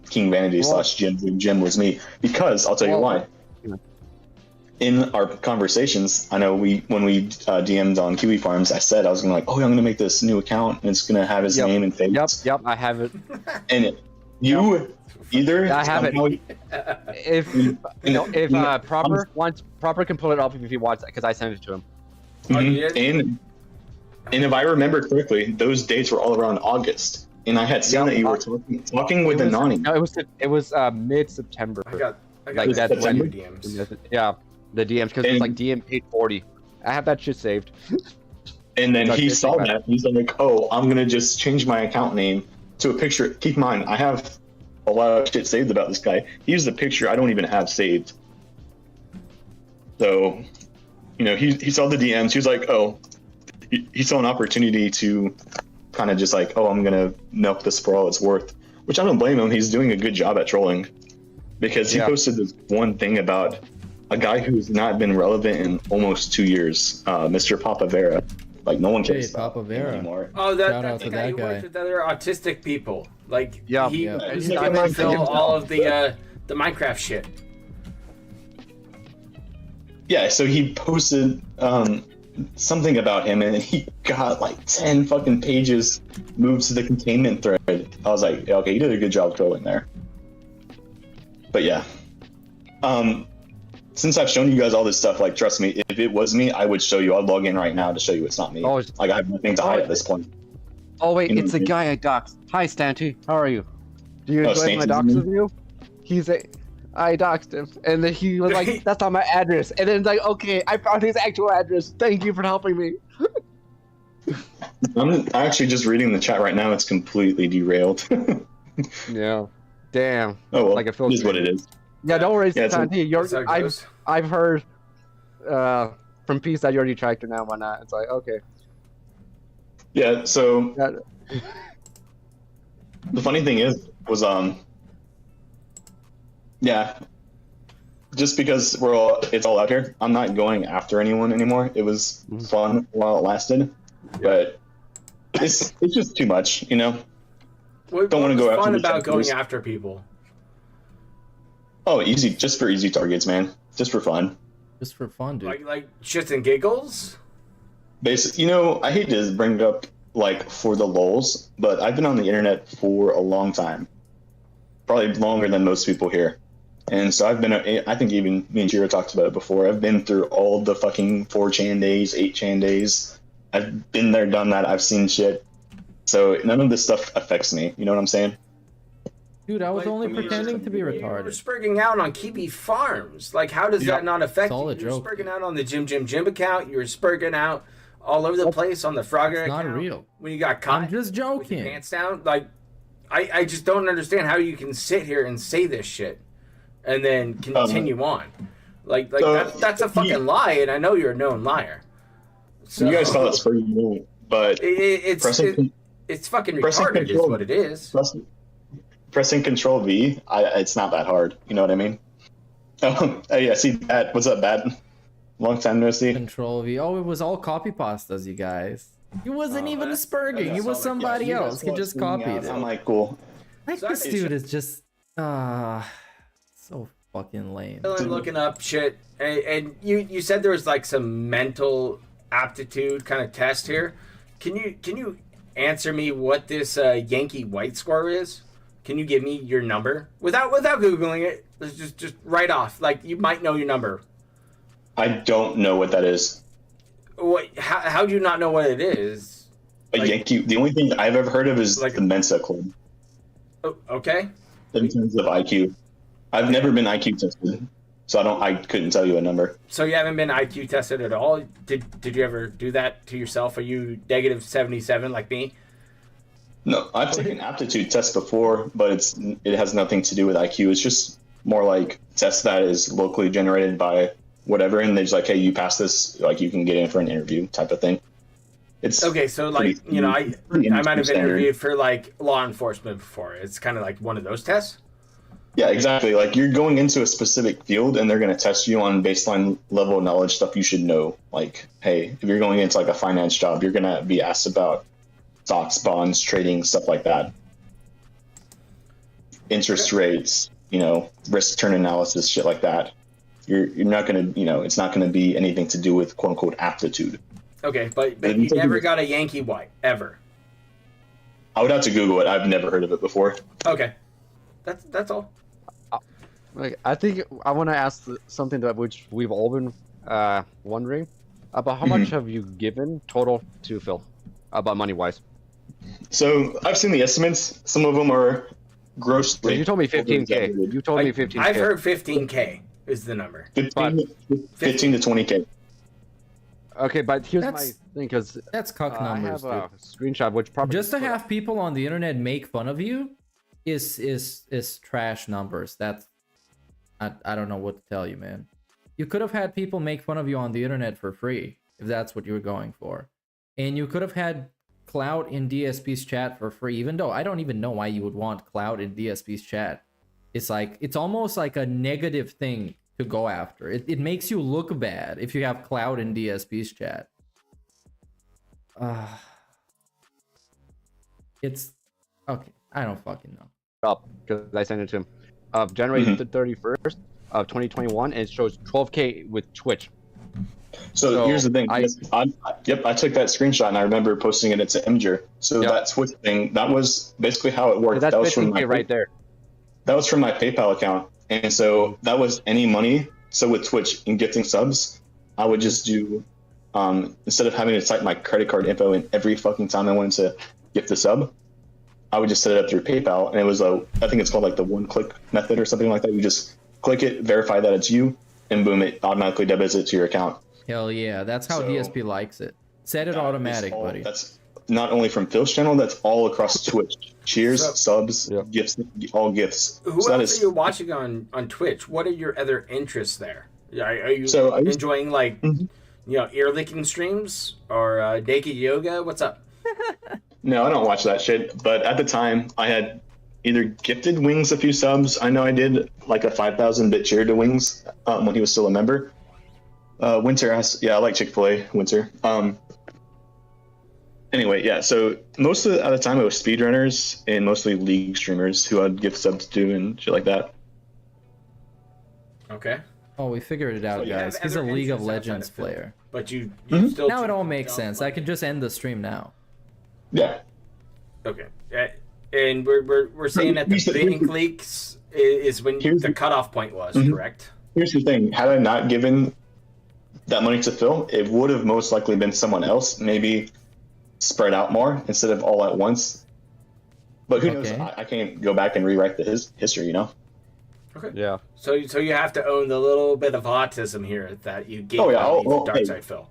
King Vanity / Jim was me, because I'll tell you why. In our conversations, I know when we DM'd on Kiwi Farms, I said I was gonna I'm gonna make this new account and it's gonna have his name and face. Yep, I have it. And I have it. If Proper can pull it up if he wants, because I sent it to him. And if I remember correctly, those dates were all around August. And I had seen that you were talking with Anani. No, it was mid-September. I got like that. September? DMs. Yeah. the DMs because it's like DM paid 40. I have that shit saved. And then he saw that. He's like, "Oh, I'm gonna just change my account name to a picture." Keep in mind, I have a lot of shit saved about this guy. He used a picture I don't even have saved. So, you know, he saw the DMs. He was like, "Oh," he saw an opportunity to kind of just like, "Oh, I'm gonna milk this for all it's worth," which I don't blame him. He's doing a good job at trolling because he posted this one thing about a guy who's not been relevant in almost 2 years, Mr. Papavera. Like, no one cares about him anymore. Oh, that's the guy who works with other autistic people. Like, he He's can fill all of the Minecraft shit. Yeah, so he posted something about him, and he got like 10 fucking pages moved to the containment thread. I was like, yeah, okay, you did a good job trolling there. But yeah. Since I've shown you guys all this stuff, like, trust me, if it was me, I would show you. I'd log in right now to show you it's not me. Like, I have nothing to hide at this point. Oh wait, it's the guy I doxed. Hi, Stanty. How are you? Do you enjoy my dox review? I doxed him, and then he was like, "That's not my address." And then it's like, "Okay, I found his actual address. Thank you for helping me." I'm actually just reading the chat right now. It's completely derailed. Yeah. Damn. Oh well, like it is what it is. Yeah, don't worry, Yeah, Stanty. I've heard from Peace that you're a detractor now. Why not? It's like, okay. Yeah. So the funny thing was yeah, just because it's all out here, I'm not going after anyone anymore. It was fun while it lasted, but it's just too much, you know. Don't want to go after. What's fun about going after people? Oh, easy, just for easy targets, man. Just for fun. Just for fun, dude. Like shits and giggles. Basically, you know, I hate to bring it up like for the lulz, but I've been on the internet for a long time, probably longer than most people here. And so I've been, I think even me and Jiro talked about it before. I've been through all the fucking 4chan days, 8chan days. I've been there, done that. I've seen shit. So none of this stuff affects me. You know what I'm saying? Dude, I was only pretending to be retarded. You were spurging out on Kiwi Farms. Like, how does that not affect you? You were spurging out on the Jim account. You were spurging out all over the place on the Frogger account. Not real. When you got caught. I'm just joking. With your pants down. Like, I just don't understand how you can sit here and say this shit and then continue on. Like that's a fucking lie, and I know you're a known liar. So, you guys thought it's pretty new, but it's fucking retarded is what it is. Pressing Control V, it's not that hard. You know what I mean? Oh yeah, see that? What's up, Bad? Long time no see. Control V. Oh, it was all copy pastas, you guys. It wasn't even a spurging. It was somebody else. He just copied it. I'm like, cool. Like, this dude is just so fucking lame. I'm looking up shit, and you said there was like some mental aptitude kind of test here. Can you answer me what this Yankee White score is? Can you give me your number without googling it? Just right off, like you might know your number. I don't know what that is. What? How do you not know what it is? Yankee. The only thing I've ever heard of is like the Mensa Club. Oh, okay. In terms of IQ, I've never been IQ tested, so I couldn't tell you a number. So you haven't been IQ tested at all? Did you ever do that to yourself? Are you negative 77 like me? No, I've taken aptitude tests before, but it has nothing to do with IQ. It's just more like tests that is locally generated by whatever, and they're just like, hey, you pass this, like you can get in for an interview type of thing. It's okay, so like I might have interviewed for like law enforcement before. It's kind of like one of those tests. Yeah, exactly. Like you're going into a specific field, and they're going to test you on baseline level of knowledge stuff you should know. Like, hey, if you're going into like a finance job, you're going to be asked about stocks, bonds, trading, stuff like that. Interest rates, risk return analysis, shit like that. You're not going to, it's not going to be anything to do with quote unquote aptitude. Okay, but you never got a Yankee White, ever? I would have to Google it. I've never heard of it before. Okay. That's all. Like, I think I want to ask something that which we've all been wondering about. How much have you given total to Phil, about money-wise? So I've seen the estimates. Some of them are grossly. You told me 15K. You told me 15K. I've heard 15K. is the number. 15 to 20K. Okay, but here's That's- my thing, because That's cuck numbers, I have dude. a screenshot which probably Just to have people on the internet make fun of you is trash numbers. That's I don't know what to tell you, man. You could have had people make fun of you on the internet for free if that's what you were going for, and you could have had clout in DSP's chat for free. Even though I don't even know why you would want clout in DSP's chat. It's like it's almost like a negative thing to go after. It makes you look bad if you have clout in DSP's chat. It's okay. I don't fucking know. Up because I sent it to him. January 31st of 2021, and it shows 12K with Twitch. So here's the thing. I took that screenshot and I remember posting it to Imgur. So that Twitch thing, that was basically how it worked. That's that was from my right there. That was from my PayPal account, and so that was any money. So with Twitch and gifting subs, I would just do instead of having to type my credit card info in every fucking time I wanted to gift a sub, I would just set it up through PayPal, and it was I think it's called like the one-click method or something like that. You just click it, verify that it's you, and boom, it automatically debits it to your account. Hell yeah, that's how DSP likes it. Set it automatic, buddy. That's not only from Phil's channel, that's all across Twitch. Cheers, subs, gifts, all gifts. Who so else are you watching on Twitch? What are your other interests there? Are you enjoying like ear licking streams or naked yoga? What's up? No, I don't watch that shit. But at the time, I had either gifted Wings a few subs. I know I did like a 5,000 bit cheer to Wings when he was still a member. Winter has, I like Chick-fil-A, Winter. Anyway, yeah, so most of the time it was speedrunners and mostly League streamers who I'd gift subs to and shit like that. Okay. Oh, we figured it out, So you guys. have He's a other League of interests outside Legends of Phil. player. But you still Now it all makes sense. I can just end the stream now. Yeah. Okay. And we're saying that the bank leaks is when the cutoff point was, correct? Here's the thing. Had I not given that money to Phil, it would have most likely been someone else, maybe spread out more instead of all at once. But who knows? I can't go back and rewrite the history, you know? Okay. Yeah. So you have to own the little bit of autism here that you gave Dark Side Phil.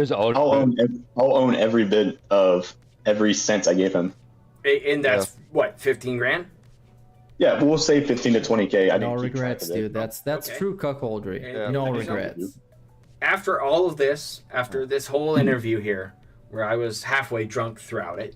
I'll own every bit of every cent I gave him. And that's what, 15 grand? Yeah, we'll say 15 to 20K. I No didn't keep track regrets, of it. dude. That's true cuckoldry. No regrets. After all of this, after this whole interview here, where I was halfway drunk throughout it,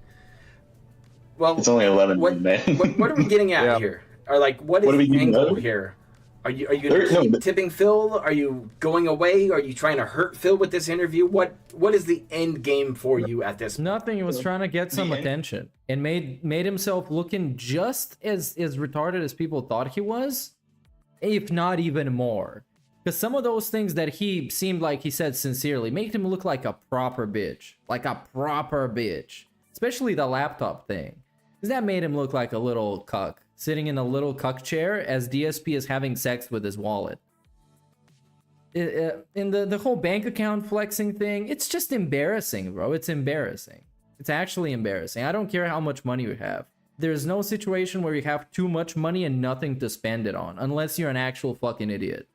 well, it's only 11, man. What are we getting at here? Or like, what is the angle here? Are you gonna keep tipping Phil? Are you going away? Are you trying to hurt Phil with this interview? What is the end game for you at this point? Nothing. He was trying to get some attention and made himself looking just as retarded as people thought he was, if not even more. Because some of those things that he seemed like he said sincerely made him look like a proper bitch. Like a proper bitch. Especially the laptop thing. Because that made him look like a little cuck. Sitting in a little cuck chair as DSP is having sex with his wallet. And the whole bank account flexing thing, it's just embarrassing, bro. It's embarrassing. It's actually embarrassing. I don't care how much money you have. There's no situation where you have too much money and nothing to spend it on. Unless you're an actual fucking idiot.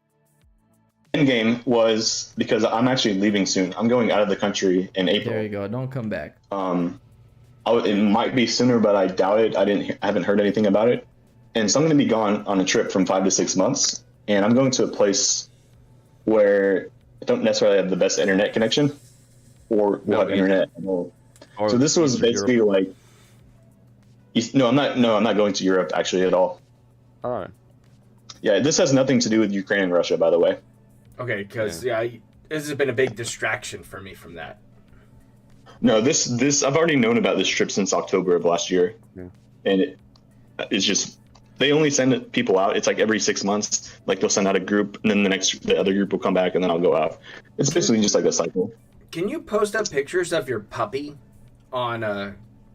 Endgame was because I'm actually leaving soon. I'm going out of the country in April. There you go. Don't come back. It might be sooner, but I doubt it. I haven't heard anything about it. And so I'm going to be gone on a trip from 5 to 6 months. And I'm going to a place where I don't necessarily have the best internet connection or will have internet at all. So this was basically like, I'm not going to Europe actually at all. All right. Yeah, this has nothing to do with Ukraine and Russia, by the way. Okay, because this has been a big distraction for me from that. No, this I've already known about this trip since October of last year, and it's just they only send people out. It's like every 6 months, like they'll send out a group, and then the other group will come back, and then I'll go out. It's basically just like a cycle. Can you post up pictures of your puppy on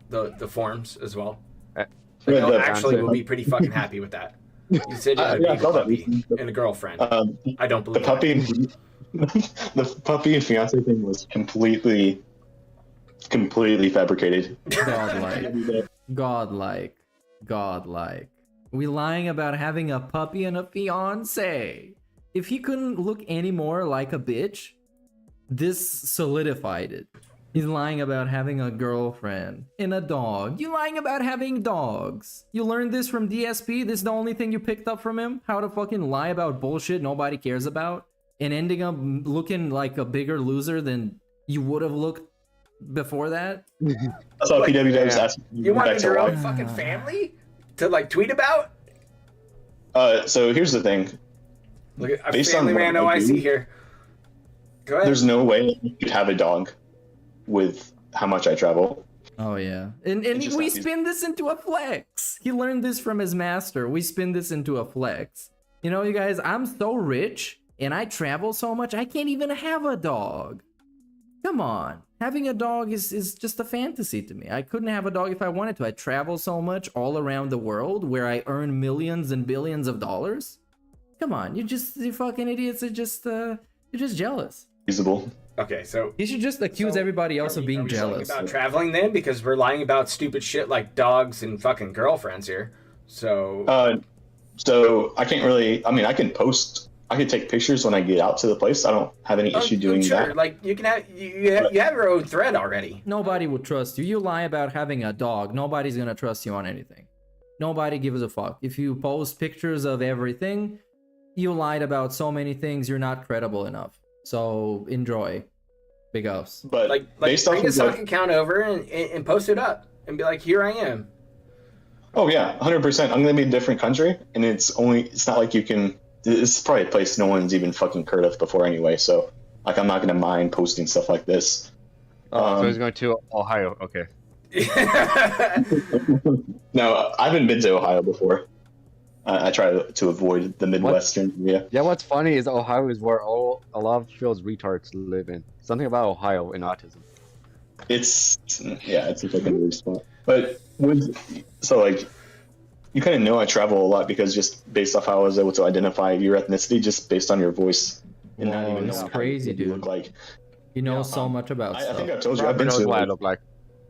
the forums as well? I'll actually will be pretty fucking happy with that. You said you had a big puppy and a girlfriend. I don't believe the puppy and fiance thing was completely fabricated. Godlike. We lying about having a puppy and a fiance. if he couldn't look any more like a bitch, this solidified it. He's lying about having a girlfriend and a dog. You lying about having dogs. You learned this from DSP? This is the only thing you picked up from him? How to fucking lie about bullshit nobody cares about? And ending up looking like a bigger loser than you would have looked before that? That's why PWW was asking. You wanted your own fucking family to like tweet about? So here's the thing. Look at a Based family on man what I OIC do, here. Go ahead. There's no way you could have a dog with how much I travel. Oh yeah. And we spin this into a flex. He learned this from his master. We spin this into a flex. You know, you guys, I'm so rich and I travel so much, I can't even have a dog. Come on. Having a dog is just a fantasy to me. I couldn't have a dog if I wanted to. I travel so much all around the world where I earn millions and billions of dollars. Come on, you fucking idiots are just you're just jealous. Feasible. Okay, so you should just accuse everybody else of being jealous. About traveling then, because we're lying about stupid shit like dogs and fucking girlfriends here. So so I can't really. I mean, I can take pictures when I get out to the place. I don't have any issue doing that. Like you can have you have your own thread already. Nobody would trust you. You lie about having a dog. Nobody's gonna trust you on anything. Nobody gives a fuck. If you post pictures of everything, you lied about so many things. You're not credible enough. So enjoy, big ups. But like bring a sock account over and post it up and be like, here I am. Oh yeah, 100%. I'm gonna be in a different country, and it's not like you can. It's probably a place no one's even fucking heard of before anyway. So like, I'm not gonna mind posting stuff like this. So he's going to Ohio. Okay. No, I haven't been to Ohio before. I try to avoid the Midwestern area. Yeah, what's funny is Ohio is where a lot of Phil's retards live in. Something about Ohio and autism. It's a fucking weird spot. But like, you kind of know I travel a lot because just based off how I was able to identify your ethnicity just based on your voice. And not even it's crazy, dude. Look like. You know so much about stuff. I think I've told you. I've been knows to. what I look like.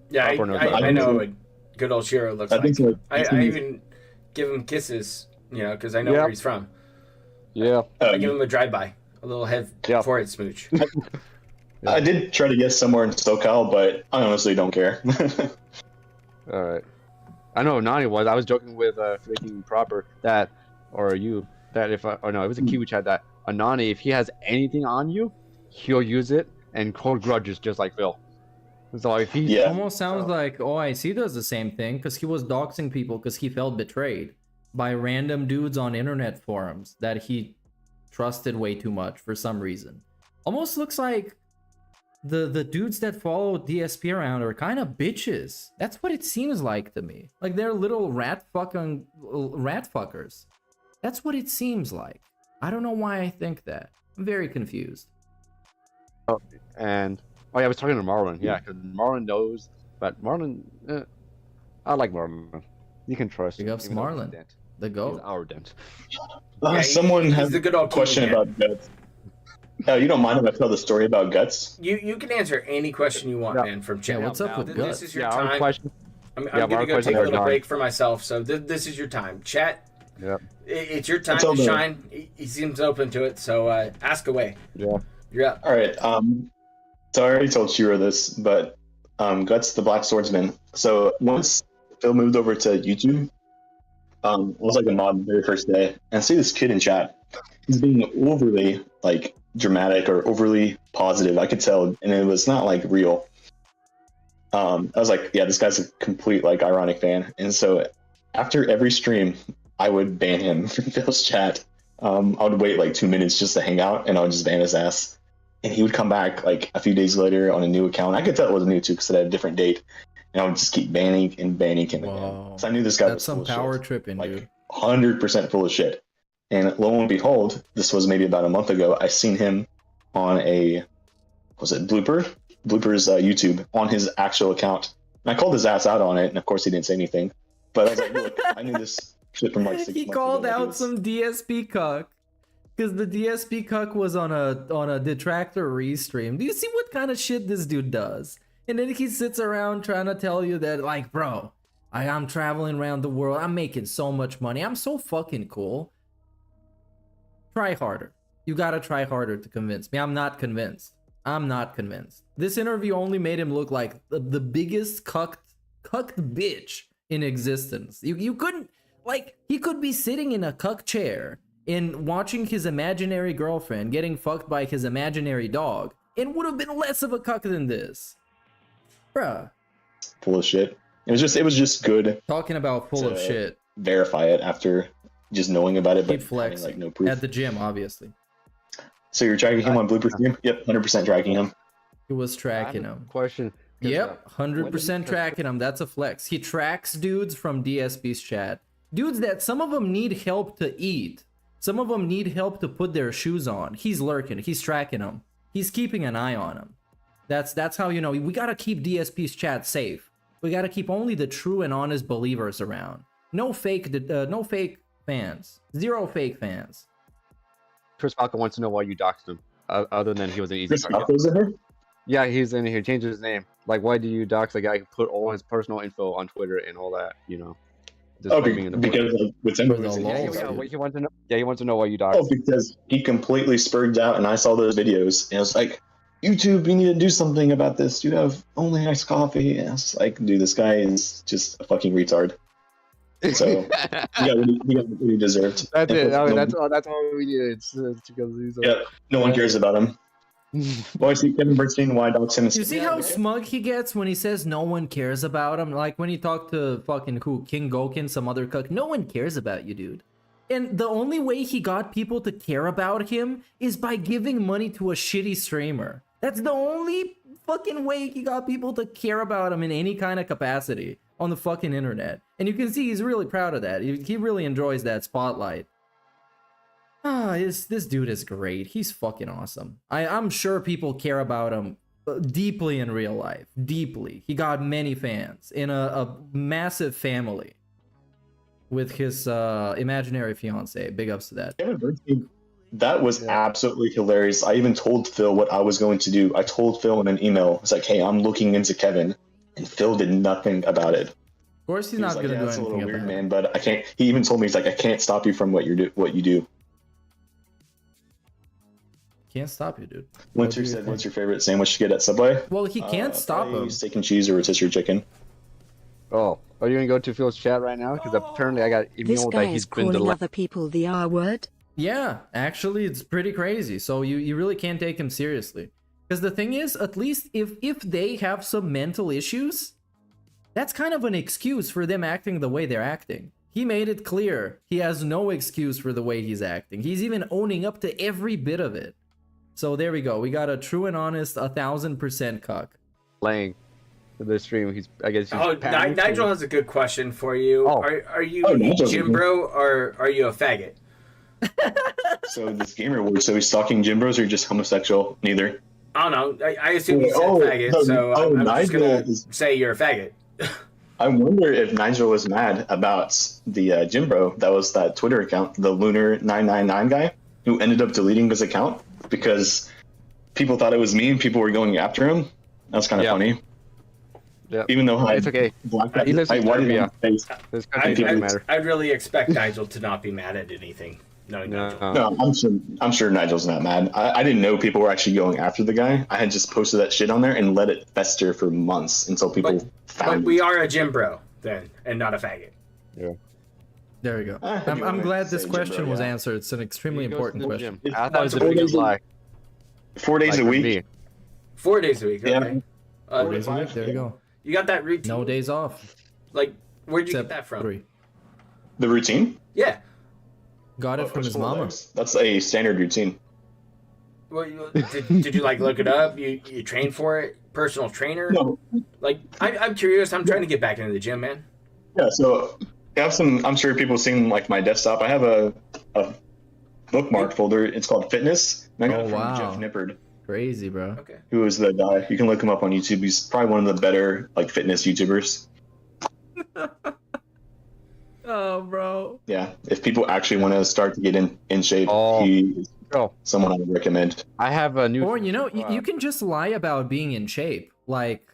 Yeah, I know what good old Shiro looks like. I even give him kisses, you know, because I know where he's from. Yeah. I give him a drive-by, a little head forehead smooch. I did try to guess somewhere in SoCal, but I honestly don't care. All right. I know Nani was. I was joking with freaking Proper that, or you, that if it was a Kiwi chat that Anani, if he has anything on you, he'll use it and hold grudges just like Phil. So if he almost sounds like OIC does the same thing because he was doxing people because he felt betrayed by random dudes on internet forums that he trusted way too much for some reason. Almost looks like the dudes that follow DSP around are kind of bitches. That's what it seems like to me. Like they're little rat fuckers. That's what it seems like. I don't know why I think that. I'm very confused. Oh yeah, I was talking to Marlon. Yeah, because Marlon knows, but Marlon, I like Marlon. You can trust him. Big ups Marlon, the GOAT. He's our Dent. Someone has a good old question about Guts. You don't mind if I tell the story about Guts? You can answer any question you want, man, from chat. Yeah, what's up with Guts? This is your time. I'm gonna go take a little break for myself, so this is your time. Chat. Yeah. It's your time to shine. He seems open to it, so ask away. Yeah. You're up. All right. So I already told Shiro this, but Guts the Black Swordsman. So once Phil moved over to YouTube, it was like a mod the very first day, and I see this kid in chat. He's being overly like dramatic or overly positive. I could tell, and it was not like real. I was like, yeah, this guy's a complete like ironic fan. And so after every stream, I would ban him from Phil's chat. I would wait like 2 minutes just to hang out, and I would just ban his ass. And he would come back like a few days later on a new account. I could tell it was new too because it had a different date. And I would just keep banning and banning him again. So I knew this guy was some power tripping, like, dude. 100% full of shit. And lo and behold, this was maybe about a month ago. I seen him on Blooper's YouTube on his actual account. And I called his ass out on it, and of course he didn't say anything. But I was like, look, I knew this shit from like 6 months He called out some DSP cuck. Because the DSP cuck was on a detractor restream. Do you see what kind of shit this dude does? And then he sits around trying to tell you that, like, bro, I'm traveling around the world. I'm making so much money. I'm so fucking cool. Try harder. You gotta try harder to convince me. I'm not convinced. I'm not convinced. This interview only made him look like the biggest cucked bitch in existence. You couldn't, like, he could be sitting in a cuck chair and watching his imaginary girlfriend getting fucked by his imaginary dog and would have been less of a cuck than this. Bruh. Full of shit. It was just good. Talking about full of shit. Verify it after just knowing about it, but Keep flexing. having, like, no proof. At the gym, obviously. So you're tracking him on Blooper Stream? Yep, 100% tracking him. He was tracking him. Question. Yep, 100% tracking him. That's a flex. He tracks dudes from DSP's chat. Dudes that some of them need help to eat. Some of them need help to put their shoes on. He's lurking. He's tracking them. He's keeping an eye on them. That's how, you know, we gotta keep DSP's chat safe. We gotta keep only the true and honest believers around. No fake fans. Zero fake fans. Chris Falco wants to know why you doxed him, other than he was an easy Chris target. Falco's in here? Yeah, he's in here. Changed his name. Like, why do you dox a guy who put all his personal info on Twitter and all that? You know. Just Oh, being in the because board. like, with him, He wants to know. Yeah, he wants to know why you doxed. Oh, because he completely spurred out, and I saw those videos, and I was like, YouTube, you need to do something about this. You have only nice coffee. And I was like, dude, this guy is just a fucking retard. So he got what he deserved. That's it. I mean, No- that's all we needed. Because he's Yeah, no one cares about him. Well, I see Kevin Bernstein, why dogs him? You see how smug he gets when he says no one cares about him? Like when he talked to fucking who? King Gokin, some other cuck. No one cares about you, dude. And the only way he got people to care about him is by giving money to a shitty streamer. That's the only fucking way he got people to care about him in any kind of capacity on the fucking internet. And you can see he's really proud of that. He really enjoys that spotlight. This dude is great. He's fucking awesome. I'm sure people care about him deeply in real life. Deeply. He got many fans in a massive family with his imaginary fiance. Big ups to that. Kevin Bernstein, that was absolutely hilarious. I even told Phil what I was going to do. I told Phil in an email. It's like, hey, I'm looking into Kevin. And Phil did nothing about it. Of course he's He not was like, gonna do that's a anything little weird, about it. man, but I can't. He even told me, he's like, I can't stop you from what you do. Can't stop you, dude. Winter said, what's your favorite sandwich to get at Subway? Well, he can't stop him. Steak and cheese or rotisserie chicken. Oh, are you gonna go to Phil's chat right now? Because apparently I got This emailed guy that he's is been calling delayed. other people the R word. Yeah, actually, it's pretty crazy. So you really can't take him seriously. Because the thing is, at least if they have some mental issues, that's kind of an excuse for them acting the way they're acting. He made it clear he has no excuse for the way he's acting. He's even owning up to every bit of it. So there we go. We got a true and honest 1000% cuck. Playing the stream. I guess. Oh, Nigel has a good question for you. Oh. Are you Nigel's Jim Bro or are you a faggot? So this gamer word, so he's stalking gym bros or just homosexual? Neither. I don't know. I assume you said Oh, faggot, no, so oh, I'm just Nigel gonna is- say you're a faggot. I wonder if Nigel was mad about the gym bro. That was that Twitter account, the Lunar999 guy, who ended up deleting his account because people thought it was me and people were going after him. That's kind of funny. Yeah. Even though It's okay. He lives in Serbia. This country doesn't matter. I'd really expect Nigel to not be mad at anything. Nigel. No, I'm sure Nigel's not mad. I didn't know people were actually going after the guy. I had just posted that shit on there and let it fester for months until people But found we are a Jim Bro then, and not a faggot. Yeah. There we go. if you I'm wanna glad say this Jim question Bro, was yeah. answered. It's an extremely important question. I thought it was a biggest lie. 4 days a week. 4 days a week. Okay. Yeah. 4 days a week. There you go. You got that routine? No days off. Like, where'd you Except get that from? 3. The routine? Yeah. Got it from his mama. That's a standard routine. Well, did you like look it up? You train for it? Personal trainer? No. Like, I'm curious. I'm trying to get back into the gym, man. Yeah, so I have some. I'm sure people have seen like my desktop. I have a bookmark folder. It's called Fitness. And I got it from Jeff Nippard, Crazy, bro. Okay. who is the guy. You can look him up on YouTube. He's probably one of the better like fitness YouTubers. Oh, bro. Yeah, if people actually want to start to get in shape, he is someone I would recommend. I have a new. Or, you know, you can just lie about being in shape. Like,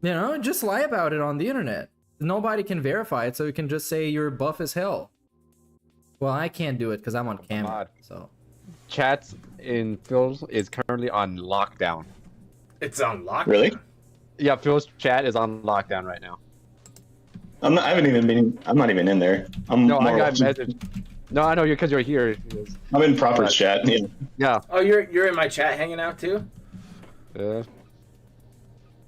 you know, just lie about it on the internet. Nobody can verify it, so you can just say you're buff as hell. Well, I can't do it because I'm on camera, so. chats in Phil's is currently on lockdown. It's on lockdown. Really? Yeah, Phil's chat is on lockdown right now. I'm not even in there. No, I got a message. No, I know you because you're here. I'm in proper chat. Yeah. Yeah. Oh, you're in my chat hanging out too?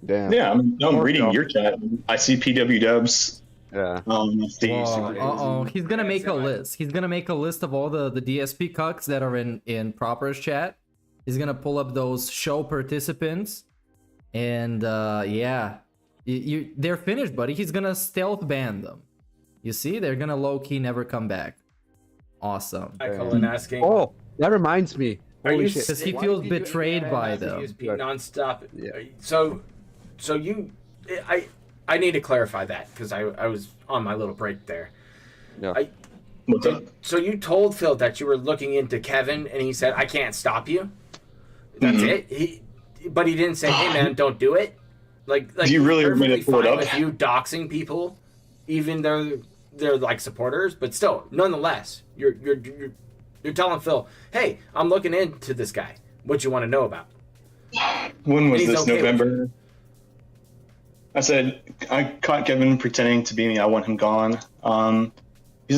Damn. Yeah, I'm reading your chat. I see PW Dubs. Yeah. He's gonna make a list. He's gonna make a list of all the DSP cucks that are in Proper's chat. He's gonna pull up those show participants, and yeah, they're finished, buddy. He's gonna stealth ban them. You see, they're gonna low key never come back. Awesome. I call in asking. Oh, that reminds me. Holy shit! Because he feels betrayed by them. Nonstop. Yeah. So you, I need to clarify that because I was on my little break there. Yeah. What's up? So you told Phil that you were looking into Kevin, and he said, "I can't stop you." That's it. But he didn't say, "Hey man, don't do it." Like do you really want me to pull it up? With you doxing people, even though they're like supporters, but still, nonetheless, you're telling Phil, "Hey, I'm looking into this guy. What you want to know about?" When was this? November. I said I caught Kevin pretending to be me. I want him gone. He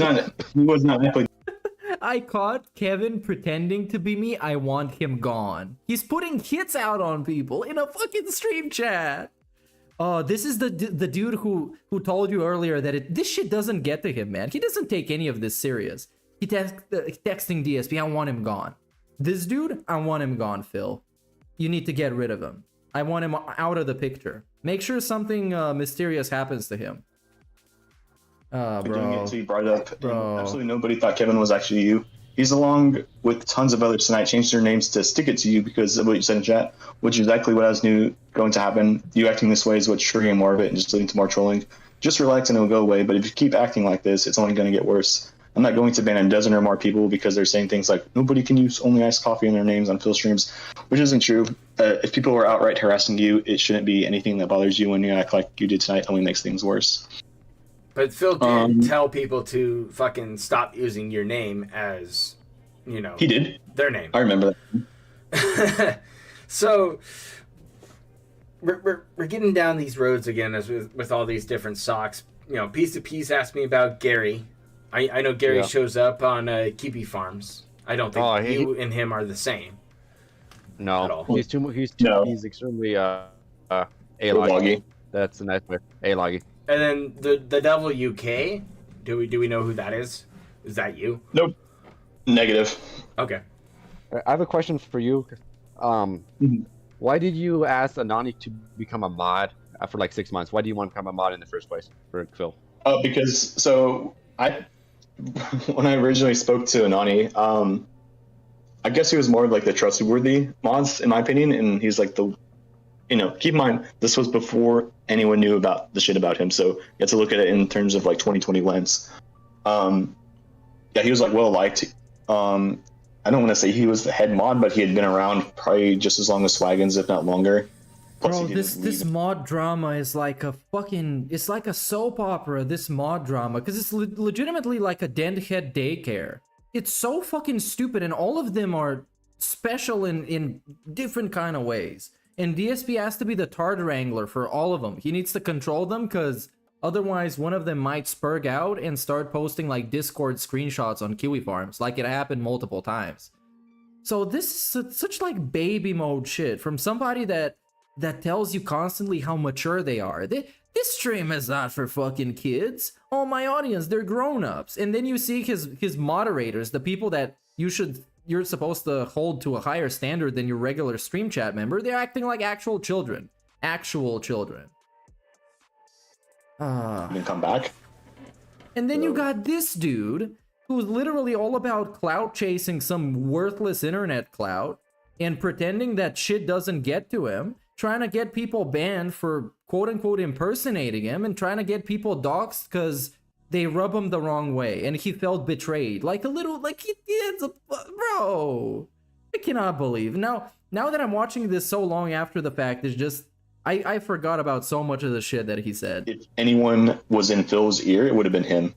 was not actually. I caught Kevin pretending to be me. I want him gone. He's putting hits out on people in a fucking stream chat. Oh, this is the dude who told you earlier that this shit doesn't get to him, man. He doesn't take any of this serious. He texting DSP. I want him gone. This dude, I want him gone, Phil. You need to get rid of him. I want him out of the picture. Make sure something mysterious happens to him. Bro. Doing it until you brought it up. Bro. Absolutely nobody thought Kevin was actually you. He's along with tons of others tonight changed their names to stick it to you because of what you said in chat, which is exactly what I knew going to happen. You acting this way is what's triggering more of it and just leading to more trolling. Just relax and it'll go away, but if you keep acting like this, it's only going to get worse. I'm not going to ban a dozen or more people because they're saying things like nobody can use only iced coffee in their names on Phil streams, which isn't true. If people are outright harassing you, it shouldn't be anything that bothers you when you act like you did tonight. Only makes things worse. But Phil did tell people to fucking stop using your name as, you know, he did their name. I remember that. So we're getting down these roads again as with all these different socks. You know, Piece to Piece asked me about Gary. I know Gary shows up on Kiwi Farms. I don't think you and him are the same. No, at all. He's extremely A-loggy. That's a nice way. A-loggy. And then the Devil UK. Do we know who that is? Is that you? Nope. Negative. Okay. I have a question for you. Why did you ask Anani to become a mod after like 6 months? Why do you want to become a mod in the first place for Phil? Because when I originally spoke to Anani, I guess he was more like the trustworthy mods in my opinion, and he's like keep in mind this was before anyone knew about the shit about him, so you have to look at it in terms of like 2020 lens. Yeah, he was like well liked. I don't want to say he was the head mod, but he had been around probably just as long as Swaggins, if not longer. Plus, bro, this mod drama is like it's like a soap opera, this mod drama, because it's legitimately like a denthead daycare. It's so fucking stupid, and all of them are special in different kind of ways. And DSP has to be the tard wrangler for all of them. He needs to control them, because otherwise one of them might spurg out and start posting like Discord screenshots on Kiwi Farms, like it happened multiple times. So this is such like baby mode shit from somebody that tells you constantly how mature they are. This stream is not for fucking kids. Oh, my audience, they're grown-ups. And then you see his moderators, the people that you're supposed to hold to a higher standard than your regular stream chat member. They're acting like actual children. Actual children. Then come back. And then you got this dude who's literally all about clout chasing some worthless internet clout and pretending that shit doesn't get to him, trying to get people banned for quote-unquote impersonating him, and trying to get people doxxed because they rub him the wrong way, and he felt betrayed. Like a little, like he ends up, bro. I cannot believe. Now that I'm watching this so long after the fact, it's just, I forgot about so much of the shit that he said. If anyone was in Phil's ear, it would have been him.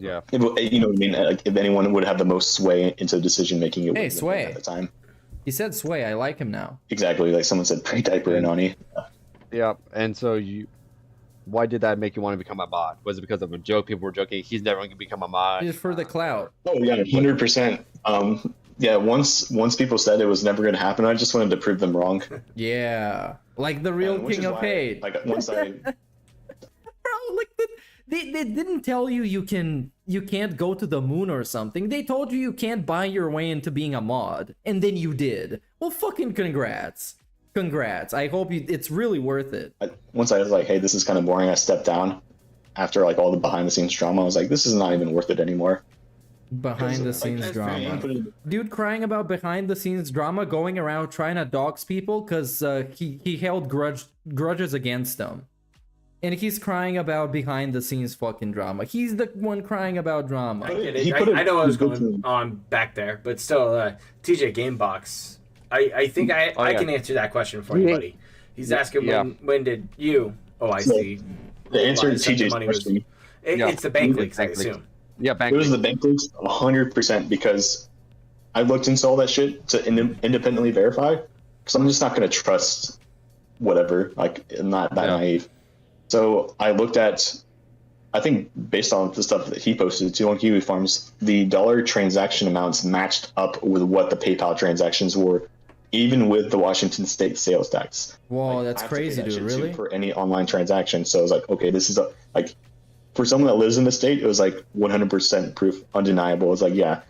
Yeah. You know what I mean? Like, if anyone would have the most sway into decision making, it Hey, would Sway. at the time. He said Sway. I like him now. Exactly, like someone said, pre-diaper and Nani. Yeah. And so why did that make you want to become a mod? Was it because of a joke? People were joking he's never going to become a mod. Just for the clout. Oh yeah, 100%. Yeah, once people said it was never going to happen, I just wanted to prove them wrong. Yeah, like the real Which king is of why, hate. Like once I Bro, like they didn't tell you you can't go to the moon or something. They told you can't buy your way into being a mod, and then you did. Well, fucking congrats. I hope it's really worth it. Once I was like, hey, this is kind of boring, I stepped down. After like all the behind the scenes drama, I was like, this is not even worth it anymore. Behind the scenes drama. Dude crying about behind the scenes drama, going around trying to dox people because he held grudges against them. And he's crying about behind the scenes fucking drama. He's the one crying about drama. I get it. I know what was going on back there, but still, TJ Gamebox. I think I can answer that question for you, buddy. He's asking when did you OIC? The answer to TJ's question. It's the bank leaks, I assume. Yeah, it was the bank leaks 100% because I looked into all that shit to independently verify because I'm just not going to trust whatever. Like, I'm not that naive. So I looked at, I think based on the stuff that he posted too on Kiwi Farms, the dollar transaction amounts matched up with what the PayPal transactions were, even with the Washington State sales tax. Whoa, that's crazy, dude. Really? For any online transaction. So I was like, okay, this is like, for someone that lives in the state, it was like 100% proof, undeniable. It was like, yeah.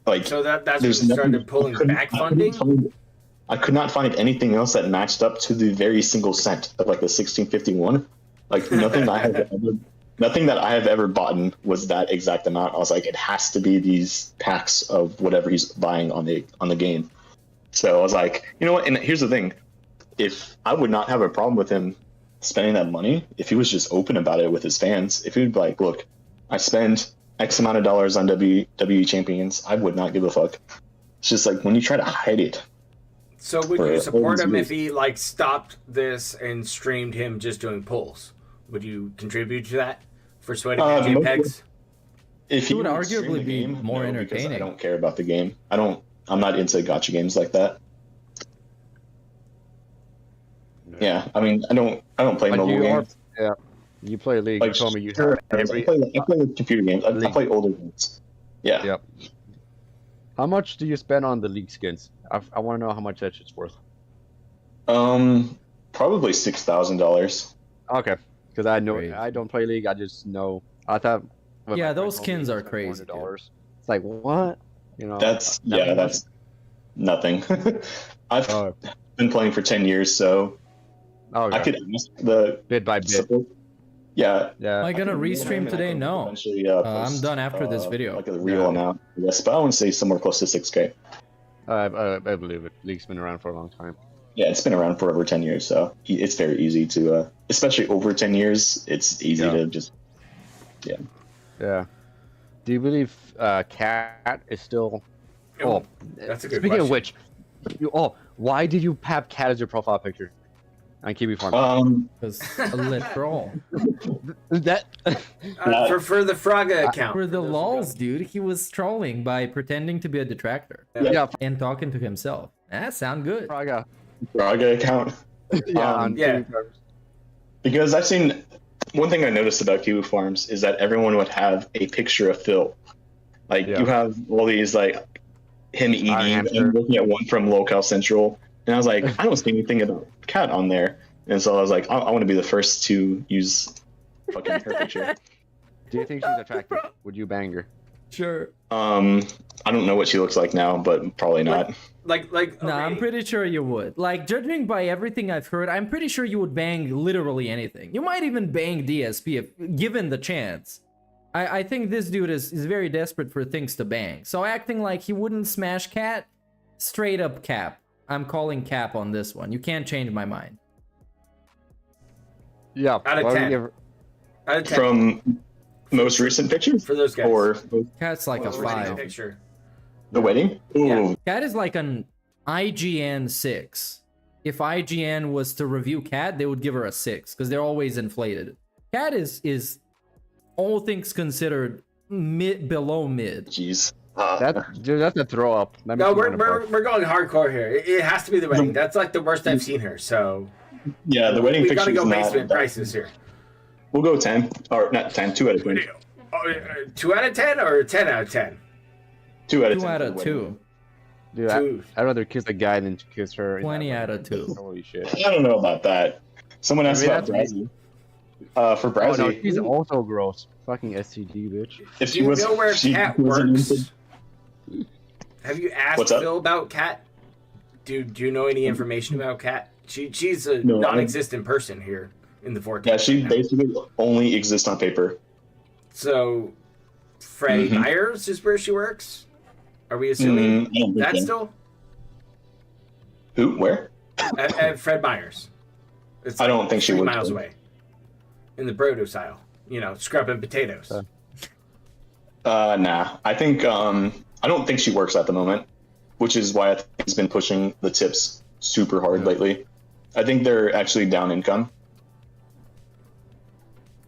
Like, so that's when you started pulling back funding? I could not find anything else that matched up to the very single cent of like the 1651. Like nothing that I have ever bought was that exact amount. I was like, it has to be these packs of whatever he's buying on the game. So I was like, you know what? And here's the thing: if I would not have a problem with him spending that money, if he was just open about it with his fans, if he would be like, look, I spend X amount of dollars on WWE champions, I would not give a fuck. It's just like when you try to hide it. So would you support him if he like stopped this and streamed him just doing pulls? Would you contribute to that for sweating JPEGs? If he would arguably be more entertaining. I don't care about the game. I'm not into gacha games like that. Yeah, I mean, I don't play mobile games. Yeah, you play League. Like, you told me you sure, have I play computer games. I play older games. Yeah. Yep. How much do you spend on the League skins? I want to know how much that shit's worth. Probably $6,000. Okay, because I know I don't play League. I just know. I thought. Yeah, those skins are crazy. $100. It's like what? You know. That's nothing. I've been playing for 10 years, so I could ask the bit by bit. Support. Yeah. Am I gonna restream today? No. I'm done after this video. Like a real amount. Yes, but I want to say somewhere close to 6K. I believe it. League's been around for a long time. Yeah, it's been around for over 10 years, so it's very easy to, especially over 10 years, it's easy to just, Yeah. Do you believe Cat is still... Oh, that's a good Speaking question. of which, why did you have Cat as your profile picture on Kiwi Farm? Because a lit troll. That for the Fraga account. For the lols, dude, he was trolling by pretending to be a detractor. Yeah. And talking to himself. That sound good. Fraga account. Yeah. Because I've seen one thing I noticed about Kiwi Farms is that everyone would have a picture of Phil. Like you have all these like him eating and looking at one from Locale Central, and I was like, I don't see anything about Cat on there, and so I was like, I want to be the first to use fucking her picture. Do you think she's attractive? Would you bang her? Sure. I don't know what she looks like now, but probably not. No, I'm pretty sure you would. Like, judging by everything I've heard, I'm pretty sure you would bang literally anything. You might even bang DSP if given the chance. I think this dude is very desperate for things to bang. So acting like he wouldn't smash Cat, straight up cap. I'm calling cap on this one. You can't change my mind. Yeah. Out of 10. Out of 10. From most recent pictures? For those guys. Or Cat's like a 5. Picture. The wedding? Ooh. Yeah. Cat is like an IGN 6. If IGN was to review Cat, they would give her a 6 because they're always inflated. Cat is all things considered, below mid. Jeez. Dude, that's a throw up. No, we're going hardcore here. It has to be the wedding. That's like the worst I've seen her. So yeah, the wedding we picture. We gotta go is basement not, prices here. We'll go 10 or not 10. 2 out of 10. 2 out of 10 or 10 out of 10? 2 out of 10. 2 out of 2. Dude, I'd rather kiss a guy than kiss her. 20 out of 2. Holy shit. I don't know about that. Someone asked about Brazzy. For Brazzy. Oh, no, she's also gross. Fucking STD, bitch. If Do you know where Cat works? Have you asked Phil about Kat? Do you know any information about Kat? She's a non-existent person here in the vortex. Yeah, she basically only exists on paper. So, Freddie Myers is where she works? Are we assuming that still? Who? Where? At Fred Myers. It's I don't think she 3 works miles there. away. In the Brodo style. You know, scrubbing potatoes. Nah. I think I don't think she works at the moment, which is why I think he's been pushing the tips super hard lately. I think they're actually down income.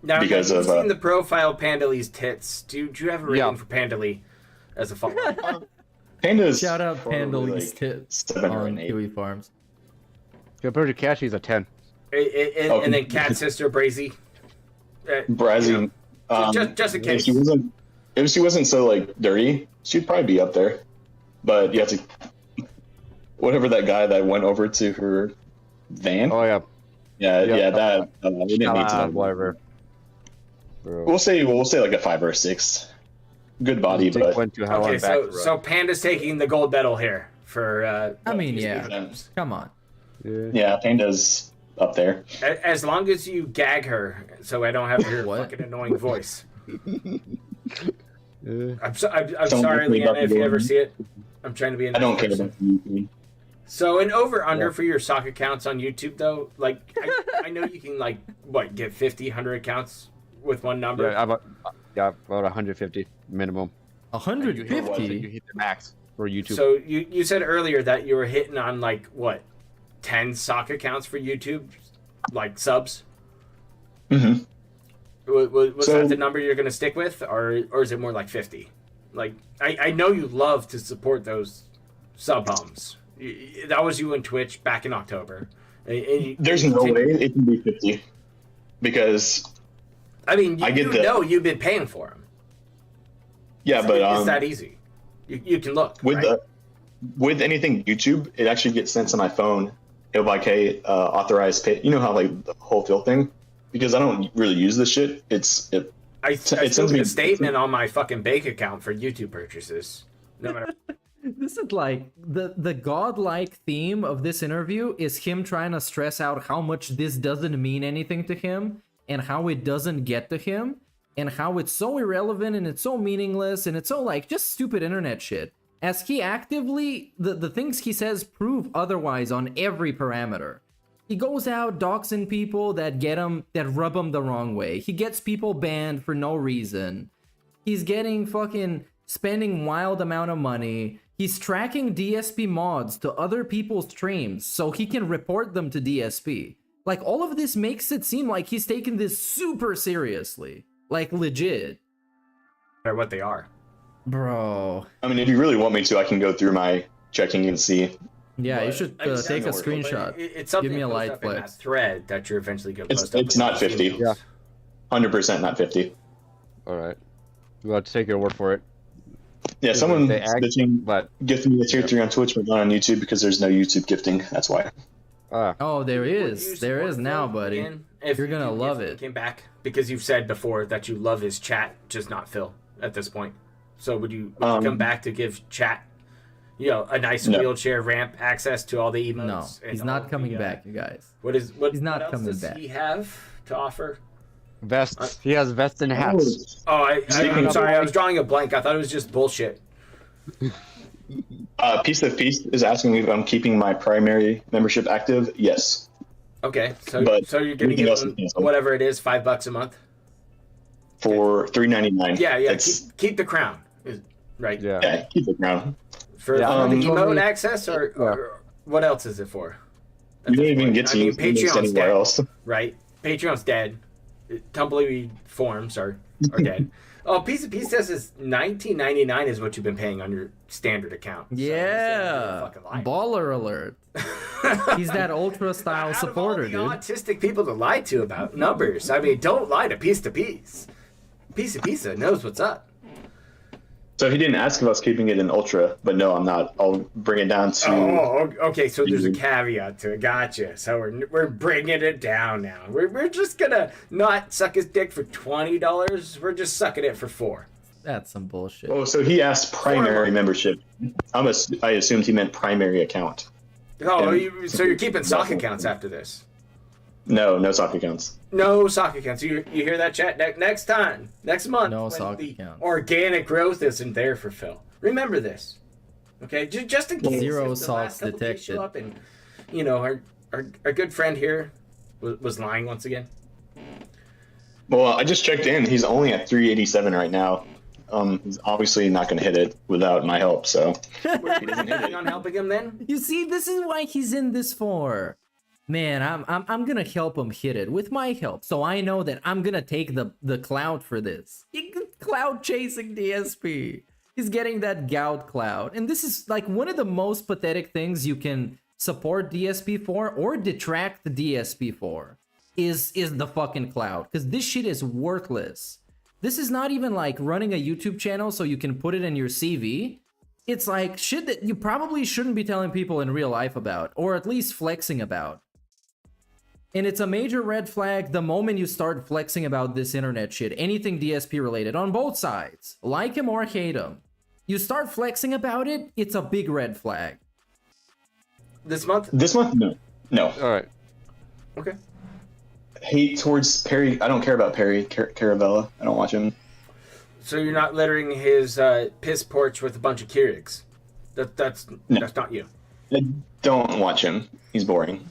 Now, because you've of seen the profile Pandalee's tits. Do you have a rating for Pandalee as a follower? Panda's Shout out Pandalee's tits 7 or on 8. Kiwi Farms. Compared to Cat, she's a 10. And then Cat's sister Brazy. Brazzy. Just in case. If she wasn't so like dirty, she'd probably be up there. But you have to, whatever that guy that went over to her van. Oh yeah. Yeah. That we didn't need to. Whatever. We'll say like a 5 or a 6. Good body, but Okay, so Panda's taking the gold medal here for. I mean, yeah. Come on. Yeah, Panda's up there. As long as you gag her, so I don't have her fucking annoying voice. I'm sorry, Leanna, if you ever see it. I'm trying to be a nice I don't care person. about YouTube. So an over-under for your sock accounts on YouTube, though? Like, I know you can, like, get 50, 100 accounts with one number? Yeah, about 150 minimum. 150? You hit the max for YouTube. So you said earlier that you were hitting on, 10 sock accounts for YouTube? Like, subs? Mm-hmm. Was that the number you're going to stick with, or is it more like 50? Like, I know you love to support those sub-hums. That was you on Twitch back in October. There's no way it can be 50. Because... I mean, know you've been paying for them. Yeah, so but... it's that easy. You can look, with anything YouTube, it actually gets sent to my phone. It'll be like, hey, authorized pay. You know how, the whole fill thing? Because I don't really use this shit. I sent me a statement on my fucking bank account for YouTube purchases. No matter. This is like the godlike theme of this interview is him trying to stress out how much this doesn't mean anything to him and how it doesn't get to him and how it's so irrelevant and it's so meaningless and it's so just stupid internet shit. As he actively, the things he says prove otherwise on every parameter. He goes out doxing people that rub him the wrong way. He gets people banned for no reason. He's getting spending wild amount of money. He's tracking DSP mods to other people's streams so he can report them to DSP. All of this makes it seem like he's taking this super seriously. Legit. Or what they are. Bro. I mean, if you really want me to, I can go through my checking and see. Yeah, you should take a screenshot. It's something Give me a light up in flex. that thread that you're eventually going to post up. It's not 50. Yeah. 100% not 50. All right. We'll have to take your word for it. Yeah, someone gifted me a tier 3 on Twitch, but not on YouTube because there's no YouTube gifting. That's why. Oh, there is. There is now, buddy. You're going to love it. Came back because you've said before that you love his chat, just not Phil at this point. So would you come back to give chat a nice wheelchair ramp access to all the emotes? No, he's not coming back, you guys. He's not else coming does back. he have to offer? Vests. He has vests and hats. Oh, I'm sorry. I was drawing a blank. I thought it was just bullshit. Piece of Peace is asking me if I'm keeping my primary membership active. Yes. Okay, so you're going to give him whatever it is, $5 a month? For $3.99. Yeah. Keep the crown. Right. Yeah, keep the crown. For the emote access, or what else is it for? You don't even get to use Patreon's anywhere dead, else. right? Patreon's dead. Tumbleweed forums are are dead. Oh, Piece of Peace says it's $19.99 is what you've been paying on your standard account. Yeah, baller alert. He's that ultra style supporter, dude. Autistic people to lie to about numbers. I mean, don't lie to Piece of Peace. Piece of Pizza knows what's up. So he didn't ask if I was keeping it in ultra, but no, I'm not. I'll bring it down to. Oh, okay. So there's a caveat to it. Gotcha. So we're bringing it down now. We're just gonna not suck his dick for $20. We're just sucking it for $4. That's some bullshit. Oh, so he asked primary membership. I assumed he meant primary account. Oh, so you're keeping sock accounts after this? No sock accounts. No sock accounts. You hear that, chat? Next month. No sock accounts. Organic growth isn't there for Phil. Remember this, okay? Just in case. Zero socks detected. Show up and, you know, our good friend here was lying once again. Well, I just checked in. He's only at 387 right now. He's obviously not going to hit it without my help. So he doesn't hit it. On helping him then. You see, this is why he's in this for. Man, I'm gonna help him hit it with my help, so I know that I'm gonna take the clout for this. Cloud chasing DSP. He's getting that gout cloud, and this is like one of the most pathetic things you can support DSP for or detract the DSP for is the fucking cloud, because this shit is worthless. This is not even like running a YouTube channel so you can put it in your CV. It's like shit that you probably shouldn't be telling people in real life about, or at least flexing about. And it's a major red flag the moment you start flexing about this internet shit, anything DSP related on both sides, like him or hate him. You start flexing about it, it's a big red flag. This month? This month? No. All right. Okay. Hate towards Perry. I don't care about Perry Caravella. I don't watch him. So you're not littering his piss porch with a bunch of Keurigs. That's not you. I don't watch him. He's boring.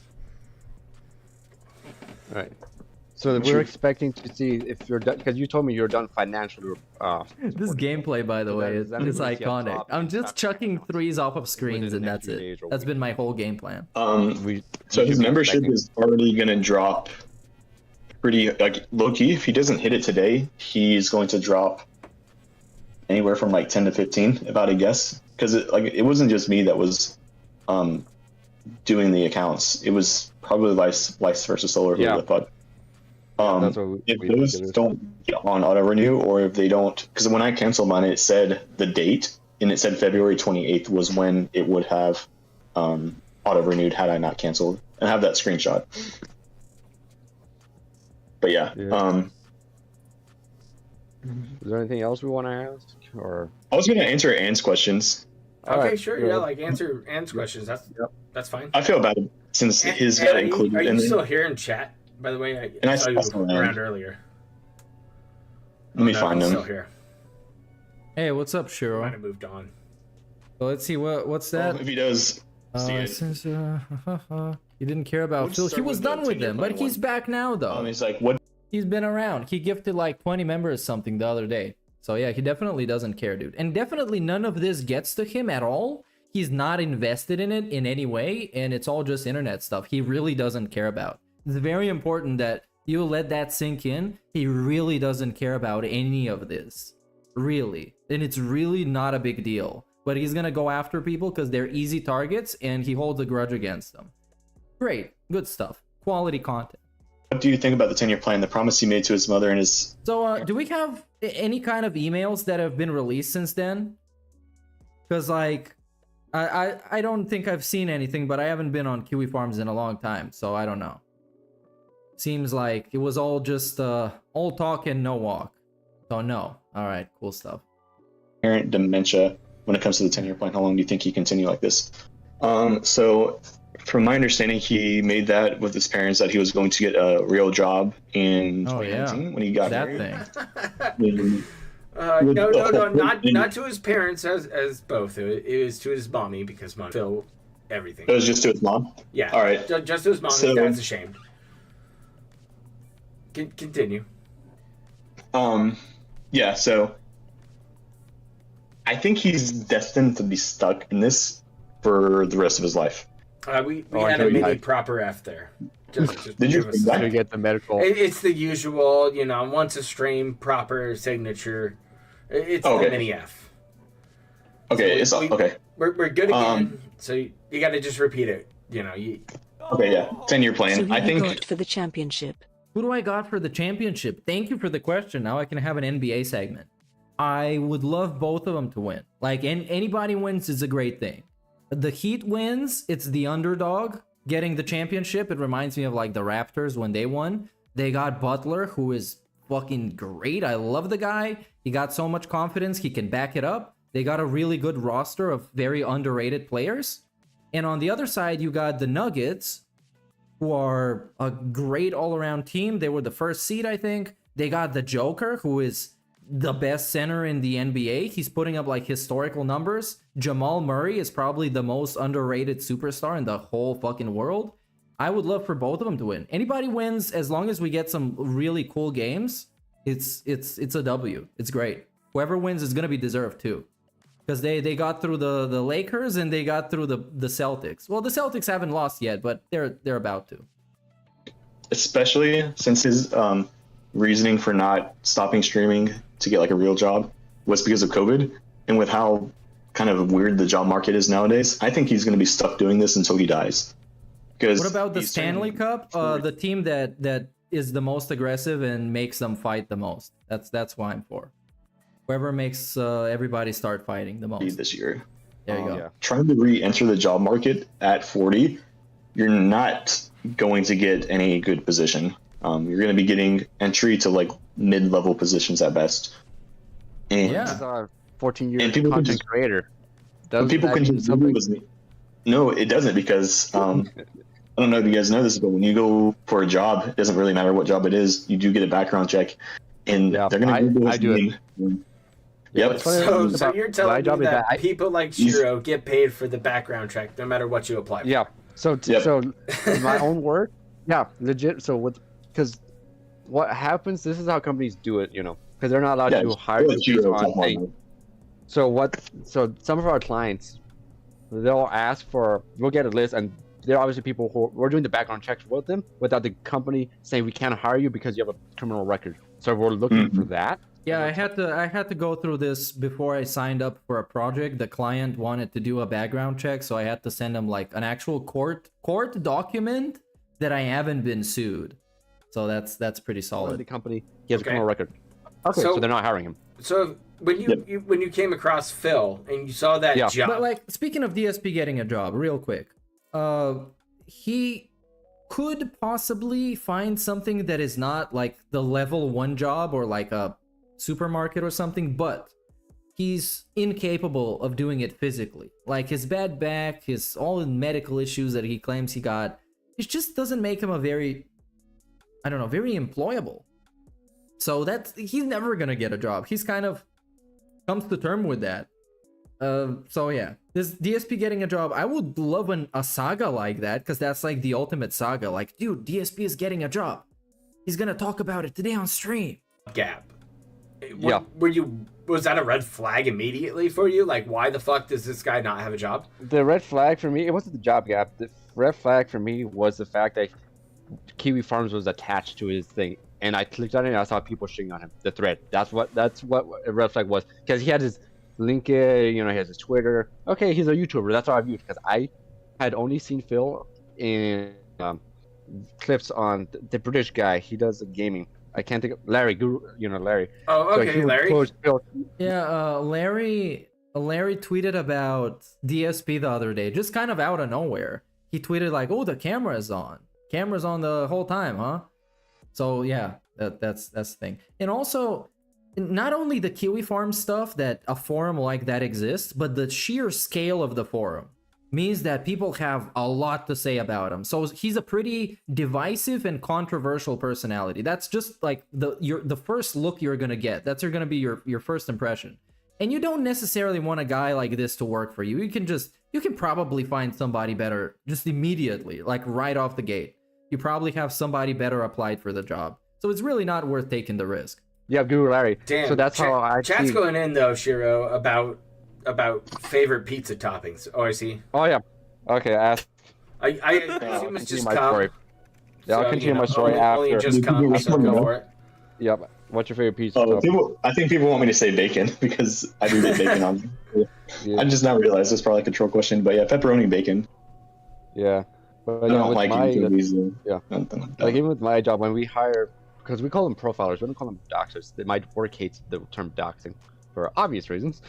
Right. So we're expecting to see if you're done, because you told me you're done financially. This gameplay, by the way, is iconic. I'm just chucking threes off of screens, and that's it. That's been my whole game plan. So his membership is already going to drop pretty, like, low-key. If he doesn't hit it today, he's going to drop anywhere from like 10 to 15, if I had to guess. Because it wasn't just me that was doing the accounts. It was probably vice versa solar. Yeah. The fuck. If those don't get on auto renew, or if they don't, because when I canceled mine, it said the date, and it said February 28th was when it would have auto renewed had I not canceled, and I have that screenshot. But yeah. Is there anything else we want to ask, or I was going to answer Anne's questions. Okay, right, sure. good. Yeah, like answer Ann's questions. That's fine. I feel bad since his got included. Are you in still it. here in chat? By the way, And I saw you also around earlier. Let me find he's him. Still here. Hey, what's up, Shiro? Might have moved on. So let's see what's that. Well, if he does, since he didn't care about Phil, he was done with them, but he's back now though. He's like, what? He's been around. He gifted like 20 members something the other day. So yeah, he definitely doesn't care, dude. And definitely none of this gets to him at all. He's not invested in it in any way, and it's all just internet stuff he really doesn't care about. It's very important that you let that sink in. He really doesn't care about any of this. Really. And it's really not a big deal. But he's gonna go after people because they're easy targets, and he holds a grudge against them. Great. Good stuff. Quality content. What do you think about the 10-year plan, the promise he made to his mother and his... So, do we have any kind of emails that have been released since then? Because, like, I don't think I've seen anything, but I haven't been on Kiwi Farms in a long time, so I don't know. Seems like it was all just all talk and no walk. So, no. Alright, cool stuff. Parent dementia when it comes to the 10-year plan. How long do you think he continue like this? So, from my understanding, he made that with his parents that he was going to get a real job in 2019 when he got married. Thing. No, not to his parents as both. It was to his mommy because mom Phil everything. It was just to his mom? Yeah. All right. Just to his mom. So, his dad's ashamed. Continue. Yeah, so I think he's destined to be stuck in this for the rest of his life. We had a mini proper F there. Just Did you give us get the medical? It's the usual, once a stream, proper signature. It's the mini F. Okay, So okay. We're good again. So you got to just repeat it. Okay, yeah. 10-year plan. So who I you think. got for the championship? Who do I got for the championship? Thank you for the question. Now I can have an NBA segment. I would love both of them to win. Like, anybody wins is a great thing. The Heat wins, it's the underdog getting the championship. It reminds me of like the Raptors when they won. They got Butler, who is fucking great. I love the guy. He got so much confidence, he can back it up. They got a really good roster of very underrated players. And on the other side, you got the Nuggets, who are a great all-around team. They were the first seed, I think. They got the Joker, who is the best center in the NBA. He's putting up like historical numbers. Jamal Murray is probably the most underrated superstar in the whole fucking world. I would love for both of them to win. Anybody wins, as long as we get some really cool games, it's a W. It's great. Whoever wins is gonna be deserved too. Because they got through the Lakers and they got through the Celtics. Well, the Celtics haven't lost yet, but they're about to. Especially since his reasoning for not stopping streaming to get like a real job was because of COVID, and with how kind of weird the job market is nowadays, I think he's going to be stuck doing this until he dies. Because what about the Stanley Cup? The team that is the most aggressive and makes them fight the most. That's why I'm for. Whoever makes everybody start fighting the most this year. There you go. Yeah. Trying to re-enter the job market at 40, you're not going to get any good position. You're going to be getting entry to like mid-level positions at best. And 14-year people content creator. People can just no, it doesn't, because I don't know if you guys know this, but when you go for a job, it doesn't really matter what job it is. You do get a background check, and they're going to I do it. Yep. So you're telling me that people like Shiro get paid for the background check no matter what you apply for? Yeah. So in my own word, yeah, legit. So because what happens? This is how companies do it, because they're not allowed to hire people on thing. So some of our clients, they'll ask for, we'll get a list, and there are obviously people who we're doing the background checks with them without the company saying we can't hire you because you have a criminal record. So we're looking for that. Yeah, I had to go through this before I signed up for a project. The client wanted to do a background check, so I had to send them like an actual court document that I haven't been sued. So that's pretty solid. The company, he has a criminal record. Okay, so they're not hiring him. So when you came across Phil and you saw that job, but like speaking of DSP getting a job, real quick, he could possibly find something that is not like the level 1 job or like a supermarket or something, but he's incapable of doing it physically. Like his bad back, all the medical issues that he claims he got, it just doesn't make him a very employable. So he's never gonna get a job. He's kind of comes to term with that. So yeah, this DSP getting a job, I would love a saga like that, because that's like the ultimate saga. Like, dude, DSP is getting a job. He's gonna talk about it today on stream. Gap. Was that a red flag immediately for you? Like, why the fuck does this guy not have a job? The red flag for me, it wasn't the job gap. The red flag for me was the fact that Kiwi Farms was attached to his thing, and I clicked on it and I saw people shitting on him. The thread. That's what a red flag was, because he had his LinkedIn, he has his Twitter. Okay, he's a YouTuber. That's all I viewed, because I had only seen Phil in clips on the British guy. He does the gaming. I can't think of Larry, Larry. Oh, okay, so Larry. Larry tweeted about DSP the other day, just kind of out of nowhere. He tweeted like, "Oh, the camera's on. Camera's on the whole time, huh?" So yeah, that's the thing. And also, not only the Kiwi Farm stuff that a forum like that exists, but the sheer scale of the forum means that people have a lot to say about him. So he's a pretty divisive and controversial personality. That's just like the first look you're gonna get. That's gonna be your first impression. And you don't necessarily want a guy like this to work for you. You can probably find somebody better just immediately, like right off the gate. You probably have somebody better applied for the job. So it's really not worth taking the risk. Yeah, Guru Larry. Damn. So that's how I chat's going in though, Shiro, about favorite pizza toppings. OIC. Oh yeah. Okay. I assume it's just cum. Yeah, I'll continue my story after. Just come, so go for it. Yep. What's your favorite pizza? I think people want me to say bacon because I do get bacon on. I just now realized it's probably a control question, but yeah, pepperoni and bacon. Yeah. But I don't like interviews. Yeah. Like even with my job, when we hire, because we call them profilers, we don't call them doxers. My work hates the term doxing for obvious reasons.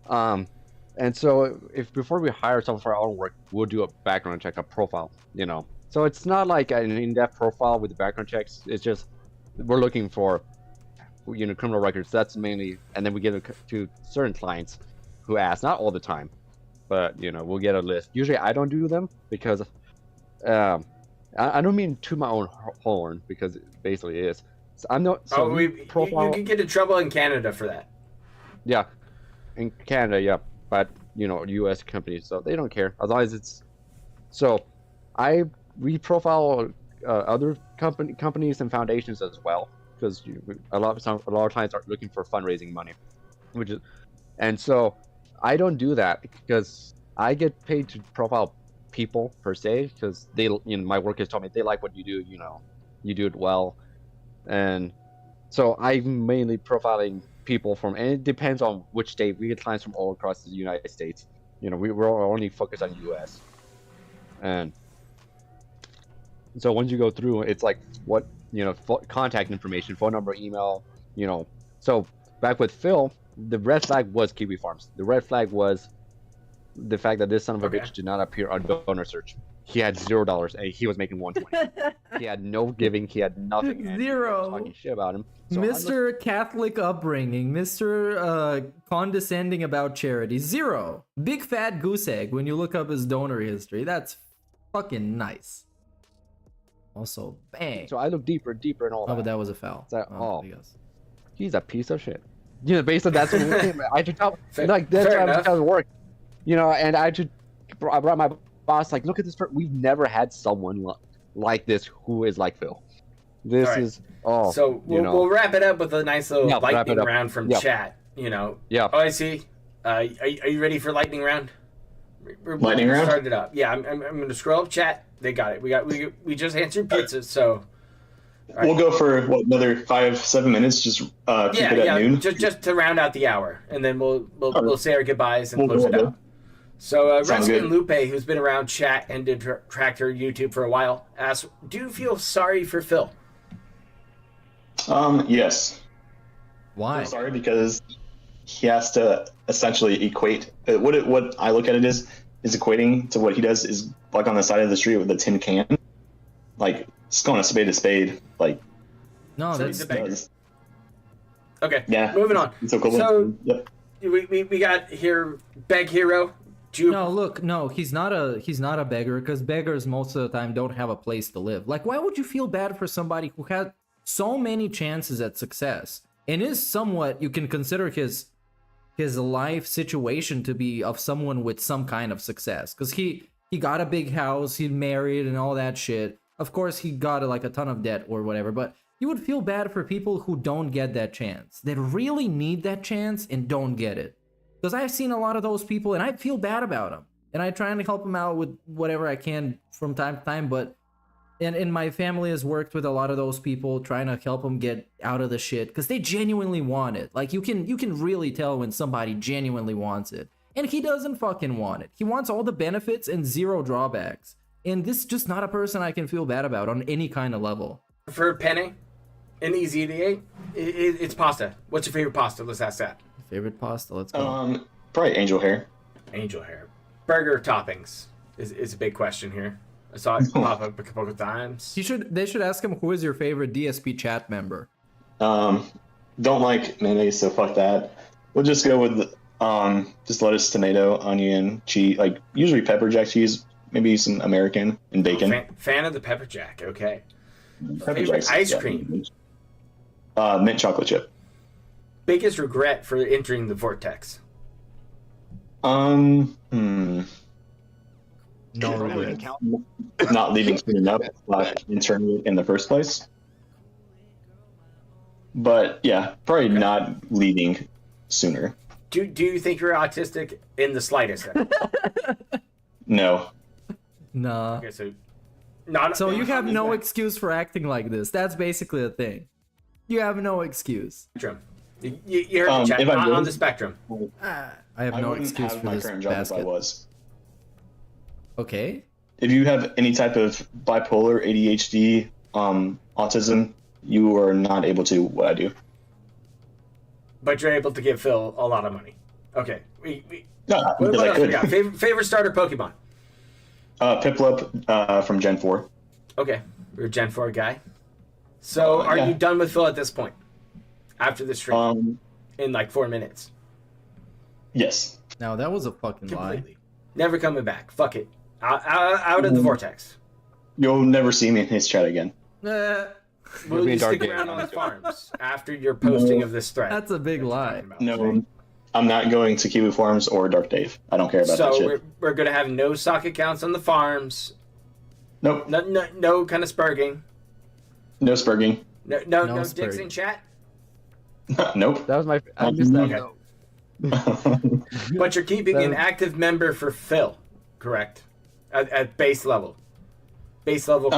And so if before we hire someone for our own work, we'll do a background check, a profile, you know. So it's not like an in-depth profile with the background checks. It's just we're looking for, you know, criminal records. That's mainly, and then we give it to certain clients who ask, not all the time, but you know, we'll get a list. Usually I don't do them because I don't mean to my own horn, because it basically is. So I'm not. So you can get in trouble in Canada for that. Yeah, in Canada, yeah, but you know, U.S. companies, so they don't care as long as it's. So, we profile other companies and foundations as well, because a lot of clients are looking for fundraising money, and so I don't do that because I get paid to profile people per se, because they, you know, my work has told me they like what you do, you know, you do it well, and so I'm mainly profiling people from, and it depends on which state. We get clients from all across the United States. You know, we're only focused on U.S. and so once you go through, it's like what, you know, contact information, phone number, email, you know. So back with Phil, the red flag was Kiwi Farms. The red flag was the fact that this son of a bitch did not appear on donor search. He had $0 and he was making $120. He had no giving. He had nothing. Zero. Talking shit about him. So Mr. Catholic upbringing, Mr. Condescending about charity, 0. Big fat goose egg when you look up his donor history. That's fucking nice. Also, bang. So I look deeper and all that. Oh, but that was a foul. He's a piece of shit. You know, basically that's what we came. I had to tell, like, that's how it doesn't work. You know, and I brought my boss, like, look at this. We've never had someone like this who is like Phil. This is so we'll wrap it up with a nice little lightning round from chat. You know, OIC, are you ready for lightning round? Lightning round. Start it up. Yeah, I'm going to scroll up chat. They got it. We just answered pizza, so. Right. We'll go for another 5-7 minutes. Just keep it at noon. Just to round out the hour, and then we'll say our goodbyes and close it out. So Reskin Lupe, who's been around chat and did Tractor YouTube for a while, asks, "Do you feel sorry for Phil?" Yes. Why? I'm sorry because he has to essentially equate what I look at it is equating to what he does is like on the side of the street with a tin can, like just going a spade, like. No, that's okay. Yeah. Moving on. So yep. we got here Beg Hero. No, he's not a beggar, because beggars most of the time don't have a place to live. Like, why would you feel bad for somebody who had so many chances at success and is somewhat, you can consider his life situation to be of someone with some kind of success, because he got a big house, he married and all that shit. Of course he got like a ton of debt or whatever, but you would feel bad for people who don't get that chance, that really need that chance and don't get it. Because I've seen a lot of those people and I feel bad about them, and I try to help them out with whatever I can from time to time, but and my family has worked with a lot of those people, trying to help them get out of the shit because they genuinely want it. Like, you can really tell when somebody genuinely wants it, and he doesn't fucking want it. He wants all the benefits and 0 drawbacks, and this is just not a person I can feel bad about on any kind of level. For Penny, an easy to it's pasta. What's your favorite pasta? Let's ask that. Favorite pasta? Let's go. Probably angel hair. Angel hair. Burger toppings is a big question here. I saw it pop up a couple of times. They should ask him, who is your favorite DSP chat member? Don't like mayonnaise, so fuck that. We'll just go with just lettuce, tomato, onion, cheese, like usually pepper jack cheese, maybe some American and bacon. Fan of the pepper jack, okay. Pepper favorite ice cream? Mint chocolate chip. Biggest regret for entering the vortex? No regret. Not leaving soon enough, entering in the first place. But yeah, probably not leaving sooner. Do you think you're autistic in the slightest? No. Nah. Okay, so So you have no excuse for acting like this. That's basically the thing. You have no excuse. You heard the chat, on the spectrum. I have no excuse for my this current job if I basket. was. Okay. If you have any type of bipolar, ADHD, autism, you are not able to do what I do. But you're able to give Phil a lot of money. Okay. No, what because I else could. we got? Favorite starter Pokemon? Piplup from Gen 4. Okay. You're a Gen 4 guy. So are you done with Phil at this point? After the stream? In like 4 minutes? Yes. Now that was a fucking lie. Never coming back. Fuck it. Out of the vortex. You'll never see me in his chat again. Will you stick around on the farms after your posting of this thread? That's a big lie. No, I'm not going to Kiwi Farms or Dark Dave. I don't care about that shit. So we're going to have no sock accounts on the farms. Nope. No kind of spurging. No spurging. No spurging. dicks in chat? Nope. That was my... I missed that. Okay. But you're keeping an active member for Phil, correct? At base level. Base level.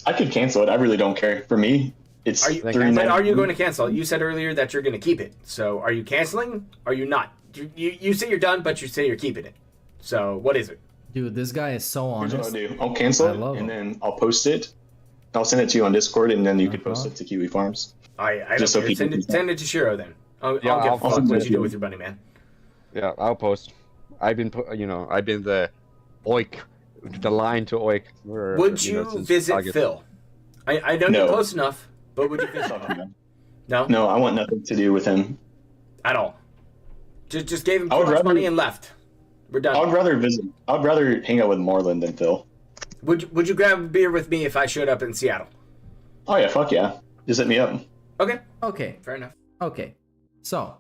I could cancel it. I really don't care. For me, it's Are you going to cancel it? You said earlier that you're going to keep it. So are you canceling? Are you not? You say you're done, but you say you're keeping it. So what is it? Dude, this guy is so honest. Here's what I'll do. I'll cancel it, and then I'll post it. I'll send it to you on Discord, and then you can post it to Kiwi Farms. I don't care. Send it to Shiro then. I'll give a fuck what you do with your buddy, man. Yeah, I'll post. I've been the OIC, the line to OIC. Would you visit August. Phil? I know you're close enough, but would you visit him? No? No, I want nothing to do with him. At all? Just gave him too much money and left. We're done. I would rather visit. I would rather hang out with Marlon than Phil. Would you grab a beer with me if I showed up in Seattle? Oh yeah, fuck yeah. Just hit me up. Okay. Fair enough. Okay. So,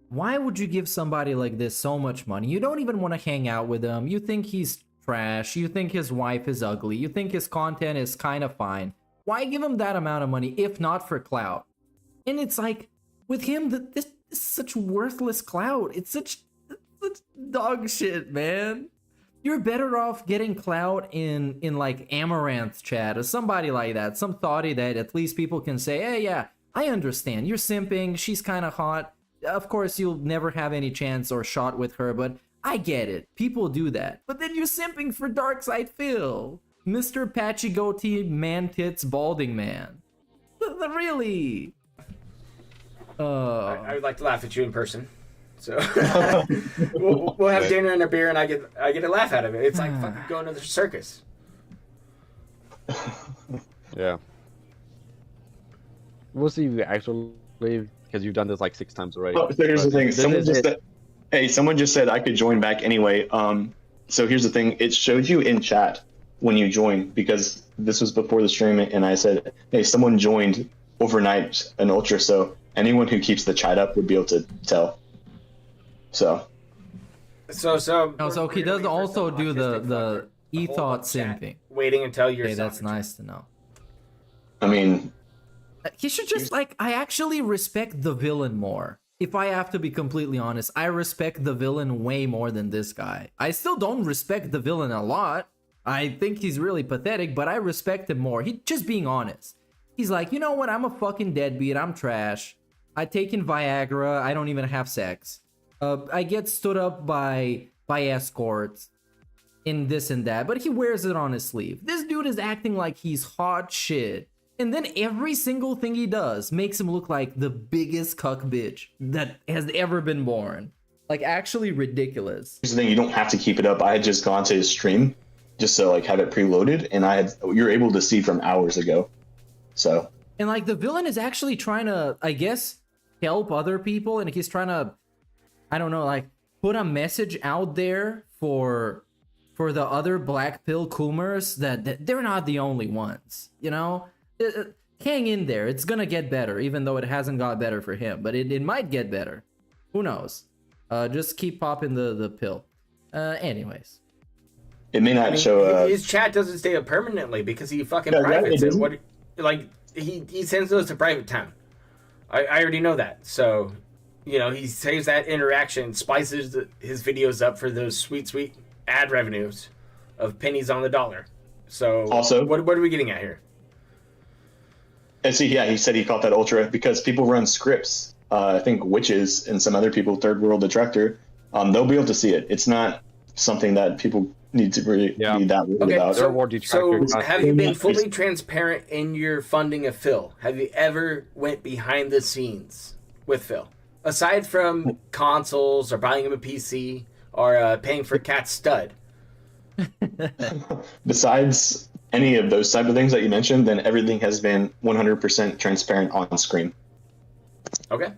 why would you give somebody like this so much money? You don't even want to hang out with him. You think he's trash. You think his wife is ugly. You think his content is kind of fine. Why give him that amount of money if not for clout? And it's like, with him, this is such worthless clout. It's such dog shit, man. You're better off getting clout in like Amaranth chat or somebody like that. Some thoughty that at least people can say, hey, yeah, I understand. You're simping. She's kind of hot. Of course, you'll never have any chance or shot with her, but I get it. People do that. But then you're simping for Darkside Phil. Mr. Patchy Goatee Man Tits Balding Man. Really? I would like to laugh at you in person. So we'll have dinner and a beer, and I get a laugh out of it. It's like fucking going to the circus. Yeah. We'll see if you actually, because you've done this like 6 times already. Oh, so here's the thing. Someone just said I could join back anyway. So here's the thing. It showed you in chat when you joined, because this was before the stream, and I said, hey, someone joined overnight an ultra, so anyone who keeps the chat up would be able to tell. So he does also do the e-thought simping. Waiting until you're. Okay, that's nice to know. I mean, he should just I actually respect the villain more. If I have to be completely honest, I respect the villain way more than this guy. I still don't respect the villain a lot. I think he's really pathetic, but I respect him more. He's just being honest. He's like, you know what? I'm a fucking deadbeat. I'm trash. I take in Viagra. I don't even have sex. I get stood up by escorts in this and that, but he wears it on his sleeve. This dude is acting like he's hot shit. And then every single thing he does makes him look like the biggest cuck bitch that has ever been born. Like, actually ridiculous. Here's the thing, you don't have to keep it up. I had just gone to his stream just to like have it preloaded, and you're able to see from hours ago. So. And like the villain is actually trying to, I guess, help other people, and he's trying to, I don't know, like put a message out there for the other black pill coomers that they're not the only ones, you know? Hang in there. It's gonna get better, even though it hasn't got better for him, but it might get better. Who knows? Just keep popping the pill. Anyways. It may not show his chat doesn't stay up permanently because he fucking privates it. What, like he sends those to private time. I already know that. So, you know, he saves that interaction, spices his videos up for those sweet ad revenues, of pennies on the dollar. So Also, what are we getting at here? And see, yeah, he said he caught that ultra because people run scripts. I think witches and some other people, third world detractor, they'll be able to see it. It's not something that people need to really be that worried about. So have you been fully transparent in your funding of Phil? Have you ever went behind the scenes with Phil? Aside from consoles or buying him a PC or paying for Cat's stud. Besides any of those type of things that you mentioned, then everything has been 100% transparent on screen. Okay.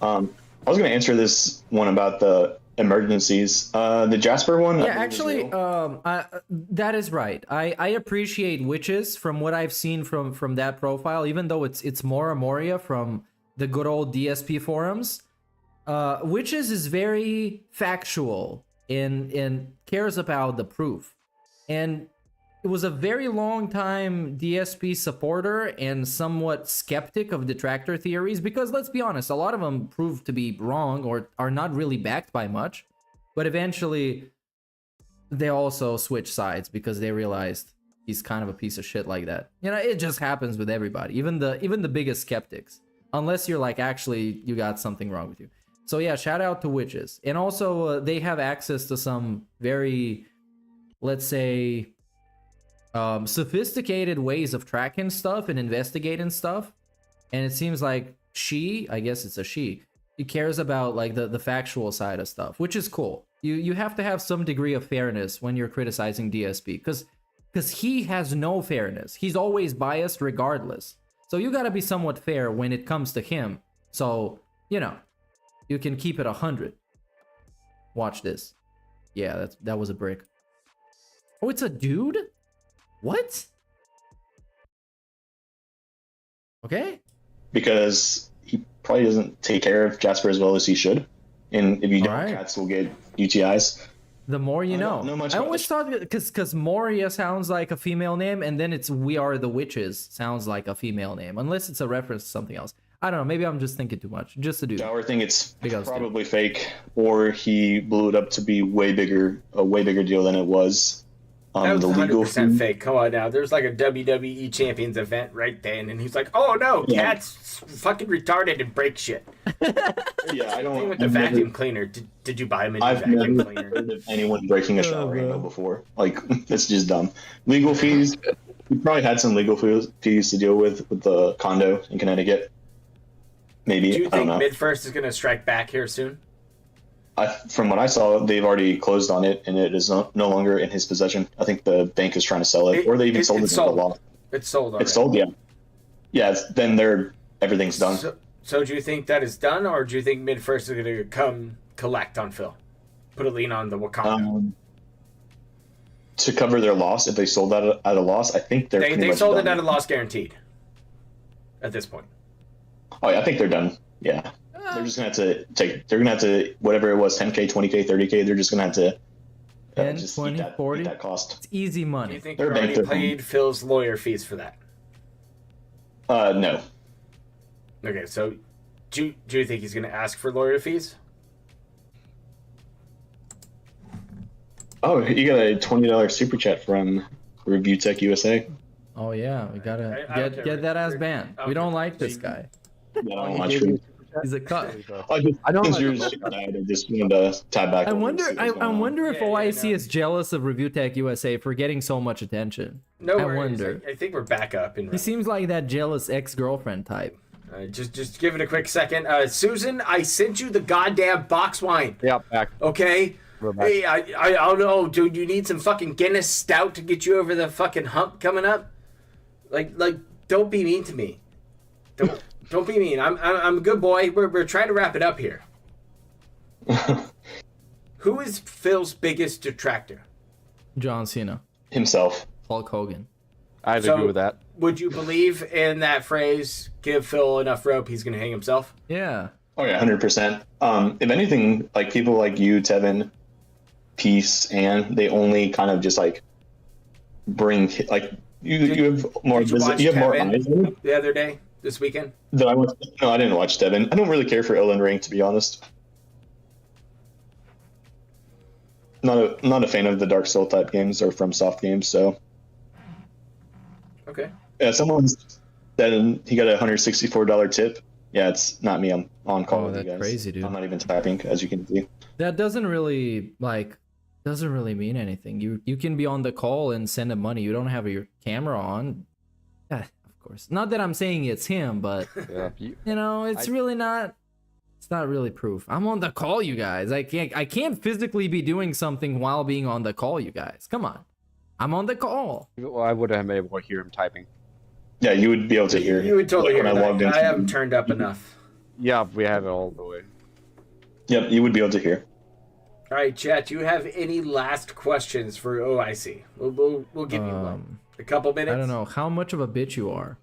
I was going to answer this one about the emergencies. The Jasper one? Yeah, actually, that is right. I appreciate witches from what I've seen from that profile, even though it's more Amoria from the good old DSP forums. Witches is very factual and cares about the proof. And it was a very long time DSP supporter and somewhat skeptic of detractor theories because, let's be honest, a lot of them proved to be wrong or are not really backed by much. But eventually, they also switched sides because they realized he's kind of a piece of shit like that. You know, it just happens with everybody, even the biggest skeptics. Unless you're like, actually, you got something wrong with you. So yeah, shout out to witches. And also, they have access to some very, let's say, sophisticated ways of tracking stuff and investigating stuff. And it seems like I guess it's a she cares about like the factual side of stuff, which is cool. You have to have some degree of fairness when you're criticizing DSP because he has no fairness. He's always biased regardless. So you got to be somewhat fair when it comes to him. So, you know, you can keep it 100. Watch this. Yeah, that was a brick. Oh, it's a dude? What? Okay. Because he probably doesn't take care of Jasper as well as he should. And if you don't, cats will get UTIs. The more you know. I always thought, because Moria sounds like a female name, and then it's We Are the Witches sounds like a female name, unless it's a reference to something else. I don't know. Maybe I'm just thinking too much. Just a dude. I think it's probably fake, or he blew it up to be a way bigger deal than it was. That was the legal 100% fake. Come on now. There's like a WWE Champions event right then, and he's like, "Oh no, Cat's fucking retarded and break shit." Yeah, I don't. Same with the vacuum cleaner. Did you buy him a new vacuum cleaner? Heard of anyone breaking a shower handle before. Like, it's just dumb. Legal fees. We probably had some legal fees to deal with the condo in Connecticut. Maybe. Do you I don't think know. Mid-First is going to strike back here soon? From what I saw, they've already closed on it, and it is no longer in his possession. I think the bank is trying to sell it, or they even sold it at a loss. It's sold already. It's sold, yeah. Yeah, then everything's done. So do you think that is done, or do you think Mid-First is going to come collect on Phil? Put a lien on the Wakanda? To cover their loss, if they sold that at a loss, I think they sold it at a loss guaranteed at this point. Oh yeah, I think they're done. Yeah. They're just gonna have to whatever it was, 10K, 20K, 30K. They're just gonna have to 10, just 20, eat 40. that cost. It's easy money. Do you think you already paid Phil's lawyer fees for that? No. Okay, so do you think he's gonna ask for lawyer fees? Oh, you got a $20 super chat from Review Tech USA. Oh yeah, we gotta get that ass banned. We don't like this guy. He's a cut. I don't just wanted to tab back. I wonder if OIC is jealous of Review Tech USA for getting so much attention. No I worries. wonder. I think we're back up. He seems like that jealous ex-girlfriend type. Just give it a quick second. Susan, I sent you the goddamn box wine. Yeah, back. Okay. We're back. Hey, I don't know, dude. You need some fucking Guinness Stout to get you over the fucking hump coming up. Like, don't be mean to me. Don't be mean. I'm a good boy. We're trying to wrap it up here. Who is Phil's biggest detractor? John Cena. Himself. Hulk Hogan. I agree with that. Would you believe in that phrase, give Phil enough rope, he's going to hang himself? Yeah. Oh, yeah, 100%. If anything, like people like you, Tevin, Peace, and they only kind of just like bring, like, you have more eyes the other day, this weekend? No, I didn't watch Devin. I don't really care for Elden Ring, to be honest. not a fan of the Dark Soul type games or from soft games. So Okay. yeah, someone said he got a $164 tip. Yeah, it's not me. I'm on call with you guys. Crazy, dude. I'm not even typing, as you can see. That doesn't really mean anything. You can be on the call and send him money. You don't have your camera on. Of course. Not that I'm saying it's him, but you know, it's really not. It's not really proof. I'm on the call, you guys. I can't physically be doing something while being on the call, you guys. Come on. I'm on the call. Well, I would have been able to hear him typing. Yeah, you would be able to hear. You would totally hear when I that. logged in. I haven't turned up enough. Yeah, we have it all the way. Yep, you would be able to hear. All right, chat. Do you have any last questions for OIC? We'll give you one. A couple minutes. I don't know how much of a bitch you are.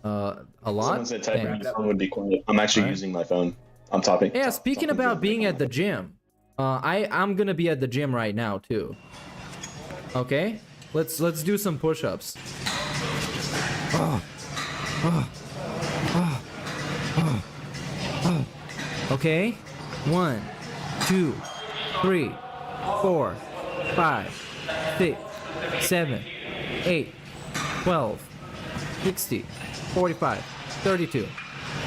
A lot. Someone said typing on Thanks. your phone would be quiet. I'm actually using my phone. I'm typing. Yeah, speaking about being at the gym, I'm gonna be at the gym right now too. Okay, let's do some push-ups. Okay, 1, 2, 3, 4, 5, 6, 7, 8, 12, 60, 45, 32.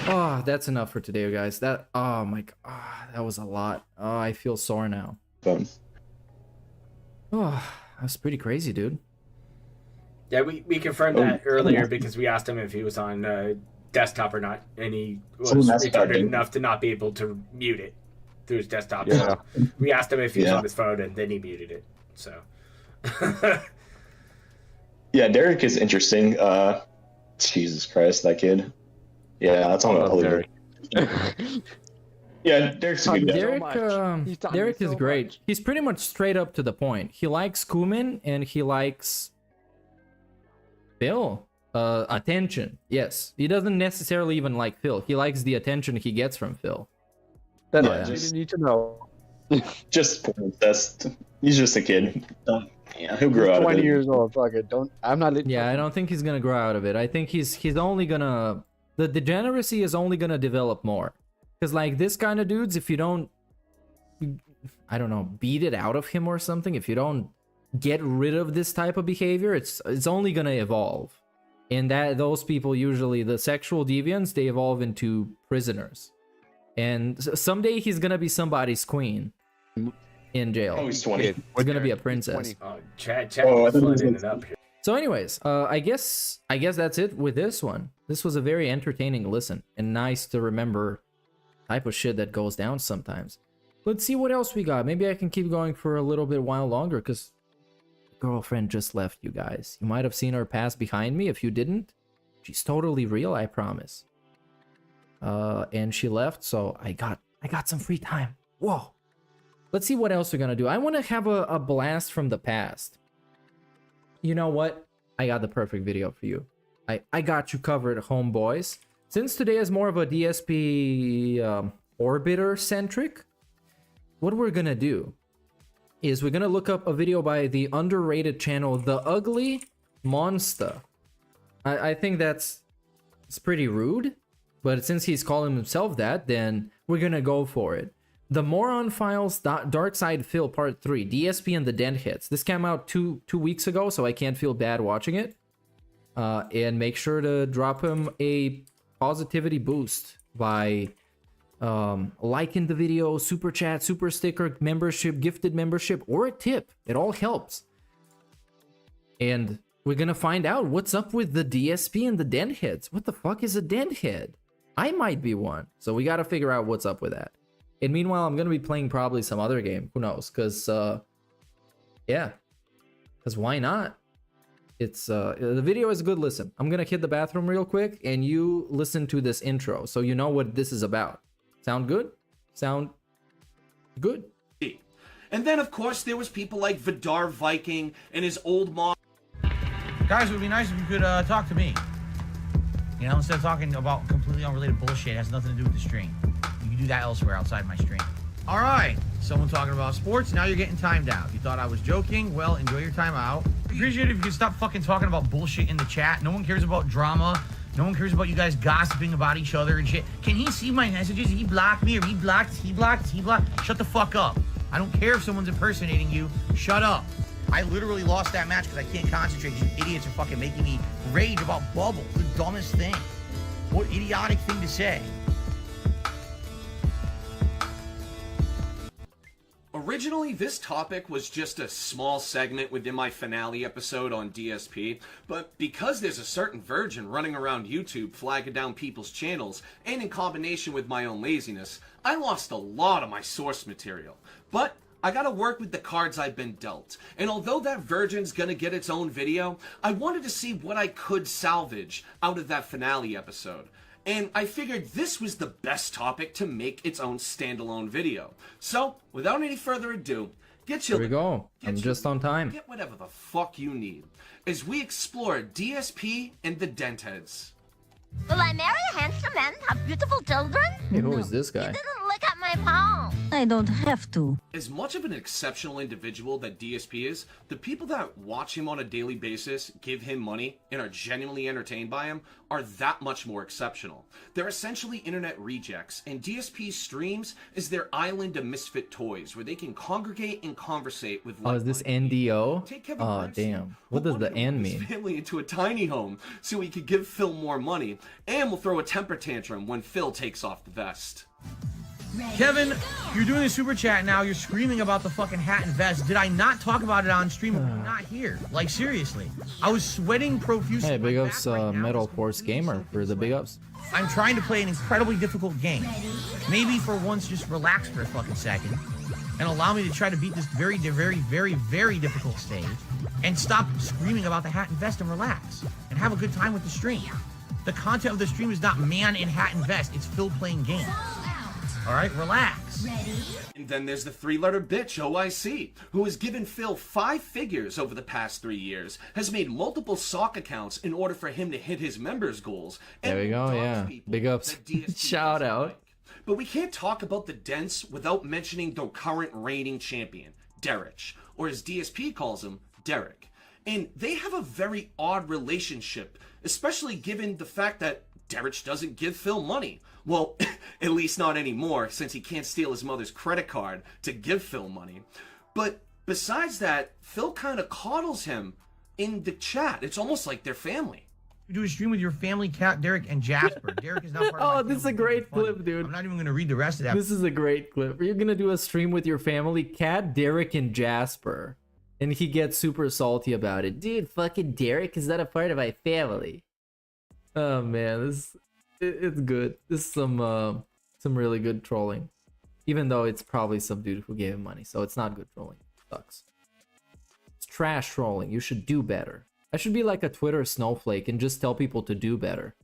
Oh, that's enough for today, guys. Oh my god, that was a lot. Oh, I feel sore now. Oh, that's pretty crazy, dude. Yeah, we confirmed that earlier because we asked him if he was on desktop or not, and he was retarded enough to not be able to mute it through his desktop. Yeah. So we asked him if he was on his phone, and then he muted it. So. Yeah, Derich is interesting. Jesus Christ, that kid. Yeah, that's all about Derich. Yeah, Derich's a good guy. Derich is great. He's pretty much straight up to the point. He likes Kumin and he likes Phil. Attention. Yes. He doesn't necessarily even like Phil. He likes the attention he gets from Phil. Then I just need to know. Just he's just a kid. Yeah, he'll grow out of it. 20 years old. Fuck it. I'm not. Yeah, I don't think he's gonna grow out of it. I think he's only gonna. The degeneracy is only gonna develop more. Because like this kind of dudes, if you don't, I don't know, beat it out of him or something, if you don't get rid of this type of behavior, it's only gonna evolve. And those people usually, the sexual deviants, they evolve into prisoners. And someday he's gonna be somebody's queen in jail. Oh, he's 20. We're gonna be a princess. Chat flooding it up here. So anyways, I guess that's it with this one. This was a very entertaining listen and nice to remember type of shit that goes down sometimes. Let's see what else we got. Maybe I can keep going for a little bit while longer because girlfriend just left, you guys. You might have seen her pass behind me. If you didn't, she's totally real, I promise. And she left, so I got some free time. Whoa. Let's see what else we're gonna do. I want to have a blast from the past. You know what? I got the perfect video for you. I got you covered, homeboys. Since today is more of a DSP orbiter centric, what we're gonna do is we're gonna look up a video by the underrated channel The Ugly Monsta. I think it's pretty rude, but since he's calling himself that, then we're gonna go for it. The Moron Files Dark Side Phil Part 3, DSP and the Dent Hits. This came out two weeks ago, so I can't feel bad watching it. And make sure to drop him a positivity boost by liking the video, super chat, super sticker, membership, gifted membership, or a tip. It all helps. And we're gonna find out what's up with the DSP and the Dent Heads. What the fuck is a Dent Head? I might be one, so we gotta figure out what's up with that. And meanwhile, I'm gonna be playing probably some other game. Who knows? Cause yeah, cause why not? It's the video is a good listen. I'm gonna hit the bathroom real quick, and you listen to this intro, so you know what this is about. Sound good? Sound good? And then, of course, there was people like Vidar Viking and his old mom. Guys, it would be nice if you could talk to me. You know, instead of talking about completely unrelated bullshit, it has nothing to do with the stream. You can do that elsewhere outside my stream. All right, someone talking about sports. Now you're getting timed out. You thought I was joking? Well, enjoy your time out. Appreciate it if you could stop fucking talking about bullshit in the chat. No one cares about drama. No one cares about you guys gossiping about each other and shit. Can he see my messages? He blocked me, or he blocked. Shut the fuck up. I don't care if someone's impersonating you. Shut up. I literally lost that match because I can't concentrate. You idiots are fucking making me rage about bubbles. The dumbest thing. What idiotic thing to say. Originally, this topic was just a small segment within my finale episode on DSP, but because there's a certain virgin running around YouTube flagging down people's channels, and in combination with my own laziness, I lost a lot of my source material. But I gotta work with the cards I've been dealt, and although that virgin's gonna get its own video, I wanted to see what I could salvage out of that finale episode. And I figured this was the best topic to make its own standalone video. So, without any further ado, get your... Here we go. I'm just on time. Get whatever the fuck you need, as we explore DSP and the Dent heads. Will I marry a handsome man, have beautiful children? Hey, who is this guy? You didn't look at my palm. I don't have to. As much of an exceptional individual that DSP is, the people that watch him on a daily basis, give him money, and are genuinely entertained by him are that much more exceptional. They're essentially internet rejects, and DSP's streams is their island of misfit toys where they can congregate and conversate with Oh, is this NDO? Oh, damn. What does the N mean? Family into a tiny home so he could give Phil more money, and will throw a temper tantrum when Phil takes off the vest. Kevin, you're doing a super chat now. You're screaming about the fucking hat and vest. Did I not talk about it on stream? I'm not here. Like, seriously. I was sweating profusely. Hey, big ups Metal Force Gamer for the big ups. I'm trying to play an incredibly difficult game. Maybe for once just relax for a fucking second and allow me to try to beat this very, very, very, very difficult stage and stop screaming about the hat and vest and relax and have a good time with the stream. The content of the stream is not man in hat and vest. It's Phil playing games. All right, relax. And then there's the three-letter bitch, OIC, who has given Phil 5 figures over the past 3 years, has made multiple sock accounts in order for him to hit his members' goals. There we go, yeah. Big ups. Shout out. But we can't talk about the Dents without mentioning the current reigning champion, Derich, or as DSP calls him, Derich. And they have a very odd relationship, especially given the fact that Derich doesn't give Phil money. Well, at least not anymore, since he can't steal his mother's credit card to give Phil money. But besides that, Phil kind of coddles him in the chat. It's almost like they're family. You do a stream with your family, Cat, Derich, and Jasper. Derich is not part of my this is a great clip, dude. I'm not even going to read the rest of that. This is a great clip. You're going to do a stream with your family, Cat, Derich, and Jasper. And he gets super salty about it. Dude, fucking Derich is not a part of my family. Oh, man. It's good. This is some really good trolling. Even though it's probably some dude who gave him money. So it's not good trolling. It sucks. It's trash trolling. You should do better. I should be like a Twitter snowflake and just tell people to do better.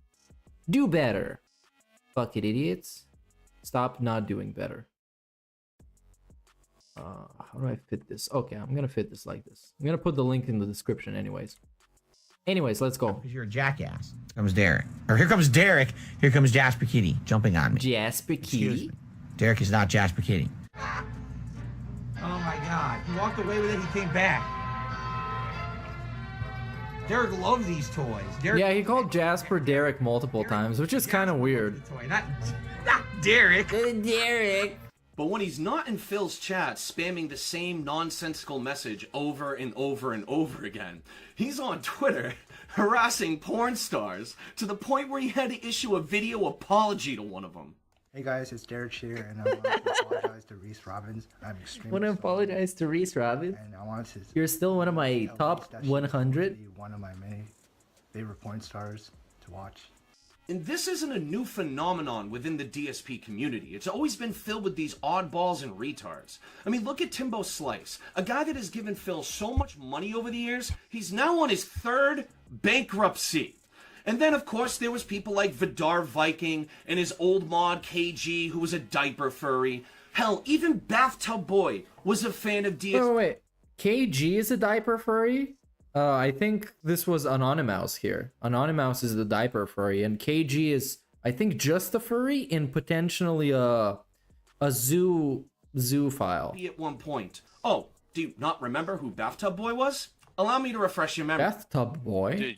Do better. Fuck it, idiots. Stop not doing better. How do I fit this? Okay, I'm gonna fit this like this. I'm gonna put the link in the description anyways. Anyways, let's go. Because you're a jackass. Here comes Derich. Or here comes Derich. Here comes Jasper Kitty jumping on me. Jasper Kitty? Derich is not Jasper Kitty. Oh my god. He walked away with it. He came back. Derich loved these toys. Derich, yeah, he called Jasper Derich multiple times, which is kind of weird. Not Derich. Derich. But when he's not in Phil's chat spamming the same nonsensical message over and over and over again, he's on Twitter harassing porn stars to the point where he had to issue a video apology to one of them. Hey guys, it's Derich here, and I want to apologize to Reese Robbins. I'm extremely want to apologize to Reese Robbins? And I want to... You're still one of my top 100? One of my many favorite porn stars to watch. And this isn't a new phenomenon within the DSP community. It's always been filled with these oddballs and retards. I mean, look at Timbo Slice, a guy that has given Phil so much money over the years, he's now on his 3rd bankruptcy. And then, of course, there was people like Vidar Viking and his old mod KG, who was a diaper furry. Hell, even Bathtub Boy was a fan of DSP. Wait. KG is a diaper furry? I think this was Anonymous here. Anonymous is the diaper furry, and KG is, I think, just a furry and potentially a zoo file. At one point. Oh, do you not remember who Bathtub Boy was? allow me to refresh your memory. Bathtub boy.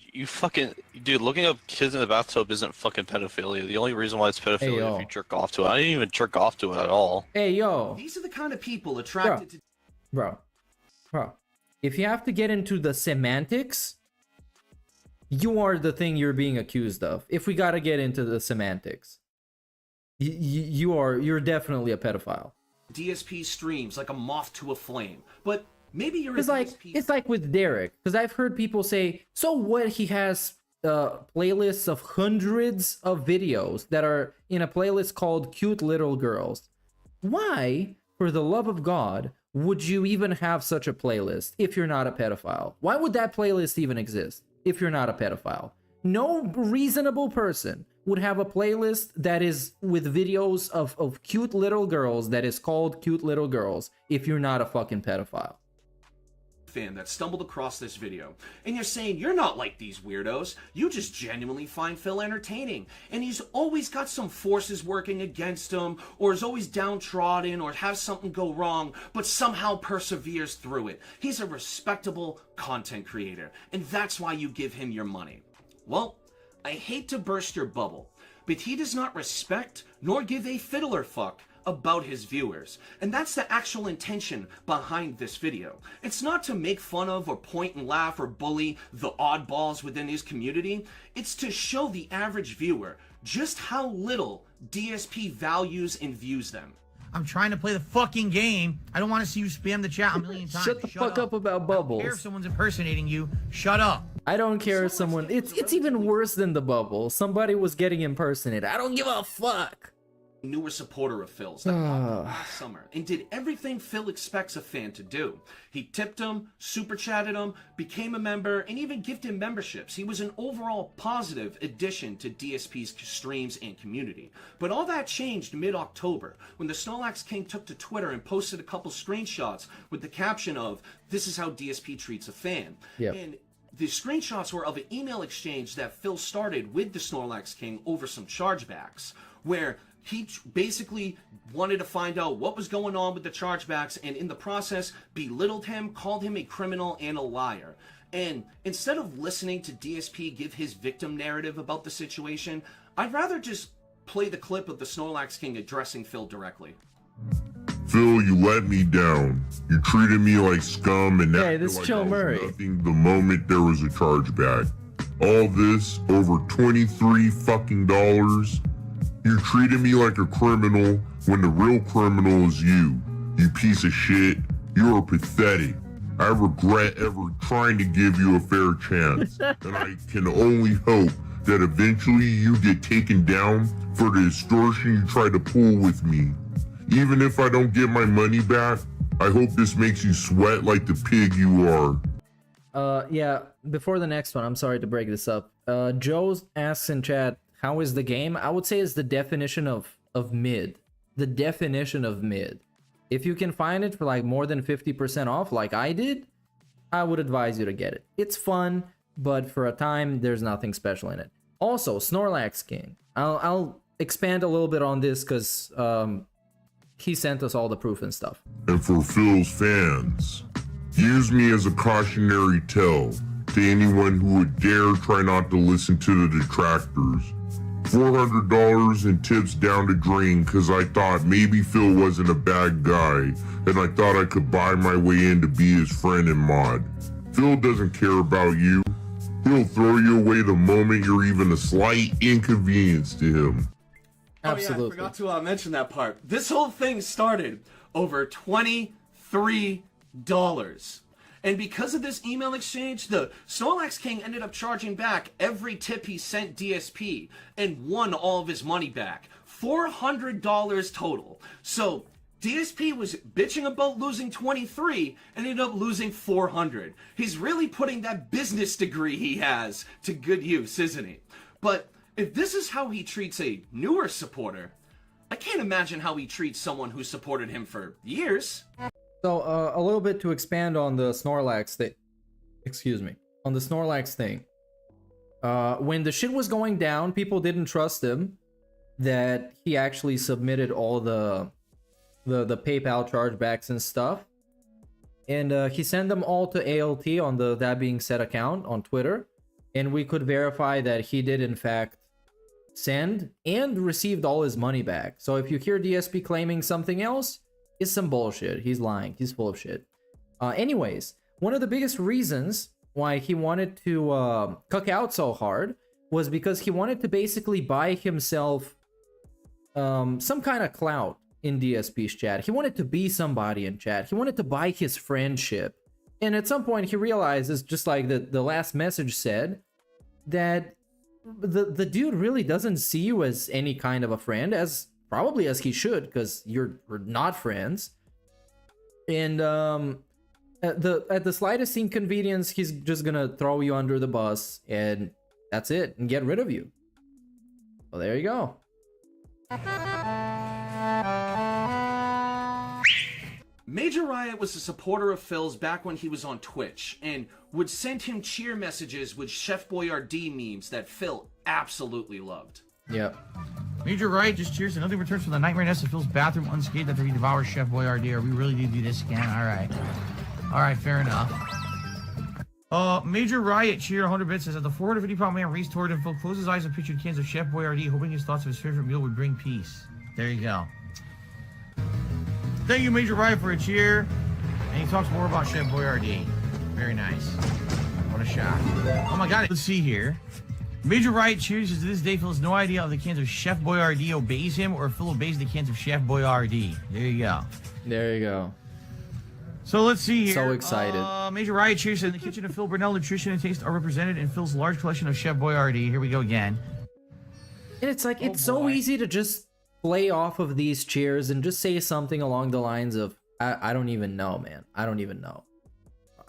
Dude, looking up kids in the bathtub isn't fucking pedophilia. The only reason why it's pedophilia is if you jerk off to it. I didn't even jerk off to it at all. Hey, yo. These are the kind of people attracted to... Bro. If you have to get into the semantics, you are the thing you're being accused of. If we gotta get into the semantics, you're definitely a pedophile. DSP streams like a moth to a flame, but maybe you're It's like with Derich, because I've heard people say, so what, he has playlists of hundreds of videos that are in a playlist called Cute Little Girls. Why, for the love of God, would you even have such a playlist if you're not a pedophile? Why would that playlist even exist if you're not a pedophile? No reasonable person would have a playlist that is with videos of cute little girls that is called Cute Little Girls if you're not a fucking pedophile. Fan that stumbled across this video, and you're saying you're not like these weirdos, you just genuinely find Phil entertaining, and he's always got some forces working against him, or is always downtrodden, or has something go wrong, but somehow perseveres through it. He's a respectable content creator, and that's why you give him your money. Well, I hate to burst your bubble, but he does not respect nor give a fiddler fuck about his viewers. And that's the actual intention behind this video. It's not to make fun of or point and laugh or bully the oddballs within his community. It's to show the average viewer just how little DSP values and views them. I'm trying to play the fucking game. I don't want to see you spam the chat a million times. Shut the fuck up about bubbles. I don't care if someone's impersonating you. Shut up. I don't care if someone... It's even worse than the bubble. Somebody was getting impersonated. I don't give a fuck. Newer supporter of Phil's that popped up last summer and did everything Phil expects a fan to do. He tipped him, super chatted him, became a member, and even gifted memberships. He was an overall positive addition to DSP's streams and community. But all that changed mid-October when the Snorlax King took to Twitter and posted a couple screenshots with the caption of, "This is how DSP treats a fan." Yep. And the screenshots were of an email exchange that Phil started with the Snorlax King over some chargebacks, where he basically wanted to find out what was going on with the chargebacks, and in the process belittled him, called him a criminal and a liar. And instead of listening to DSP give his victim narrative about the situation, I'd rather just play the clip of the Snorlax King addressing Phil directly. Phil, you let me down. You treated me like scum and hey, this like Chill I was Murray. nothing the moment there was a chargeback. All this over 23 fucking dollars. You treated me like a criminal when the real criminal is you. You piece of shit. You're pathetic. I regret ever trying to give you a fair chance. And I can only hope that eventually you get taken down for the extortion you tried to pull with me. Even if I don't get my money back, I hope this makes you sweat like the pig you are. Yeah, before the next one, I'm sorry to break this up. Joe asks in chat, how is the game? I would say it's the definition of mid. The definition of mid. If you can find it for like more than 50% off like I did, I would advise you to get it. It's fun, but for a time, there's nothing special in it. Also, Snorlax King. I'll expand a little bit on this because he sent us all the proof and stuff. And for Phil's fans, use me as a cautionary tale to anyone who would dare try not to listen to the detractors. $400 in tips down the drain because I thought maybe Phil wasn't a bad guy and I thought I could buy my way in to be his friend and mod. Phil doesn't care about you. He'll throw you away the moment you're even a slight inconvenience to him. Absolutely. Oh, yeah, I forgot to mention that part. This whole thing started over $23. And because of this email exchange, the Snorlax King ended up charging back every tip he sent DSP and won all of his money back. $400 total. So DSP was bitching about losing 23 and ended up losing 400. He's really putting that business degree he has to good use, isn't he? But if this is how he treats a newer supporter, I can't imagine how he treats someone who supported him for years. So, a little bit to expand on the Snorlax thing. Excuse me. On the Snorlax thing. When the shit was going down, people didn't trust him that he actually submitted all the PayPal chargebacks and stuff. and he sent them all to ALT on the That Being Said account on Twitter, and we could verify that he did in fact send and received all his money back. So if you hear DSP claiming something else, it's some bullshit. He's lying. He's full of shit. Anyways, one of the biggest reasons why he wanted to cuck out so hard was because he wanted to basically buy himself some kind of clout in DSP's chat. He wanted to be somebody in chat. He wanted to buy his friendship. And at some point he realizes, just like the last message said, that the dude really doesn't see you as any kind of a friend, as probably as he should, because you're not friends. And at the slightest inconvenience, he's just gonna throw you under the bus, and that's it, and get rid of you. Well, there you go. Major Riot was a supporter of Phil's back when he was on Twitch, and would send him cheer messages with Chef Boyardee memes that Phil absolutely loved. Yep. Major Riot just cheers and nothing returns from the nightmare nest of Phil's bathroom unscathed after he devours Chef Boyardee. Are we really need to do this again? Alright, fair enough. Major Riot cheer 100 bits says that the 450-pound man raced toward him. Phil closed his eyes and pictured cans of Chef Boyardee, hoping his thoughts of his favorite meal would bring peace. There you go. Thank you, Major Riot, for a cheer. And he talks more about Chef Boyardee. Very nice. What a shot. Oh my god, let's see here. Major Riot cheers to this day. Phil has no idea if the cans of Chef Boyardee obeys him or if Phil obeys the cans of Chef Boyardee. There you go. There you go. So let's see here. So excited. Major Riot cheers in the kitchen of Phil Burnell. Nutrition and taste are represented in Phil's large collection of Chef Boyardee. Here we go again. And it's like, it's so easy to just play off of these cheers and just say something along the lines of, I don't even know, man. I don't even know.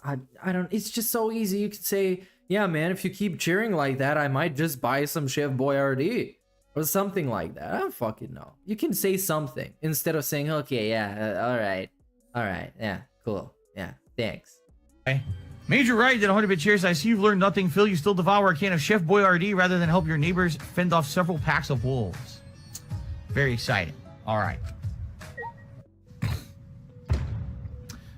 I don't, it's just so easy. You could say, yeah, man, if you keep cheering like that, I might just buy some Chef Boyardee or something like that. I don't fucking know. You can say something instead of saying, okay, yeah, all right, yeah, cool, yeah, thanks. Okay. Major Riot did 100-bit cheers. I see you've learned nothing, Phil. You still devour a can of Chef Boyardee rather than help your neighbors fend off several packs of wolves. Very exciting. All right.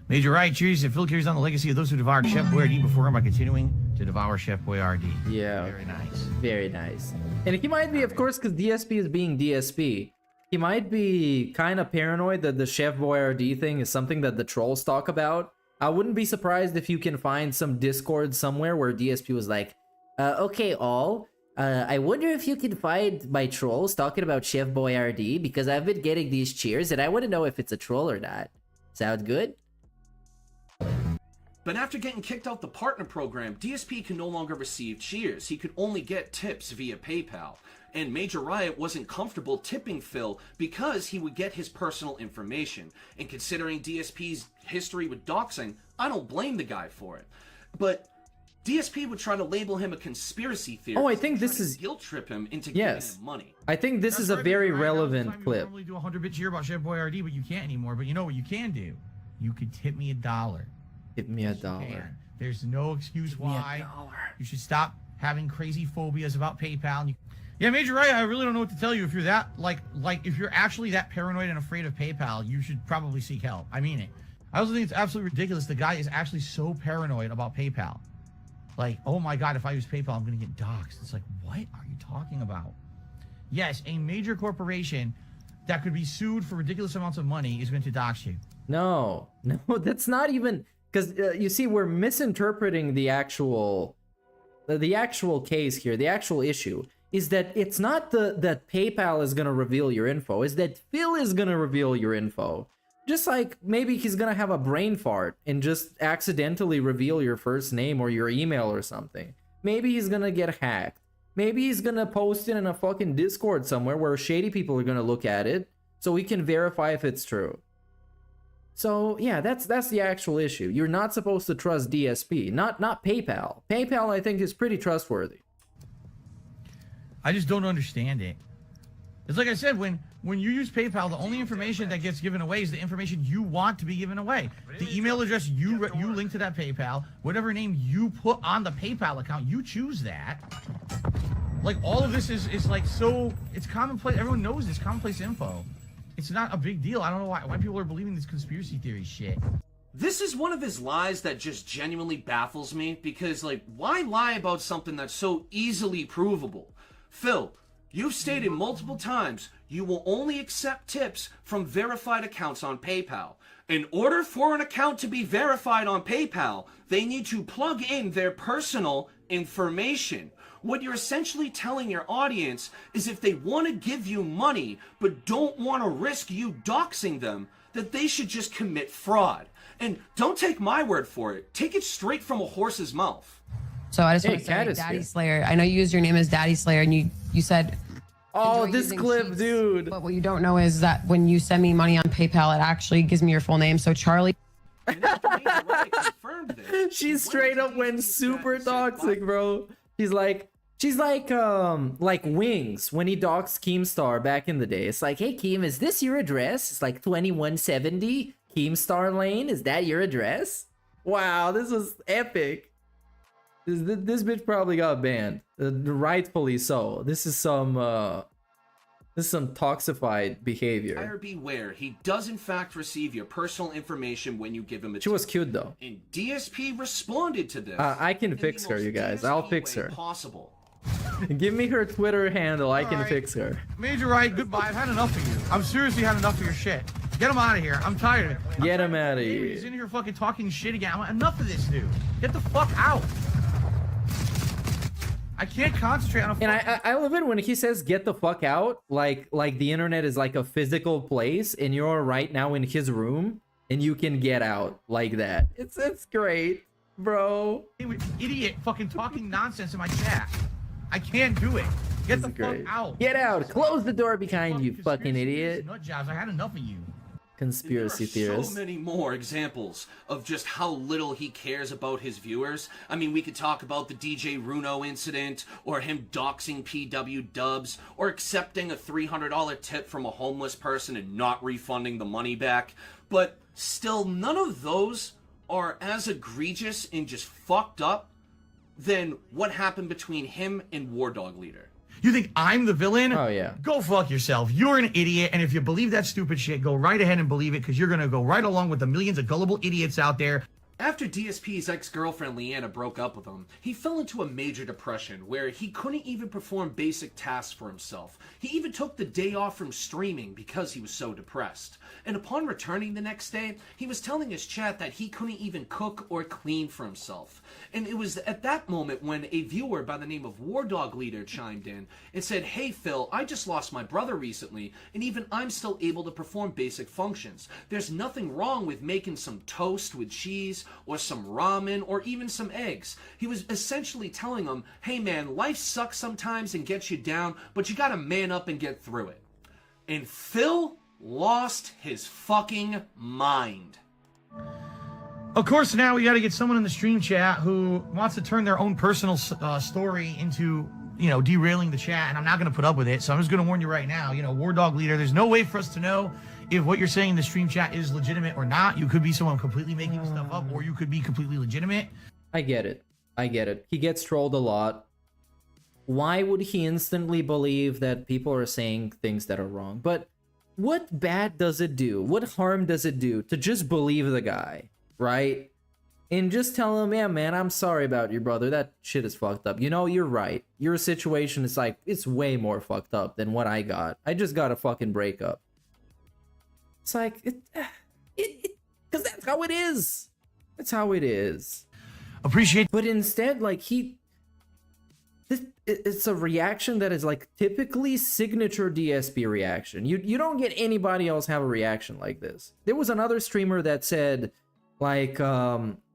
Major Riot cheers that Phil carries on the legacy of those who devoured Chef Boyardee before him by continuing to devour Chef Boyardee. Yeah. Very nice. Very nice. And he might be, of course, because DSP is being DSP, he might be kind of paranoid that the Chef Boyardee thing is something that the trolls talk about. I wouldn't be surprised if you can find some Discord somewhere where DSP was like, okay, all. I wonder if you can find my trolls talking about Chef Boyardee, because I've been getting these cheers and I want to know if it's a troll or not. Sound good? But after getting kicked out the partner program, DSP can no longer receive cheers. He could only get tips via PayPal. And Major Riot wasn't comfortable tipping Phil because he would get his personal information. And considering DSP's history with doxing, I don't blame the guy for it. But DSP would try to label him a conspiracy theorist. Oh, I think this is guilt trip him into giving him money. I think this is a very relevant clip. You normally do a 100-bit cheer about Chef Boyardee, but you can't anymore. But you know what you can do? You could tip me $1. Tip me $1. There's no excuse why you should stop having crazy phobias about PayPal. Yeah, Major Riot, I really don't know what to tell you. If you're that, like if you're actually that paranoid and afraid of PayPal, you should probably seek help. I mean it. I also think it's absolutely ridiculous. The guy is actually so paranoid about PayPal. Like, oh my God, if I use PayPal, I'm going to get doxxed. It's like, what are you talking about? Yes, a major corporation that could be sued for ridiculous amounts of money is going to dox you. No, that's not even... Because you see, we're misinterpreting the actual case here. The actual issue is that it's not that PayPal is going to reveal your info. It's that Phil is going to reveal your info. Just like maybe he's going to have a brain fart and just accidentally reveal your first name or your email or something. Maybe he's going to get hacked. Maybe he's going to post it in a fucking Discord somewhere where shady people are going to look at it so we can verify if it's true. So yeah, that's the actual issue. You're not supposed to trust DSP, not PayPal. PayPal, I think, is pretty trustworthy. I just don't understand it. It's like I said, when you use PayPal, the only information that gets given away is the information you want to be given away. The email address you link to that PayPal, whatever name you put on the PayPal account, you choose that. Like, all of this is like, so it's commonplace. Everyone knows this commonplace info. It's not a big deal. I don't know why people are believing this conspiracy theory shit. This is one of his lies that just genuinely baffles me, because, like, why lie about something that's so easily provable? Phil, you've stated multiple times you will only accept tips from verified accounts on PayPal. In order for an account to be verified on PayPal, they need to plug in their personal information. What you're essentially telling your audience is if they want to give you money but don't want to risk you doxing them, that they should just commit fraud. And don't take my word for it. Take it straight from a horse's mouth. So I just want to say, Daddy Slayer, I know you used your name as Daddy Slayer, and you said... Oh, this clip, dude. But what you don't know is that when you send me money on PayPal, it actually gives me your full name. So Charlie... She straight up went super toxic, bro. She's like Wings when he doxed Keemstar back in the day. It's like, hey Keem, is this your address? It's like 2170 Keemstar Lane. Is that your address? Wow, this was epic. This bitch probably got banned, rightfully so. This is some toxified behavior. Buyer beware, he does in fact receive your personal information when you give him a tip. She was cute though. And DSP responded to this. I can fix her, you guys. I'll fix her. Possible. Give me her Twitter handle. I can fix her. Major Right, goodbye. I've had enough of you. I've seriously had enough of your shit. Get him out of here. I'm tired of it. Get him out of here. He's in here fucking talking shit again. Enough of this dude. Get the fuck out. I can't concentrate on a. And I love it when he says "get the fuck out," like the internet is like a physical place, and you're right now in his room, and you can get out like that. It's great, bro. Idiot, fucking talking nonsense in my chat. I can't do it. Get the fuck out. Get out. Close the door behind you, fucking idiot. Nut jobs. I had enough of you. Conspiracy theorists. So many more examples of just how little he cares about his viewers. I mean, we could talk about the DJ Runo incident, or him doxing PW Dubs, or accepting a $300 tip from a homeless person and not refunding the money back. But still, none of those are as egregious and just fucked up than what happened between him and War Dog Leader. You think I'm the villain? Oh, yeah. Go fuck yourself. You're an idiot, and if you believe that stupid shit, go right ahead and believe it, because you're gonna go right along with the millions of gullible idiots out there. After DSP's ex-girlfriend Leanna broke up with him, he fell into a major depression where he couldn't even perform basic tasks for himself. He even took the day off from streaming because he was so depressed. And upon returning the next day, he was telling his chat that he couldn't even cook or clean for himself. And it was at that moment when a viewer by the name of War Dog Leader chimed in and said, "Hey Phil, I just lost my brother recently, and even I'm still able to perform basic functions. There's nothing wrong with making some toast with cheese, or some ramen, or even some eggs." He was essentially telling him, hey man, life sucks sometimes and gets you down, but you gotta man up and get through it. And Phil lost his fucking mind. Of course, now we got to get someone in the stream chat who wants to turn their own personal story into, you know, derailing the chat, and I'm not going to put up with it. So I'm just going to warn you right now, you know, War Dog Leader, there's no way for us to know if what you're saying in the stream chat is legitimate or not. You could be someone completely making stuff up, or you could be completely legitimate. I get it. I get it. He gets trolled a lot. Why would he instantly believe that people are saying things that are wrong? But what bad does it do? What harm does it do to just believe the guy, right? And just tell him, yeah, man, I'm sorry about your brother. That shit is fucked up. You know, you're right. Your situation is like, it's way more fucked up than what I got. I just got a fucking breakup. It's like, because that's how it is. That's how it is. Appreciate. But instead, like, it's a reaction that is like typically signature DSP reaction. You don't get anybody else have a reaction like this. There was another streamer that said, like,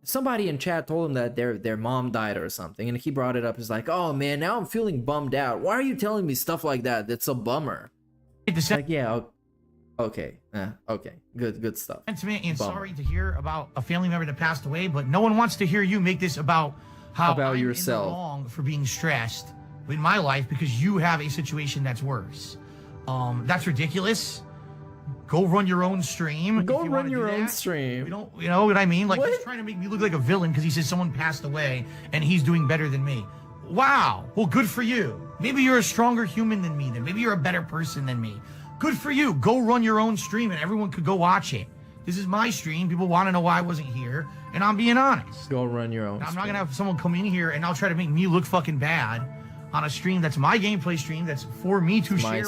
somebody in chat told him that their mom died or something, and he brought it up. He's like, oh man, now I'm feeling bummed out. Why are you telling me stuff like that? That's a bummer. It's like, yeah, okay, okay, good stuff. Sentiment and sorry to hear about a family member that passed away, but no one wants to hear you make this about how I'm yourself in the wrong for being stressed in my life because you have a situation that's worse. That's ridiculous. Go run your own stream. Go run your own stream. We don't, you know what I mean? Like, he's trying to make me look like a villain because he says someone passed away and he's doing better than me. Wow. Well, good for you. Maybe you're a stronger human than me then. Maybe you're a better person than me. Good for you. Go run your own stream and everyone could go watch it. This is my stream. People want to know why I wasn't here, and I'm being honest. Go run your own. I'm not gonna have someone come in here and now try to make me look fucking bad on a stream that's my gameplay stream. That's for me to share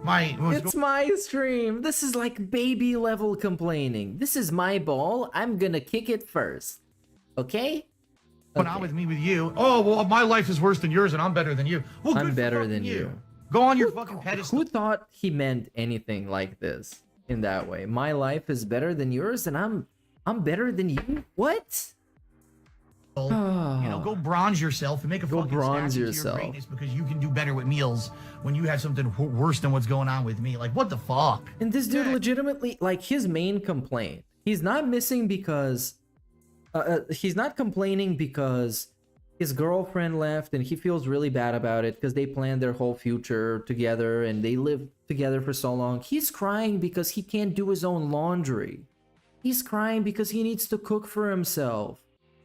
my. It's my stream. This is like baby level complaining. This is my ball. I'm gonna kick it first. Okay? But not with me, with you. Oh, well, my life is worse than yours and I'm better than you. Well, I'm better than you. Go on your fucking pedestal. Who thought he meant anything like this in that way? My life is better than yours and I'm better than you? What? You know, go bronze yourself and make a fucking bronze statue yourself. to your greatness because you can do better with meals when you have something worse than what's going on with me. Like, what the fuck? And this dude legitimately, like, his main complaint, he's not missing because he's not complaining because his girlfriend left and he feels really bad about it because they planned their whole future together and they lived together for so long. He's crying because he can't do his own laundry. He's crying because he needs to cook for himself.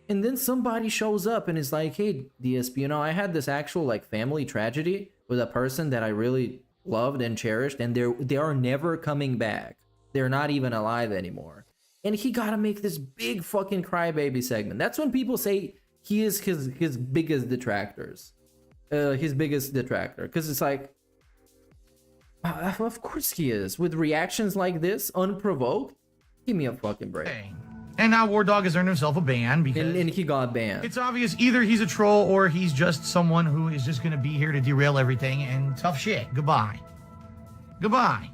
And then somebody shows up and is like, hey, DSP, you know, I had this actual like family tragedy with a person that I really loved and cherished, and they are never coming back. They're not even alive anymore. And he gotta make this big fucking crybaby segment. That's when people say he is his biggest detractors. His biggest detractor. Because it's like, of course he is. With reactions like this, unprovoked, give me a fucking break. And now War Dog has earned himself a ban because... And he got banned. It's obvious either he's a troll or he's just someone who is just going to be here to derail everything and tough shit. Goodbye. Goodbye.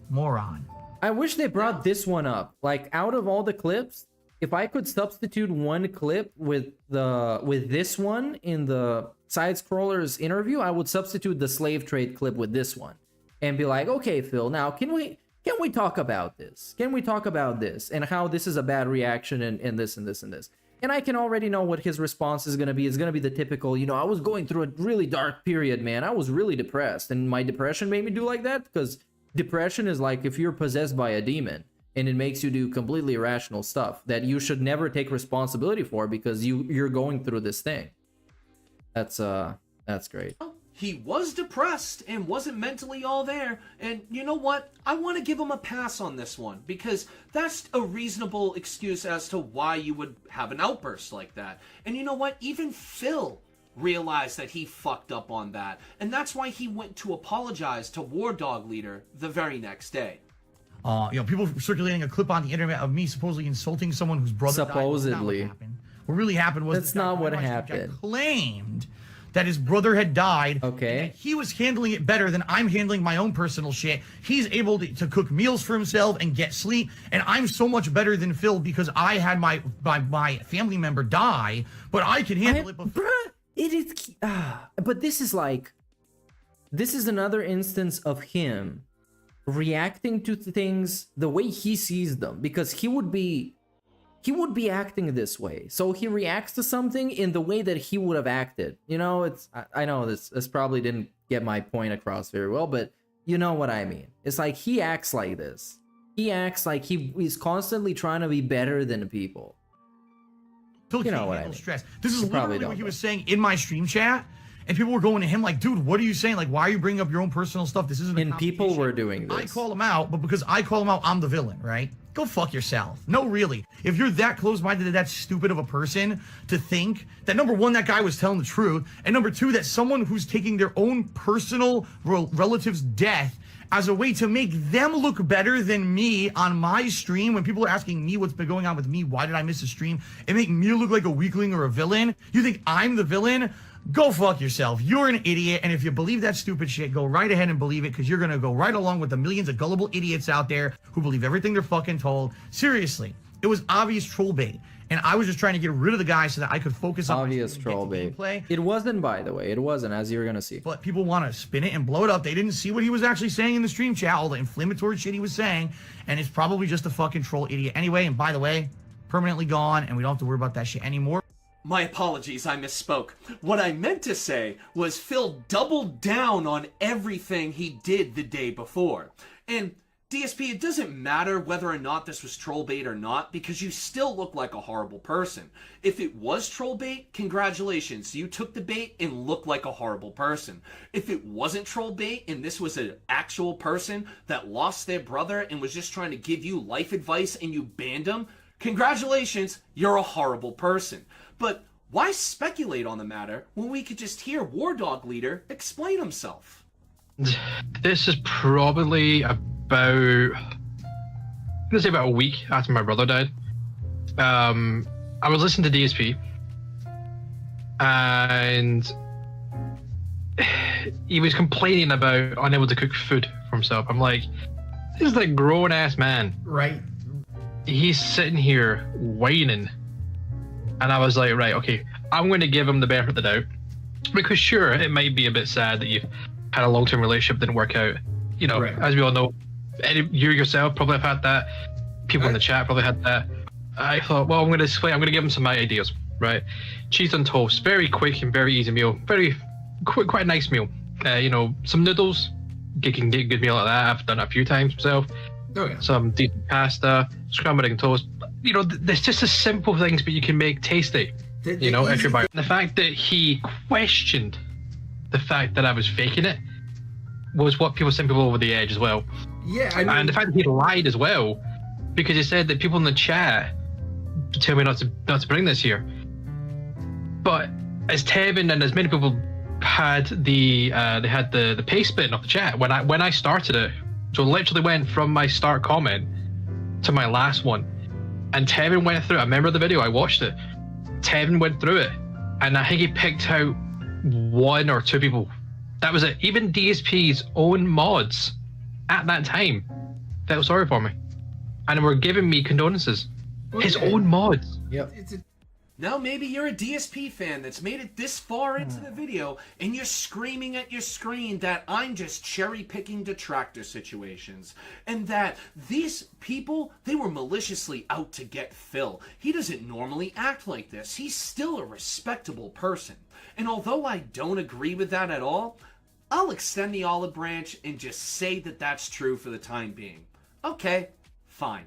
Moron. I wish they brought this one up. Like, out of all the clips, if I could substitute one clip with this one in the side-scrollers interview, I would substitute the slave trade clip with this one. And be like, okay, Phil, now can we talk about this? Can we talk about this? And how this is a bad reaction and this and this and this. And I can already know what his response is going to be. It's going to be the typical, you know, I was going through a really dark period, man. I was really depressed. And my depression made me do like that. Because depression is like if you're possessed by a demon. And it makes you do completely irrational stuff that you should never take responsibility for because you're going through this thing. That's great. He was depressed and wasn't mentally all there. And you know what? I want to give him a pass on this one because that's a reasonable excuse as to why you would have an outburst like that. And you know what? Even Phil realized that he fucked up on that. And that's why he went to apologize to War Dog Leader the very next day. You know, people circulating a clip on the internet of me supposedly insulting someone whose brother supposedly died. What really happened was that's not what happened. Claimed that his brother had died. Okay. And he was handling it better than I'm handling my own personal shit. He's able to cook meals for himself and get sleep. And I'm so much better than Phil because I had my family member die, but I can handle it. Bruh, it is. But this is another instance of him reacting to things the way he sees them, because he would be acting this way, so he reacts to something in the way that he would have acted. You know, I know this probably didn't get my point across very well, but you know what I mean. It's like he acts like this. He acts like he's constantly trying to be better than people. You know what I mean. Stress. This is literally what he was saying in my stream chat. And people were going to him like, dude, what are you saying? Like, why are you bringing up your own personal stuff? This isn't a And people were doing this. I call him out, but because I call him out, I'm the villain, right? Go fuck yourself. No, really. If you're that close-minded and that stupid of a person to think that, number one, that guy was telling the truth, and number two, that someone who's taking their own personal relative's death as a way to make them look better than me on my stream, when people are asking me what's been going on with me, why did I miss a stream, and make me look like a weakling or a villain, you think I'm the villain? Go fuck yourself. You're an idiot, and if you believe that stupid shit, go right ahead and believe it, because you're gonna go right along with the millions of gullible idiots out there who believe everything they're fucking told. Seriously, it was obvious troll bait, and I was just trying to get rid of the guy so that I could focus on obvious troll bait. It wasn't, by the way. It wasn't, as you're gonna see. But people want to spin it and blow it up. They didn't see what he was actually saying in the stream chat, all the inflammatory shit he was saying, and it's probably just a fucking troll idiot anyway. And by the way, permanently gone, and we don't have to worry about that shit anymore. My apologies, I misspoke. What I meant to say was Phil doubled down on everything he did the day before. And DSP, it doesn't matter whether or not this was troll bait or not, because you still look like a horrible person. If it was troll bait, congratulations, you took the bait and looked like a horrible person. If it wasn't troll bait and this was an actual person that lost their brother and was just trying to give you life advice and you banned them, congratulations, you're a horrible person. But why speculate on the matter when we could just hear War Dog Leader explain himself? This is probably about, I'm gonna say about a week after my brother died. I was listening to DSP, and he was complaining about unable to cook food for himself. I'm like, this is a grown ass man. Right. He's sitting here whining. And I was like, right, okay, I'm going to give him the benefit of the doubt. Because sure, it might be a bit sad that you've had a long-term relationship didn't work out. You know, as we all know, you yourself probably have had that. People in the chat probably had that. I thought, well, I'm going to give him some ideas, right? Cheese on toast, very quick and very easy meal. Very quick, quite a nice meal. You know, some noodles, you can get a good meal like that. I've done it a few times myself. Oh, yeah. Some decent pasta, scrambled egg and toast. You know, there's just the simple things, but you can make tasty. You know, if you're buying. The fact that he questioned the fact that I was faking it was what people sent people over the edge as well. Yeah, I mean, and the fact that he lied as well, because he said that people in the chat tell me not to bring this here. But as Tevin and as many people had the paste button of the chat when I started it, so it literally went from my start comment to my last one. And Tevin went through it. I remember the video, I watched it. Tevin went through it. And I think he picked out 1 or 2 people. That was it. Even DSP's own mods at that time felt sorry for me. And were giving me condolences. Okay. His own mods. Yep. Now maybe you're a DSP fan that's made it this far into the video and you're screaming at your screen that I'm just cherry-picking detractor situations and that these people, they were maliciously out to get Phil. He doesn't normally act like this. He's still a respectable person. And although I don't agree with that at all, I'll extend the olive branch and just say that that's true for the time being. Okay, fine.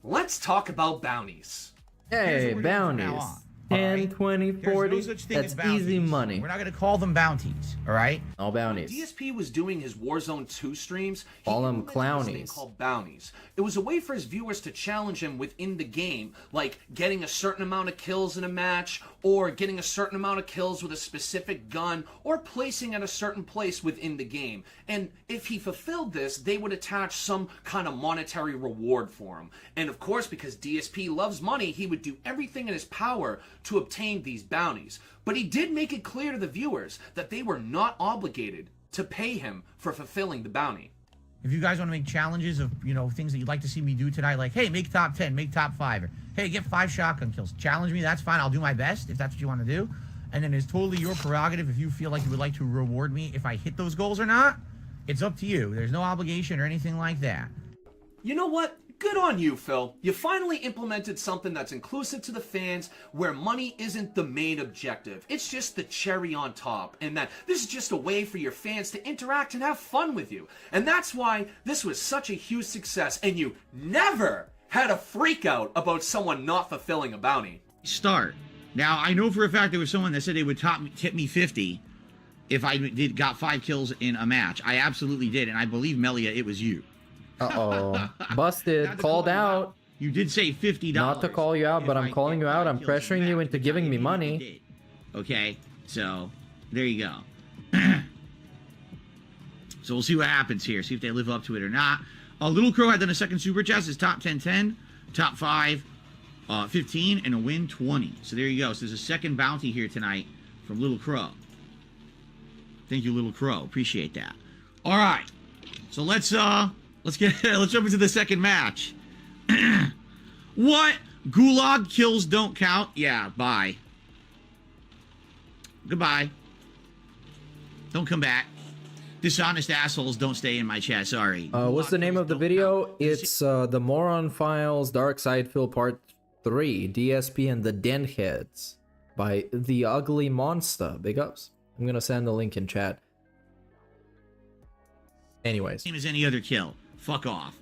Let's talk about bounties. Hey, bounties. 10, 20, 40. That's easy money. We're not going to call them bounties, all right? All bounties. DSP was doing his Warzone 2 streams. Call them clownies. Called bounties. It was a way for his viewers to challenge him within the game, like getting a certain amount of kills in a match, or getting a certain amount of kills with a specific gun, or placing at a certain place within the game. And if he fulfilled this, they would attach some kind of monetary reward for him. And of course, because DSP loves money, he would do everything in his power to obtain these bounties. But he did make it clear to the viewers that they were not obligated to pay him for fulfilling the bounty. If you guys want to make challenges of, you know, things that you'd like to see me do tonight, like, hey, make top 10, make top 5, or hey, get 5 shotgun kills. Challenge me, that's fine. I'll do my best if that's what you want to do. And then it's totally your prerogative if you feel like you would like to reward me if I hit those goals or not. It's up to you. There's no obligation or anything like that. You know what? Good on you, Phil. You finally implemented something that's inclusive to the fans, where money isn't the main objective. It's just the cherry on top, and that this is just a way for your fans to interact and have fun with you. And that's why this was such a huge success, and you never had a freak out about someone not fulfilling a bounty. Start. Now, I know for a fact there was someone that said they would tip me 50 if I got 5 kills in a match. I absolutely did, and I believe, Melia, it was you. Uh-oh. Busted. Called out. You did say $50. Not to call you out, but I'm calling you out. I'm pressuring you into giving me money. Okay, so there you go. So we'll see what happens here. See if they live up to it or not. Little Crow had done a second super chat. His top 10, top 5, 15, and a win 20. So there you go. So there's a second bounty here tonight from Little Crow. Thank you, Little Crow. Appreciate that. All right. So let's jump into the second match. What? Gulag kills don't count? Yeah, bye. Goodbye. Don't come back. Dishonest assholes don't stay in my chat, sorry. What's the name of the video? It's the Moron Files Dark Side Fill Part 3, DSP and the Dent Heads by the Ugly Monsta. Big ups. I'm gonna send the link in chat. Anyways. Same as any other kill. Fuck off.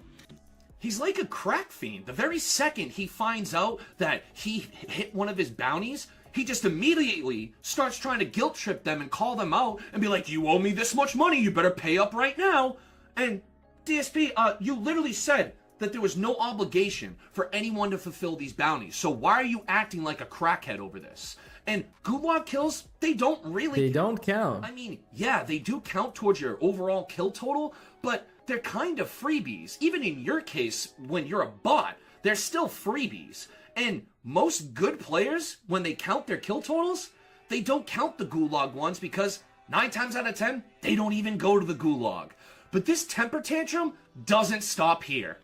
He's like a crack fiend. The very second he finds out that he hit one of his bounties, he just immediately starts trying to guilt trip them and call them out and be like, you owe me this much money, you better pay up right now. And DSP, you literally said that there was no obligation for anyone to fulfill these bounties. So why are you acting like a crackhead over this? And gulag kills, they don't really count. I mean, yeah, they do count towards your overall kill total, but they're kind of freebies. Even in your case, when you're a bot, they're still freebies. And most good players, when they count their kill totals, they don't count the gulag ones because 9 times out of 10, they don't even go to the gulag. But this temper tantrum doesn't stop here.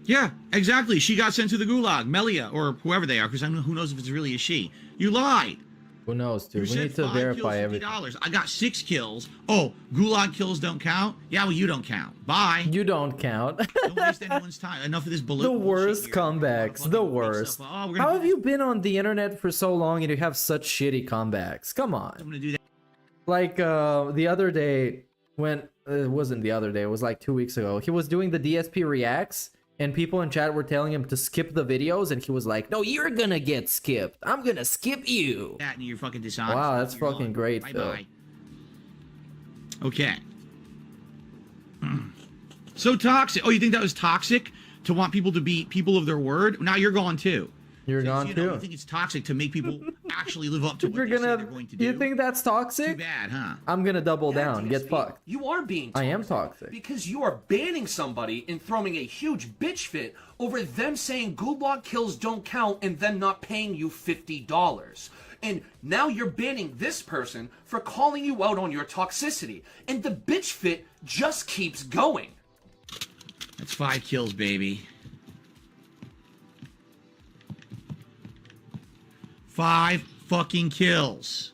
Yeah, exactly. She got sent to the gulag, Melia, or whoever they are, because I don't know who knows if it's really a she. You lied. Who knows, dude? You We need to verify everything. $50. I got 6 kills. Oh, gulag kills don't count? Yeah, well, you don't count. Bye. You don't count. Don't waste anyone's time. Enough of this balloon. The worst comebacks. The worst. How have you been on the internet for so long and you have such shitty comebacks? Come on. I'm gonna do that. Like the other day, when it wasn't the other day, it was like 2 weeks ago. He was doing the DSPReacts. And people in chat were telling him to skip the videos, and he was like, "No, you're gonna get skipped. I'm gonna skip you." That and you're fucking dishonest. Wow, that's fucking great, Phil. Bye. Okay. So toxic. Oh, you think that was toxic to want people to be people of their word? Now you're gone too. You're gone you too. You think it's toxic to make people actually live up to what they say they're going to do? You think that's toxic? Too bad, huh? I'm gonna double down. Get fucked. You are being toxic. I am toxic. Because you are banning somebody and throwing a huge bitch fit over them saying gulag kills don't count and them not paying you $50. And now you're banning this person for calling you out on your toxicity. And the bitch fit just keeps going. That's 5 kills, baby. 5 fucking kills.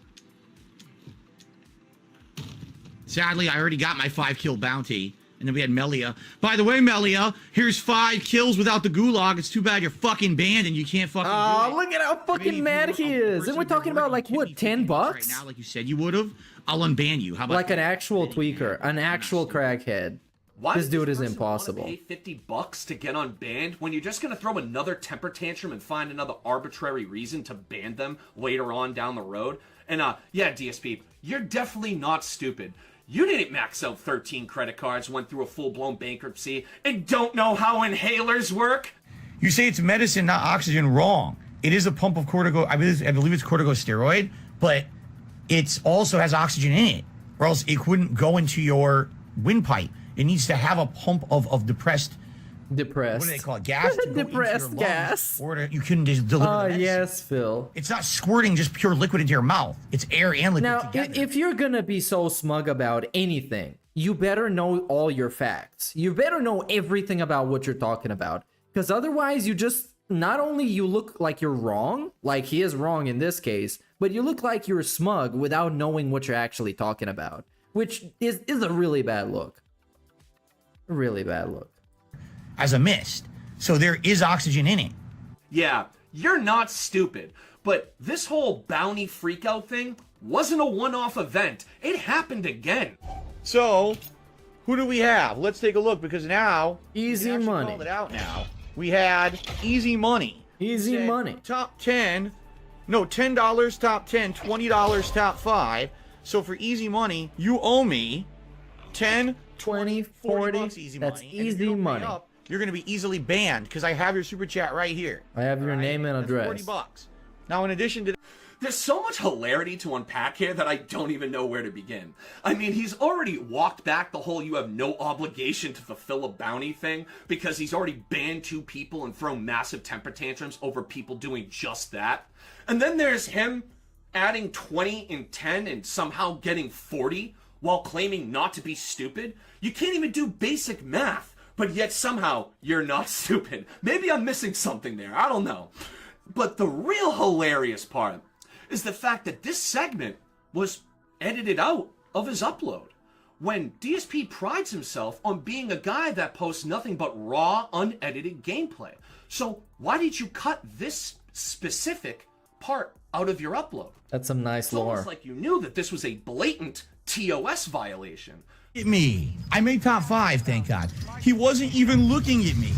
Sadly, I already got my 5 kill bounty. And then we had Melia. By the way, Melia, here's 5 kills without the gulag. It's too bad you're fucking banned and you can't fucking do it. Look at how fucking mad he is. And we're talking about like what, $10? Right now, like you said you would have. I'll unban you. How about like an actual tweaker, an actual crackhead. Why this dude is person impossible. wanna pay $50 to get unbanned when you're just gonna throw another temper tantrum and find another arbitrary reason to ban them later on down the road? And yeah, DSP, you're definitely not stupid. You didn't max out 13 credit cards, went through a full-blown bankruptcy, and don't know how inhalers work? You say it's medicine, not oxygen. Wrong. It is a pump of cortico. I believe it's corticosteroid, but it also has oxygen in it, or else it wouldn't go into your windpipe. It needs to have a pump of depressed. What do they call it? Gas? To Depressed gas. Or you couldn't just deliver the medicine. Yes, Phil. It's not squirting just pure liquid into your mouth. It's air and liquid Now, together. if you're gonna be so smug about anything, you better know all your facts. You better know everything about what you're talking about. Because otherwise, you just, not only you look like you're wrong, like he is wrong in this case, but you look like you're smug without knowing what you're actually talking about. Which is a really bad look. Really bad look. As a mist. So there is oxygen in it. Yeah, you're not stupid. But this whole bounty freakout thing wasn't a one-off event. It happened again. So, who do we have? Let's take a look, because now Easy money. Called it out now. We had easy money. Easy money. Top 10. No, $10 top 10, $20 top 5. So for easy money, you owe me 10, 20, 40 bucks easy That's money. And if you easy don't pay money. up, you're going to be easily banned because I have your super chat right here. I have your name and That's address. 40 bucks. Now, in addition to There's so much hilarity to unpack here that I don't even know where to begin. I mean, he's already walked back the whole you have no obligation to fulfill a bounty thing because he's already banned 2 people and thrown massive temper tantrums over people doing just that. And then there's him adding 20 and 10 and somehow getting 40 while claiming not to be stupid. You can't even do basic math, but yet somehow you're not stupid. Maybe I'm missing something there. I don't know. But the real hilarious part is the fact that this segment was edited out of his upload. When DSP prides himself on being a guy that posts nothing but raw, unedited gameplay. So why did you cut this specific part out of your upload? That's some nice It's lore. almost like you knew that this was a blatant TOS violation. At me. I made top 5, thank God. He wasn't even looking at me.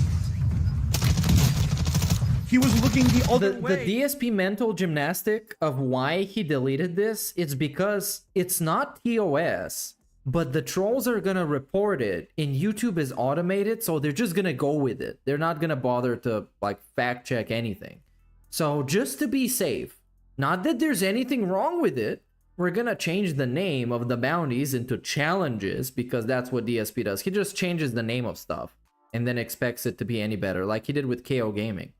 He was looking the other way. The DSP mental gymnastic of why he deleted this, it's because it's not TOS, but the trolls are gonna report it, and YouTube is automated, so they're just gonna go with it. They're not gonna bother to like fact check anything. So just to be safe, not that there's anything wrong with it, we're gonna change the name of the bounties into challenges, because that's what DSP does. He just changes the name of stuff and then expects it to be any better, like he did with KO Gaming.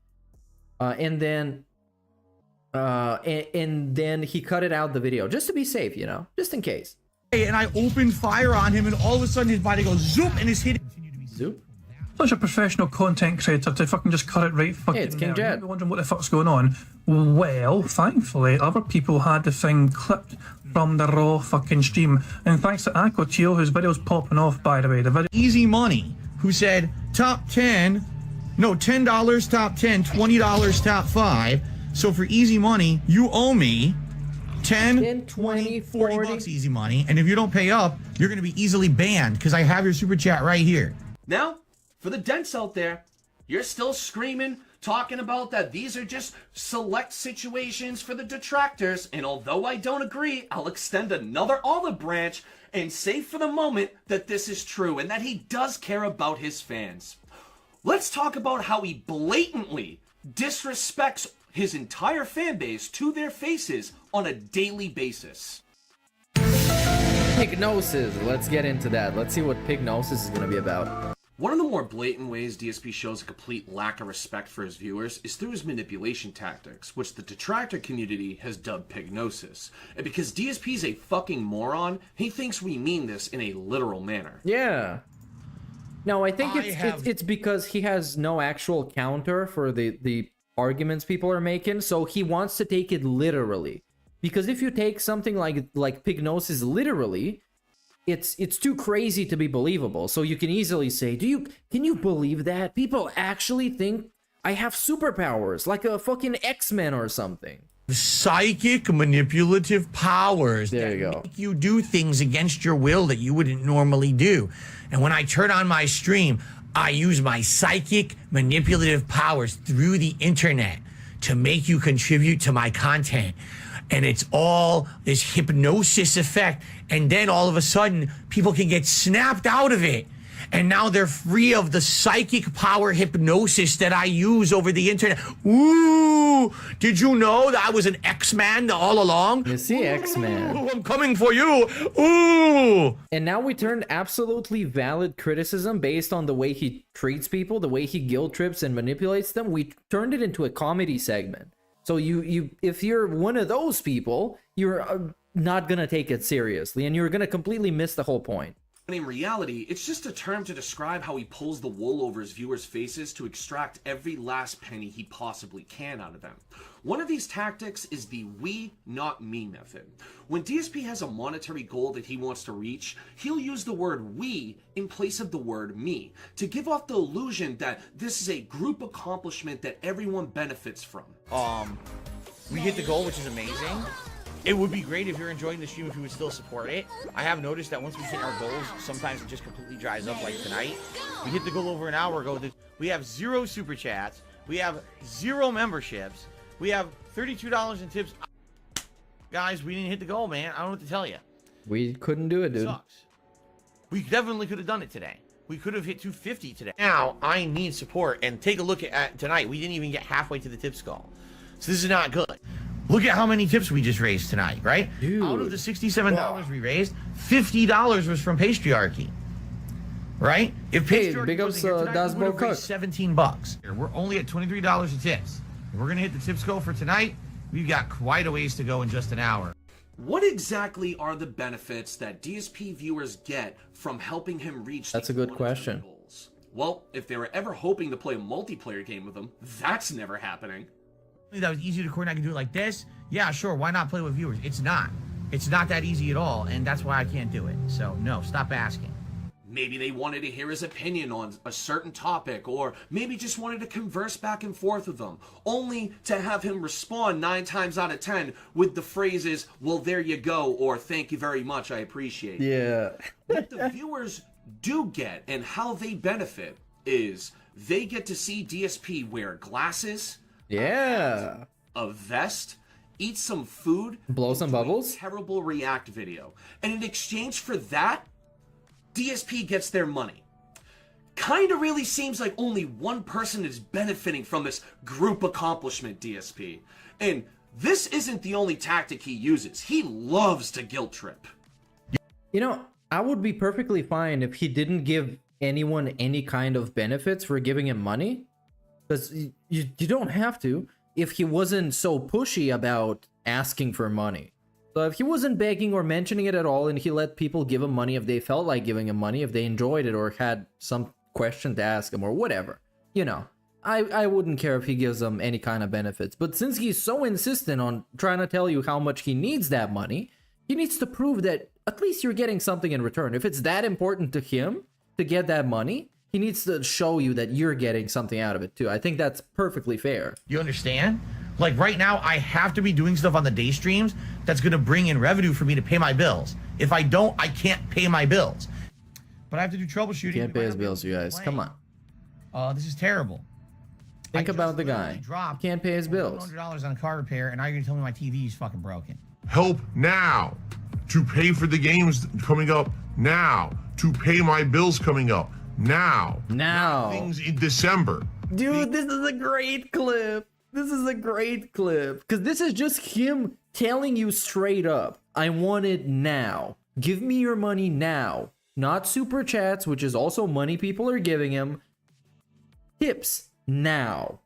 And then he cut it out the video just to be safe, you know, just in case. And I opened fire on him, and all of a sudden his body goes zoop, and his head. Zoop. Such a professional content creator to fucking just cut it right fucking it's King there. Jet. You're wondering what the fuck's going on. Well, thankfully, other people had the thing clipped from the raw fucking stream. And thanks to Akko Teal, whose video's popping off, by the way. The video. Easy Money, who said top 10, no, $10 top 10, $20 top 5. So for Easy Money, you owe me 10, 20, 40 bucks Easy Money. And if you don't pay up, you're going to be easily banned, because I have your super chat right here. Now, for the Dents out there, you're still screaming, talking about that these are just select situations for the detractors, and although I don't agree, I'll extend another olive branch and say for the moment that this is true and that he does care about his fans. Let's talk about how he blatantly disrespects his entire fan base to their faces on a daily basis. Pignosis, let's get into that. Let's see what Pignosis is going to be about. One of the more blatant ways DSP shows a complete lack of respect for his viewers is through his manipulation tactics, which the detractor community has dubbed pignosis. And because DSP's a fucking moron, he thinks we mean this in a literal manner. Yeah. No, I think it's because he has no actual counter for the arguments people are making, so he wants to take it literally. Because if you take something like pignosis literally, it's too crazy to be believable. So you can easily say, can you believe that? People actually think I have superpowers, like a fucking X-Men or something. Psychic manipulative powers that make you do things against your will that you wouldn't normally do. And when I turn on my stream, I use my psychic manipulative powers through the internet to make you contribute to my content. And it's all this hypnosis effect. And then all of a sudden, people can get snapped out of it. And now they're free of the psychic power hypnosis that I use over the internet. Ooh, did you know that I was an X-Man all along? You see, X-Man. I'm coming for you. Ooh. And now we turned absolutely valid criticism based on the way he treats people, the way he guilt trips and manipulates them. We turned it into a comedy segment. So if you're one of those people, you're not gonna take it seriously, and you're gonna completely miss the whole point. In reality, it's just a term to describe how he pulls the wool over his viewers' faces to extract every last penny he possibly can out of them. One of these tactics is the we, not me method. When DSP has a monetary goal that he wants to reach, he'll use the word we in place of the word me to give off the illusion that this is a group accomplishment that everyone benefits from. We hit the goal, which is amazing. It would be great if you're enjoying the stream if you would still support it. I have noticed that once we hit our goals, sometimes it just completely dries up, like tonight. We hit the goal over an hour ago. We have 0 super chats. We have 0 memberships. We have $32 in tips. Guys, we didn't hit the goal, man. I don't know what to tell you. We couldn't do it, dude. It sucks. We definitely could have done it today. We could have hit 250 today. Now, I need support. And take a look at tonight. We didn't even get halfway to the tips goal. So this is not good. Look at how many tips we just raised tonight, right? Dude. Out of the $67 we raised, $50 was from Patriarchy. Right? If Patriarchy big ups, we would have raised 17 bucks. We're only at $23 in tips. If we're gonna hit the tips goal for tonight, we've got quite a ways to go in just an hour. What exactly are the benefits that DSP viewers get from helping him reach? That's a good question. Goals? Well, if they were ever hoping to play a multiplayer game with him, that's never happening. That was easy to coordinate. I can do it like this. Yeah, sure. Why not play with viewers? It's not. It's not that easy at all, and that's why I can't do it. So no, stop asking. maybe they wanted to hear his opinion on a certain topic, or maybe just wanted to converse back and forth with him, only to have him respond 9 times out of 10 with the phrases, well, there you go, or thank you very much, I appreciate it. Yeah. What the viewers do get and how they benefit is they get to see DSP wear glasses, Yeah. a vest, eat some food, Blow some bubbles. terrible react video. And in exchange for that, DSP gets their money. Kinda really seems like only one person is benefiting from this group accomplishment, DSP. And this isn't the only tactic he uses. He loves to guilt trip. You know, I would be perfectly fine if he didn't give anyone any kind of benefits for giving him money. Because you don't have to if he wasn't so pushy about asking for money. So if he wasn't begging or mentioning it at all, and he let people give him money if they felt like giving him money, if they enjoyed it or had some question to ask him or whatever, you know, I wouldn't care if he gives them any kind of benefits. But since he's so insistent on trying to tell you how much he needs that money, he needs to prove that at least you're getting something in return. If it's that important to him to get that money, he needs to show you that you're getting something out of it too. I think that's perfectly fair. You understand? Like right now, I have to be doing stuff on the day streams that's going to bring in revenue for me to pay my bills. If I don't, I can't pay my bills. But I have to do troubleshooting. Can't pay his bills, you guys. Come on. This is terrible. Think about the guy. He can't pay his bills. $100 on a car repair, and now you're going to tell me my TV is fucking broken. Help now to pay for the games coming up now, to pay my bills coming up now. Things in December. Dude, this is a great clip. This is a great clip. Because this is just him telling you straight up, I want it now. Give me your money now. Not super chats, which is also money people are giving him. Tips now.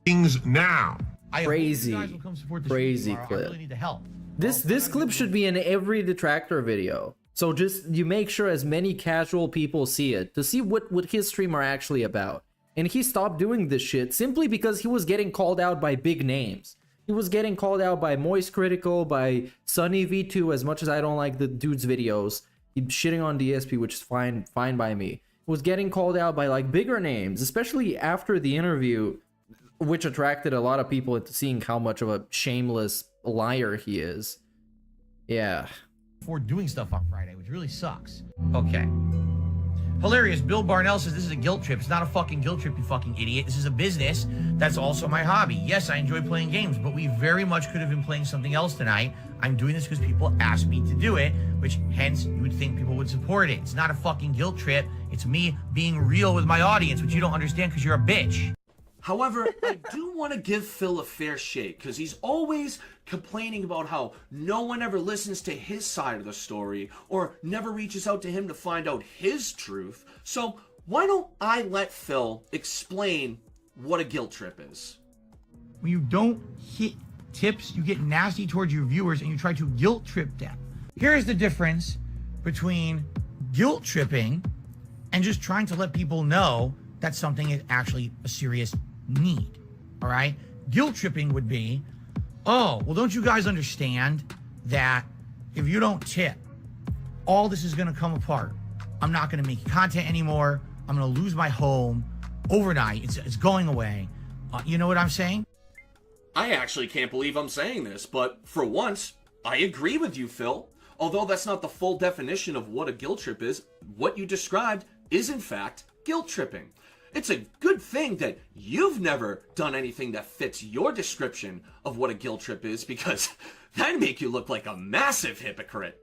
Things now. Crazy clip. I really need the help. This clip should be in every detractor video. So just you make sure as many casual people see it to see what his stream are actually about. And he stopped doing this shit simply because he was getting called out by big names. He was getting called out by Moist Critical, by Sunny V2, as much as I don't like the dude's videos. He's shitting on DSP, which is fine by me. He was getting called out by like bigger names, especially after the interview, which attracted a lot of people into seeing how much of a shameless liar he is. Yeah. For doing stuff on Friday, which really sucks. Okay. Hilarious. Bill Barnell says this is a guilt trip. It's not a fucking guilt trip, you fucking idiot. This is a business. That's also my hobby. Yes, I enjoy playing games, but we very much could have been playing something else tonight. I'm doing this because people asked me to do it, which hence you would think people would support it. It's not a fucking guilt trip. It's me being real with my audience, which you don't understand because you're a bitch. However, I do want to give Phil a fair shake, because he's always complaining about how no one ever listens to his side of the story, or never reaches out to him to find out his truth. So why don't I let Phil explain what a guilt trip is? When you don't hit tips, you get nasty towards your viewers and you try to guilt trip them. Here's the difference between guilt tripping and just trying to let people know that something is actually a serious need. All right? Guilt tripping would be, oh, well, don't you guys understand that if you don't tip, all this is going to come apart. I'm not going to make content anymore. I'm going to lose my home overnight. It's going away. You know what I'm saying? I actually can't believe I'm saying this, but for once, I agree with you, Phil. Although that's not the full definition of what a guilt trip is, what you described is in fact guilt tripping. It's a good thing that you've never done anything that fits your description of what a guilt trip is, because that'd make you look like a massive hypocrite.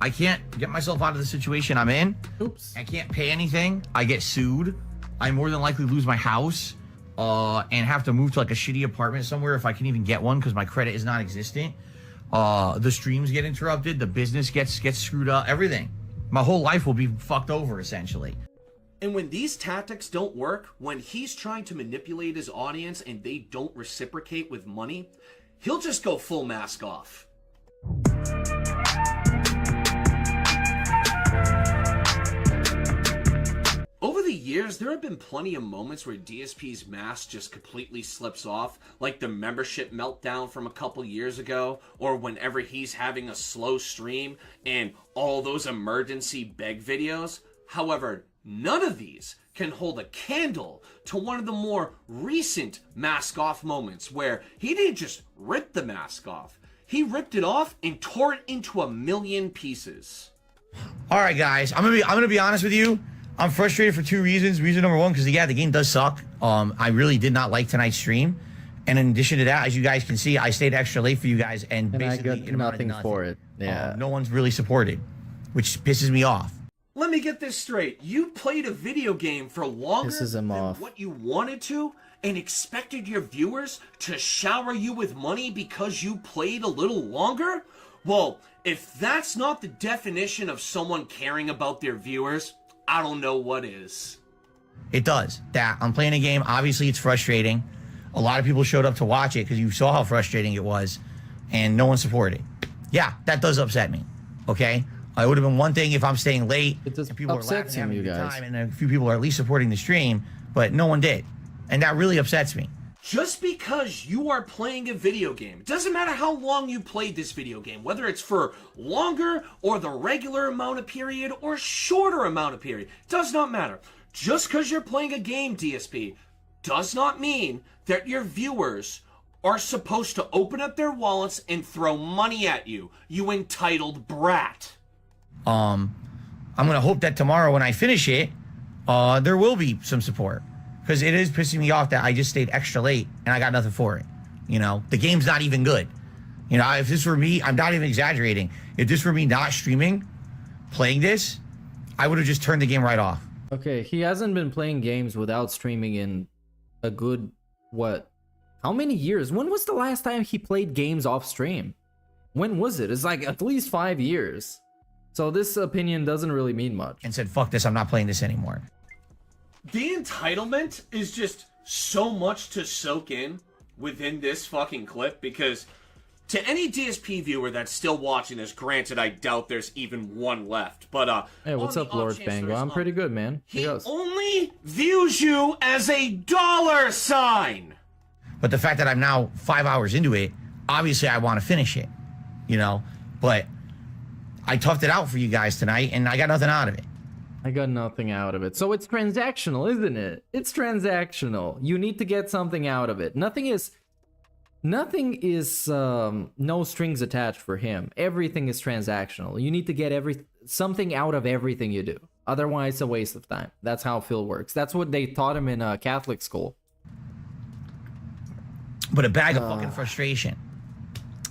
I can't get myself out of the situation I'm in. Oops. I can't pay anything. I get sued. I more than likely lose my house and have to move to like a shitty apartment somewhere if I can even get one because my credit is non-existent. The streams get interrupted. The business gets screwed up. Everything. My whole life will be fucked over, essentially. And when these tactics don't work, when he's trying to manipulate his audience and they don't reciprocate with money, he'll just go full mask off. Over the years, there have been plenty of moments where DSP's mask just completely slips off, like the membership meltdown from a couple years ago, or whenever he's having a slow stream and all those emergency beg videos. However, none of these can hold a candle to one of the more recent mask off moments where he didn't just rip the mask off. He ripped it off and tore it into a million pieces. All right, guys, I'm gonna be honest with you. I'm frustrated for two reasons. Reason number one, because yeah, the game does suck. I really did not like tonight's stream, and in addition to that, as you guys can see, I stayed extra late for you guys, and basically I got nothing for it. Yeah, no one's really supported, which pisses me off. Let me get this straight. You played a video game for longer than what you wanted to and expected your viewers to shower you with money because you played a little longer? Well, if that's not the definition of someone caring about their viewers, I don't know what is. It does. That I'm playing a game. Obviously, it's frustrating. A lot of people showed up to watch it because you saw how frustrating it was, and no one supported it. Yeah, that does upset me. Okay? It would have been one thing if I'm staying late and people are laughing, having a good time, and a few people are at least supporting the stream, but no one did. And that really upsets me. Just because you are playing a video game, it doesn't matter how long you played this video game, whether it's for longer or the regular amount of period or shorter amount of period, it does not matter. Just because you're playing a game, DSP, does not mean that your viewers are supposed to open up their wallets and throw money at you, you entitled brat. I'm gonna hope that tomorrow when I finish it, there will be some support. Because it is pissing me off that I just stayed extra late and I got nothing for it. You know, the game's not even good. You know, if this were me, I'm not even exaggerating. If this were me not streaming, playing this, I would have just turned the game right off. Okay, he hasn't been playing games without streaming in a good, what? How many years? When was the last time he played games off stream? When was it? It's like at least 5 years. So this opinion doesn't really mean much. And said, fuck this, I'm not playing this anymore. The entitlement is just so much to soak in within this fucking clip, because to any DSP viewer that's still watching this, granted, I doubt there's even one left, but hey, what's up, Lord Fango? I'm pretty good, man. He only views you as a dollar sign. But the fact that I'm now 5 hours into it, obviously I want to finish it, you know, but I toughed it out for you guys tonight and I got nothing out of it. I got nothing out of it. So it's transactional, isn't it? It's transactional. You need to get something out of it. Nothing is no strings attached for him. Everything is transactional. You need to get something out of everything you do. Otherwise, it's a waste of time. That's how Phil works. That's what they taught him in Catholic school. But a bag of fucking frustration.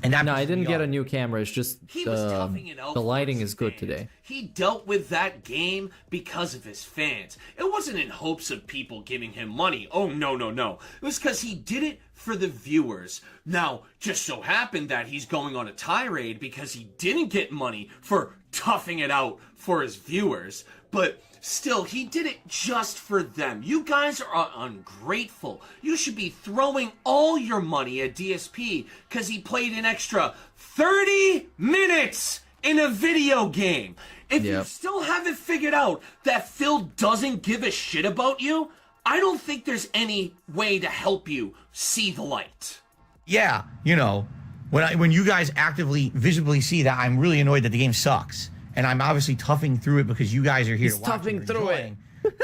And that no, I didn't get a new camera. It's just the lighting is good today. He dealt with that game because of his fans. It wasn't in hopes of people giving him money. Oh, no, no, no. It was because he did it for the viewers. Now, just so happened that he's going on a tirade because he didn't get money for toughing it out for his viewers. But still, he did it just for them. You guys are ungrateful. You should be throwing all your money at DSP because he played an extra 30 minutes in a video game. If you still haven't figured out that Phil doesn't give a shit about you, I don't think there's any way to help you see the light. Yeah, you know, when you guys actively, visibly see that I'm really annoyed that the game sucks. And I'm obviously toughing through it because you guys are here to watch toughing through it.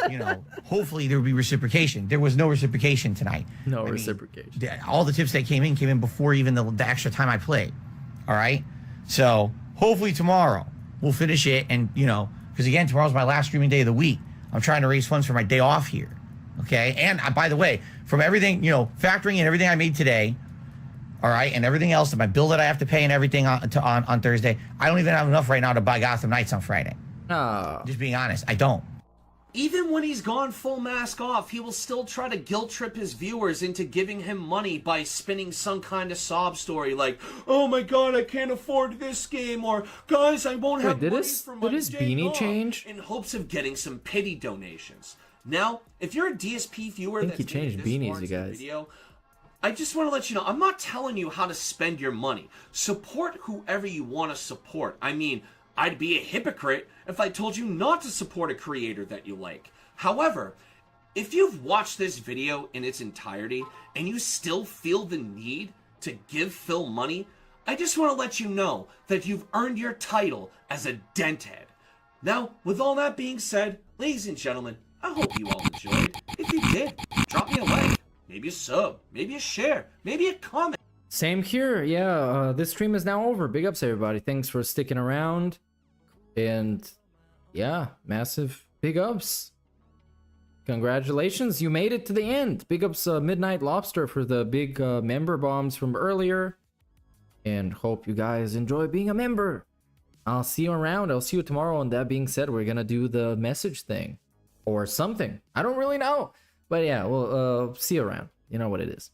You know, hopefully there will be reciprocation. There was no reciprocation tonight. No reciprocation. All the tips that came in before even the extra time I played. All right? So hopefully tomorrow we'll finish it. And, you know, because again, tomorrow's my last streaming day of the week. I'm trying to raise funds for my day off here. Okay? And by the way, from everything, you know, factoring in everything I made today, all right, and everything else, my bill that I have to pay and everything on Thursday, I don't even have enough right now to buy Gotham Knights on Friday. Just being honest, I don't. Even when he's gone full mask off, he will still try to guilt trip his viewers into giving him money by spinning some kind of sob story like, oh my god, I can't afford this game, or guys, I won't have money for my did his beanie change? In hopes of getting some pity donations. Now, if you're a DSP viewer I think he changed beanies, you guys. Video, I just want to let you know, I'm not telling you how to spend your money. Support whoever you want to support. I mean, I'd be a hypocrite if I told you not to support a creator that you like. However, if you've watched this video in its entirety and you still feel the need to give Phil money, I just want to let you know that you've earned your title as a denthead. Now, with all that being said, ladies and gentlemen, I hope you all enjoyed. If you did, drop me a like, maybe a sub, maybe a share, maybe a comment. Same here. Yeah, this stream is now over. Big ups, everybody. Thanks for sticking around. And yeah, massive big ups. Congratulations, you made it to the end. Big ups, Midnight Lobster, for the big member bombs from earlier. And hope you guys enjoy being a member. I'll see you around. I'll see you tomorrow. And that being said, we're gonna do the message thing. Or something. I don't really know. But yeah, we'll see you around. You know what it is.